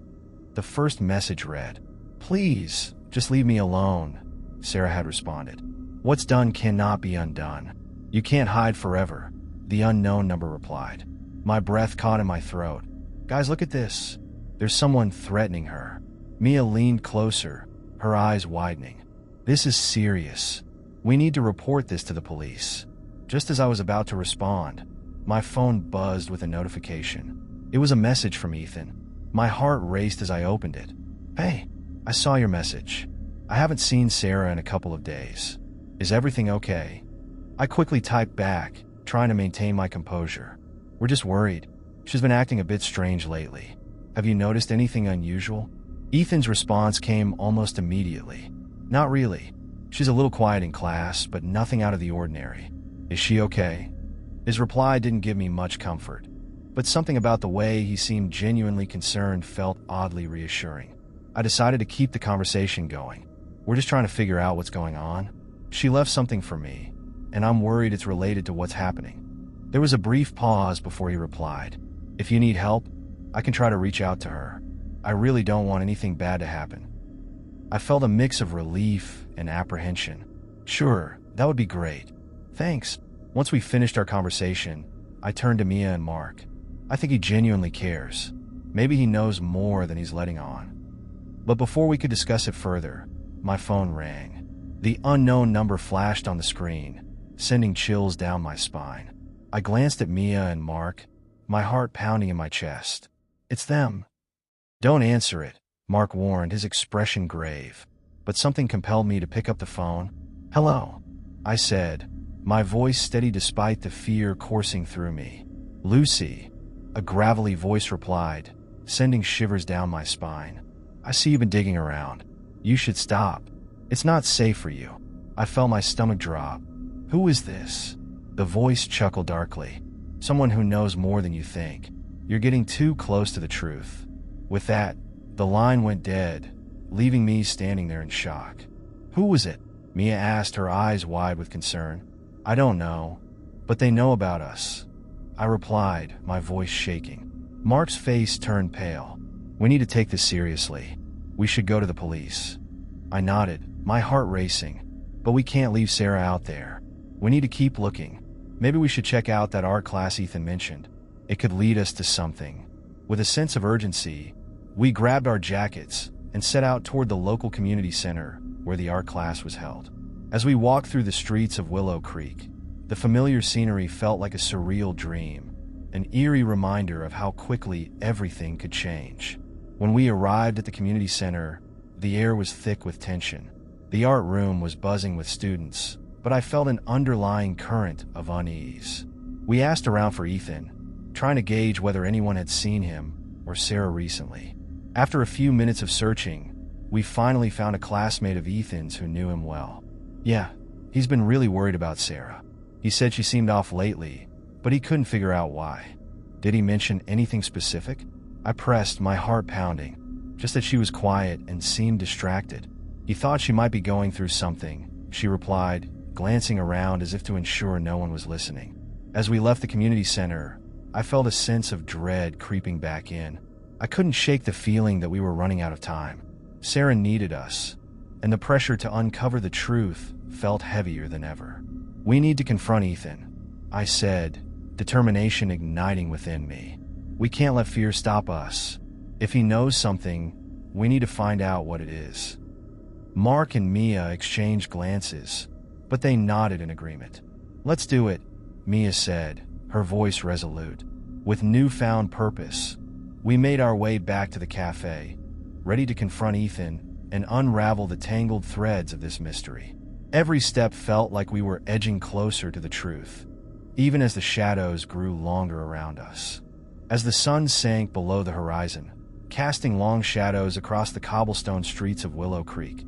The first message read, "Please, just leave me alone," Sarah had responded. "What's done cannot be undone. You can't hide forever," the unknown number replied. My breath caught in my throat. "Guys, look at this. There's someone threatening her." Mia leaned closer, her eyes widening. "This is serious. We need to report this to the police." Just as I was about to respond, my phone buzzed with a notification. It was a message from Ethan. My heart raced as I opened it. "Hey, I saw your message. I haven't seen Sarah in a couple of days. Is everything okay?" I quickly typed back, trying to maintain my composure. "We're just worried. She's been acting a bit strange lately. Have you noticed anything unusual?" Ethan's response came almost immediately. "Not really. She's a little quiet in class, but nothing out of the ordinary. Is she okay?" His reply didn't give me much comfort. but something about the way he seemed genuinely concerned felt oddly reassuring. I decided to keep the conversation going. We're just trying to figure out what's going on. She left something for me, and I'm worried it's related to what's happening. There was a brief pause before he replied. If you need help, I can try to reach out to her. I really don't want anything bad to happen. I felt a mix of relief and apprehension. Sure, that would be great. Thanks. Once we finished our conversation, I turned to Mia and Mark. I think he genuinely cares. Maybe he knows more than he's letting on. But before we could discuss it further, my phone rang. The unknown number flashed on the screen, sending chills down my spine. I glanced at Mia and Mark, my heart pounding in my chest. It's them. Don't answer it, Mark warned, his expression grave. But something compelled me to pick up the phone. Hello, I said, my voice steady despite the fear coursing through me. Lucy, a gravelly voice replied, sending shivers down my spine. I see you've been digging around. You should stop. It's not safe for you. I felt my stomach drop. Who is this? The voice chuckled darkly. Someone who knows more than you think. You're getting too close to the truth. With that, the line went dead, leaving me standing there in shock. Who was it? Mia asked, her eyes wide with concern. I don't know, but they know about us. I replied, my voice shaking. Mark's face turned pale. We need to take this seriously. We should go to the police. I nodded, my heart racing. But we can't leave Sarah out there. We need to keep looking. Maybe we should check out that art class Ethan mentioned. It could lead us to something. With a sense of urgency, we grabbed our jackets and set out toward the local community center where the art class was held. As we walked through the streets of Willow Creek, the familiar scenery felt like a surreal dream, an eerie reminder of how quickly everything could change. When we arrived at the community center, the air was thick with tension. The art room was buzzing with students, but I felt an underlying current of unease. We asked around for Ethan, trying to gauge whether anyone had seen him or Sarah recently. After a few minutes of searching, we finally found a classmate of Ethan's who knew him well. Yeah, he's been really worried about Sarah. He said she seemed off lately, but he couldn't figure out why. Did he mention anything specific? I pressed, my heart pounding, just that she was quiet and seemed distracted. He thought she might be going through something, she replied, glancing around as if to ensure no one was listening. As we left the community center, I felt a sense of dread creeping back in. I couldn't shake the feeling that we were running out of time. Sarah needed us, and the pressure to uncover the truth felt heavier than ever. We need to confront Ethan, I said, determination igniting within me. We can't let fear stop us. If he knows something, we need to find out what it is. Mark and Mia exchanged glances, but they nodded in agreement. Let's do it, Mia said, her voice resolute. With newfound purpose, we made our way back to the cafe, ready to confront Ethan and unravel the tangled threads of this mystery. Every step felt like we were edging closer to the truth, even as the shadows grew longer around us. As the sun sank below the horizon, casting long shadows across the cobblestone streets of Willow Creek,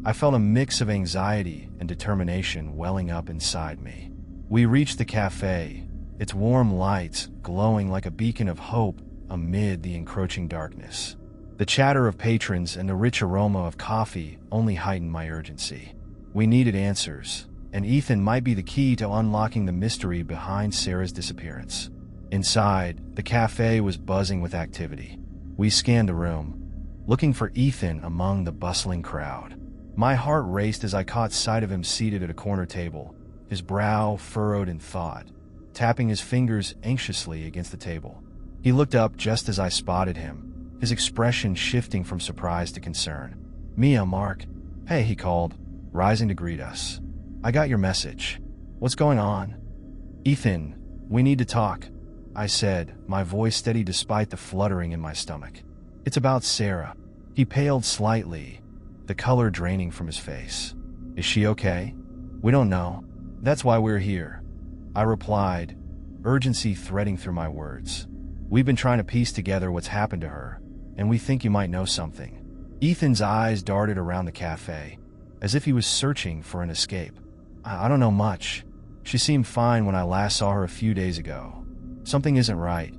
I felt a mix of anxiety and determination welling up inside me. We reached the cafe, its warm lights glowing like a beacon of hope amid the encroaching darkness. The chatter of patrons and the rich aroma of coffee only heightened my urgency. We needed answers, and Ethan might be the key to unlocking the mystery behind Sarah's disappearance. Inside, the cafe was buzzing with activity. We scanned the room, looking for Ethan among the bustling crowd. My heart raced as I caught sight of him seated at a corner table, his brow furrowed in thought, tapping his fingers anxiously against the table. He looked up just as I spotted him, his expression shifting from surprise to concern. Mia, Mark. Hey, he called, rising to greet us. I got your message. What's going on? Ethan, we need to talk, I said, my voice steady despite the fluttering in my stomach. It's about Sarah. He paled slightly, the color draining from his face. Is she okay? We don't know. That's why we're here, I replied, urgency threading through my words. We've been trying to piece together what's happened to her, and we think you might know something. Ethan's eyes darted around the cafe, as if he was searching for an escape. I don't know much. She seemed fine when I last saw her a few days ago. Something isn't right.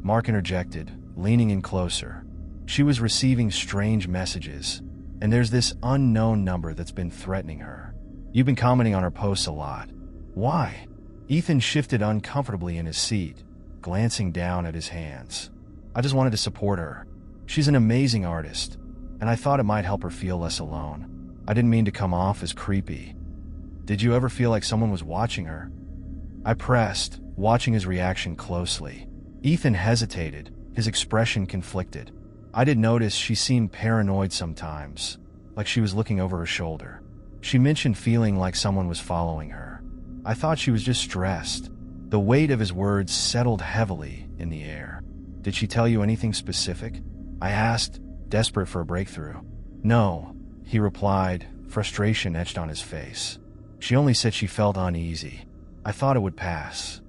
Mark interjected, leaning in closer. She was receiving strange messages, and there's this unknown number that's been threatening her. You've been commenting on her posts a lot. Why? Ethan shifted uncomfortably in his seat, glancing down at his hands. I just wanted to support her. She's an amazing artist, and I thought it might help her feel less alone. I didn't mean to come off as creepy. Did you ever feel like someone was watching her? I pressed, watching his reaction closely. Ethan hesitated, his expression conflicted. I did notice she seemed paranoid sometimes, like she was looking over her shoulder. She mentioned feeling like someone was following her. I thought she was just stressed. The weight of his words settled heavily in the air. Did she tell you anything specific? I asked, desperate for a breakthrough. No, he replied, frustration etched on his face. She only said she felt uneasy. I thought it would pass.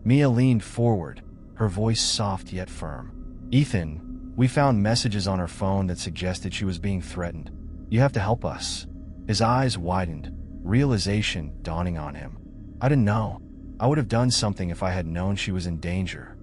Mia leaned forward, her voice soft yet firm. Ethan, we found messages on her phone that suggested she was being threatened. You have to help us. His eyes widened, realization dawning on him. I didn't know. I would have done something if I had known she was in danger.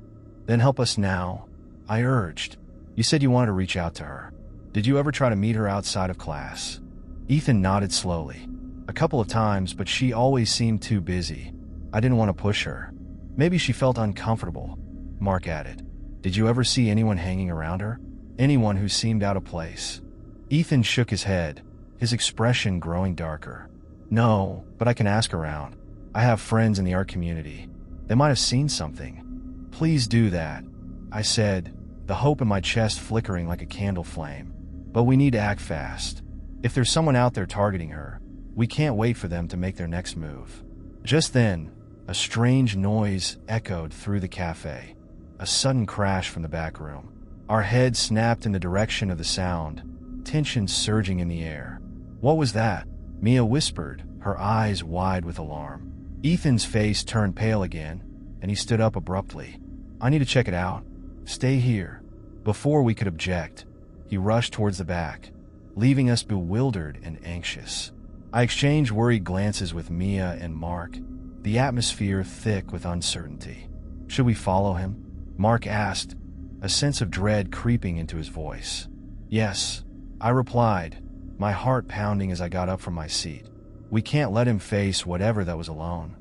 Then help us now, I urged. You said you wanted to reach out to her. Did you ever try to meet her outside of class? Ethan nodded slowly. A couple of times, but she always seemed too busy. I didn't want to push her. Maybe she felt uncomfortable, Mark added. Did you ever see anyone hanging around her? Anyone who seemed out of place? Ethan shook his head, his expression growing darker. No, but I can ask around. I have friends in the art community. They might have seen something. Please do that, I said, the hope in my chest flickering like a candle flame. But we need to act fast. If there's someone out there targeting her, we can't wait for them to make their next move. Just then, a strange noise echoed through the cafe. A sudden crash from the back room. Our heads snapped in the direction of the sound, tension surging in the air. What was that? Mia whispered, her eyes wide with alarm. Ethan's face turned pale again, and he stood up abruptly. I need to check it out. Stay here. Before we could object, he rushed towards the back, leaving us bewildered and anxious. I exchanged worried glances with Mia and Mark, the atmosphere thick with uncertainty. Should we follow him? Mark asked, a sense of dread creeping into his voice. Yes, I replied, my heart pounding as I got up from my seat. We can't let him face whatever that was alone.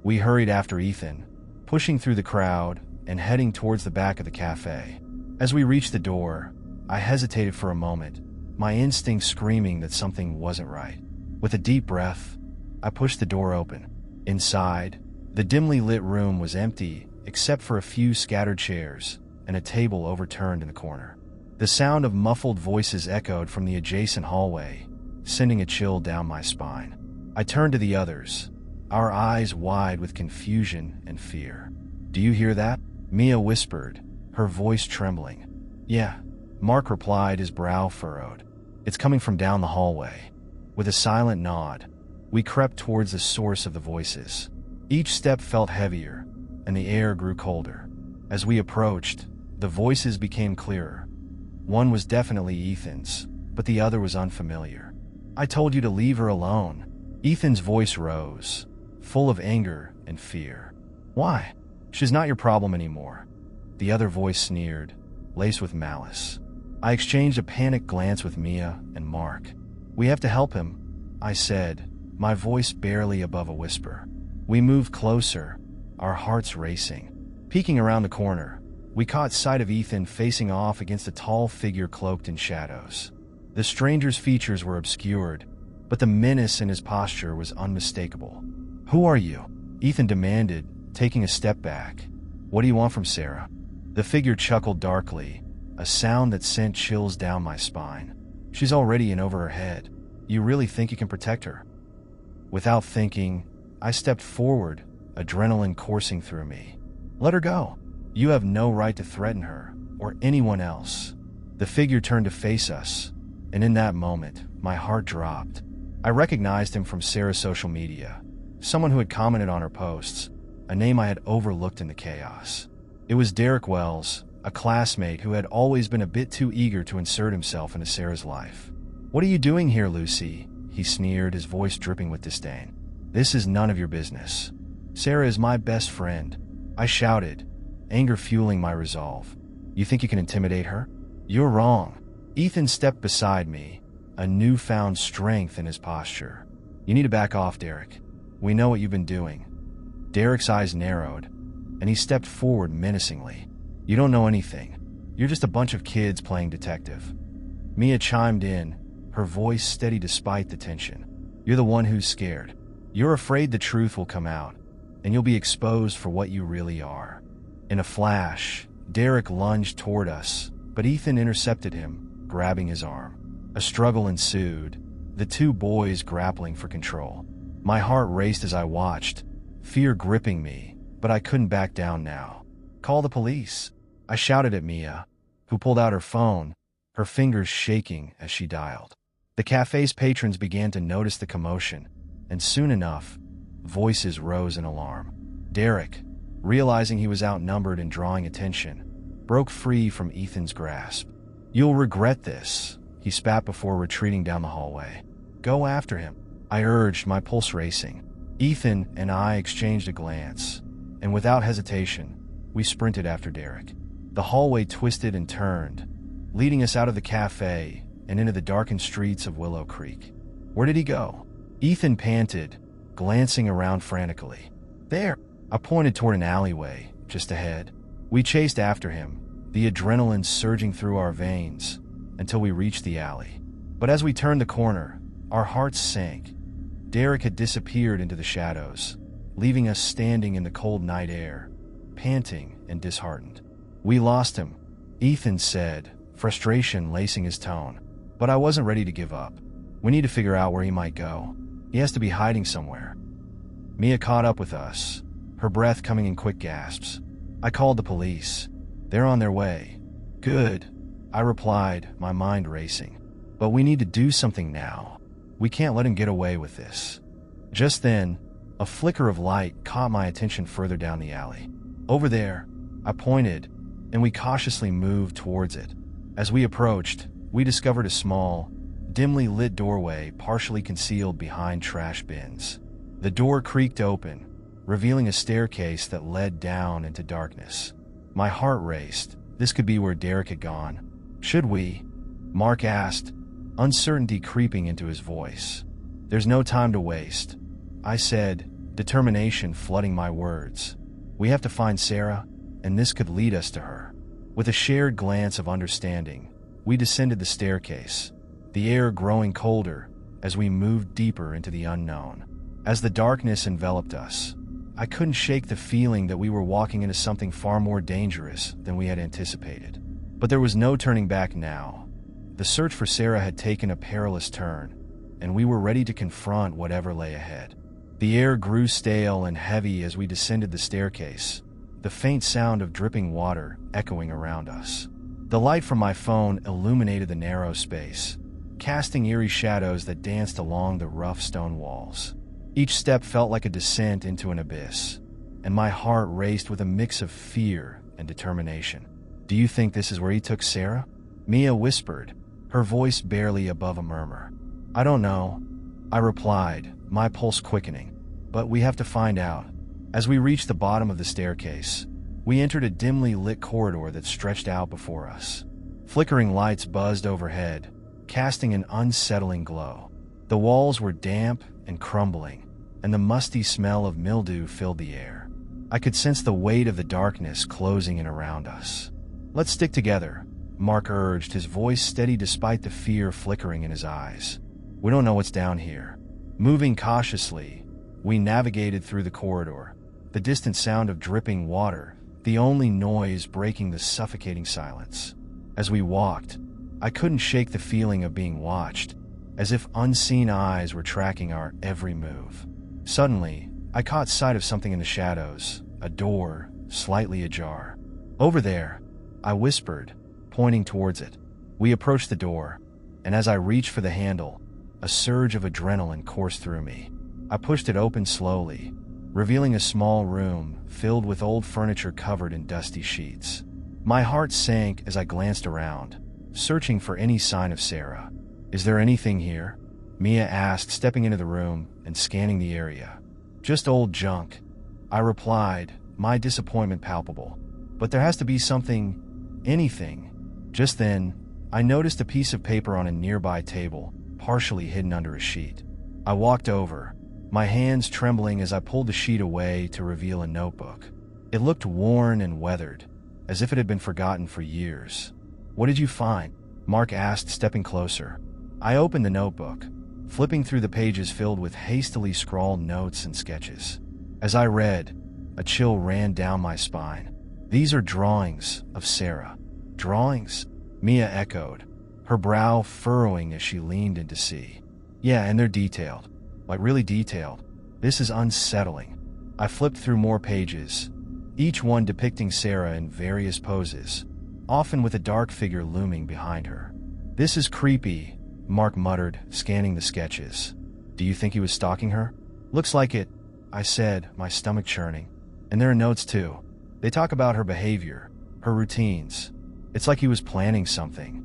We hurried after Ethan, pushing through the crowd and heading towards the back of the cafe. As we reached the door, I hesitated for a moment, my instinct screaming that something wasn't right. With a deep breath, I pushed the door open. Inside, the dimly lit room was empty except for a few scattered chairs and a table overturned in the corner. The sound of muffled voices echoed from the adjacent hallway, sending a chill down my spine. I turned to the others, our eyes wide with confusion and fear. Do you hear that? Mia whispered, her voice trembling. Yeah, Mark replied, his brow furrowed. It's coming from down the hallway. With a silent nod, we crept towards the source of the voices. Each step felt heavier, and the air grew colder. As we approached, the voices became clearer. One was definitely Ethan's, but the other was unfamiliar. I told you to leave her alone. Ethan's voice rose, full of anger and fear. Why? She's not your problem anymore. The other voice sneered, laced with malice. I exchanged a panicked glance with Mia and Mark. We have to help him, I said, my voice barely above a whisper. We moved closer, our hearts racing. Peeking around the corner, we caught sight of Ethan facing off against a tall figure cloaked in shadows. The stranger's features were obscured, but the menace in his posture was unmistakable. Who are you? Ethan demanded, taking a step back. What do you want from Sarah? The figure chuckled darkly, a sound that sent chills down my spine. She's already in over her head. You really think you can protect her? Without thinking, I stepped forward, adrenaline coursing through me. Let her go. You have no right to threaten her, or anyone else. The figure turned to face us, and in that moment, my heart dropped. I recognized him from Sarah's social media, someone who had commented on her posts, a name I had overlooked in the chaos. It was Derek Wells, a classmate who had always been a bit too eager to insert himself into Sarah's life. What are you doing here, Lucy? He sneered, his voice dripping with disdain. This is none of your business. Sarah is my best friend, I shouted, anger fueling my resolve. You think you can intimidate her? You're wrong. Ethan stepped beside me, a newfound strength in his posture. You need to back off, Derek. We know what you've been doing. Derek's eyes narrowed, and he stepped forward menacingly. You don't know anything. You're just a bunch of kids playing detective. Mia chimed in, her voice steady despite the tension. You're the one who's scared. You're afraid the truth will come out, and you'll be exposed for what you really are. In a flash, Derek lunged toward us, but Ethan intercepted him, grabbing his arm. A struggle ensued, the two boys grappling for control. My heart raced as I watched, fear gripping me, but I couldn't back down now. Call the police, I shouted at Mia, who pulled out her phone, her fingers shaking as she dialed. The cafe's patrons began to notice the commotion, and soon enough, voices rose in alarm. Derek, realizing he was outnumbered and drawing attention, broke free from Ethan's grasp. You'll regret this, he spat before retreating down the hallway. Go after him, I urged, my pulse racing. Ethan and I exchanged a glance, and without hesitation, we sprinted after Derek. The hallway twisted and turned, leading us out of the cafe and into the darkened streets of Willow Creek. Where did he go? Ethan panted, glancing around frantically. There, I pointed toward an alleyway just ahead. We chased after him, the adrenaline surging through our veins, until we reached the alley. But as we turned the corner, our hearts sank. Derek had disappeared into the shadows, leaving us standing in the cold night air, panting and disheartened. We lost him, Ethan said, frustration lacing his tone. But I wasn't ready to give up. We need to figure out where he might go. He has to be hiding somewhere. Mia caught up with us, her breath coming in quick gasps. I called the police. They're on their way. Good, I replied, my mind racing. But we need to do something now. We can't let him get away with this. Just then, a flicker of light caught my attention further down the alley. Over there, I pointed, and we cautiously moved towards it. As we approached, we discovered a small, dimly lit doorway partially concealed behind trash bins. The door creaked open, revealing a staircase that led down into darkness. My heart raced. This could be where Derek had gone. Should we? Mark asked, uncertainty creeping into his voice. There's no time to waste, I said, determination flooding my words. We have to find Sarah, and this could lead us to her. With a shared glance of understanding, we descended the staircase, the air growing colder as we moved deeper into the unknown. As the darkness enveloped us, I couldn't shake the feeling that we were walking into something far more dangerous than we had anticipated. But there was no turning back now. The search for Sarah had taken a perilous turn, and we were ready to confront whatever lay ahead. The air grew stale and heavy as we descended the staircase, the faint sound of dripping water echoing around us. The light from my phone illuminated the narrow space, casting eerie shadows that danced along the rough stone walls. Each step felt like a descent into an abyss, and my heart raced with a mix of fear and determination. Do you think this is where he took Sarah? Mia whispered, her voice barely above a murmur. I don't know, I replied, my pulse quickening. But we have to find out. As we reached the bottom of the staircase, we entered a dimly lit corridor that stretched out before us. Flickering lights buzzed overhead, casting an unsettling glow. The walls were damp and crumbling, and the musty smell of mildew filled the air. I could sense the weight of the darkness closing in around us. Let's stick together, Mark urged, his voice steady despite the fear flickering in his eyes. We don't know what's down here. Moving cautiously, we navigated through the corridor, the distant sound of dripping water, the only noise breaking the suffocating silence. As we walked, I couldn't shake the feeling of being watched, as if unseen eyes were tracking our every move. Suddenly, I caught sight of something in the shadows, a door, slightly ajar. Over there, I whispered, pointing towards it. We approached the door, and as I reached for the handle, a surge of adrenaline coursed through me. I pushed it open slowly, revealing a small room filled with old furniture covered in dusty sheets. My heart sank as I glanced around, searching for any sign of Sarah. Is there anything here? Mia asked, stepping into the room and scanning the area. Just old junk, I replied, my disappointment palpable. but there has to be something, anything. Just then, I noticed a piece of paper on a nearby table, partially hidden under a sheet. I walked over, my hands trembling as I pulled the sheet away to reveal a notebook. It looked worn and weathered, as if it had been forgotten for years. "What did you find?" Mark asked, stepping closer. I opened the notebook, flipping through the pages filled with hastily scrawled notes and sketches. As I read, a chill ran down my spine. "These are drawings of Sarah." "Drawings?" Mia echoed, her brow furrowing as she leaned in to see. "Yeah, and they're detailed. Like really detailed. This is unsettling." I flipped through more pages, each one depicting Sarah in various poses, often with a dark figure looming behind her. "This is creepy," Mark muttered, scanning the sketches. "Do you think he was stalking her?" "Looks like it," I said, my stomach churning. "And there are notes too. They talk about her behavior, her routines. It's like he was planning something."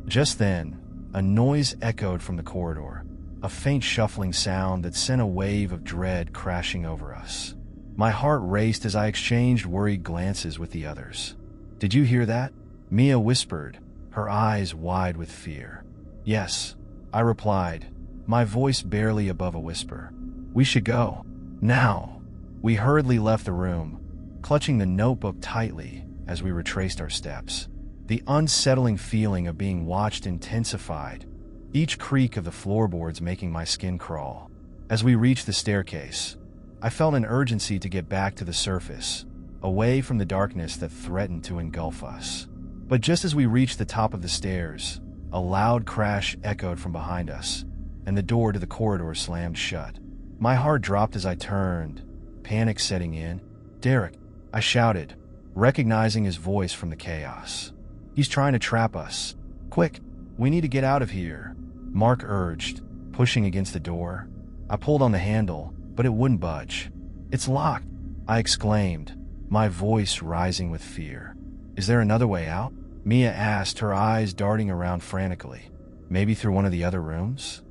Just then, a noise echoed from the corridor, a faint shuffling sound that sent a wave of dread crashing over us. My heart raced as I exchanged worried glances with the others. "Did you hear that?" Mia whispered, her eyes wide with fear. "Yes," I replied, my voice barely above a whisper. "We should go. Now." We hurriedly left the room, clutching the notebook tightly as we retraced our steps. The unsettling feeling of being watched intensified, each creak of the floorboards making my skin crawl. As we reached the staircase, I felt an urgency to get back to the surface, away from the darkness that threatened to engulf us. But just as we reached the top of the stairs, a loud crash echoed from behind us, and the door to the corridor slammed shut. My heart dropped as I turned, panic setting in. "Derek," I shouted, recognizing his voice from the chaos. "He's trying to trap us. Quick, we need to get out of here," Mark urged, pushing against the door. I pulled on the handle, but it wouldn't budge. "It's locked," I exclaimed, my voice rising with fear. "Is there another way out?" Mia asked, her eyes darting around frantically. "Maybe through one of the other rooms?"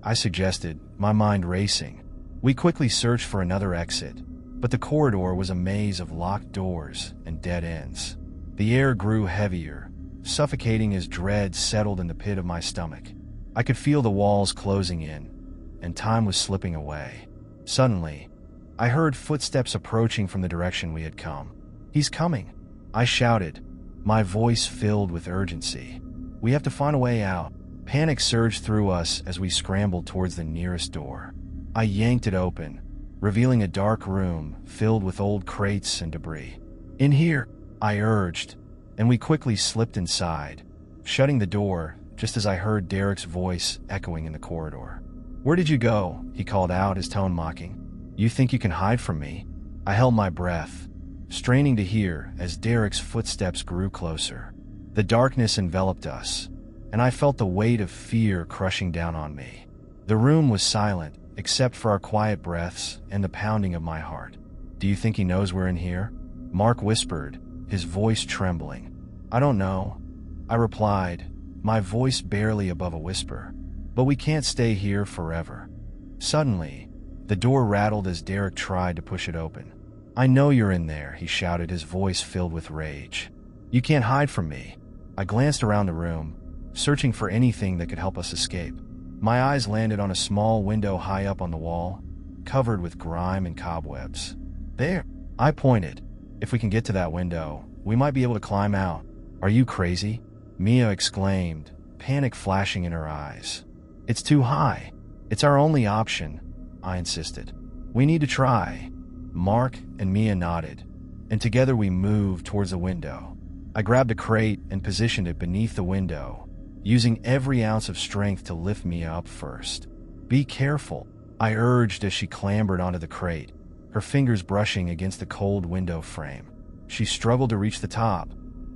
I suggested, my mind racing. We quickly searched for another exit, but the corridor was a maze of locked doors and dead ends. The air grew heavier, suffocating as dread settled in the pit of my stomach. I could feel the walls closing in, and time was slipping away. Suddenly, I heard footsteps approaching from the direction we had come. "He's coming," I shouted, my voice filled with urgency. "We have to find a way out." Panic surged through us as we scrambled towards the nearest door. I yanked it open, revealing a dark room filled with old crates and debris. "In here," I urged, and we quickly slipped inside, shutting the door just as I heard Derek's voice echoing in the corridor. "Where did you go?" he called out, his tone mocking. "You think you can hide from me?" I held my breath, straining to hear as Derek's footsteps grew closer. The darkness enveloped us, and I felt the weight of fear crushing down on me. The room was silent, except for our quiet breaths and the pounding of my heart. "Do you think he knows we're in here?" Mark whispered, his voice trembling. "I don't know," I replied, my voice barely above a whisper. "But we can't stay here forever." Suddenly, the door rattled as Derek tried to push it open. "I know you're in there," he shouted, his voice filled with rage. "You can't hide from me." I glanced around the room, searching for anything that could help us escape. My eyes landed on a small window high up on the wall, covered with grime and cobwebs. "There," I pointed. "If we can get to that window, we might be able to climb out." "Are you crazy?" Mia exclaimed, panic flashing in her eyes. "It's too high. It's our only option," I insisted. "We need to try." Mark and Mia nodded, and together we moved towards the window. I grabbed a crate and positioned it beneath the window, using every ounce of strength to lift Mia up first. "Be careful," I urged as she clambered onto the crate, her fingers brushing against the cold window frame. She struggled to reach the top,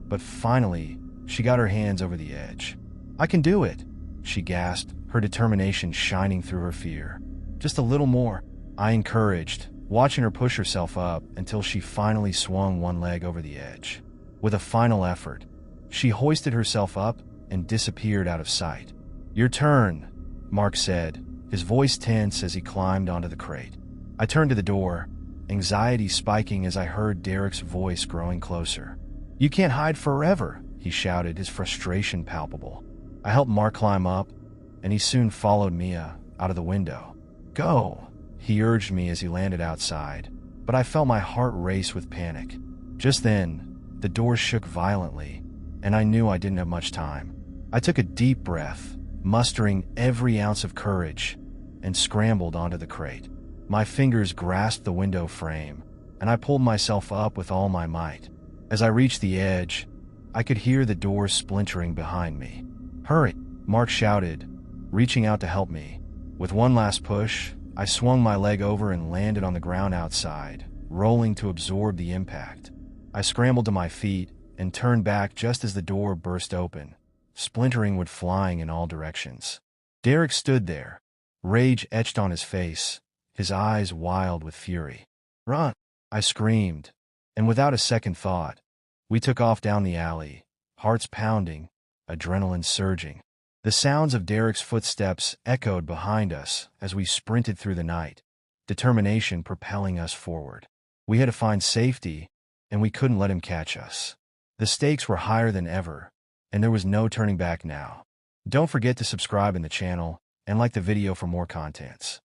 but finally, she got her hands over the edge. "I can do it," she gasped, her determination shining through her fear. "Just a little more," I encouraged, watching her push herself up until she finally swung one leg over the edge. With a final effort, she hoisted herself up and disappeared out of sight. "Your turn," Mark said, his voice tense as he climbed onto the crate. I turned to the door, anxiety spiking as I heard Derek's voice growing closer. "You can't hide forever," he shouted, his frustration palpable. I helped Mark climb up, and he soon followed me out of the window. "Go," he urged me as he landed outside, but I felt my heart race with panic. Just then, the doors shook violently, and I knew I didn't have much time. I took a deep breath, mustering every ounce of courage, and scrambled onto the crate. My fingers grasped the window frame, and I pulled myself up with all my might. As I reached the edge, I could hear the doors splintering behind me. "Hurry," Mark shouted, reaching out to help me. With one last push, I swung my leg over and landed on the ground outside, rolling to absorb the impact. I scrambled to my feet and turned back just as the door burst open, splintering wood flying in all directions. Derek stood there, rage etched on his face, his eyes wild with fury. "Run!" I screamed, and without a second thought, we took off down the alley, hearts pounding, adrenaline surging. The sounds of Derek's footsteps echoed behind us as we sprinted through the night, determination propelling us forward. We had to find safety, and we couldn't let him catch us. The stakes were higher than ever, and there was no turning back now. Don't forget to subscribe in the channel and like the video for more contents.